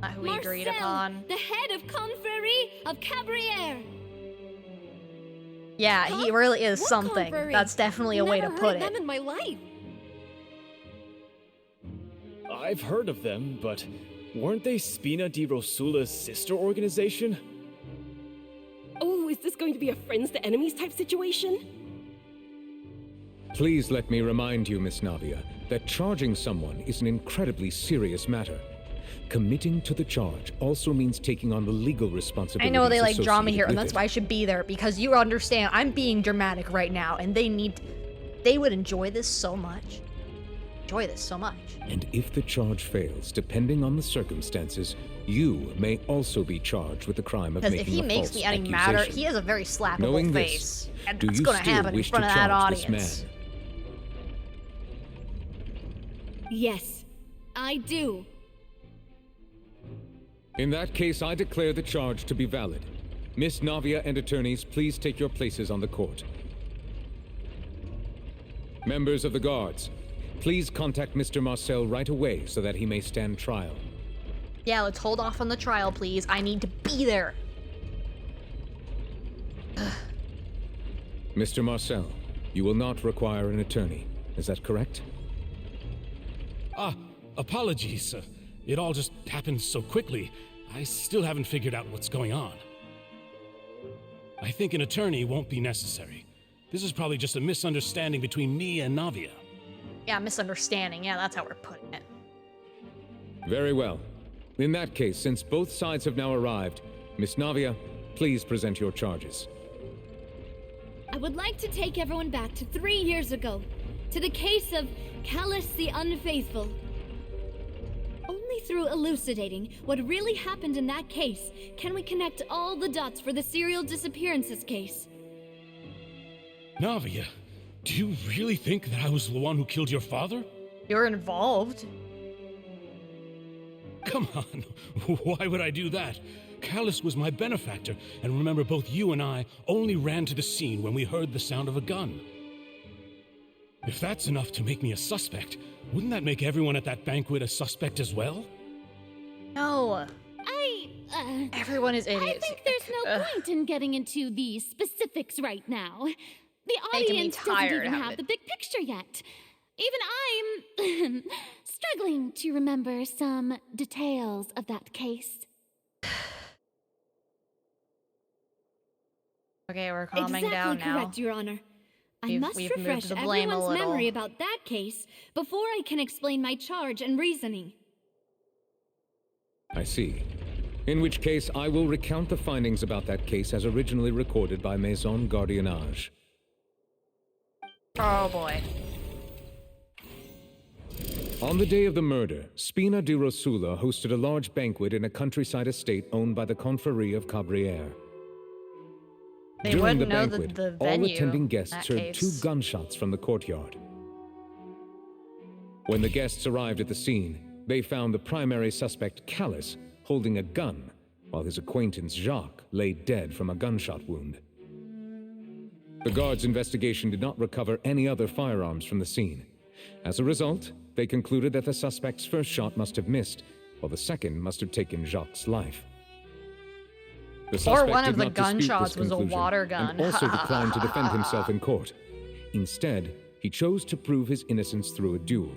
Not who we agreed Marcel, upon. the head of Confrérie of Cabriere. Yeah, he really is What something. confrérie? That's definitely a way to Never put heard them it. in my life. I've heard of them, but weren't they Spina di Rosula's sister organization? Oh, is this going to be a friends to enemies type situation? Please let me remind you, Miss Navia, that charging someone is an incredibly serious matter. Committing to the charge also means taking on the legal responsibilities I know they like drama associated here, and with that's it. why I should be there, because you understand I'm being dramatic right now, and they would enjoy this so much. Enjoy this so much. And if the charge fails, depending on the circumstances, you may also be charged with the crime of Because making if he a makes false me any madder, accusation. he has a very slappable Knowing face. this, And do that's you gonna still happen in wish front to of that charge this audience. man? Yes, I do. In that case, I declare the charge to be valid. Miss Navia and attorneys, please take your places on the court. Members of the guards, please contact Mr. Marcel right away so that he may stand trial. Yeah, let's hold off on the trial, please. I need to be there. Mr. Marcel, you will not require an attorney. Is that correct? Apologies. It all just happened so quickly. I still haven't figured out what's going on. I think an attorney won't be necessary. This is probably just a misunderstanding between me and Navia. Yeah, misunderstanding. Yeah, that's how we're putting it. Very well. In that case, since both sides have now arrived, Miss Navia, please present your charges. I would like to take everyone back to 3 years ago, to the case of Callus the Unfaithful. Only through elucidating what really happened in that case can we connect all the dots for the serial disappearances case. Navia, do you really think that I was the one who killed your father? You're involved. Come on, why would I do that? Callus was my benefactor, and remember, both you and I only ran to the scene when we heard the sound of a gun. If that's enough to make me a suspect, wouldn't that make everyone at that banquet a suspect as well? No. Everyone is idiots. I think there's no point in getting into the specifics right now. The Making me audience doesn't tired even of have it. the big picture yet. Even I'm struggling to remember some details of that case. Okay, we're calming Exactly down now. correct, Your Honor. I We've must moved refresh the blame a everyone's little. memory about that case before I can explain my charge and reasoning. I see. In which case, I will recount the findings about that case as originally recorded by Maison Gardiennage. Oh boy. On the day of the murder, Spina di Rosula hosted a large banquet in a countryside estate owned by the Confrérie of Cabriere. They During the wouldn't know banquet, the all venue attending in guests that heard case. 2 gunshots from the courtyard. When the guests arrived at the scene, they found the primary suspect, Callus, holding a gun, while his acquaintance, Jacques, lay dead from a gunshot wound. The guards' investigation did not recover any other firearms from the scene. As a result, they concluded that the suspect's first shot must have missed, while the second must have taken Jacques' life. The Or suspect one did of the not dispute this gunshots was a conclusion, water gun. and also declined to defend himself in court. Instead, he chose to prove his innocence through a duel.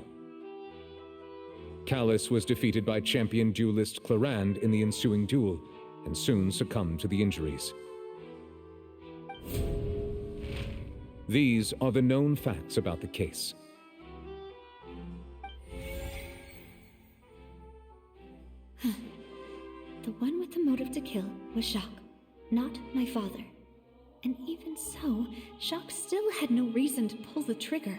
Callus was defeated by champion duelist Clarand in the ensuing duel, and soon succumbed to the injuries. These are the known facts about the case. The one with the motive to kill was Jacques, not my father. And even so, Jacques still had no reason to pull the trigger.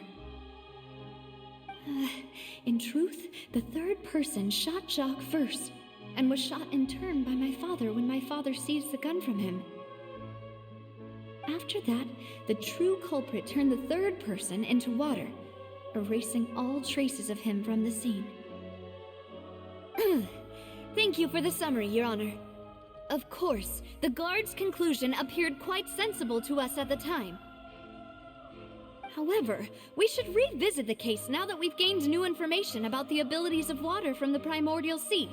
In truth, the third person shot Jacques first, and was shot in turn by my father when my father seized the gun from him. After that, the true culprit turned the third person into water, erasing all traces of him from the scene. Thank you for the summary, Your Honor. Of course, the guard's conclusion appeared quite sensible to us at the time. However, we should revisit the case now that we've gained new information about the abilities of water from the primordial sea.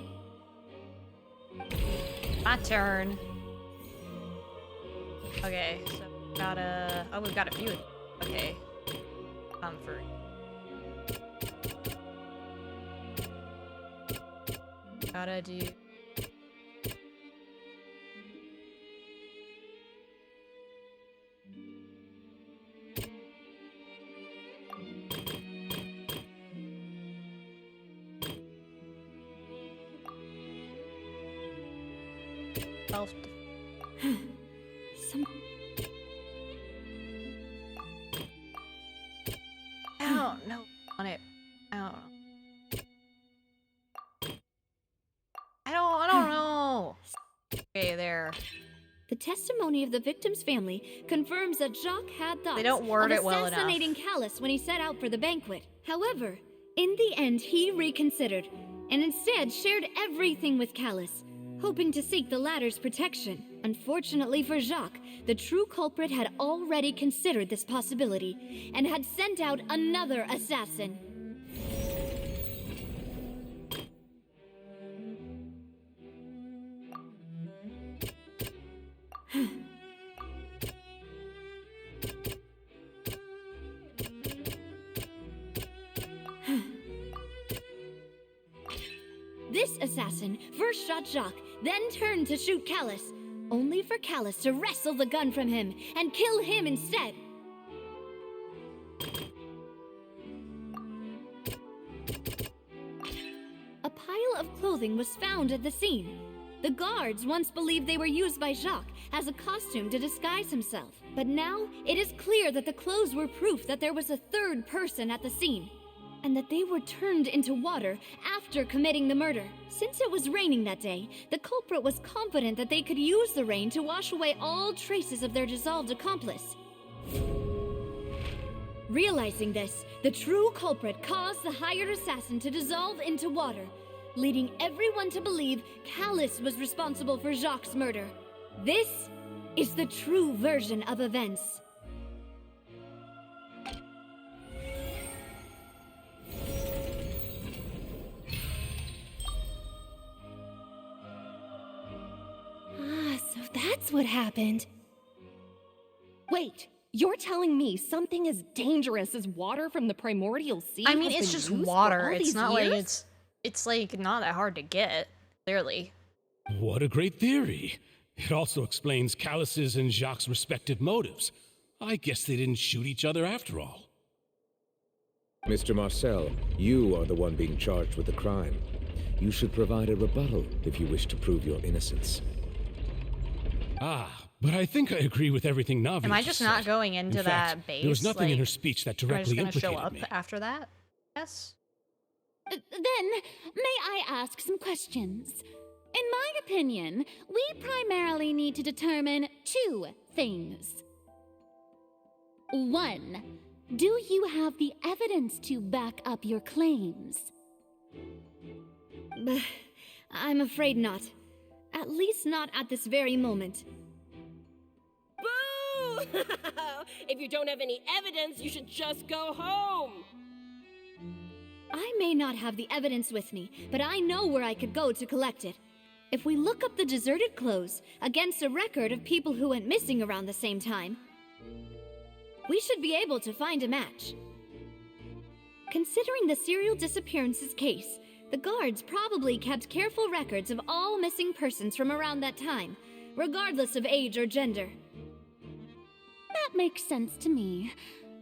My turn. Okay, so we've got a few. Okay. Comfort. Gotta do... I don't know on it. I don't know. Okay, there. The testimony of the victim's family confirms that Jacques had thoughts They don't word of it well assassinating Callus when he set out for the banquet. However, in the end, he reconsidered and instead shared everything with Callus, hoping to seek the latter's protection. Unfortunately for Jacques, the true culprit had already considered this possibility and had sent out another assassin. This assassin first shot Jacques, then turned to shoot Callus, only for Callus to wrestle the gun from him and kill him instead. A pile of clothing was found at the scene. The guards once believed they were used by Jacques as a costume to disguise himself, but now it is clear that the clothes were proof that there was a third person at the scene, and that they were turned into water after committing the murder. Since it was raining that day, the culprit was confident that they could use the rain to wash away all traces of their dissolved accomplice. Realizing this, the true culprit caused the hired assassin to dissolve into water, leading everyone to believe Callus was responsible for Jacques' murder. This is the true version of events. So that's what happened. Wait, you're telling me something as dangerous as water from the primordial sea? I mean, has it's been just used for water. all It's these not like years? it's like not that hard to get, clearly. What a great theory. It also explains Callus's and Jacques' respective motives. I guess they didn't shoot each other after all. Mr. Marcel, you are the one being charged with the crime. You should provide a rebuttal if you wish to prove your innocence. But I think I agree with everything Navi Am I just not said. going into In that fact, base? there was nothing in like, her speech that am I directly just gonna implicated show up me. after that? Yes. Then, may I ask some questions? In my opinion, we primarily need to determine two things. One, do you have the evidence to back up your claims? I'm afraid not. At least not at this very moment. Boo! If you don't have any evidence, you should just go home. I may not have the evidence with me, but I know where I could go to collect it. If we look up the deserted clothes against a record of people who went missing around the same time, we should be able to find a match. Considering the serial disappearances case, the guards probably kept careful records of all missing persons from around that time, regardless of age or gender. That makes sense to me.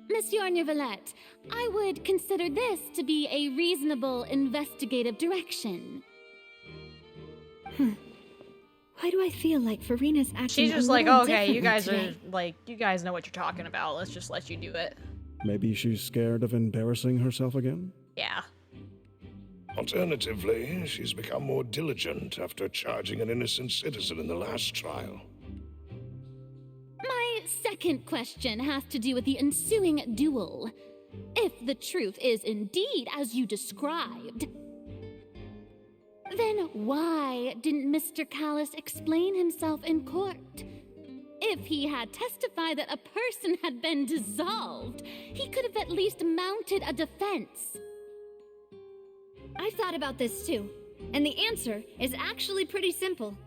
Monsieur Neuvillette, I would consider this to be a reasonable investigative direction. Why do I feel like Farina's acting She's just a like, little okay, you guys differently are like, you guys know what you're talking about. Let's just let you do it. Maybe she's scared of embarrassing herself again? Yeah. Alternatively, she's become more diligent after charging an innocent citizen in the last trial. My second question has to do with the ensuing duel. If the truth is indeed as you described, then why didn't Mr. Callis explain himself in court? If he had testified that a person had been dissolved, he could have at least mounted a defense. I've thought about this too, and the answer is actually pretty simple.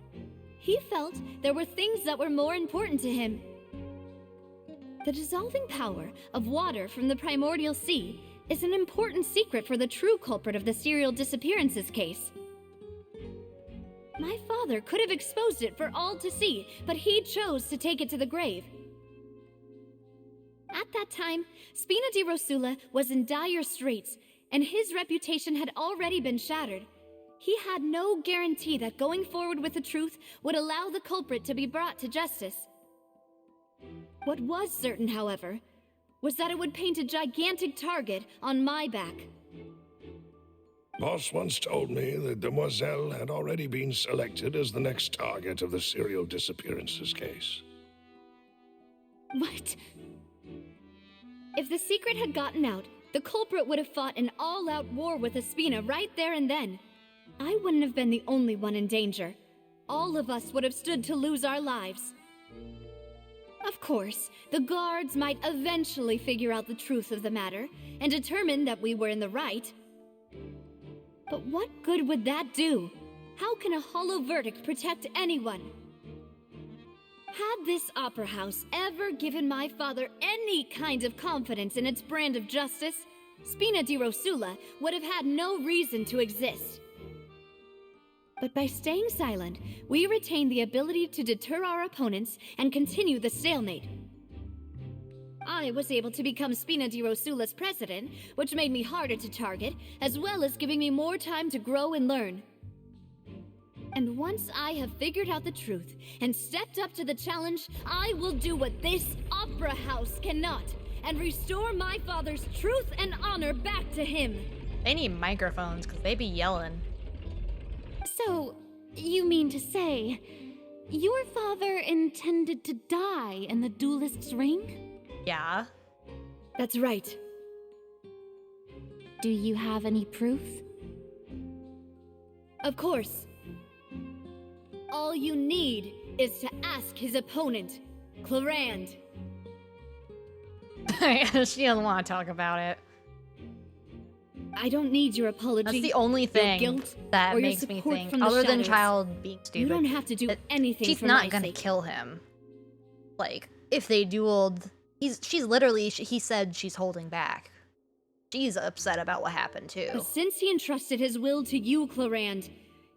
He felt there were things that were more important to him. The dissolving power of water from the primordial sea is an important secret for the true culprit of the serial disappearances case. My father could have exposed it for all to see, but he chose to take it to the grave. At that time, Spina di Rosula was in dire straits, and his reputation had already been shattered. He had no guarantee that going forward with the truth would allow the culprit to be brought to justice. What was certain, however, was that it would paint a gigantic target on my back. Boss once told me that Demoiselle had already been selected as the next target of the serial disappearances case. What? If the secret had gotten out, the culprit would have fought an all-out war with Espina right there and then. I wouldn't have been the only one in danger. All of us would have stood to lose our lives. Of course, the guards might eventually figure out the truth of the matter and determine that we were in the right. But what good would that do? How can a hollow verdict protect anyone? Had this opera house ever given my father any kind of confidence in its brand of justice, Spina di Rosula would have had no reason to exist. But by staying silent, we retain the ability to deter our opponents and continue the stalemate. I was able to become Spina di Rosula's president, which made me harder to target, as well as giving me more time to grow and learn. And once I have figured out the truth and stepped up to the challenge, I will do what this opera house cannot, and restore my father's truth and honor back to him. They need microphones, because they be yelling. So, you mean to say, your father intended to die in the duelist's ring? Yeah. That's right. Do you have any proof? Of course. All you need is to ask his opponent, Clarand. She doesn't want to talk about it. I don't need your apology. That's the only thing guilt, that or makes your me support think, from the other than shadows. Child being stupid. You don't have to do anything She's for not my gonna sake. kill him. Like, if they dueled, she's literally, he said she's holding back. She's upset about what happened too. But since he entrusted his will to you, Clarand,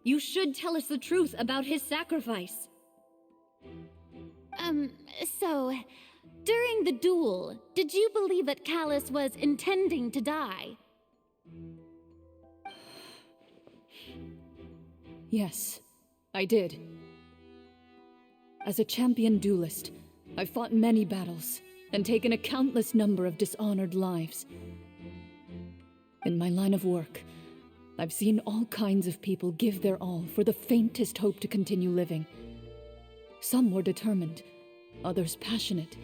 you should tell us the truth about his sacrifice. So, during the duel, did you believe that Callis was intending to die? Yes, I did. As a champion duelist, I've fought many battles and taken a countless number of dishonored lives. In my line of work, I've seen all kinds of people give their all for the faintest hope to continue living. Some were determined, others passionate,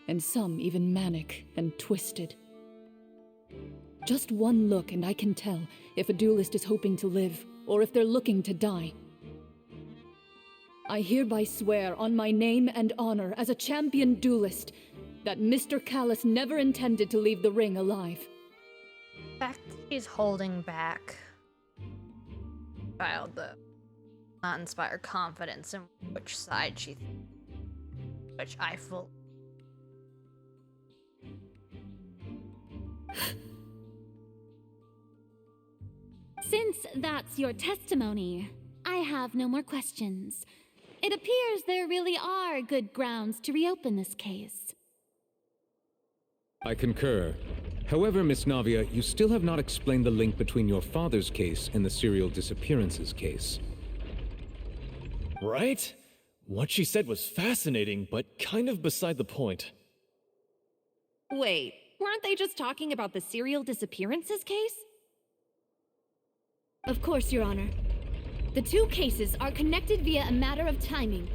and some even manic and twisted. Just one look and I can tell if a duelist is hoping to live or if they're looking to die. I hereby swear on my name and honor as a champion duelist that Mr. Callis never intended to leave the ring alive. Fact She's holding back. Child, the not inspire confidence in which side she which I full. Since that's your testimony, I have no more questions. It appears there really are good grounds to reopen this case. I concur. However, Miss Navia, you still have not explained the link between your father's case and the serial disappearances case. Right? What she said was fascinating, but kind of beside the point. Wait, weren't they just talking about the serial disappearances case? Of course, Your Honor. The two cases are connected via a matter of timing.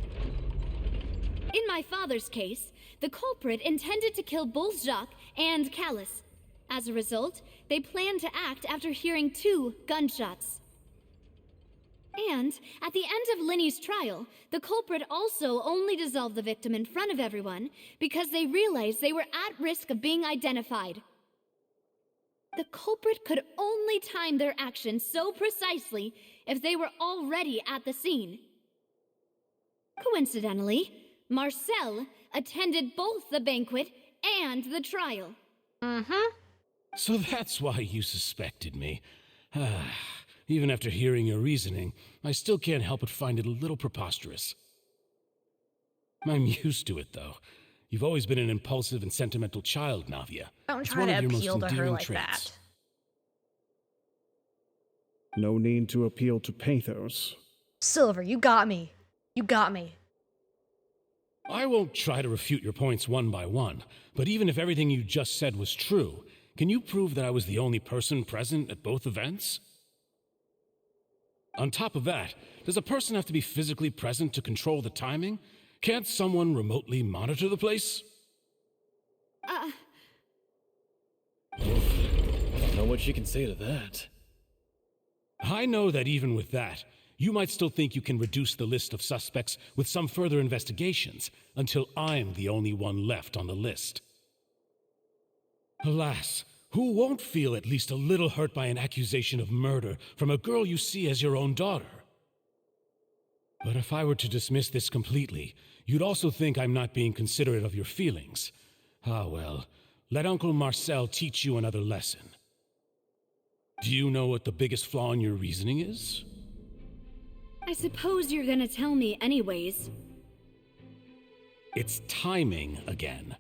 In my father's case, the culprit intended to kill both Jacques and Callus. As a result, they planned to act after hearing 2 gunshots. And at the end of Linny's trial, the culprit also only dissolved the victim in front of everyone because they realized they were at risk of being identified. The culprit could only time their actions so precisely if they were already at the scene. Coincidentally, Marcel attended both the banquet and the trial. So that's why you suspected me. Even after hearing your reasoning, I still can't help but find it a little preposterous. I'm used to it, though. You've always been an impulsive and sentimental child, Navia. Don't It's try one to of your most appeal to her endearing like traits. that. No need to appeal to pathos. Silver, you got me. You got me. I won't try to refute your points one by one, but even if everything you just said was true, can you prove that I was the only person present at both events? On top of that, does a person have to be physically present to control the timing? Can't someone remotely monitor the place? I don't know what she can say to that. I know that even with that, you might still think you can reduce the list of suspects with some further investigations until I'm the only one left on the list. Alas, who won't feel at least a little hurt by an accusation of murder from a girl you see as your own daughter? But if I were to dismiss this completely, you'd also think I'm not being considerate of your feelings. Ah well, let Uncle Marcel teach you another lesson. Do you know what the biggest flaw in your reasoning is? I suppose you're gonna tell me anyways. It's timing again.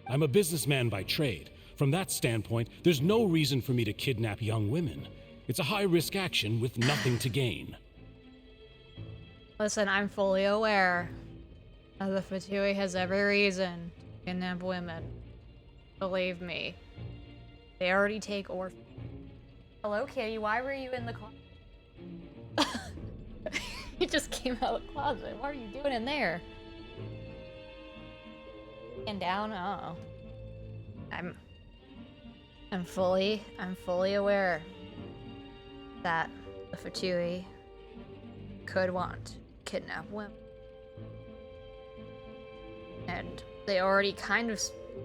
I'm a businessman by trade. From that standpoint, there's no reason for me to kidnap young women. It's a high-risk action with nothing to gain. Listen, I'm fully aware that the Fatui has every reason to kidnap women. Believe me. They already take orphans. Hello, Kitty, why were you in the closet? You just came out of the closet. What are you doing in there? And down? Oh. I'm fully aware that the Fatui could want to kidnap women. And they already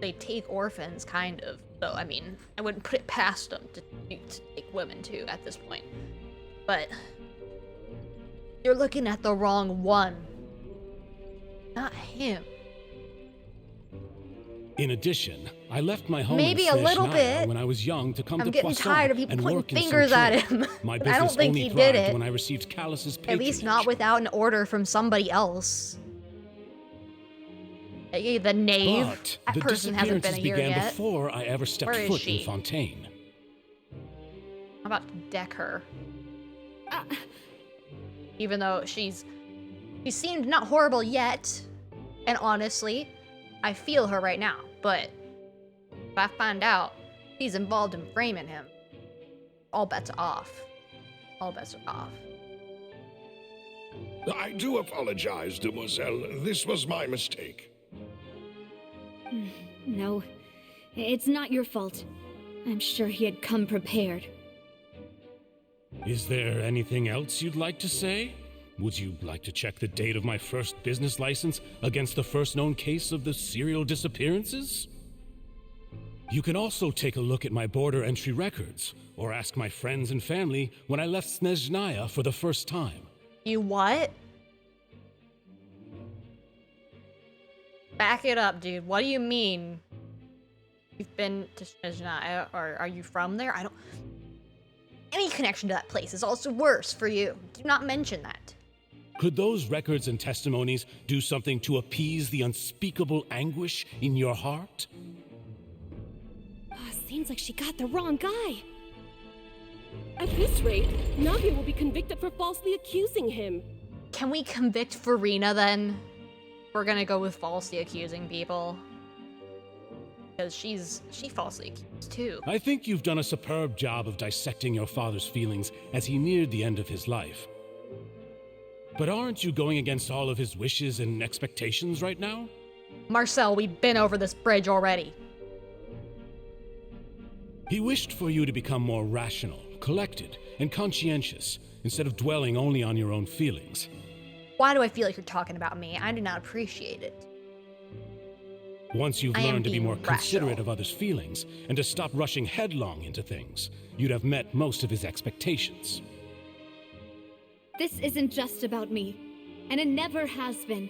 they take orphans, kind of. So, I mean, I wouldn't put it past them to take women too at this point. But you're looking at the wrong one. Not him. In addition, I left my home Maybe in a little Snezhnaya bit. when I was young to come I'm to getting Poisson tired of people and pointing work in some fingers at trade. him. My I business don't think only he did thrived it. when I received Callus's At patronage. least not without an order from somebody else. Hey, the knave. But That the person hasn't been disappearances here began yet. before I ever stepped Where is foot she? in Fontaine. I'm about to deck her. Even though she seemed not horrible yet. And honestly, I feel her right now. But if I find out he's involved in framing him, all bets are off. All bets are off. I do apologize, demoiselle. This was my mistake. No, it's not your fault. I'm sure he had come prepared. Is there anything else you'd like to say? Would you like to check the date of my first business license against the first known case of the serial disappearances? You can also take a look at my border entry records, or ask my friends and family when I left Snezhnaya for the first time. You what? Back it up, dude. What do you mean? You've been to Snezhnaya, or are you from there? I don't... Any connection to that place is also worse for you. Do not mention that. Could those records and testimonies do something to appease the unspeakable anguish in your heart? Seems like she got the wrong guy. At this rate, Navia will be convicted for falsely accusing him. Can we convict Farina then? We're gonna go with falsely accusing people. Because she falsely accused too. I think you've done a superb job of dissecting your father's feelings as he neared the end of his life. But aren't you going against all of his wishes and expectations right now? Marcel, we've been over this bridge already. He wished for you to become more rational, collected, and conscientious, instead of dwelling only on your own feelings. Why do I feel like you're talking about me? I do not appreciate it. Once you've learned to be more considerate of others' feelings, and to stop rushing headlong into things, you'd have met most of his expectations. This isn't just about me, and it never has been.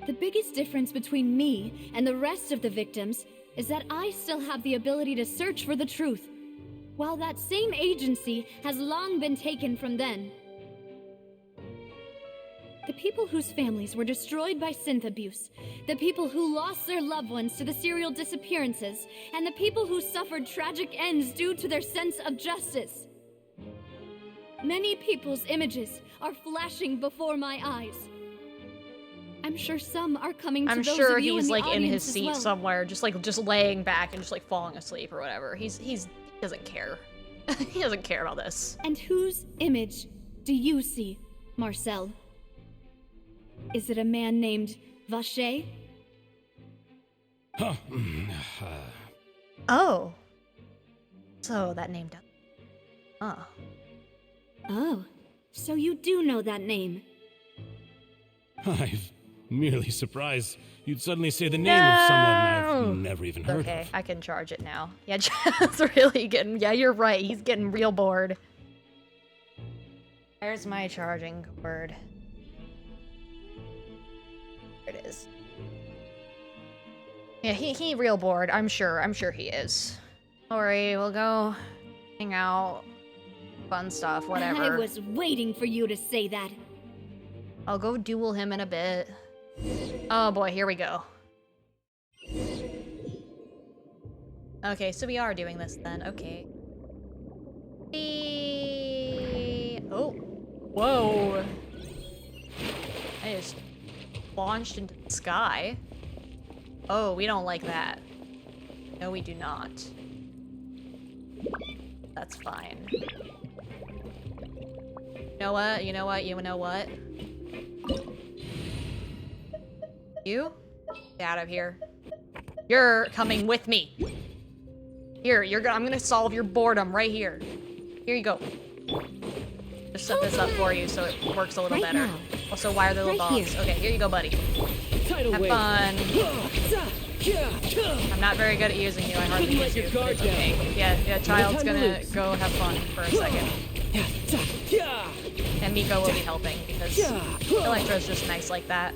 The biggest difference between me and the rest of the victims is that I still have the ability to search for the truth, while that same agency has long been taken from them. The people whose families were destroyed by synth abuse, the people who lost their loved ones to the serial disappearances, and the people who suffered tragic ends due to their sense of justice. Many people's images are flashing before my eyes. I'm sure some are coming to those of you in the audience. I'm sure he's like in his as seat well. somewhere, just laying back and just like falling asleep or whatever. He doesn't care. He doesn't care about this. And whose image do you see, Marcel? Is it a man named Vache? Huh. Oh. So that name does. Huh. Oh, so you do know that name. I'm merely surprised you'd suddenly say the name of someone I've never even heard Okay, of. I can charge it now. Yeah, Chad's really getting... Yeah, you're right. He's getting real bored. Where's my charging cord? There it is. Yeah, he real bored. I'm sure he is. Alright, we'll go hang out. Fun stuff, whatever. I was waiting for you to say that. I'll go duel him in a bit. Oh boy, here we go. Okay, so we are doing this then. Okay. Oh. Whoa. I just launched into the sky. Oh, we don't like that. No, we do not. That's fine. You know what? You know what? You know what? You? Get out of here. You're coming with me. Here, I'm gonna solve your boredom right here. Here you go. Just set this up for you so it works a little better. Also, why are there little dogs? Okay, here you go, buddy. Have fun. I'm not very good at using you. I hardly use you. But it's okay. Yeah, Child's gonna go have fun for a second. And Miko will be helping because Electra's just nice like that.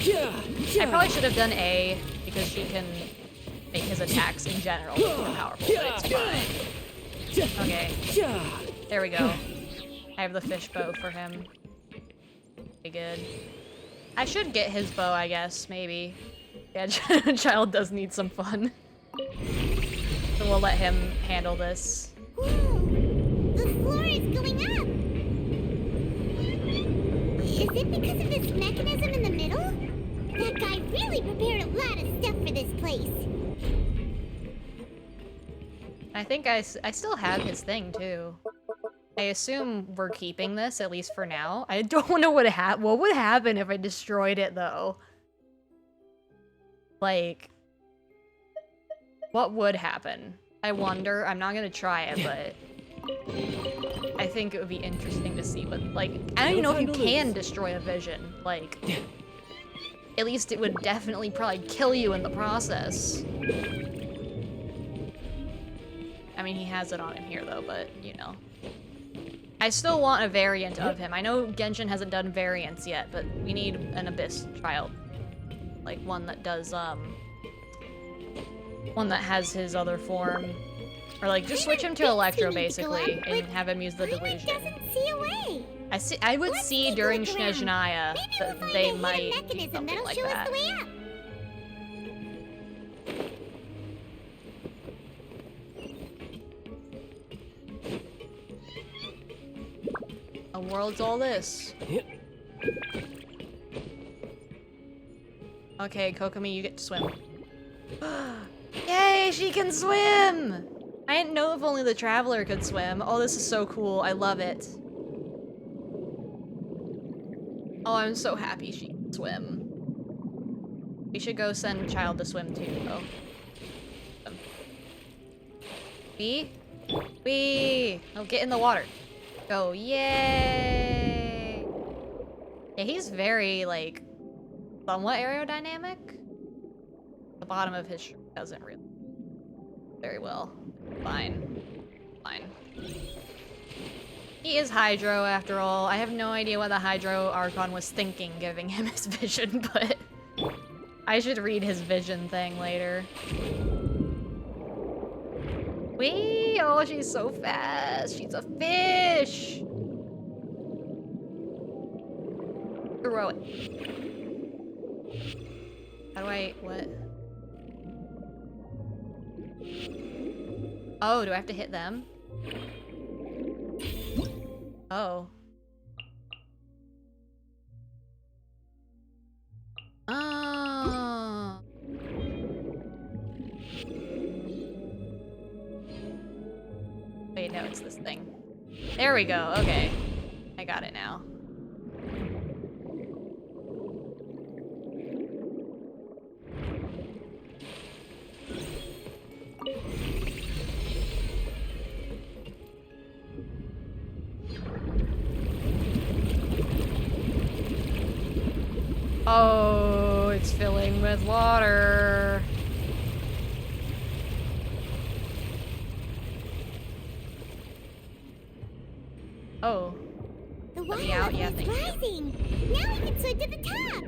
I probably should have done A because she can make his attacks in general more powerful, but it's fine. Okay. There we go. I have the fish bow for him. Pretty good. I should get his bow, I guess, maybe. Yeah, Child does need some fun. So we'll let him handle this. Ooh, the floor is going up! Is it because of this mechanism in the middle? That guy really prepared a lot of stuff for this place. I think I still have his thing, too. I assume we're keeping this, at least for now. I don't know what would happen if I destroyed it, though. Like, what would happen? I wonder. I'm not gonna try it, but I think it would be interesting to see what, like, I don't even know if you can destroy a vision. Like, At least it would definitely probably kill you in the process. I mean, he has it on him here though, but you know. I still want a variant of him. I know Genshin hasn't done variants yet, but we need an Abyss child. Like one that does, one that has his other form. Or like, just switch him to Electro basically, and have him use the delusion. I would see during Snezhnaya that they might do something like that. A world's all this. Okay, Kokomi, you get to swim. Yay, she can swim! I didn't know if only the Traveler could swim. Oh, this is so cool. I love it. Oh, I'm so happy she can swim. We should go send Child to swim too, though. Wee? Wee! Oh, get in the water. Go, yay! Yeah, he's very, like, somewhat aerodynamic. The bottom of his shirt doesn't really very well. Fine. Fine. He is Hydro, after all. I have no idea what the Hydro Archon was thinking giving him his vision, but I should read his vision thing later. Whee! Oh, she's so fast. She's a fish! Throw it. How do I... what? Oh, do I have to hit them? Oh. Oh. Wait, no, it's this thing. There we go, okay. I got it now. Oh, it's filling with water. Oh. The water out? Yeah, level is rising. Now we can swim to the top.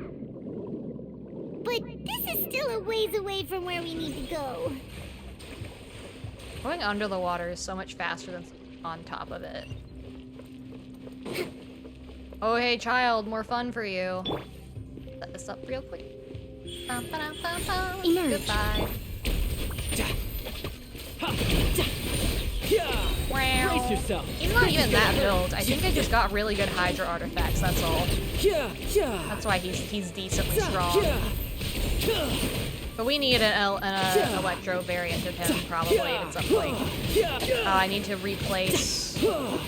But this is still a ways away from where we need to go. Going under the water is so much faster than on top of it. Oh, hey, Child, more fun for you. Set this up real quick. Emerge. Goodbye. Brace yourself. He's not even that built. I think I just got really good Hydra artifacts, that's all. That's why he's decently strong. But we need an Electro variant of him, probably, at some point. I need to replace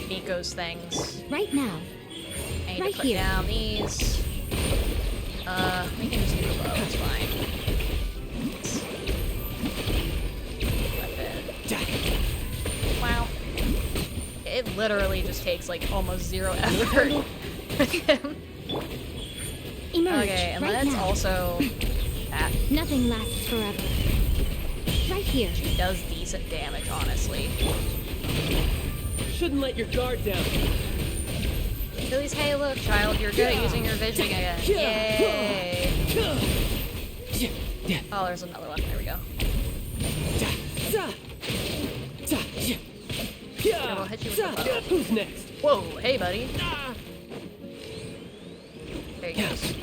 Nico's things. Right now. I need to put down these. We can just do the bow, it's fine. Wow. It literally just takes like almost zero effort with him. Emerge. Okay, and right let's now. also that. Nothing lasts forever. Right here. She does decent damage, honestly. Shouldn't let your guard down. At least, hey, look, Child, you're good at using your vision again. Yay! Oh, there's another one. There we go. Here, we'll hit you with the bow. Who's next? Whoa, hey, buddy. There he goes.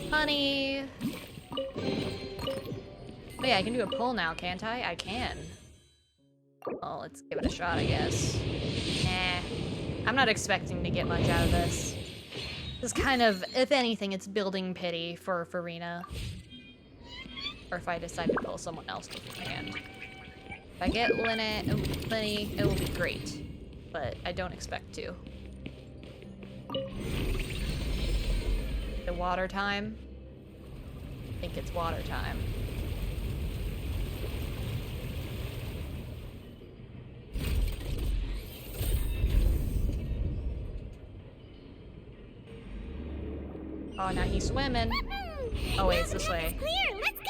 Honey. Wait, I can do a pull now, can't I? I can. Well, let's give it a shot, I guess. Nah. I'm not expecting to get much out of this. This is kind of, if anything, it's building pity for Farina. Or if I decide to pull someone else beforehand. If I get Lenny, it will be great. But I don't expect to. The water time? I think it's water time. Oh, now he's swimming. Oh wait, it's this way. Clear. Let's go.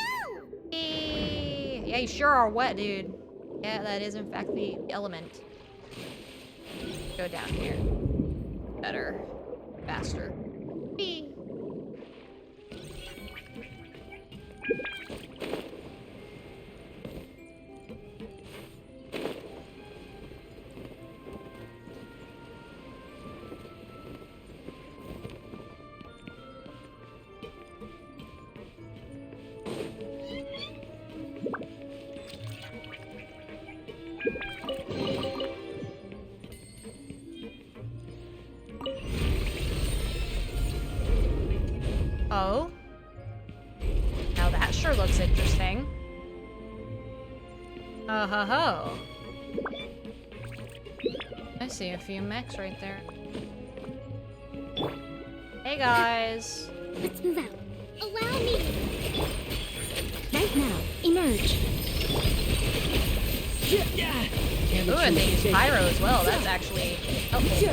Yeah, you sure are wet, dude. Yeah, that is in fact the element. Go down here. Better. Faster. Whee. Oh. Now that sure looks interesting. Oh ho ho. I see a few mechs right there. Hey guys. Let's move out. Allow me. Right now, emerge. Ooh, and they use pyro as well. That's actually helpful.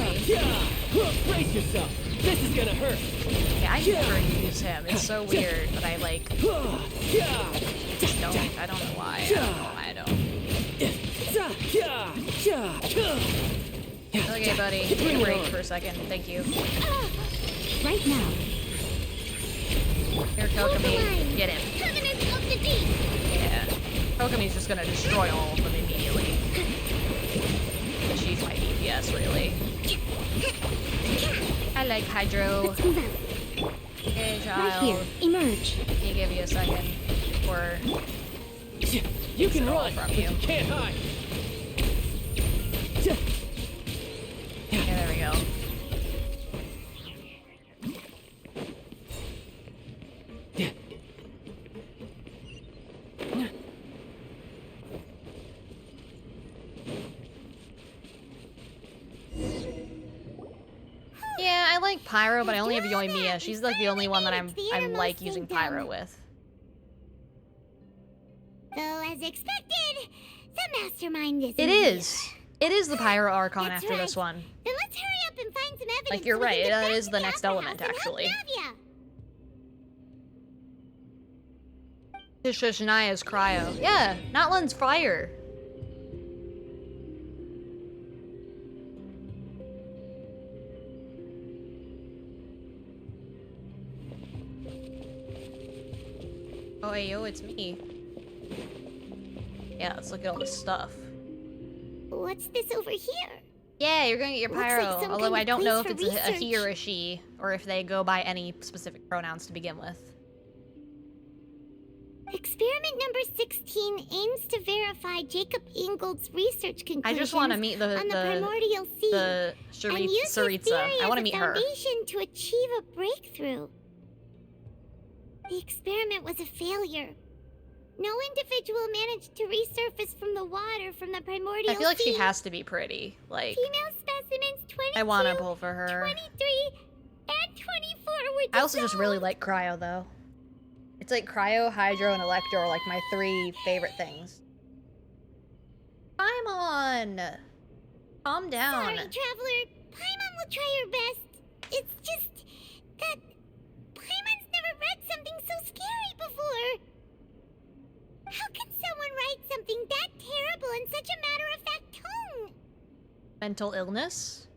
Brace yourself. This is gonna hurt. Yeah, I never use him. It's so weird, but I like just don't. I don't know why. I don't know why I don't. Okay, buddy. Take a break for a second. Thank you. Right now. Here, Kokomi. Get him. Covenant of the deep. Yeah. Kokomi's just gonna destroy all of them immediately. She's my DPS, really. I like Hydro. Okay, child. Right here. Emerge. Let me give you a second for you can run from you. Can't hide. Yeah, there we go. Yeah, I like Pyro, but I only have Yoimiya. She's like the only one that I like using Pyro with. So as expected, the mastermind is. It is. It is the Pyro Archon That's after right. this one. Then let's hurry up and find some evidence. Like you're so we right. can get That back is to the next Opera element, House and help actually. Navia. Shanaya's cryo. Yeah, Notland's fire. Oh, hey, yo, it's me. Yeah, let's look at all this stuff. What's this over here? Yeah, you're gonna get your Looks like pyro. some Although kind I of don't know if place it's for a he or a research. she, or if they go by any specific pronouns to begin with. Experiment number 16 aims to verify Jacob Ingold's research conclusions I just want to meet the on the primordial sea the and use his Saritsa. theory I want to as a meet her. foundation to achieve a breakthrough. The experiment was a failure. No individual managed to resurface from the water from the primordial I feel like sea. she has to be pretty. Like, Female specimens 22, I want to pull for her. 23, and 24 were I also just really like cryo though. It's like cryo, hydro, and electro are like my 3 favorite things. Paimon! Calm down. Sorry, Traveler. Paimon will try her best. It's just that Paimon's never read something so scary before. How can someone write something that terrible in such a matter-of-fact tone? Mental illness?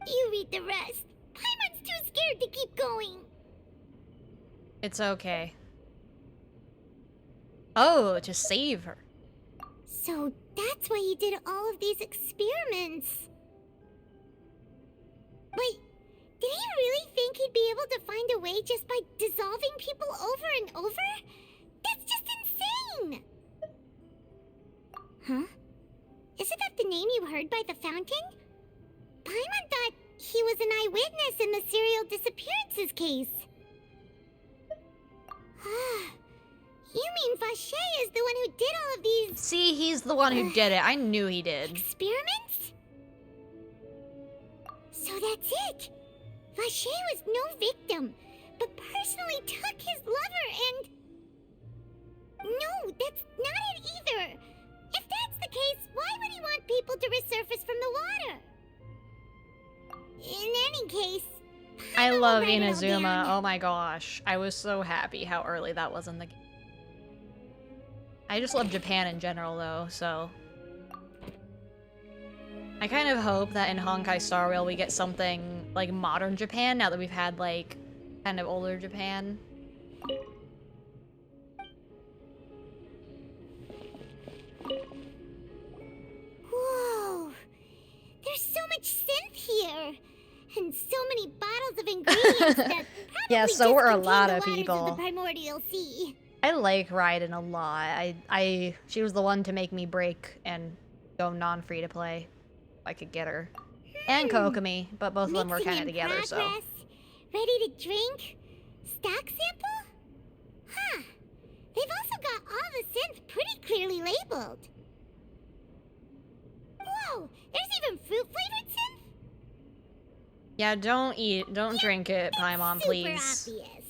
You read the rest. Paimon's too scared to keep going. It's okay. Oh, to save her. So that's why he did all of these experiments. Wait, did he really think he'd be able to find a way just by dissolving people over and over? That's just insane! Huh? Isn't that the name you heard by the fountain? Paimon thought he was an eyewitness in the serial disappearances case. You mean Vache is the one who did all of these... See, he's the one who did it. I knew he did. experiments? So that's it. Vache was no victim, but personally took his lover and... No, that's not it either. If that's the case, why would he want people to resurface from the water? In any case, I I love Inazuma. Oh my gosh. I was so happy how early that was in the game. I just love Japan in general though, so... I kind of hope that in Honkai Star Rail we get something like modern Japan now that we've had like kind of older Japan. Whoa! There's so much synth here! And so many bottles of ingredients that probably yeah, so just were a contain lot the of waters people. Of the primordial sea. I like Raiden a lot. She was the one to make me break and go non-free to play. If I could get her. And Kokomi, but both of them were kind of together, so. Ready to drink? Stock sample? Huh. They've also got all the synth pretty clearly labeled. Whoa, there's even fruit-flavored synth? Yeah, don't drink it, Paimon, please. Super obvious.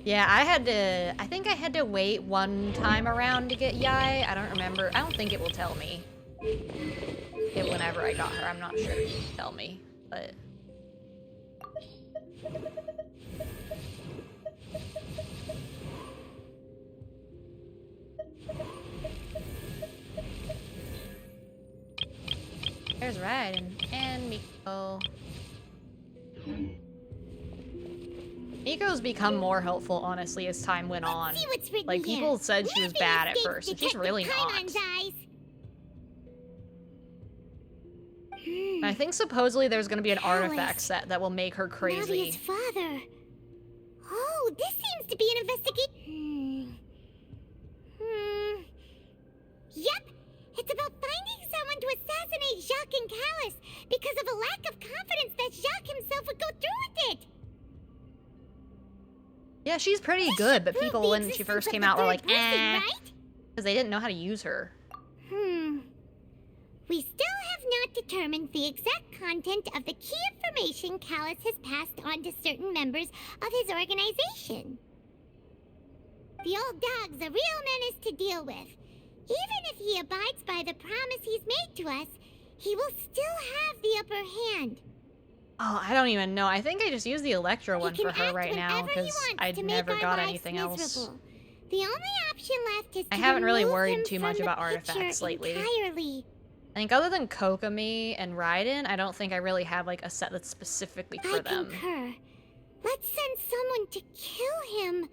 Yeah, I think I had to wait one time around to get Yai. I don't remember. I don't think it will tell me. Whenever I got her, I'm not sure it will tell me, but... There's Raiden and Miko. Miko's become more helpful, honestly, as time went on. Like, people said she was bad at first, and she's really not. I think supposedly there's gonna be an artifact set that will make her crazy. Navia's father. Oh, this seems to be an investigation. Yep, it's about finding someone to assassinate Jacques and Callus because of a lack of confidence that Jacques himself would go through with it. Yeah, she's pretty good, but people, when she first came out, were like, eh, because they didn't know how to use her. We still have not determined the exact content of the key information Callus has passed on to certain members of his organization. The old dog's a real menace to deal with. Even if he abides by the promise he's made to us, he will still have the upper hand. Oh, I don't even know. I think I just used the Electro one for her right now, because I never got anything else. The only option left is to I haven't really worried too much about artifacts lately. Entirely. I think other than Kokomi and Raiden, I don't think I really have like a set that's specifically for them. Concur. Let's send someone to kill him.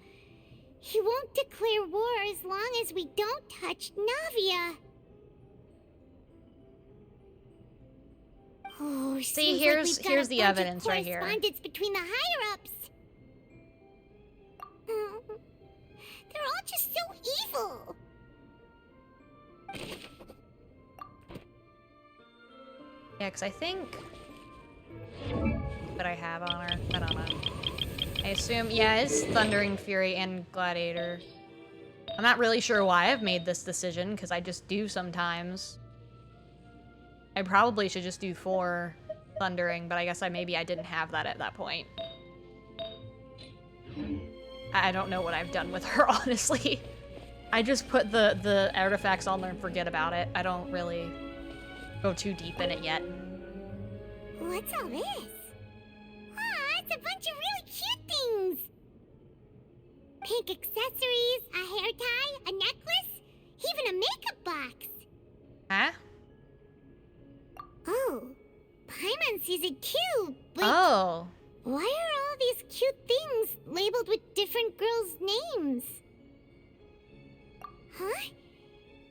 He won't declare war as long as we don't touch Navia. Oh, see, here's the evidence right here. Correspondence between the higher-ups. They're all just so evil. Yeah, because I think that I have on her. I don't know. I assume, yeah, it's Thundering Fury and Gladiator. I'm not really sure why I've made this decision, because I just do sometimes. I probably should just do 4 Thundering, but I guess maybe I didn't have that at that point. I don't know what I've done with her, honestly. I just put the artifacts on there and forget about it. I don't really go too deep in it yet. What's all this? Ah, it's a bunch of really cute things. Pink accessories, a hair tie, a necklace, even a makeup box. Huh? Oh, Paimon sees it too, but oh. Why are all these cute things labeled with different girls' names? Huh?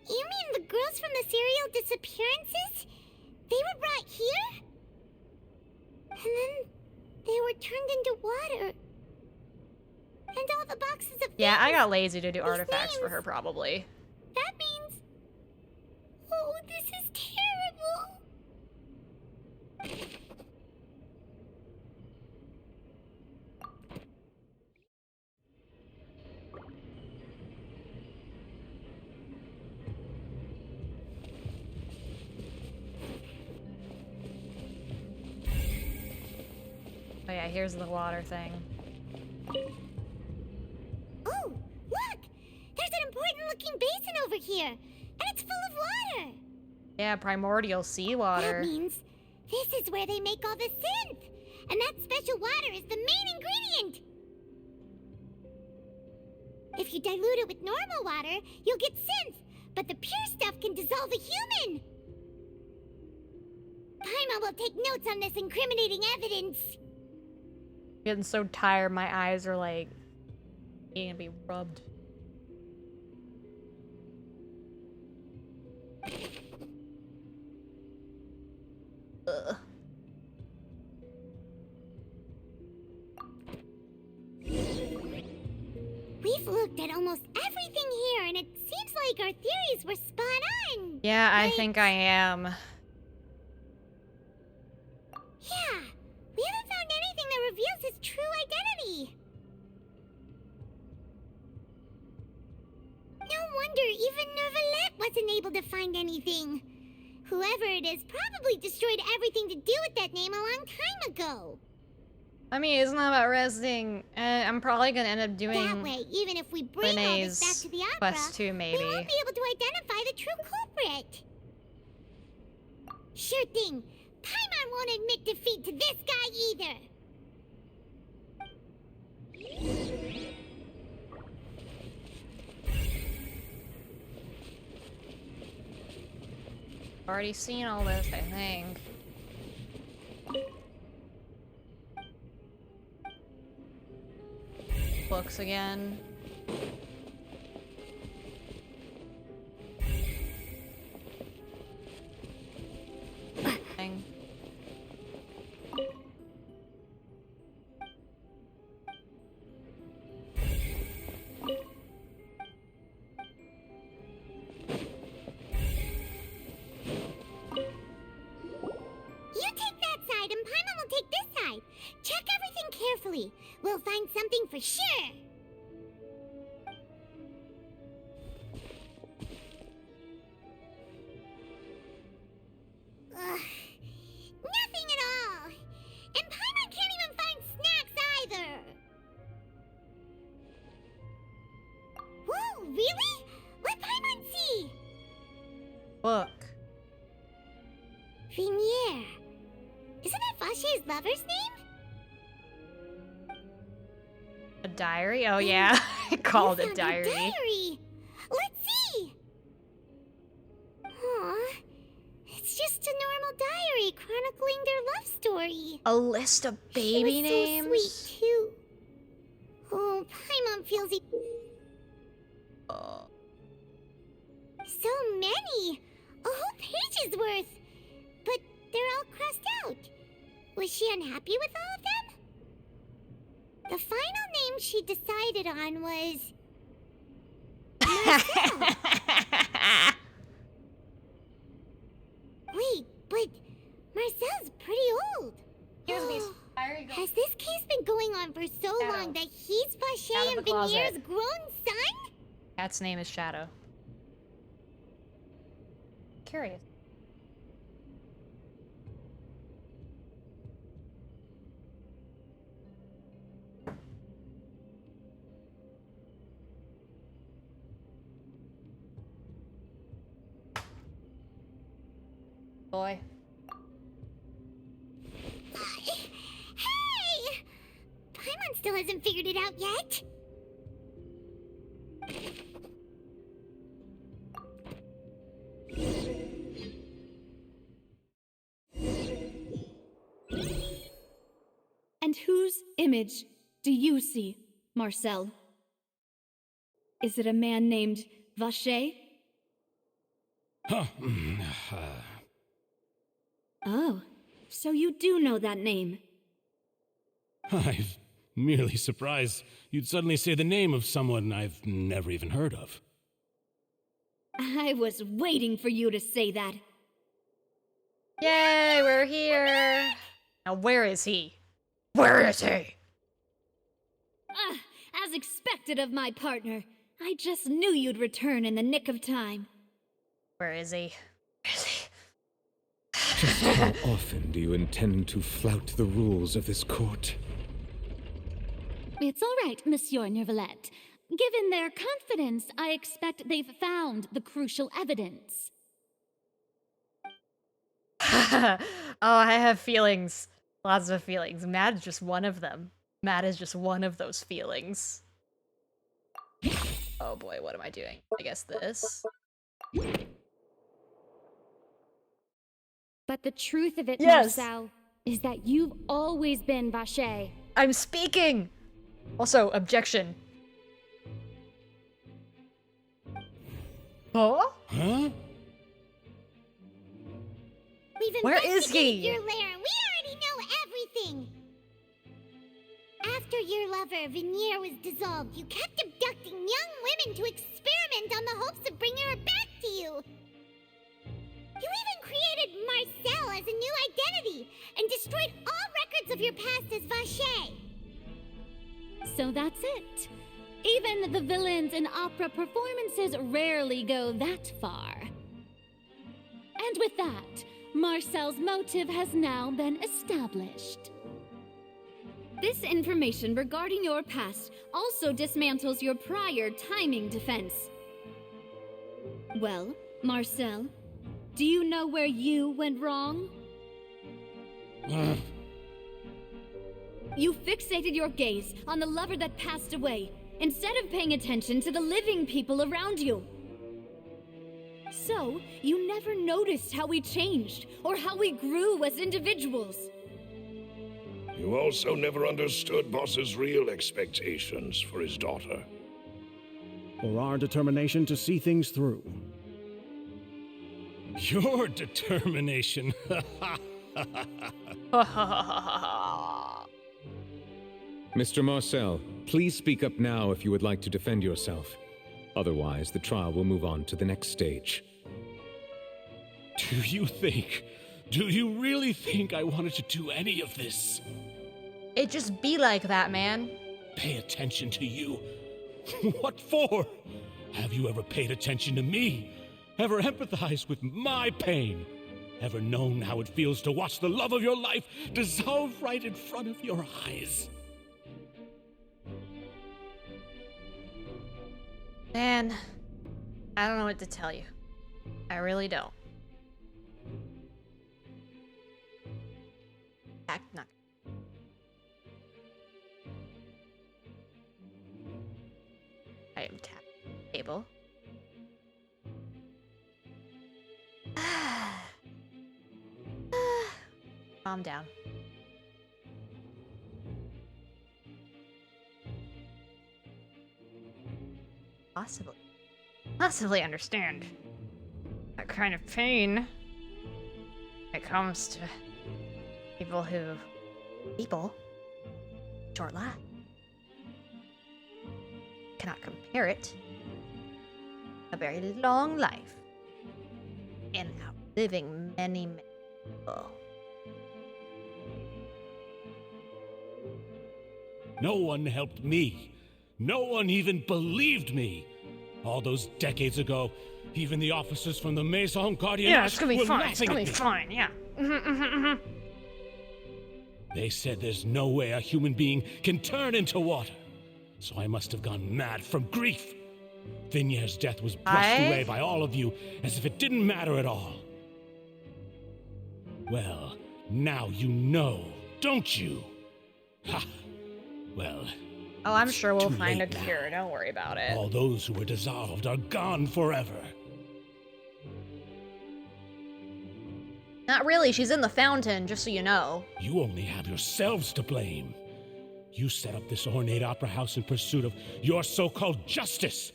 You mean the girls from the serial disappearances? They were brought here? And then they were turned into water. And all the boxes of yeah, I got lazy to do artifacts for her, probably. That means... Oh, this is terrible. yeah, here's the water thing. Oh, look! There's an important-looking basin over here, and it's full of water! Yeah, primordial seawater. That means this is where they make all the synth! And that special water is the main ingredient! If you dilute it with normal water, you'll get synth, but the pure stuff can dissolve a human! Paimon will take notes on this incriminating evidence. Getting so tired, my eyes are like gonna be rubbed. Ugh. We've looked at almost everything here, and it seems like our theories were spot on. Yeah, I think I am. Yeah, we haven't found anything that reveals his true identity. No wonder even Nervalette wasn't able to find anything. Whoever it is probably destroyed everything to do with that name a long time ago. I mean, it's not about resting. I'm probably gonna end up doing That way, even if we bring all this back to the opera, quest 2, maybe. we won't be able to identify the true culprit. Sure thing. Paimon won't admit defeat to this guy either. Already seen all this, I think. Books again. Thing. You take that side and Paimon will take this side. Check everything carefully. We'll find something for sure. Ugh, nothing at all. And Paimon can't even find snacks either. Whoa, really? Let Paimon see. Book. Vinier. Isn't that Vache's lover's name? A diary? Oh yeah, I called You it found your diary. diary. Let's see. Aw, it's just a normal diary chronicling their love story. A list of baby She was names? so sweet too. Oh, Paimon feels it. So many, a whole page's worth. But they're all crossed out. Was she unhappy with all of them? The final name she decided on was... Marcel. Wait, but Marcel's pretty old. Has this case been going on for so long that he's Vache Out of and the closet. Vinier's grown son? Cat's name is Shadow. Curious. Boy. Hey! Paimon still hasn't figured it out yet. And whose image do you see, Marcel? Is it a man named Vache? Huh. Oh, so you do know that name. I'm merely surprised you'd suddenly say the name of someone I've never even heard of. I was waiting for you to say that. Yay, we're here. Now where is he? Where is he? As expected of my partner. I just knew you'd return in the nick of time. Where is he? Where is he? Just how often do you intend to flout the rules of this court? It's all right, Monsieur Nervalette. Given their confidence, I expect they've found the crucial evidence. Oh, I have feelings. Lots of feelings. Mad is just one of them. Mad is just one of those feelings. Oh boy, what am I doing? I guess this. But the truth of it, Yes. Marcel, is that you've always been Vacher. I'm speaking! Also, objection. Huh? Huh? We've Where is investigated he? your lair. We already know everything. After your lover, Veneer, was dissolved, you kept abducting young women to experiment on the hopes of bringing her back to you. You even created Marcel as a new identity and destroyed all records of your past as Vacher. So that's it. Even the villains in opera performances rarely go that far. And with that, Marcel's motive has now been established. This information regarding your past also dismantles your prior timing defense. Well, Marcel, do you know where you went wrong? You fixated your gaze on the lover that passed away, instead of paying attention to the living people around you. So, you never noticed how we changed, or how we grew as individuals. You also never understood Boss's real expectations for his daughter. Or our determination to see things through. Your determination. Mr. Marcel, please speak up now if you would like to defend yourself. Otherwise, the trial will move on to the next stage. Do you really think I wanted to do any of this? It just be like that, man. Pay attention to you? What for? Have you ever paid attention to me? Ever empathized with my pain? Ever known how it feels to watch the love of your life dissolve right in front of your eyes? Man, I don't know what to tell you. I really don't. Act not. I am tapped. Table. Calm down. Possibly understand that kind of pain when it comes to people short life. Cannot compare it to a very long life and outliving many people. No one helped me. No one even believed me. All those decades ago, even the officers from the Maison Guardian Yeah, it's gonna be were fine. laughing It's gonna at be me. fine. Yeah. They said there's no way a human being can turn into water. So I must have gone mad from grief. Vinier's death was brushed away by all of you as if it didn't matter at all. Well, now you know, don't you? Ha! Well, Oh, I'm sure we'll too find a late now. cure. Don't worry about it. all those who were dissolved are gone forever. Not really. She's in the fountain, just so you know. You only have yourselves to blame. You set up this ornate opera house in pursuit of your so-called justice,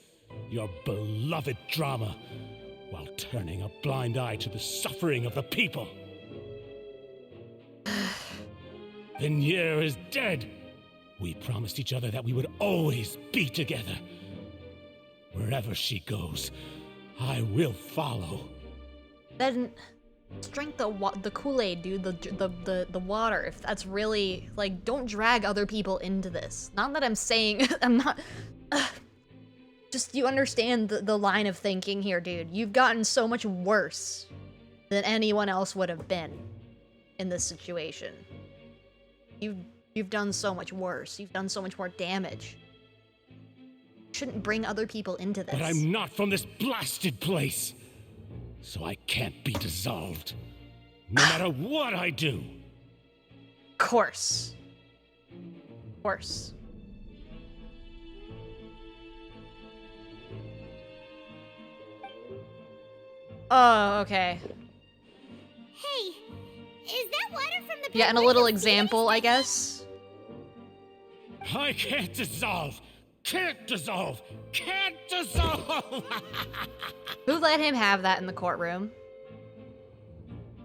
your beloved drama, while turning a blind eye to the suffering of the people. Venier is dead. We promised each other that we would always be together. Wherever she goes, I will follow. Then drink the Kool-Aid, dude. The water. If that's really like, don't drag other people into this. Not that I'm saying I'm not. Just you understand the line of thinking here, dude. You've gotten so much worse. than anyone else would have been in this situation. You've done so much worse. You've done so much more damage. You shouldn't bring other people into this. But I'm not from this blasted place, so I can't be dissolved, no matter what I do. Of course. Of course. Oh, okay. Hey, is that water from the Yeah, and a little example, I guess. I can't dissolve! Can't dissolve! Can't dissolve! Who let him have that in the courtroom?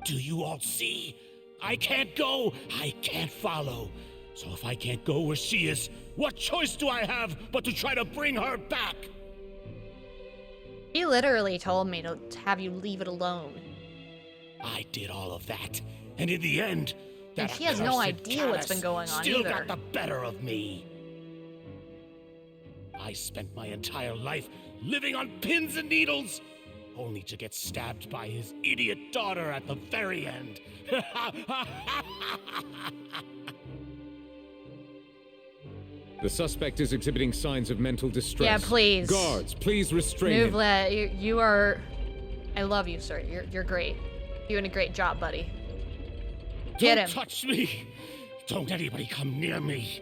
Do you all see? I can't go! I can't follow! So if I can't go where she is, what choice do I have but to try to bring her back? He literally told me to have you leave it alone. I did all of that, and in the end, that and she has no accursed idea what's been Callus going on still either. got the better of me. I spent my entire life living on pins and needles, only to get stabbed by his idiot daughter at the very end. The suspect is exhibiting signs of mental distress. Yeah, please. Guards, please restrain him. Nouvlet, you are... I love you, sir. You're great. You're doing a great job, buddy. Get him. Don't touch me! Don't anybody come near me.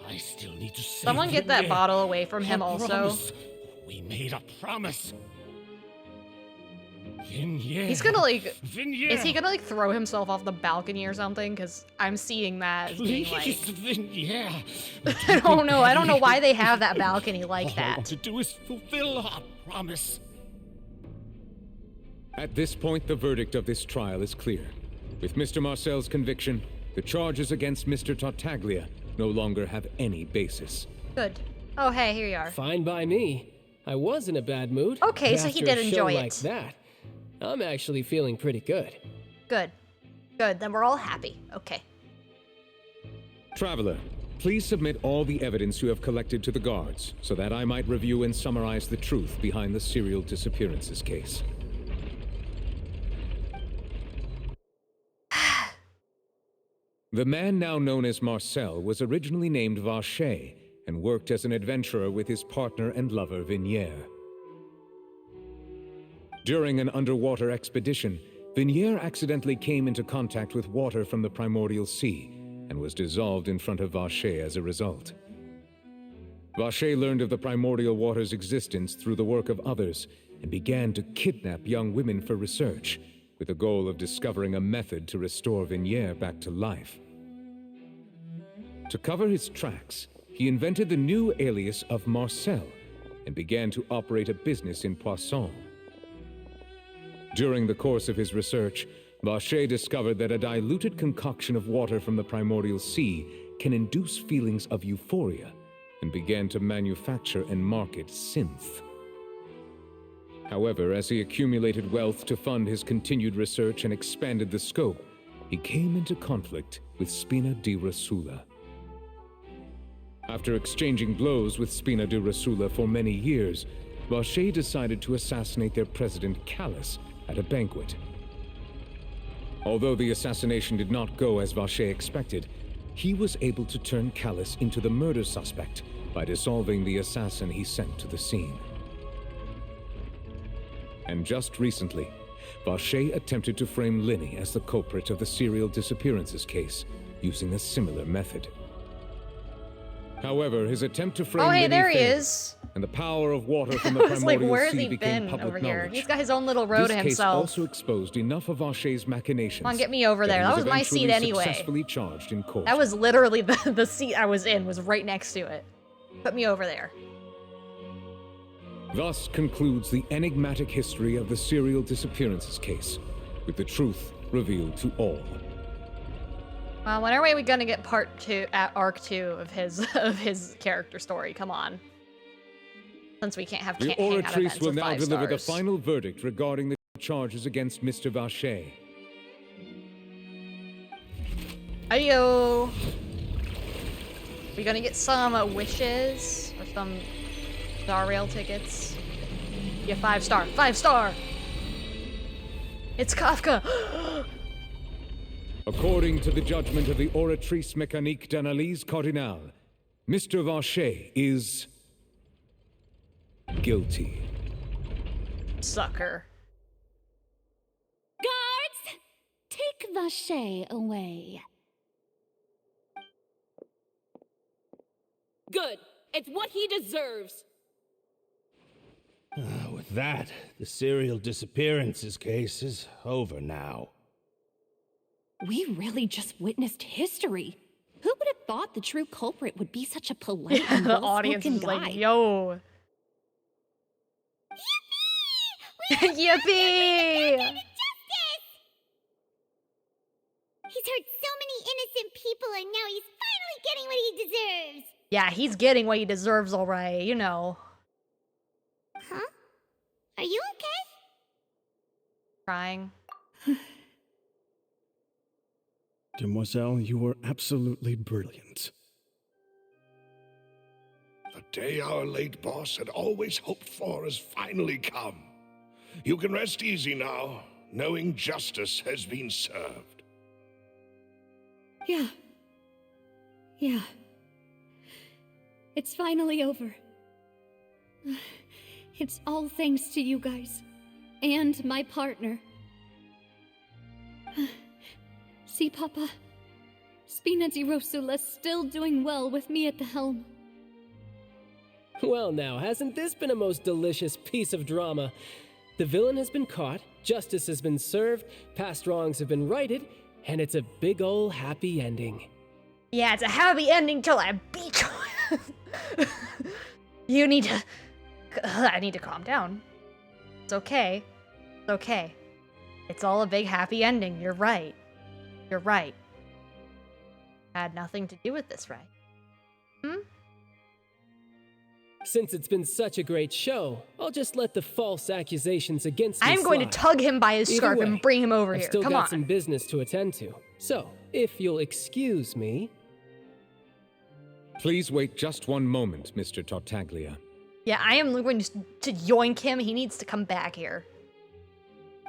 I still need to save Someone get that Vignette. bottle away from him I also. promise. We made a promise. Vignette. He's gonna like... Vignette. Is he gonna like throw himself off the balcony or something? Because I'm seeing that as being like... Please, Vignette. I don't know. I don't know why they have that balcony like All I that. want to do is fulfill our promise. At this point, the verdict of this trial is clear. With Mr. Marcel's conviction, the charges against Mr. Tartaglia no longer have any basis. Good. Oh, hey, here you are. Fine by me. I was in a bad mood. Okay, but so he after did a enjoy show it. like that, I'm actually feeling pretty good. Good. Good. Then we're all happy. Okay. Traveler, please submit all the evidence you have collected to the guards, so that I might review and summarize the truth behind the serial disappearances case. The man now known as Marcel was originally named Vacher and worked as an adventurer with his partner and lover Vignier. During an underwater expedition, Vignier accidentally came into contact with water from the primordial sea and was dissolved in front of Vacher as a result. Vacher learned of the primordial water's existence through the work of others and began to kidnap young women for research, with the goal of discovering a method to restore Vignier back to life. To cover his tracks, he invented the new alias of Marcel and began to operate a business in Poisson. During the course of his research, Vacher discovered that a diluted concoction of water from the primordial sea can induce feelings of euphoria, and began to manufacture and market synth. However, as he accumulated wealth to fund his continued research and expanded the scope, he came into conflict with Spina di Rosula. After exchanging blows with Spina di Rosula for many years, Vacher decided to assassinate their president Callus at a banquet. Although the assassination did not go as Vacher expected, he was able to turn Callus into the murder suspect by dissolving the assassin he sent to the scene. And just recently, Vacher attempted to frame Linny as the culprit of the serial disappearances case, using a similar method. However, his attempt to frame Linny there he failed, is. and the power of water from the I was like, primordial where has sea he became been public over here? knowledge. He's got his own little row to This case himself. also exposed enough of Vacher's machinations. Come on, get me over there. he That was my eventually seat anyway. Successfully charged in court. That was literally the seat I was in, was right next to it. Put me over there. Thus concludes the enigmatic history of the serial disappearances case, with the truth revealed to all. When are we gonna get part 2, arc 2 of his character story? Come on. Since we can't have The hangout Oratrice events will with now 5 deliver the stars. final verdict regarding the charges against Mr. Vacher. Ayo! We gonna get some wishes or some star rail tickets? Yeah, 5 star. 5 star! It's Kafka! According to the judgment of the Oratrice Mécanique d'Analyse Cardinale, Mr. Vacher is guilty. Sucker. Guards! Take Vacher away. Good. It's what he deserves. With that, the serial disappearances case is over now. We really just witnessed history. Who would have thought the true culprit would be such a polite and The audience well-spoken is guy? like, yo. Yippee! He's hurt so many innocent people, and now he's finally getting what he deserves. Yeah, he's getting what he deserves, alright, you know. Huh? Are you okay? Crying. Demoiselle, you were absolutely brilliant. The day our late boss had always hoped for has finally come. You can rest easy now, knowing justice has been served. Yeah. Yeah. It's finally over. It's all thanks to you guys. And my partner. See, Papa? Spina di Rosula's still doing well with me at the helm. Well now, hasn't this been a most delicious piece of drama? The villain has been caught, justice has been served, past wrongs have been righted, and it's a big ol' happy ending. Yeah, it's a happy ending till I beat you. You need to... I need to calm down. It's okay. It's okay. It's all a big happy ending. You're right. You're right. Had nothing to do with this, right? Hmm? Since it's been such a great show, I'll just let the false accusations against me I'm going to slide. tug him by his Either scarf way, and bring him over I've here. still Come got on. some business to attend to. So, if you'll excuse me... Please wait just one moment, Mr. Tartaglia. Yeah, I am going to yoink him. He needs to come back here.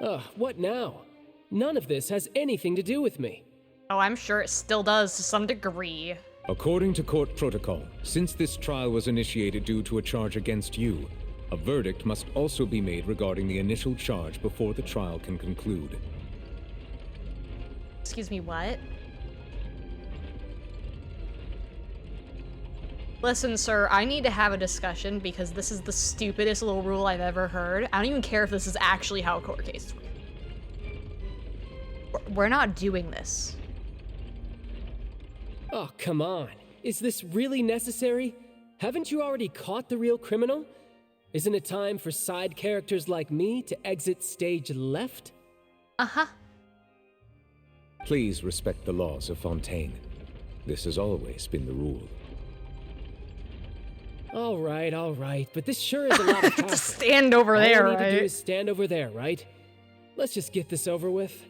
Ugh, what now? None of this has anything to do with me. Oh, I'm sure it still does to some degree. According to court protocol, since this trial was initiated due to a charge against you, a verdict must also be made regarding the initial charge before the trial can conclude. Excuse me, what? Listen, sir, I need to have a discussion because this is the stupidest little rule I've ever heard. I don't even care if this is actually how a court case works. We're not doing this. Oh, come on. Is this really necessary? Haven't you already caught the real criminal? Isn't it time for side characters like me to exit stage left? Uh-huh. Please respect the laws of Fontaine. This has always been the rule. All right, but this sure is a lot of hassle. To stand over there, All I need to do right? is stand over there, right? Let's just get this over with.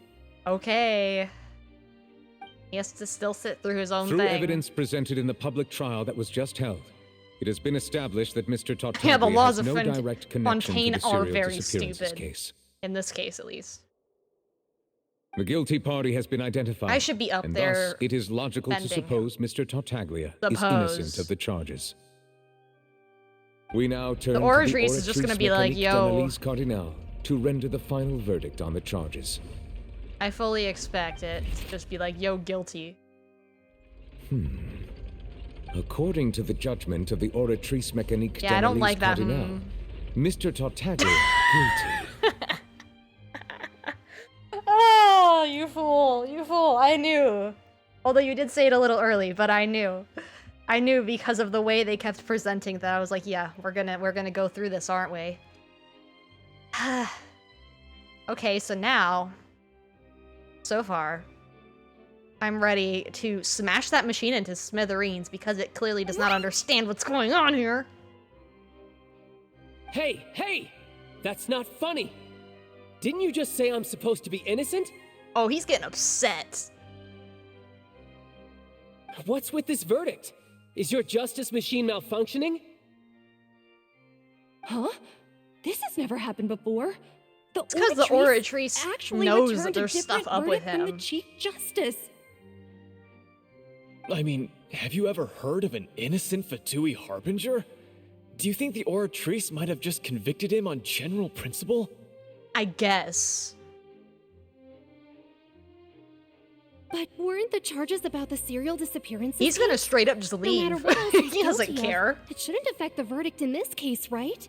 Okay. He has to still sit through his own Through thing. evidence presented in the public trial that was just held, it has been established that Mr. Tartaglia Yeah, the laws has of no direct connection Fontaine to the are serial very disappearances stupid. case. In this case, at least. The guilty party has been identified. I should be up and there thus it is logical to defending suppose Mr. Tartaglia is Suppose. innocent of the charges. We now turn The to Oratrice the is just gonna Oratrice be like, Mécanique yo. d'Analyse Cardinale to render the final verdict on the charges. I fully expect it to just be like, yo, guilty. According to the judgment of the Oratrice Mécanique Yeah, I don't d'Analyse like that, Cardinale, Mr. Tartaglia guilty. Oh, you fool, you fool. I knew. Although you did say it a little early, but I knew. I knew because of the way they kept presenting that I was like, yeah, we're gonna go through this, aren't we? Okay, so now, so far, I'm ready to smash that machine into smithereens because it clearly does not understand what's going on here. Hey! That's not funny! Didn't you just say I'm supposed to be innocent? Oh, he's getting upset. What's with this verdict? Is your justice machine malfunctioning? Huh? This has never happened before. It's because the Oratrice actually knows returned that there's a stuff different up with verdict from him. the Chief Justice. I mean, have you ever heard of an innocent Fatui Harbinger? Do you think the Oratrice might have just convicted him on general principle? I guess. But weren't the charges about the serial disappearances? He's gonna straight up just leave. No matter what else he's He doesn't guilty of, care. It shouldn't affect the verdict in this case, right?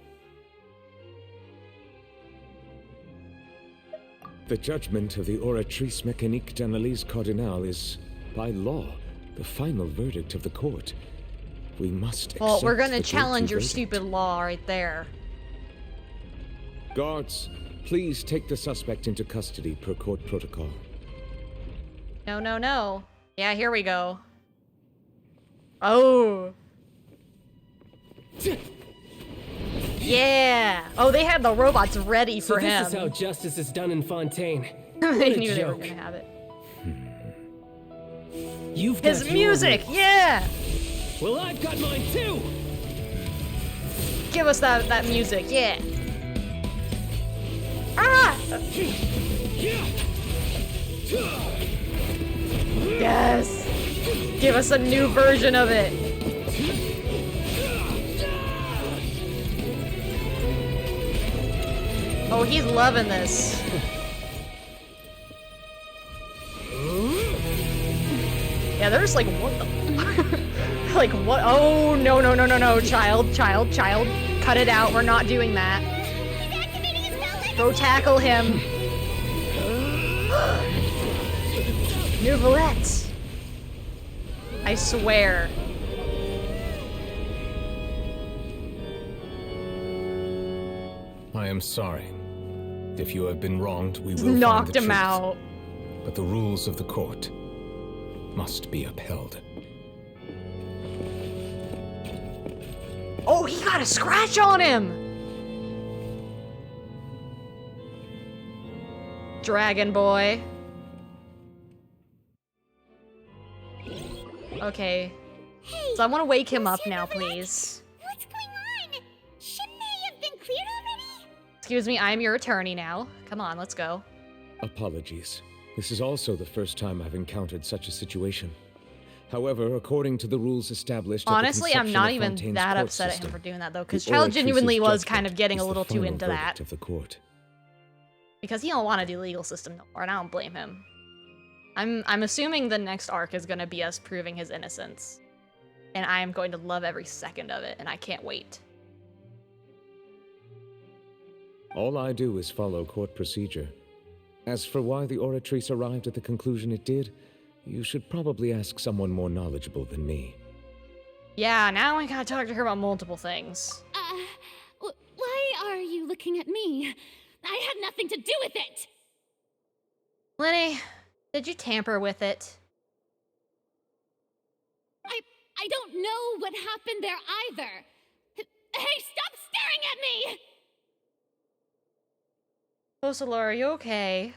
The judgment of the Oratrice Mécanique d'Analyse Cardinal is, by law, the final verdict of the court. We must Well, we're accept gonna the challenge guilty your verdict. stupid law right there. Guards, please take the suspect into custody per court protocol. No, no, no. Yeah, here we go. Oh. Yeah. Oh, they had the robots ready for him. So this is how justice is done in Fontaine. They What a knew they were joke. gonna have it. You've His got your music, rules. yeah. Well, I've got mine too. Give us that music, yeah. Ah! Yes. Give us a new version of it. Oh, he's loving this. Yeah, they're just like, what the? Like, what? Oh, no, no, no, no, no, child. Cut it out. We're not doing that. Go tackle him. Nouvellette. I swear. I am sorry. If you have been wronged, we will Knocked find the him truth. out. But the rules of the court must be upheld. Oh, he got a scratch on him! Dragon boy. Okay. Hey, So I want to wake him up now, please. what's going on? Shouldn't they have been cleared already? Excuse me, I'm your attorney now. Come on, let's go. Apologies. This is also the first time I've encountered such a situation. However, according to the rules established, Honestly, at the I'm conception not of even Fontaine's that court upset at him system, for doing that, though, because the Child Oratrice's genuinely was judgment kind of getting a is the little too final into verdict that. of the court. Because he don't want to do legal system no more, and I don't blame him. I'm assuming the next arc is going to be us proving his innocence. And I am going to love every second of it, and I can't wait. All I do is follow court procedure. As for why the Oratrice arrived at the conclusion it did, you should probably ask someone more knowledgeable than me. Yeah, now I gotta talk to her about multiple things. Why are you looking at me? I had nothing to do with it! Lenny, did you tamper with it? I don't know what happened there either. Hey, stop staring at me! Focalor, are you okay?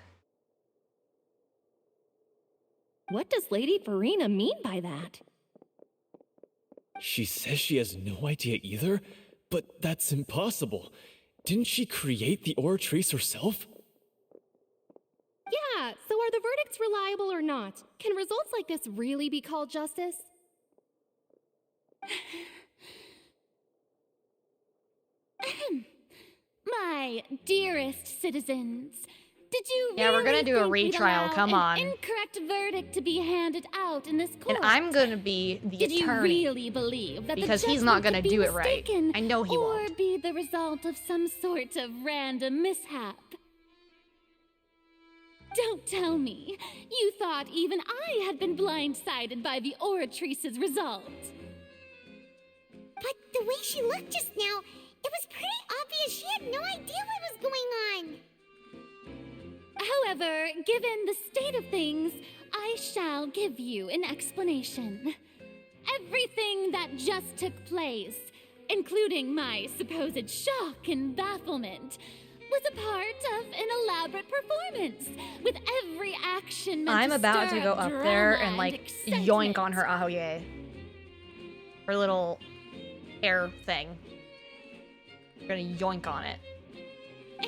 What does Lady Farina mean by that? She says she has no idea either, but that's impossible. Didn't she create the Oratrice herself? Yeah, so are the verdicts reliable or not? Can results like this really be called justice? My dearest citizens, did you Yeah, we're gonna really do a think we'd retrial, allow come an on. incorrect verdict to be handed out in this court? And I'm gonna be the Did attorney. you really believe that Because the he's not judgment gonna could be do it right. mistaken, I know he or won't. be the result of some sort of random mishap? Don't tell me you thought even I had been blindsided by the Oratrice's result. But the way she looked just now, it was pretty obvious she had no idea what was going on. However, given the state of things, I shall give you an explanation. Everything that just took place, including my supposed shock and bafflement, was a part of an elaborate performance, with every action meant I'm to about stir to go up up drama there and like excitement. yoink on her ahoye. Her little air thing. We're gonna yoink on it.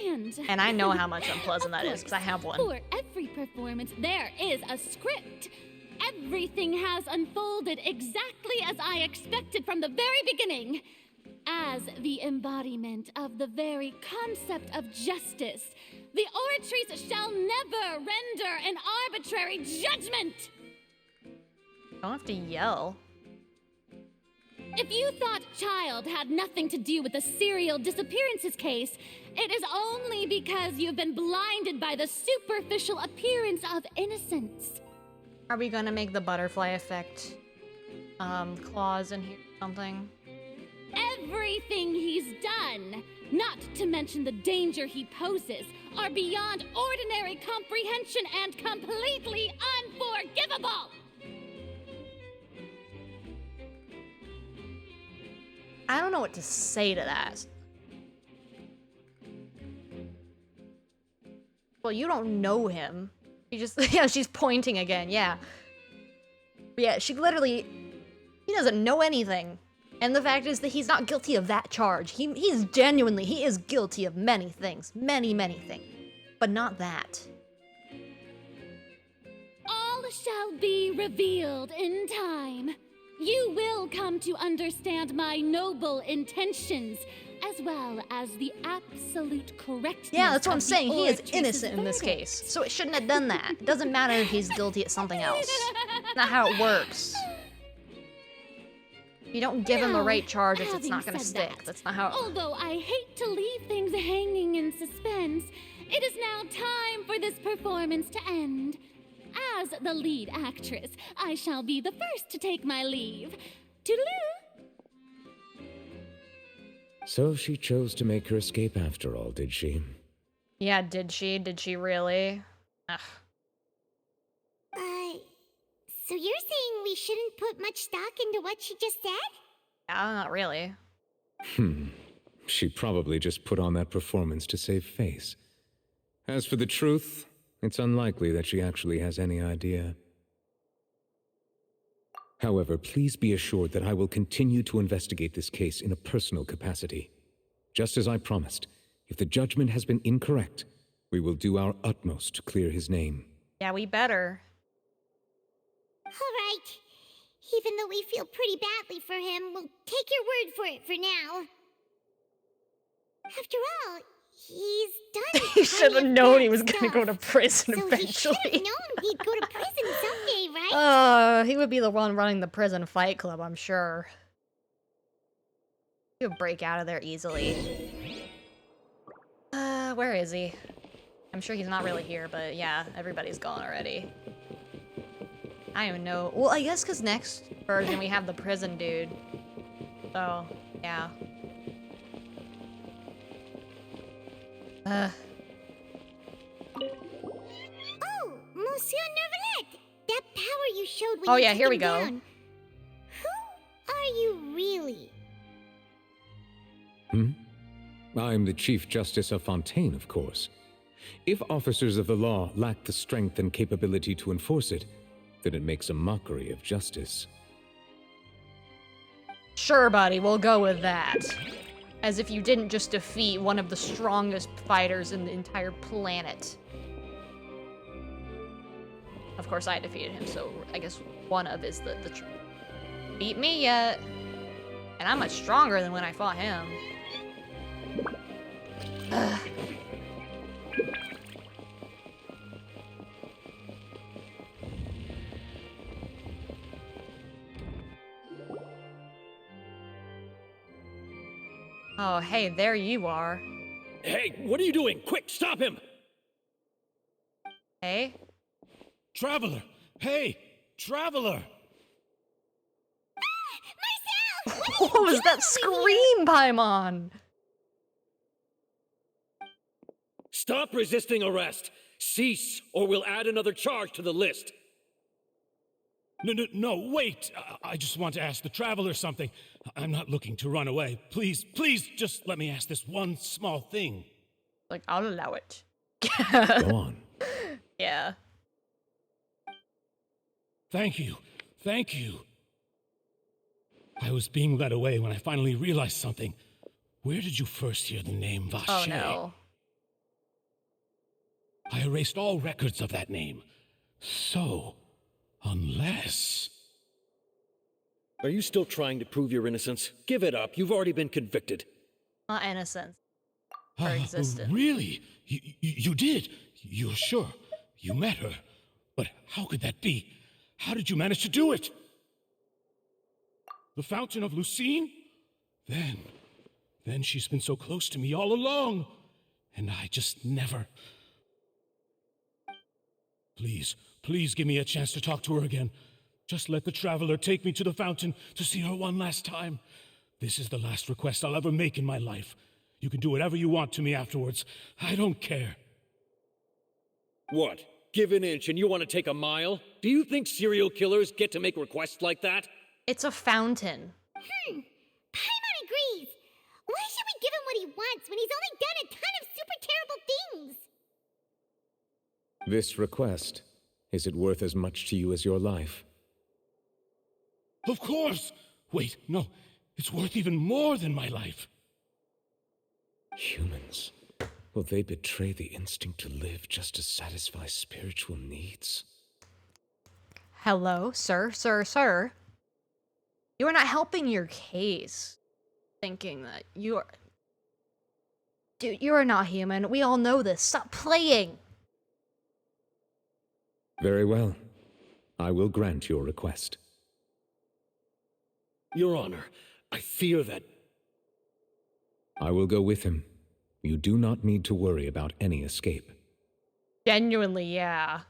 understand. And I know how much unpleasant that is, because I have one. For every performance, there is a script. Everything has unfolded exactly as I expected from the very beginning. As the embodiment of the very concept of justice, the oratories shall never render an arbitrary judgment! You don't have to yell. If you thought Child had nothing to do with the serial disappearances case, it is only because you've been blinded by the superficial appearance of innocence. Are we gonna make the butterfly effect clause in here or something? Everything he's done, not to mention the danger he poses, are beyond ordinary comprehension and completely unforgivable! I don't know what to say to that. Well, you don't know him. You just, yeah, she's pointing again, yeah. But yeah, she literally, he doesn't know anything. And the fact is that he's not guilty of that charge. He is guilty of many things. Many, many things. But not that. All shall be revealed in time. You will come to understand my noble intentions, as well as the absolute correctness. Yeah, that's what I'm of the saying. He is oratory's innocent in this verdict. case. So it shouldn't have done that. It doesn't matter if he's guilty at something else. Not how it works. If you don't give him the right charges, it's not gonna stick. That's not how it... Although I hate to leave things hanging in suspense, it is now time for this performance to end. As the lead actress, I shall be the first to take my leave. Toodaloo! So she chose to make her escape after all, did she? Yeah, did she? Did she really? Ugh. So you're saying we shouldn't put much stock into what she just said? Not really. She probably just put on that performance to save face. As for the truth, it's unlikely that she actually has any idea. However, please be assured that I will continue to investigate this case in a personal capacity. Just as I promised, if the judgment has been incorrect, we will do our utmost to clear his name. Yeah, we better. All right. Even though we feel pretty badly for him, we'll take your word for it for now. After all, he's done. He should have known he was gonna go to prison eventually. He should have known he'd go to prison someday, right? He would be the one running the prison fight club, I'm sure. He would break out of there easily. Where is he? I'm sure he's not really here, but yeah, everybody's gone already. I don't even know. Well, I guess because next version we have the prison dude. So, yeah. Oh, Monsieur Nervalet! That power you showed when you yeah, took here we him go. down. Who are you really? I'm the Chief Justice of Fontaine, of course. If officers of the law lack the strength and capability to enforce it, then it makes a mockery of justice. Sure, buddy, we'll go with that. As if you didn't just defeat one of the strongest fighters in the entire planet. Of course, I defeated him, so I guess one of is the beat me yet. And I'm much stronger than when I fought him. Ugh. Oh, hey, there you are. Hey, what are you doing? Quick, stop him! Hey? Traveler! Hey! Traveler! What was that scream, Paimon? Stop resisting arrest! Cease, or we'll add another charge to the list. No, wait! I just want to ask the Traveler something. I'm not looking to run away. Please, just let me ask this one small thing. Like, I'll allow it. Go on. Yeah. Thank you. I was being led away when I finally realized something. Where did you first hear the name Vache? Oh no. I erased all records of that name. So, unless... Are you still trying to prove your innocence? Give it up. You've already been convicted. Not innocence. Her existence. Really? You did? You're sure? You met her? But how could that be? How did you manage to do it? The Fountain of Lucine? Then she's been so close to me all along. And I just never... Please give me a chance to talk to her again. Just let the Traveler take me to the fountain to see her one last time. This is the last request I'll ever make in my life. You can do whatever you want to me afterwards. I don't care. What? Give an inch and you want to take a mile? Do you think serial killers get to make requests like that? It's a fountain. Paimon agrees. Why should we give him what he wants when he's only done a ton of super terrible things? This request, is it worth as much to you as your life? Of course! Wait, no. It's worth even more than my life. Humans. Will they betray the instinct to live just to satisfy spiritual needs? Hello, sir. You are not helping your case. Thinking that you are... Dude, you are not human. We all know this. Stop playing! Very well. I will grant your request. Your Honor, I fear that... I will go with him. You do not need to worry about any escape. Genuinely, yeah.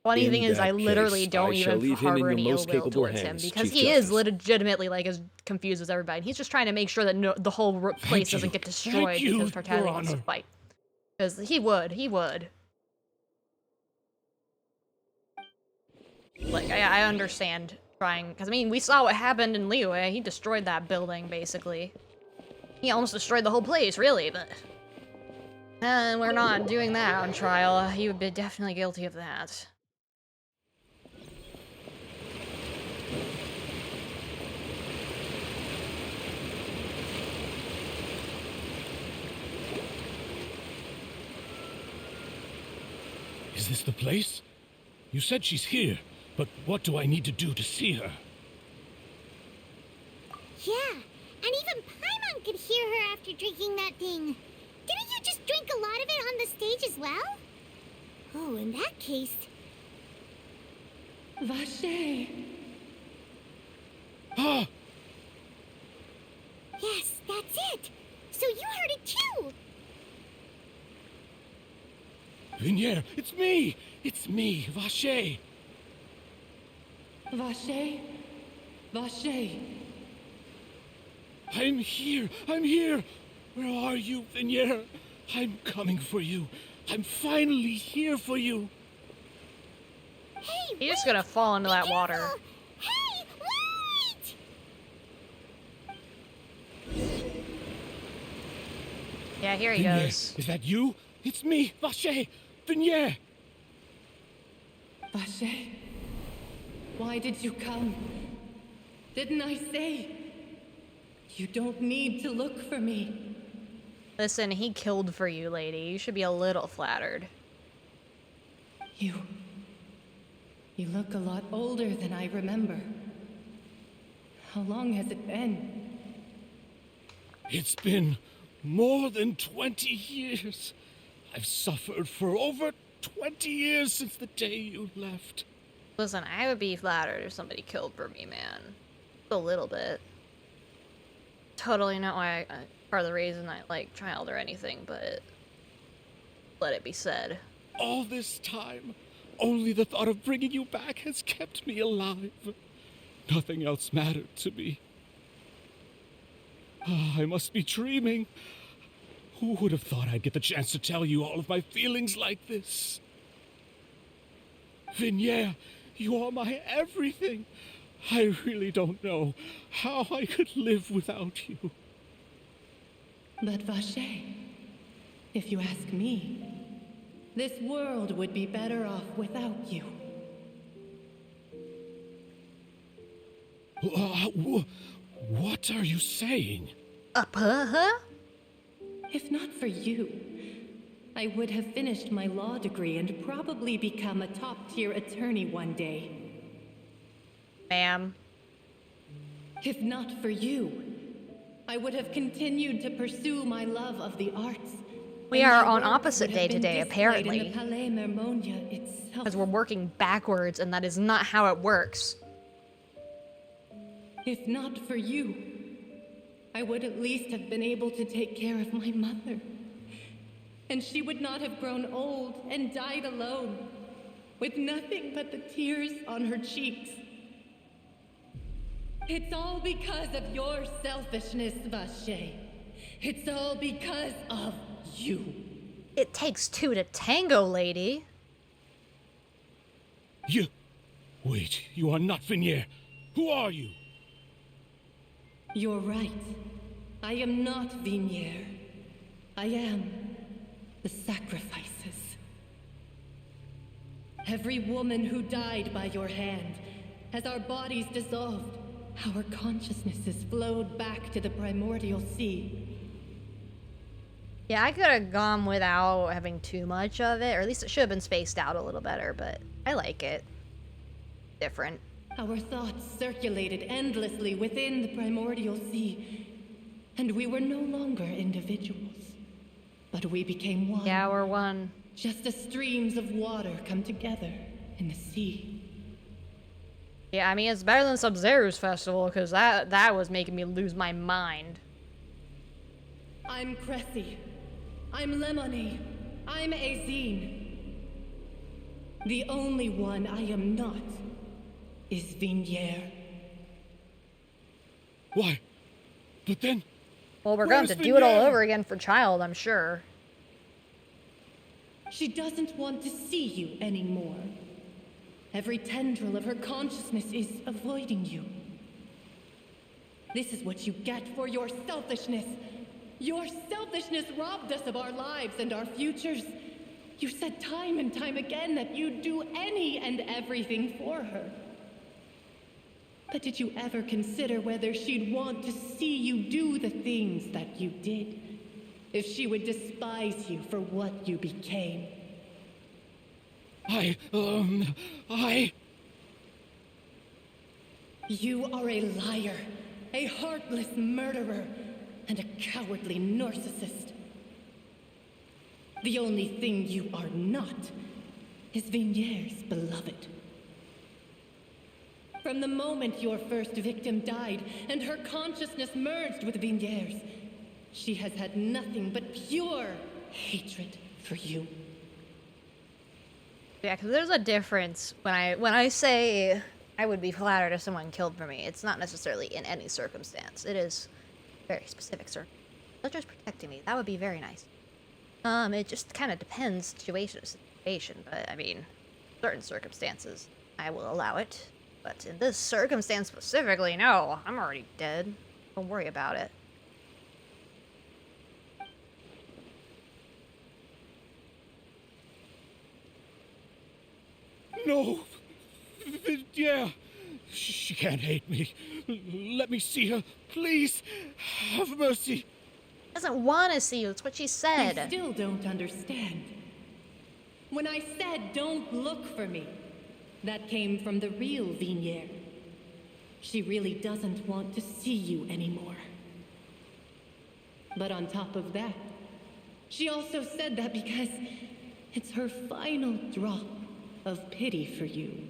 Funny thing is, I literally don't even harbor any ill will towards him, because he is legitimately, like, as confused as everybody. And he's just trying to make sure that the whole place doesn't get destroyed because Tartaglia wants to fight. Because he would. Like, I understand trying, because, I mean, we saw what happened in Liyue. He destroyed that building, basically. He almost destroyed the whole place, really, but... And we're not doing that on trial. He would be definitely guilty of that. Is this the place? You said she's here, but what do I need to do to see her? Yeah, and even Paimon could hear her after drinking that thing. Didn't you just drink a lot of it on the stage as well? Oh, in that case... Vache! Ah! Yes, that's it! So you heard it too! Vinier, it's me! It's me, Vache! Vache? Vache? I'm here! Where are you, Vinier? I'm coming for you. I'm finally here for you. Hey, he's just gonna fall into that water. Hey, wait! Yeah, here he Vinier, goes. Is that you? It's me, Vache! Vinier! Vache? Why did you come? Didn't I say? You don't need to look for me. Listen, he killed for you, lady. You should be a little flattered. You look a lot older than I remember. How long has it been? It's been more than 20 years. I've suffered for over 20 years since the day you left. Listen, I would be flattered if somebody killed for me, man. A little bit. Totally not why part of the reason I like child or anything, but let it be said. All this time, only the thought of bringing you back has kept me alive. Nothing else mattered to me. I must be dreaming. Who would have thought I'd get the chance to tell you all of my feelings like this? Vinier, you are my everything. I really don't know how I could live without you. But Vache, if you ask me, this world would be better off without you. What are you saying? If not for you, I would have finished my law degree and probably become a top-tier attorney one day. Ma'am. If not for you, I would have continued to pursue my love of the arts. We are on opposite day today, apparently. Palais Mermonia itself. Because we're working backwards, and that is not how it works. If not for you, I would at least have been able to take care of my mother. And she would not have grown old and died alone, with nothing but the tears on her cheeks. It's all because of your selfishness, Vache. It's all because of you. It takes two to tango, lady. You... Wait, you are not Vinier. Who are you? You're right. I am not Vinier. I am the sacrifices. Every woman who died by your hand, as our bodies dissolved, our consciousnesses flowed back to the primordial sea. Yeah, I could have gone without having too much of it, or at least it should have been spaced out a little better, but I like it. Different. Our thoughts circulated endlessly within the primordial sea, and we were no longer individuals, but we became one. Yeah, we're one. Just as streams of water come together in the sea. Yeah, I mean, it's better than Sub-Zero's festival, because that was making me lose my mind. I'm Cressy. I'm Lemony. I'm Azine. The only one I am not is Vinier. Why? But then... Well, we're going to do it all over again for Child, I'm sure. She doesn't want to see you anymore. Every tendril of her consciousness is avoiding you. This is what you get for your selfishness. Your selfishness robbed us of our lives and our futures. You said time and time again that you'd do any and everything for her. But did you ever consider whether she'd want to see you do the things that you did? If she would despise you for what you became? You are a liar, a heartless murderer, and a cowardly narcissist. The only thing you are not is Vinier's beloved. From the moment your first victim died and her consciousness merged with Vinier's, she has had nothing but pure hatred for you. Yeah, because there's a difference when I say I would be flattered if someone killed for me. It's not necessarily in any circumstance. It is very specific circumstance. Such as protecting me. That would be very nice. It just kind of depends situation to situation, but I mean, certain circumstances I will allow it. But in this circumstance specifically, no. I'm already dead. Don't worry about it. No! Yeah! She can't hate me. Let me see her. Please! Have mercy! She doesn't want to see you. That's what she said. I still don't understand. When I said don't look for me, that came from the real Vinier. She really doesn't want to see you anymore. But on top of that, she also said that because it's her final drop of pity for you.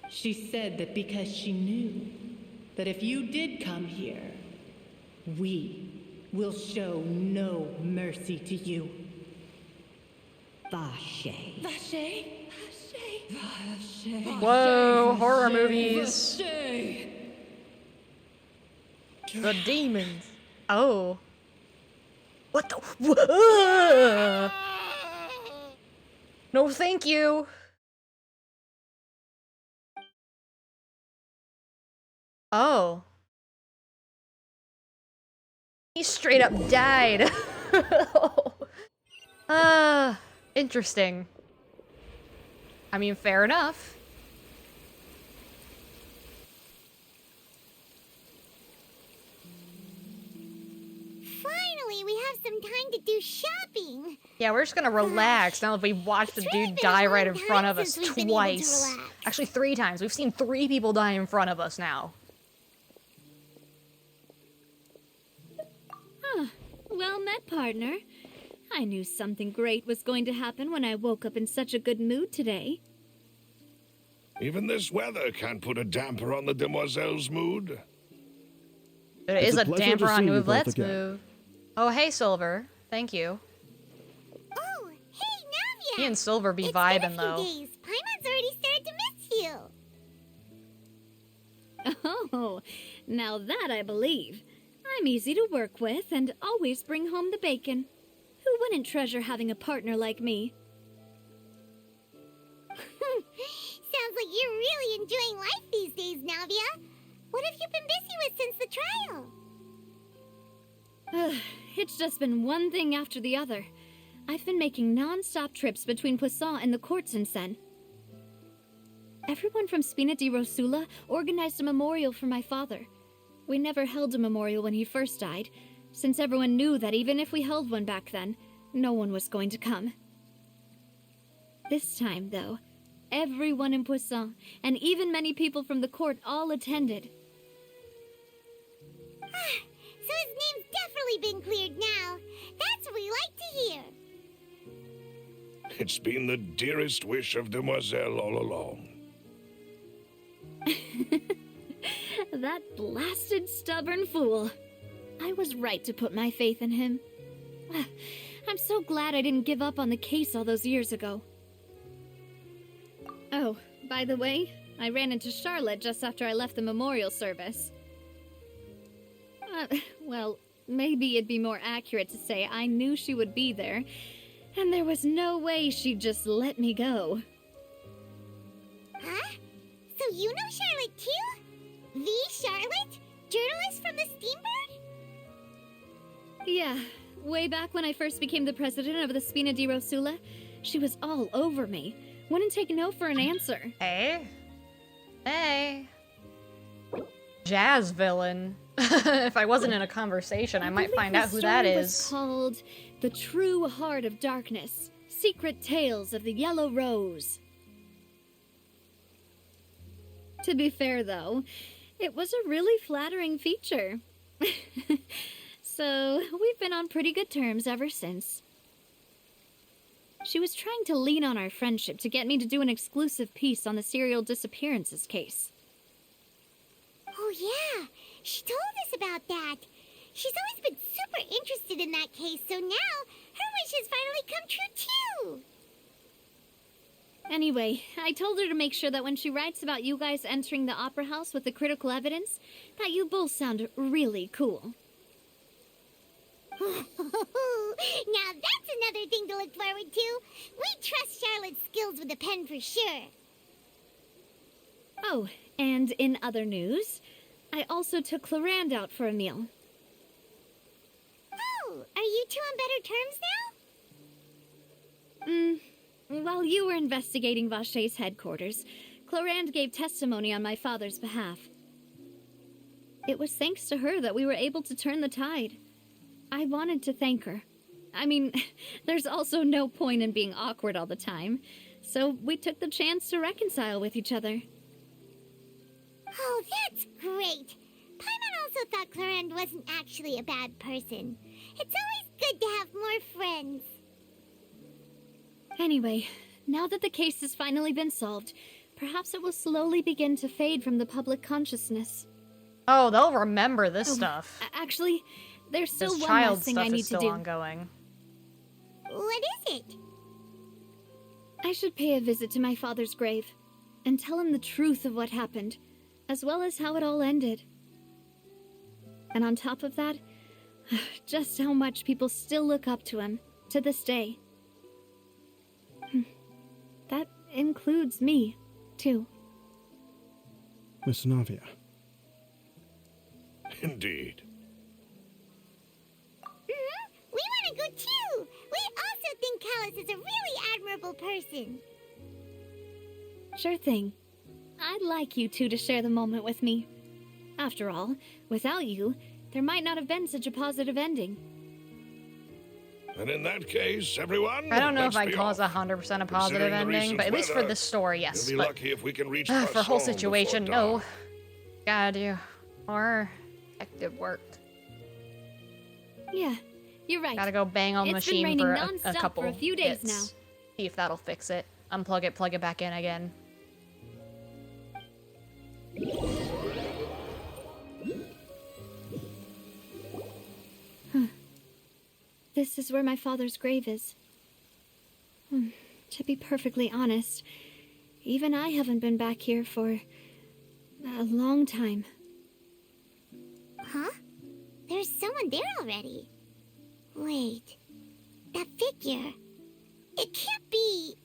She said that because she knew that if you did come here, we will show no mercy to you. Vache. Vache? Whoa, horror movies. The demons. Oh. What the? Whoa. No, thank you. Oh. He straight up died. Interesting. I mean, fair enough. Finally, we have some time to do shopping. Yeah, we're just gonna relax now that we've watched the dude die right in front of us twice. Actually, 3 times. We've seen 3 people die in front of us now. Huh. Well met, partner. I knew something great was going to happen when I woke up in such a good mood today. Even this weather can't put a damper on the demoiselle's mood. There is a damper on Move Let's Move. Oh, hey, Silver. Thank you. Oh, hey, Navia! Me and Silver be vibing, though. Days. Paimon's already started to miss you. Oh, now that I believe. I'm easy to work with and always bring home the bacon. Who wouldn't treasure having a partner like me? Sounds like you're really enjoying life these days, Navia. What have you been busy with since the trial? It's just been one thing after the other. I've been making non-stop trips between Poisson and the courts in Sen. Everyone from Spina di Rosula organized a memorial for my father. We never held a memorial when he first died, since everyone knew that even if we held one back then, no one was going to come. This time, though, everyone in Poisson, and even many people from the court, all attended. So his name's definitely been cleared now. That's what we like to hear. It's been the dearest wish of Demoiselle all along. That blasted stubborn fool. I was right to put my faith in him. I'm so glad I didn't give up on the case all those years ago. Oh, by the way, I ran into Charlotte just after I left the memorial service. Well, maybe it'd be more accurate to say I knew she would be there, and there was no way she'd just let me go. Huh? So you know Charlotte too? The Charlotte? Journalist from the Steambird? Yeah, way back when I first became the president of the Spina di Rosula, she was all over me. Wouldn't take no for an answer. Hey. Hey. Jazz villain. If I wasn't in a conversation, I might find out who that is. Was called The True Heart of Darkness, Secret Tales of the Yellow Rose. To be fair, though, it was a really flattering feature. So, we've been on pretty good terms ever since. She was trying to lean on our friendship to get me to do an exclusive piece on the serial disappearances case. Oh yeah, she told us about that. She's always been super interested in that case, so now her wish has finally come true too. Anyway, I told her to make sure that when she writes about you guys entering the opera house with the critical evidence, that you both sound really cool. Now that's another thing to look forward to. We trust Charlotte's skills with a pen for sure. Oh, and in other news, I also took Clarande out for a meal. Oh, are you two on better terms now? While you were investigating Vacher's headquarters, Clarande gave testimony on my father's behalf. It was thanks to her that we were able to turn the tide. I wanted to thank her. I mean, there's also no point in being awkward all the time, so we took the chance to reconcile with each other. Oh, that's great! Paimon also thought Clarande wasn't actually a bad person. It's always good to have more friends. Anyway, now that the case has finally been solved, perhaps it will slowly begin to fade from the public consciousness. Oh, they'll remember this stuff. Actually, there's still this one child last thing stuff I need is still to do. Ongoing. What is it? I should pay a visit to my father's grave and tell him the truth of what happened, as well as how it all ended. And on top of that, just how much people still look up to him to this day. That includes me, too. Miss Navia. Indeed. We want to go too! We also think Callus is a really admirable person. Sure thing. I'd like you two to share the moment with me. After all, without you, there might not have been such a positive ending. And in that case, everyone, I don't know if let's I'd be call off. this 100% a positive Considering the ending, recent but at least for weather, this story, yes. We'll be But lucky if we can reach for whole Poisson situation, before no. dawn. Gotta do more detective work. Yeah, you're right. Gotta go bang on the It's been machine raining for a non-stop couple for a few days hits. now. See if that'll fix it. Unplug it, plug it back in again. This is where my father's grave is. To be perfectly honest, even I haven't been back here for a long time. Huh? There's someone there already. Wait. That figure. It can't be.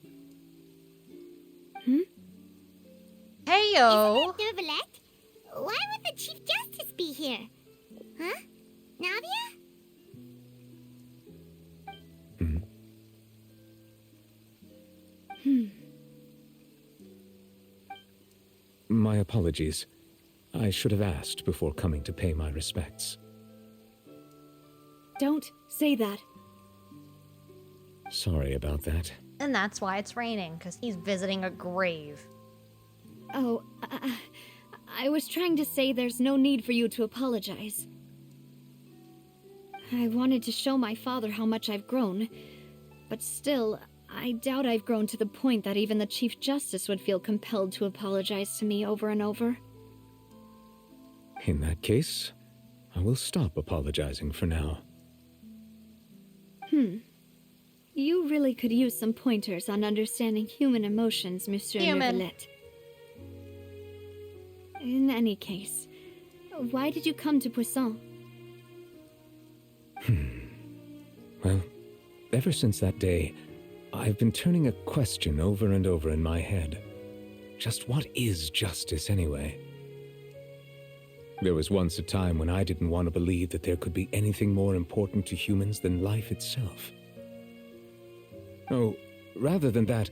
Heyo! Isn't it Neuvillette? Why would the Chief Justice be here? Huh? Navia? My apologies. I should have asked before coming to pay my respects. Don't say that. Sorry about that. And that's why it's raining, because he's visiting a grave. Oh, I was trying to say there's no need for you to apologize. I wanted to show my father how much I've grown, but still, I doubt I've grown to the point that even the Chief Justice would feel compelled to apologize to me over and over. In that case, I will stop apologizing for now. You really could use some pointers on understanding human emotions, Monsieur Neuvillette. In any case, why did you come to Poisson? Well, ever since that day, I've been turning a question over and over in my head. Just what is justice anyway? There was once a time when I didn't want to believe that there could be anything more important to humans than life itself. Oh, rather than that,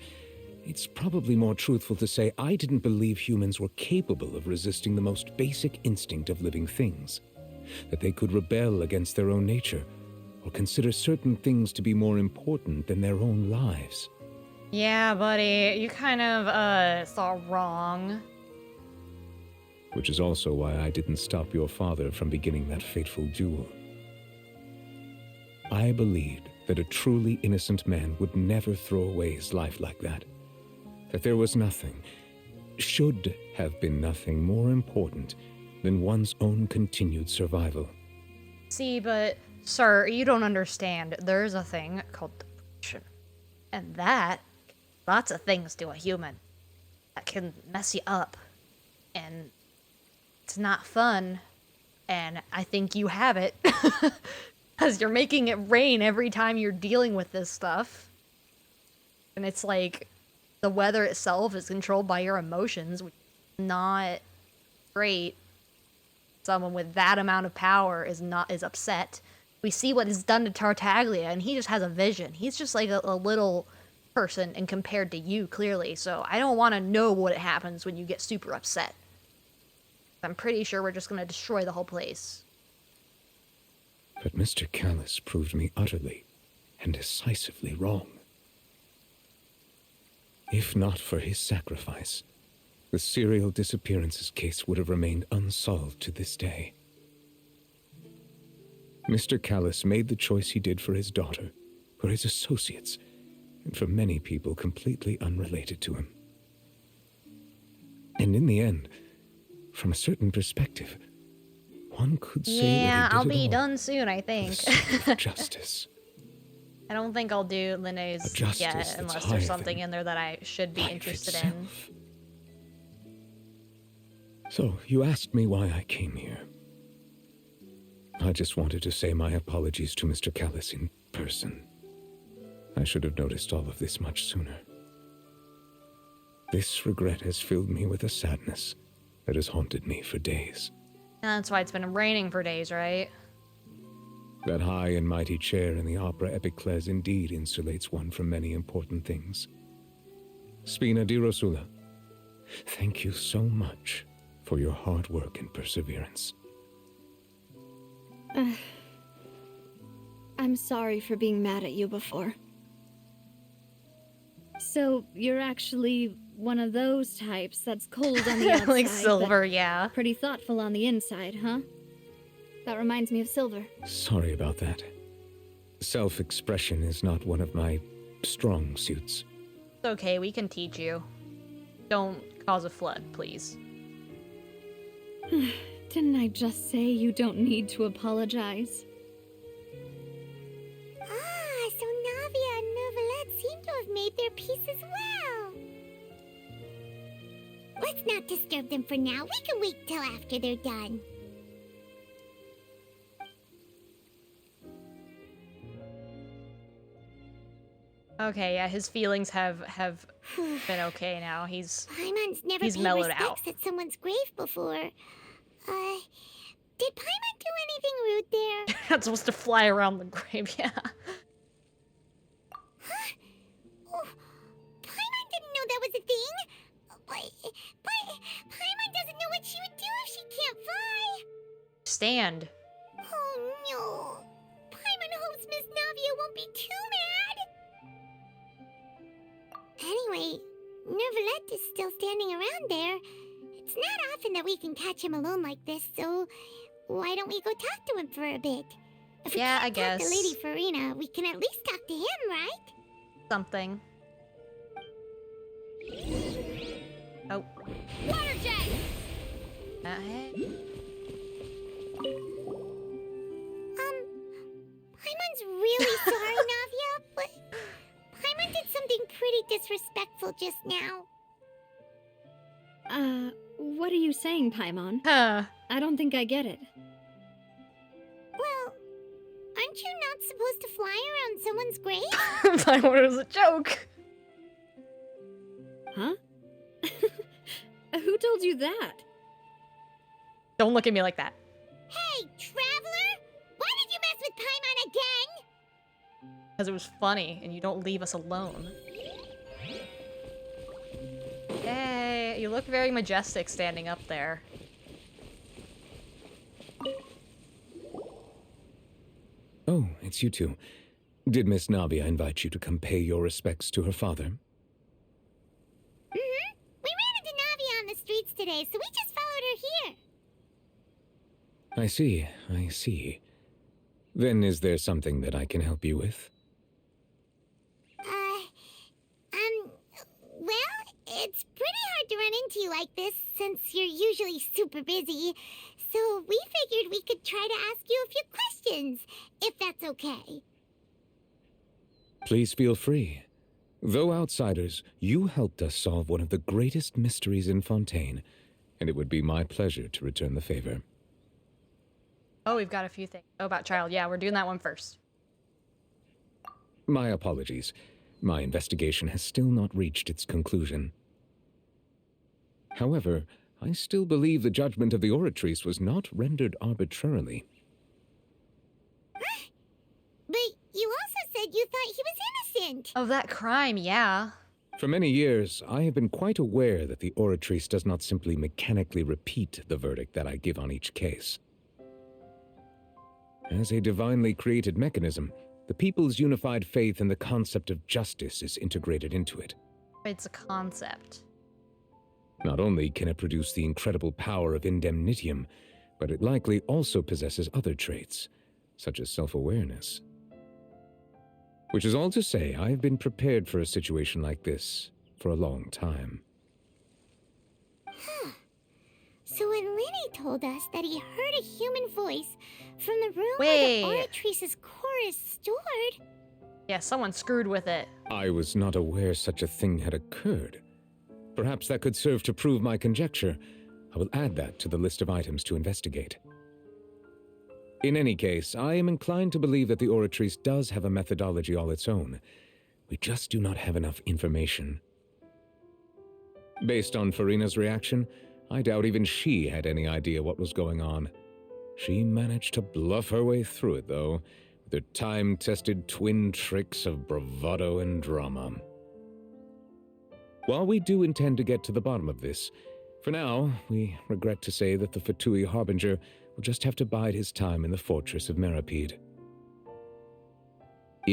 it's probably more truthful to say I didn't believe humans were capable of resisting the most basic instinct of living things. That they could rebel against their own nature, or consider certain things to be more important than their own lives. Yeah, buddy, you kind of, thought wrong. Which is also why I didn't stop your father from beginning that fateful duel. I believed that a truly innocent man would never throw away his life like that. That there was nothing, should have been nothing more important than one's own continued survival. See, but, sir, you don't understand. There's a thing called depression. And that, lots of things to a human. That can mess you up. And it's not fun. And I think you have it. Because you're making it rain every time you're dealing with this stuff. And it's like, the weather itself is controlled by your emotions, which is not great. Someone with that amount of power is upset. We see what is done to Tartaglia, and he just has a vision. He's just like a little person, and compared to you, clearly. So I don't want to know what happens when you get super upset. I'm pretty sure we're just going to destroy the whole place. But Mr. Callus proved me utterly and decisively wrong. If not for his sacrifice, the serial disappearances case would have remained unsolved to this day. Mr. Callus made the choice he did for his daughter, for his associates, and for many people completely unrelated to him. And in the end, from a certain perspective, one could say yeah, that he I'll did be it all done soon, I think. for the sake of justice. I don't think I'll do Linnea's yet, unless there's something in there that I should be interested in. So, you asked me why I came here. I just wanted to say my apologies to Mr. Callus in person. I should have noticed all of this much sooner. This regret has filled me with a sadness that has haunted me for days. That's why it's been raining for days, right? That high and mighty chair in the Opera Epiclese indeed insulates one from many important things. Spina di Rosula, thank you so much for your hard work and perseverance. I'm sorry for being mad at you before. So, you're actually one of those types that's cold on the outside, like Silver, but yeah. pretty thoughtful on the inside, huh? That reminds me of Silver. Sorry about that. Self-expression is not one of my strong suits. It's okay, we can teach you. Don't cause a flood, please. Didn't I just say you don't need to apologize? Ah, so Navia and Neuvillette seem to have made their peace as well. Let's not disturb them for now. We can wait till after they're done. Okay, yeah, his feelings have been okay now. He's Paimon's never he's paid mellowed respects out. at someone's grave before. Did Paimon do anything rude there? Not supposed to fly around the grave, yeah. Oh, Paimon didn't know that was a thing. But Paimon doesn't know what she would do if she can't fly. Stand. Oh no. Paimon hopes Miss Navia won't be too mad. Anyway, Neuvillette is still standing around there. It's not often that we can catch him alone like this, so why don't we go talk to him for a bit? If we Yeah, can't I guess. talk to Lady Farina, we can at least talk to him, right? Something. Oh. Water jet! Paimon's really sorry, Navia, but Paimon did something pretty disrespectful just now. What are you saying, Paimon? Huh. I don't think I get it. Well, aren't you not supposed to fly around someone's grave? I thought it was a joke. Huh? Who told you that? Don't look at me like that. Hey, traveler! Why did you mess with Paimon again? Because it was funny, and you don't leave us alone. Yay, you look very majestic standing up there. Oh, it's you two. Did Miss Navia invite you to come pay your respects to her father? Mm-hmm. We ran into Navia on the streets today, so we just followed her here. I see. Then is there something that I can help you with? Well, it's pretty hard to run into you like this, since you're usually super busy. So we figured we could try to ask you a few questions, if that's okay. Please feel free. Though outsiders, you helped us solve one of the greatest mysteries in Fontaine, and it would be my pleasure to return the favor. Oh, we've got a few things. Oh, about child. Yeah, we're doing that one first. My apologies. My investigation has still not reached its conclusion. However, I still believe the judgment of the Oratrice was not rendered arbitrarily. But you also said you thought he was innocent. Of that crime, yeah. For many years, I have been quite aware that the Oratrice does not simply mechanically repeat the verdict that I give on each case. As a divinely created mechanism, the people's unified faith in the concept of justice is integrated into it. It's a concept. Not only can it produce the incredible power of indemnitium, but it likely also possesses other traits, such as self-awareness. Which is all to say, I have been prepared for a situation like this for a long time. Huh. So when Lenny told us that he heard a human voice from the room Wait. where the Oratrice's core is stored... Yeah, someone screwed with it. I was not aware such a thing had occurred. Perhaps that could serve to prove my conjecture. I will add that to the list of items to investigate. In any case, I am inclined to believe that the Oratrice does have a methodology all its own. We just do not have enough information. Based on Farina's reaction, I doubt even she had any idea what was going on. She managed to bluff her way through it, though, with her time-tested twin tricks of bravado and drama. While we do intend to get to the bottom of this, for now, we regret to say that the Fatui Harbinger will just have to bide his time in the fortress of Meripede.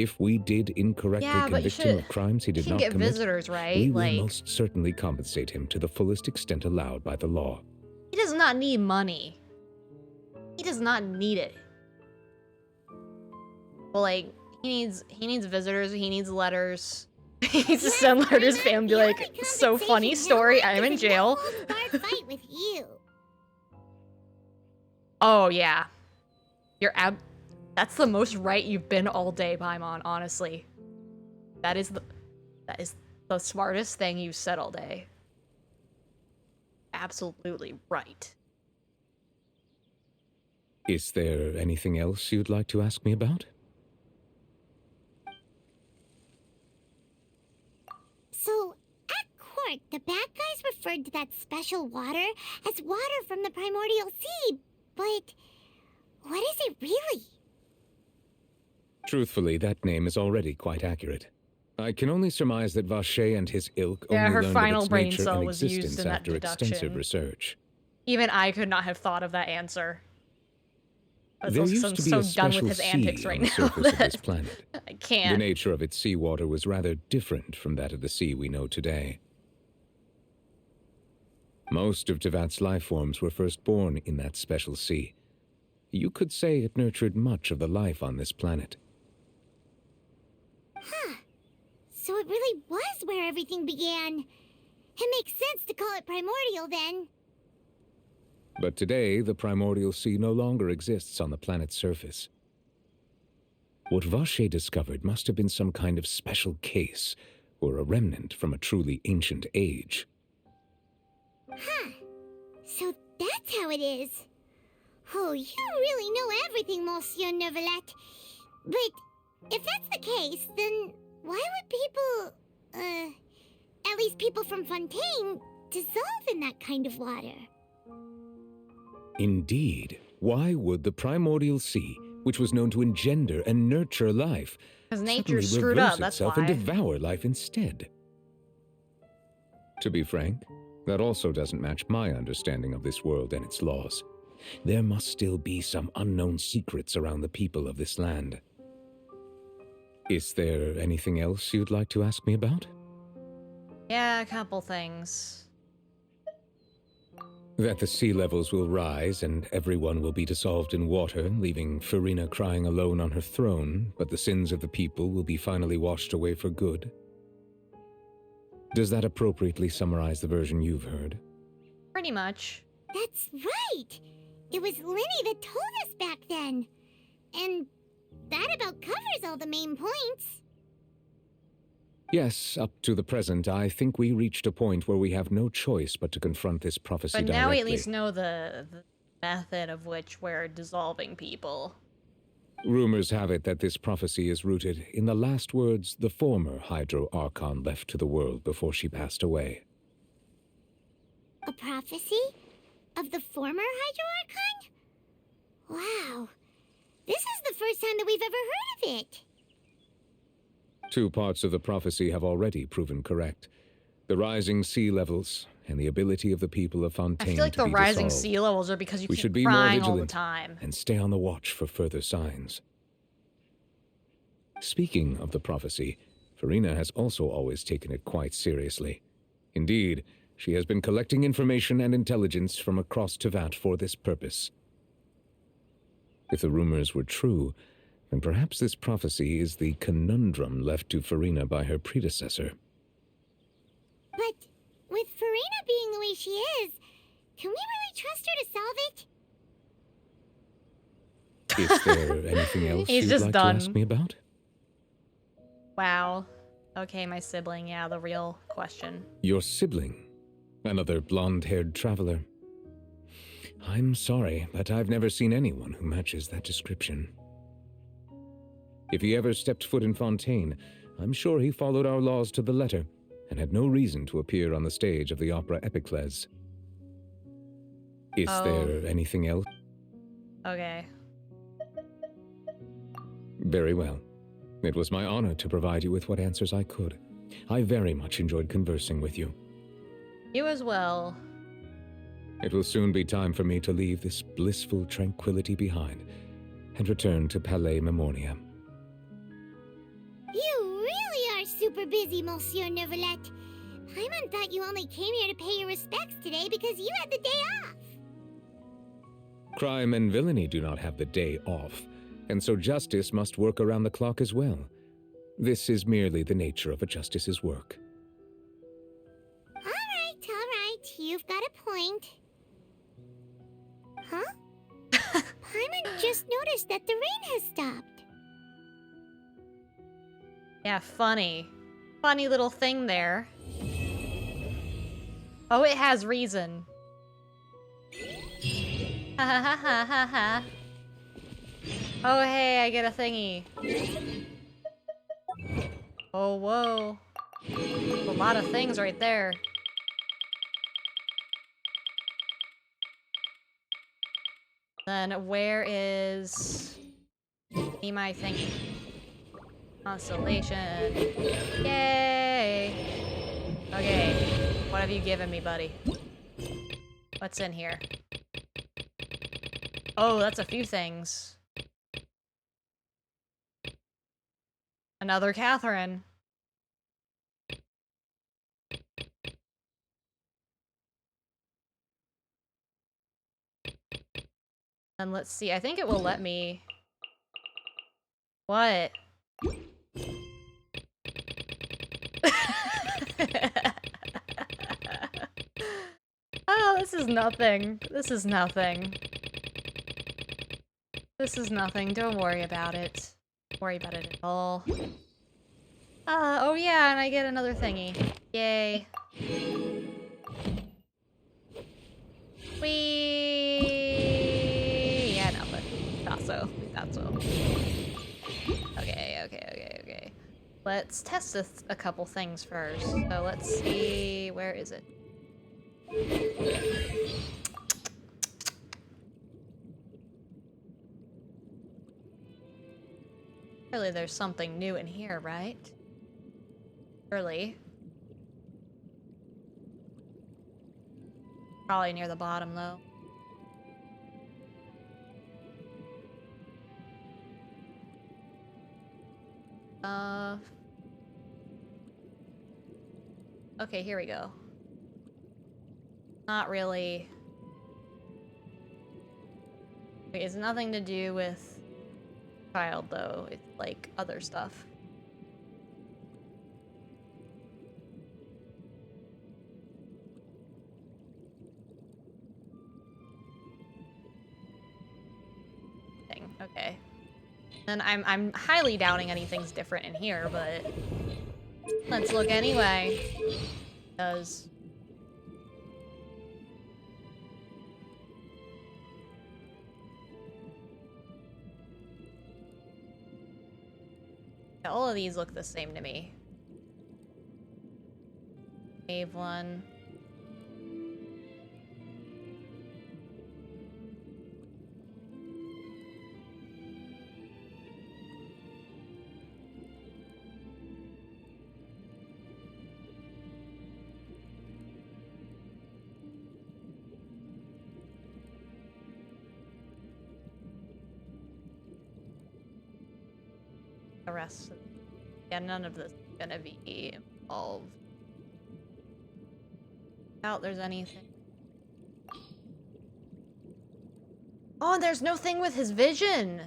If we did incorrectly convict him of crimes he did not get commit, visitors, right? we will Like, most certainly compensate him to the fullest extent allowed by the law. he does not need money. He does not need it. Well, like, he needs visitors, he needs letters. He needs to send letters to his family and be like, so funny story, I'm in jail. Fight with you. Oh, yeah. That's the most right you've been all day, Paimon, honestly. That is the smartest thing you've said all day. Absolutely right. Is there anything else you'd like to ask me about? So, at court, the bad guys referred to that special water as water from the primordial sea, but what is it really? Truthfully, that name is already quite accurate. I can only surmise that Vache and his ilk Yeah, only her learned final of its brain nature cell and was used existence in that after deduction. extensive research. Even I could not have thought of that answer. I was There also used to be so a done special with his sea antics right on the now surface of this that planet. I The can't. nature of its seawater was rather different from that of the sea we know today. Most of Tevat's life forms were first born in that special sea. You could say it nurtured much of the life on this planet. Huh. So it really was where everything began. It makes sense to call it primordial then. But today, the primordial sea no longer exists on the planet's surface. What Vache discovered must have been some kind of special case, or a remnant from a truly ancient age. Huh. So that's how it is. Oh, you really know everything, Monsieur Neuvillette. But if that's the case, then why would people, at least people from Fontaine, dissolve in that kind of water? Indeed. Why would the primordial sea, which was known to engender and nurture life, Because nature's suddenly screwed reverse up, that's itself why. and devour life instead? To be frank, that also doesn't match my understanding of this world and its laws. There must still be some unknown secrets around the people of this land. Is there anything else you'd like to ask me about? Yeah, a couple things. That the sea levels will rise and everyone will be dissolved in water, leaving Farina crying alone on her throne, but the sins of the people will be finally washed away for good. Does that appropriately summarize the version you've heard? Pretty much. That's right! It was Linny that told us back then. And that about covers all the main points. Yes, up to the present, I think we reached a point where we have no choice but to confront this prophecy But directly. now we at least know the method of which we're dissolving people. Rumors have it that this prophecy is rooted in the last words the former Hydro Archon left to the world before she passed away. A prophecy? Of the former Hydro Archon? Wow. This is the first time that we've ever heard of it. Two parts of the prophecy have already proven correct. The rising sea levels and the ability of the people of Fontaine I feel like to the be rising dissolved. sea levels are because you We keep should be more crying all the vigilant time. and stay on the watch for further signs. Speaking of the prophecy, Farina has also always taken it quite seriously. Indeed, she has been collecting information and intelligence from across Tevat for this purpose. If the rumors were true, then perhaps this prophecy is the conundrum left to Farina by her predecessor. But with Farina being the way she is, can we really trust her to solve it? Is there anything else He's you'd just like done. to ask me about? Wow. Okay, my sibling, yeah, the real question. Your sibling? Another blonde-haired traveler? I'm sorry, but I've never seen anyone who matches that description. If he ever stepped foot in Fontaine, I'm sure he followed our laws to the letter and had no reason to appear on the stage of the opera Epiclese. Is there anything else? Okay. Very well. It was my honor to provide you with what answers I could. I very much enjoyed conversing with you. You as well. It will soon be time for me to leave this blissful tranquility behind and return to Palais Memornia. super busy, Monsieur Neuvillette. Paimon thought you only came here to pay your respects today because you had the day off. Crime and villainy do not have the day off, and so justice must work around the clock as well. This is merely the nature of a justice's work. All right. You've got a point. Huh? Paimon just noticed that the rain has stopped. Yeah, funny. Funny little thing there. Oh, it has reason. Ha ha ha ha ha ha. Oh, hey, I get a thingy. Oh, whoa. A lot of things right there. Then where is my thingy? Constellation. Yay! Okay, what have you given me, buddy? What's in here? Oh, that's a few things. Another Catherine. And let's see, I think it will let me... What? Oh, this is nothing. This is nothing. This is nothing. Don't worry about it. Don't worry about it at all. Oh yeah, and I get another thingy. Yay. Whee! Yeah, nothing. Thought so. Thought so. Okay. Let's test a couple things first. So let's see, where is it? Surely there's something new in here, right? Surely. Probably near the bottom, though. Okay, here we go. Not really. It's nothing to do with child, though. It's like other stuff. Okay. Then I'm highly doubting anything's different in here, but let's look anyway. Because all of these look the same to me. Cave one. The rest of, yeah, none of this is gonna be involved. Doubt there's anything. Oh, there's no thing with his vision.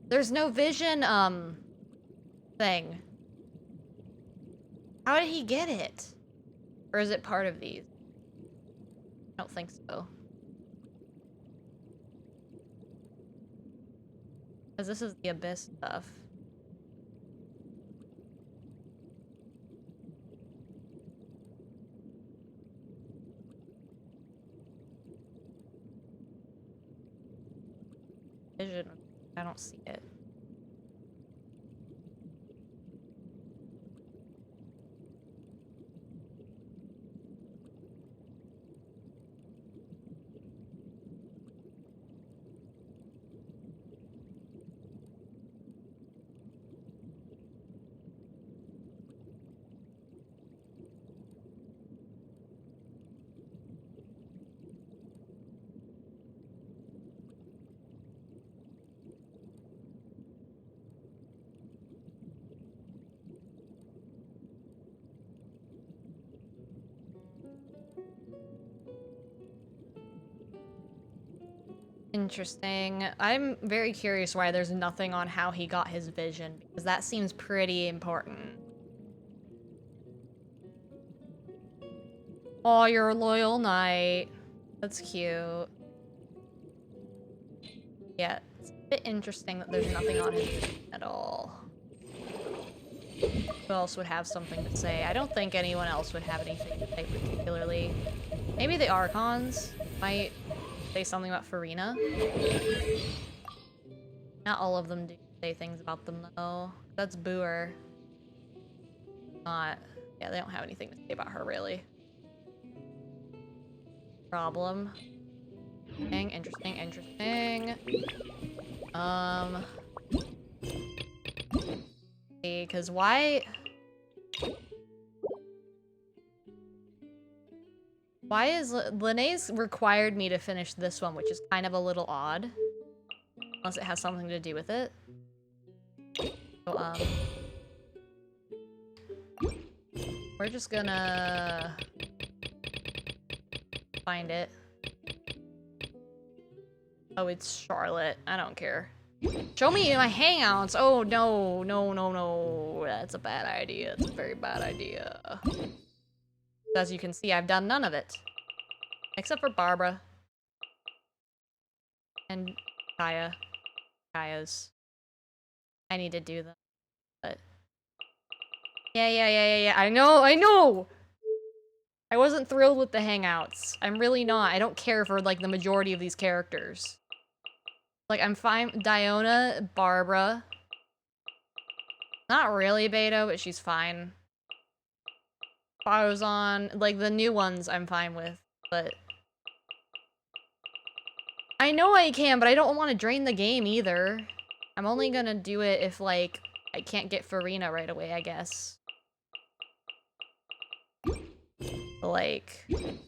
There's no vision thing. How did he get it? Or is it part of these? I don't think so. Because this is the abyss stuff. Vision. I don't see it. Interesting. I'm very curious why there's nothing on how he got his vision, because that seems pretty important. Oh, you're a loyal knight. That's cute. Yeah, it's a bit interesting that there's nothing on his vision at all. Who else would have something to say? I don't think anyone else would have anything to say particularly. Maybe the Archons might say something about Farina. Not all of them do say things about them though. That's Booer. Not. Yeah, they don't have anything to say about her really. Problem. Interesting, interesting. Because why is Linnea's required me to finish this one, which is kind of a little odd. Unless it has something to do with it. So, we're just gonna find it. Oh, it's Charlotte. I don't care. Show me my hangouts. Oh, no, no, no, no. That's a bad idea. It's a very bad idea. As you can see, I've done none of it. Except for Barbara. And Kaya. Kaya's. I need to do them. But... Yeah. I know! I wasn't thrilled with the hangouts. I'm really not. I don't care for, like, the majority of these characters. Like, I'm fine. Diona, Barbara. Not really Beto, but she's fine. Bozon, like, the new ones I'm fine with, but... I know I can, but I don't want to drain the game either. I'm only gonna do it if, like, I can't get Farina right away, I guess. Like... What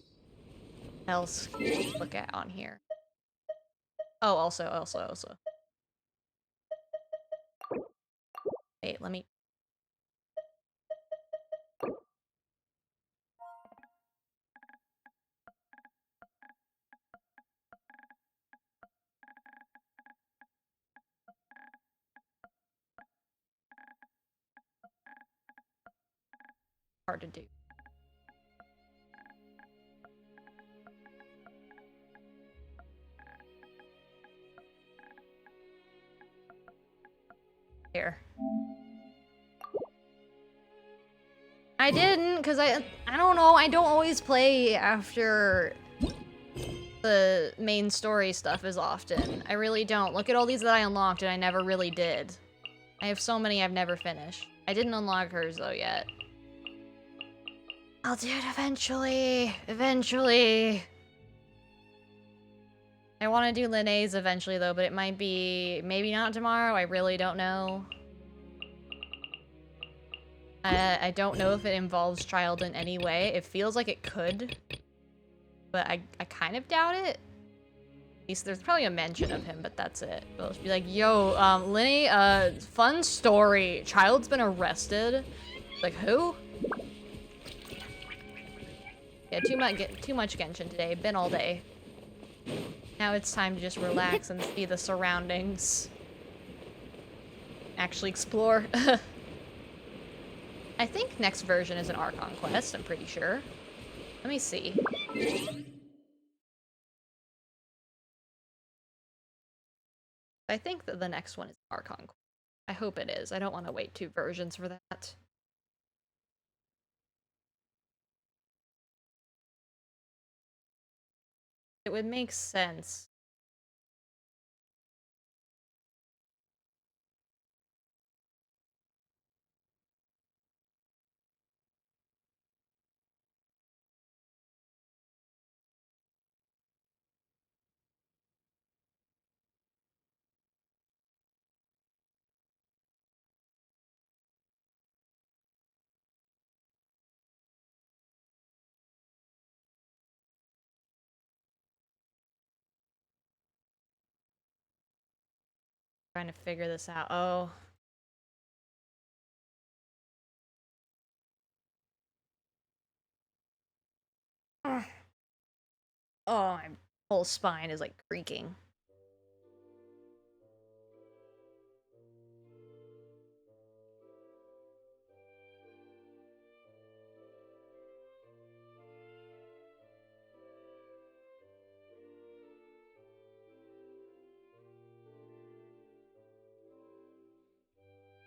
else can we look at on here? Oh, also. Wait, let me... Hard to do. Here. I didn't, because I don't know, I don't always play after the main story stuff as often. I really don't. Look at all these that I unlocked and I never really did. I have so many I've never finished. I didn't unlock hers though yet. I'll do it eventually. Eventually. I want to do Linnea's eventually though, but it might be maybe not tomorrow. I really don't know. I don't know if it involves Child in any way. It feels like it could, but I kind of doubt it. At least there's probably a mention of him, but that's it. They'll just be like, yo, Linnea, fun story. Child's been arrested. Like, who? Yeah, too much Genshin today. Been all day. Now it's time to just relax and see the surroundings. Actually explore. I think next version is an Archon quest, I'm pretty sure. Let me see. I think that the next one is Archon quest. I hope it is. I don't want to wait 2 versions for that. It would make sense. Trying to figure this out. Oh. Oh, my whole spine is like creaking.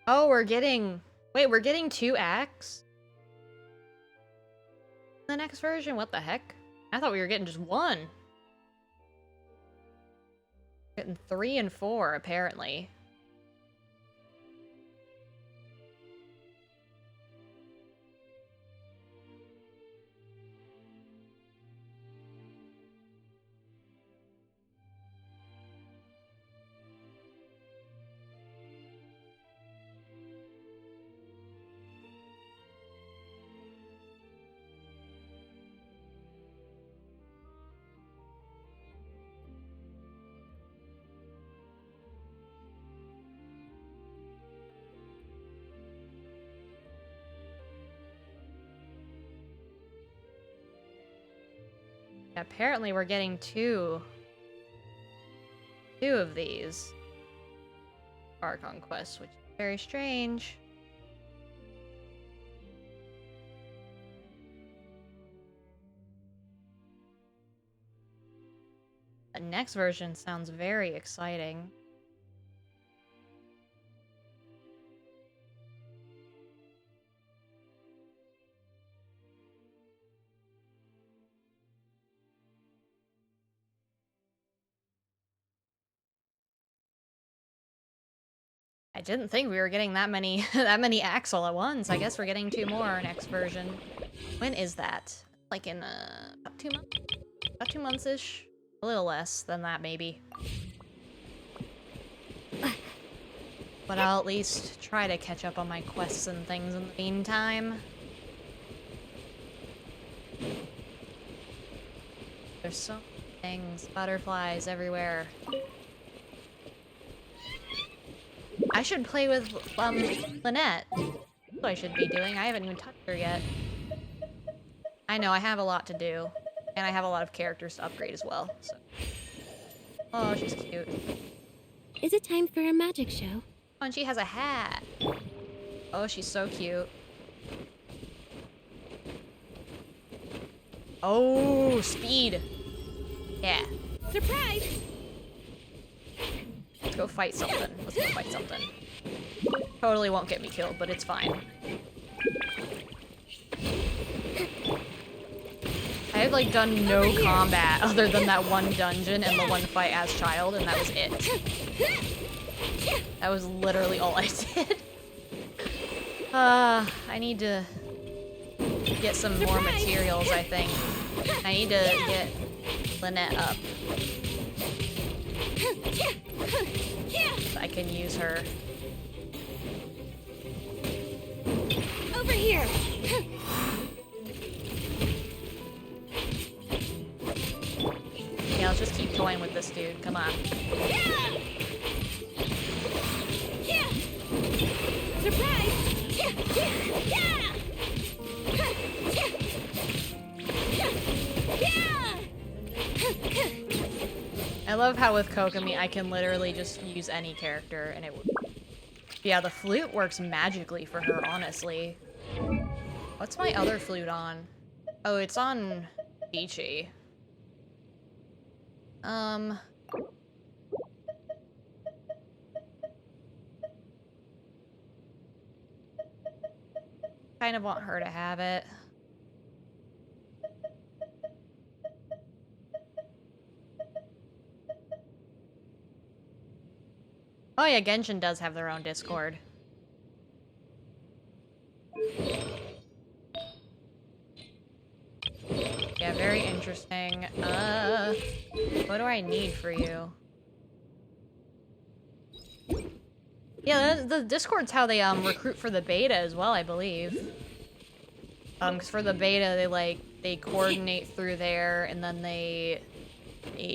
Oh, we're getting... Wait, we're getting 2 acts? The next version? What the heck? I thought we were getting just 1. Getting 3 and 4, apparently. Apparently we're getting 2 of these Archon quests, which is very strange. The next version sounds very exciting. I didn't think we were getting that many acts all at once. I guess we're getting 2 more next version. When is that? Like in about 2 months? About 2 months-ish? A little less than that, maybe. But I'll at least try to catch up on my quests and things in the meantime. There's so many things. Butterflies everywhere. I should play with, Lynette. That's what I should be doing. I haven't even touched her yet. I know, I have a lot to do. And I have a lot of characters to upgrade as well, so. Oh, she's cute. Is it time for a magic show? Oh, and she has a hat. Oh, she's so cute. Oh, speed. Yeah. Surprise! Let's go fight something. Let's go fight something. Totally won't get me killed, but it's fine. I have like done no combat other than that one dungeon and the one fight as child, and that was it. That was literally all I did. I need to get some more materials, I think. I need to get Lynette up. So I can use her. Over here! Yeah, let's just keep toying with this dude. Come on. Surprise! I love how with Kokomi I can literally just use any character and it would... Yeah, the flute works magically for her, honestly. What's my other flute on? Oh, it's on Peachy. Kind of want her to have it. Oh yeah, Genshin does have their own Discord. Yeah, very interesting. What do I need for you? Yeah, the Discord's how they recruit for the beta as well, I believe. Because for the beta, they coordinate through there, and then they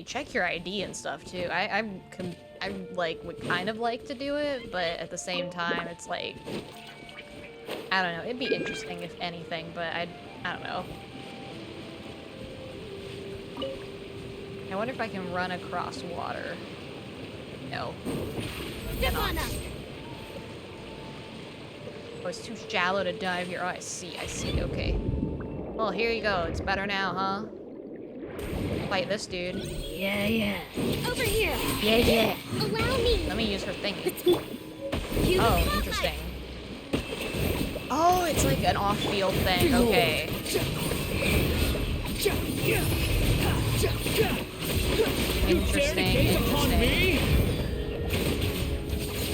check your ID and stuff too. I would kind of like to do it, but at the same time, it's like, I don't know. It'd be interesting if anything, but I don't know. I wonder if I can run across water. No. Step on up. Oh, it's too shallow to dive here. Oh, I see, okay. Well, here you go. It's better now, huh? Fight this dude. Yeah. Over here. Yeah. Allow me. Let me use her thing. Oh, interesting. Oh, it's like an off-field thing. Okay. Interesting.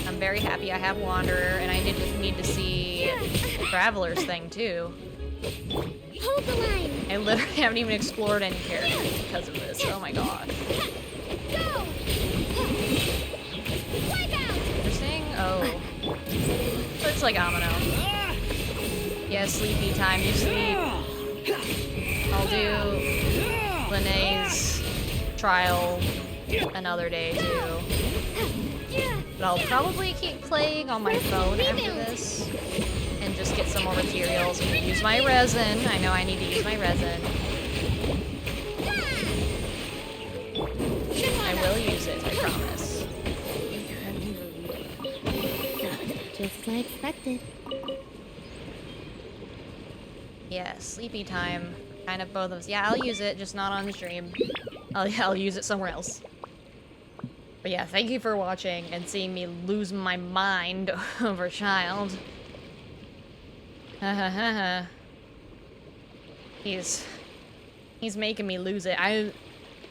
I'm very happy I have Wanderer, and I just need to see Traveler's thing too. Hold the line. I literally haven't even explored any characters because of this. Oh my god. Go. Interesting. Oh. Looks like Amino. Yeah, sleepy time. You sleep. I'll do Linnea's trial another day too. But I'll probably keep playing on my phone after this and just get some more materials and use my resin. I know I need to use my resin. I will use it, I promise. Just as I expected. Yeah, sleepy time. Kind of both of us. Yeah, I'll use it, just not on the stream. I'll use it somewhere else. But yeah, thank you for watching and seeing me lose my mind over Child. He's making me lose it.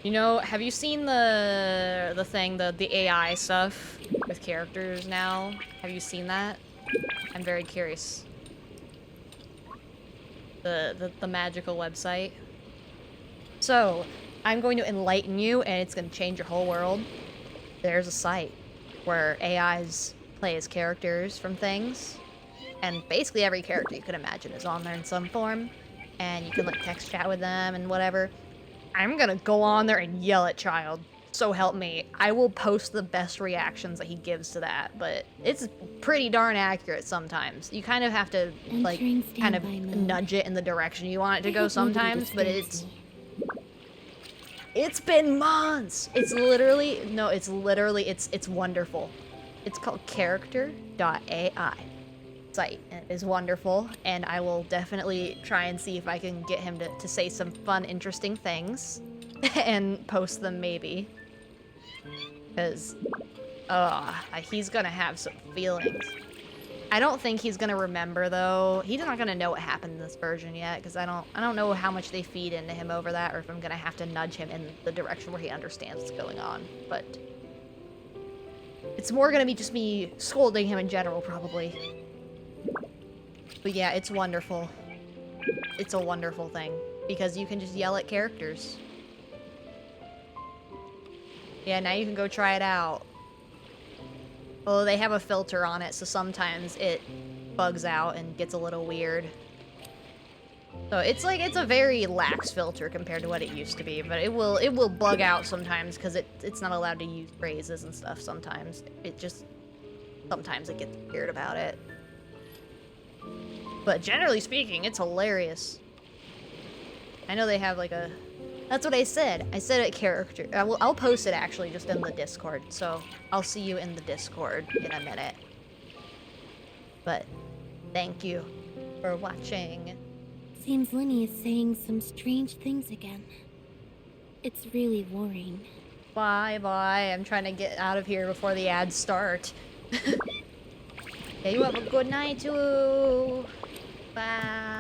You know, have you seen the thing, the AI stuff with characters now? Have you seen that? I'm very curious. The magical website. So, I'm going to enlighten you, and it's going to change your whole world. There's a site where AIs play as characters from things, and basically every character you could imagine is on there in some form, and you can like text chat with them and whatever. I'm gonna go on there and yell at Child. So help me. I will post the best reactions that he gives to that, but it's pretty darn accurate sometimes. You kind of have to, like, kind of nudge it in the direction you want it to go sometimes, but it's been months! It's wonderful. It's called character.ai site, and it is wonderful, and I will definitely try and see if I can get him to say some fun, interesting things, and post them maybe. Because, he's gonna have some feelings. I don't think he's gonna remember, though. He's not gonna know what happened in this version yet, because I don't know how much they feed into him over that, or if I'm gonna have to nudge him in the direction where he understands what's going on. But it's more gonna be just me scolding him in general, probably. But yeah, it's wonderful. It's a wonderful thing, because you can just yell at characters. Yeah, now you can go try it out. Well, they have a filter on it, so sometimes it bugs out and gets a little weird. So it's like, it's a very lax filter compared to what it used to be, but it will bug out sometimes because it's not allowed to use phrases and stuff sometimes. Sometimes it gets weird about it. But generally speaking, it's hilarious. I know they have like a... That's what I said. I said it character. I'll post it actually just in the Discord. So I'll see you in the Discord in a minute. But thank you for watching. Seems Linny is saying some strange things again. It's really worrying. Bye. I'm trying to get out of here before the ads start. Yeah, you have a good night too. Bye.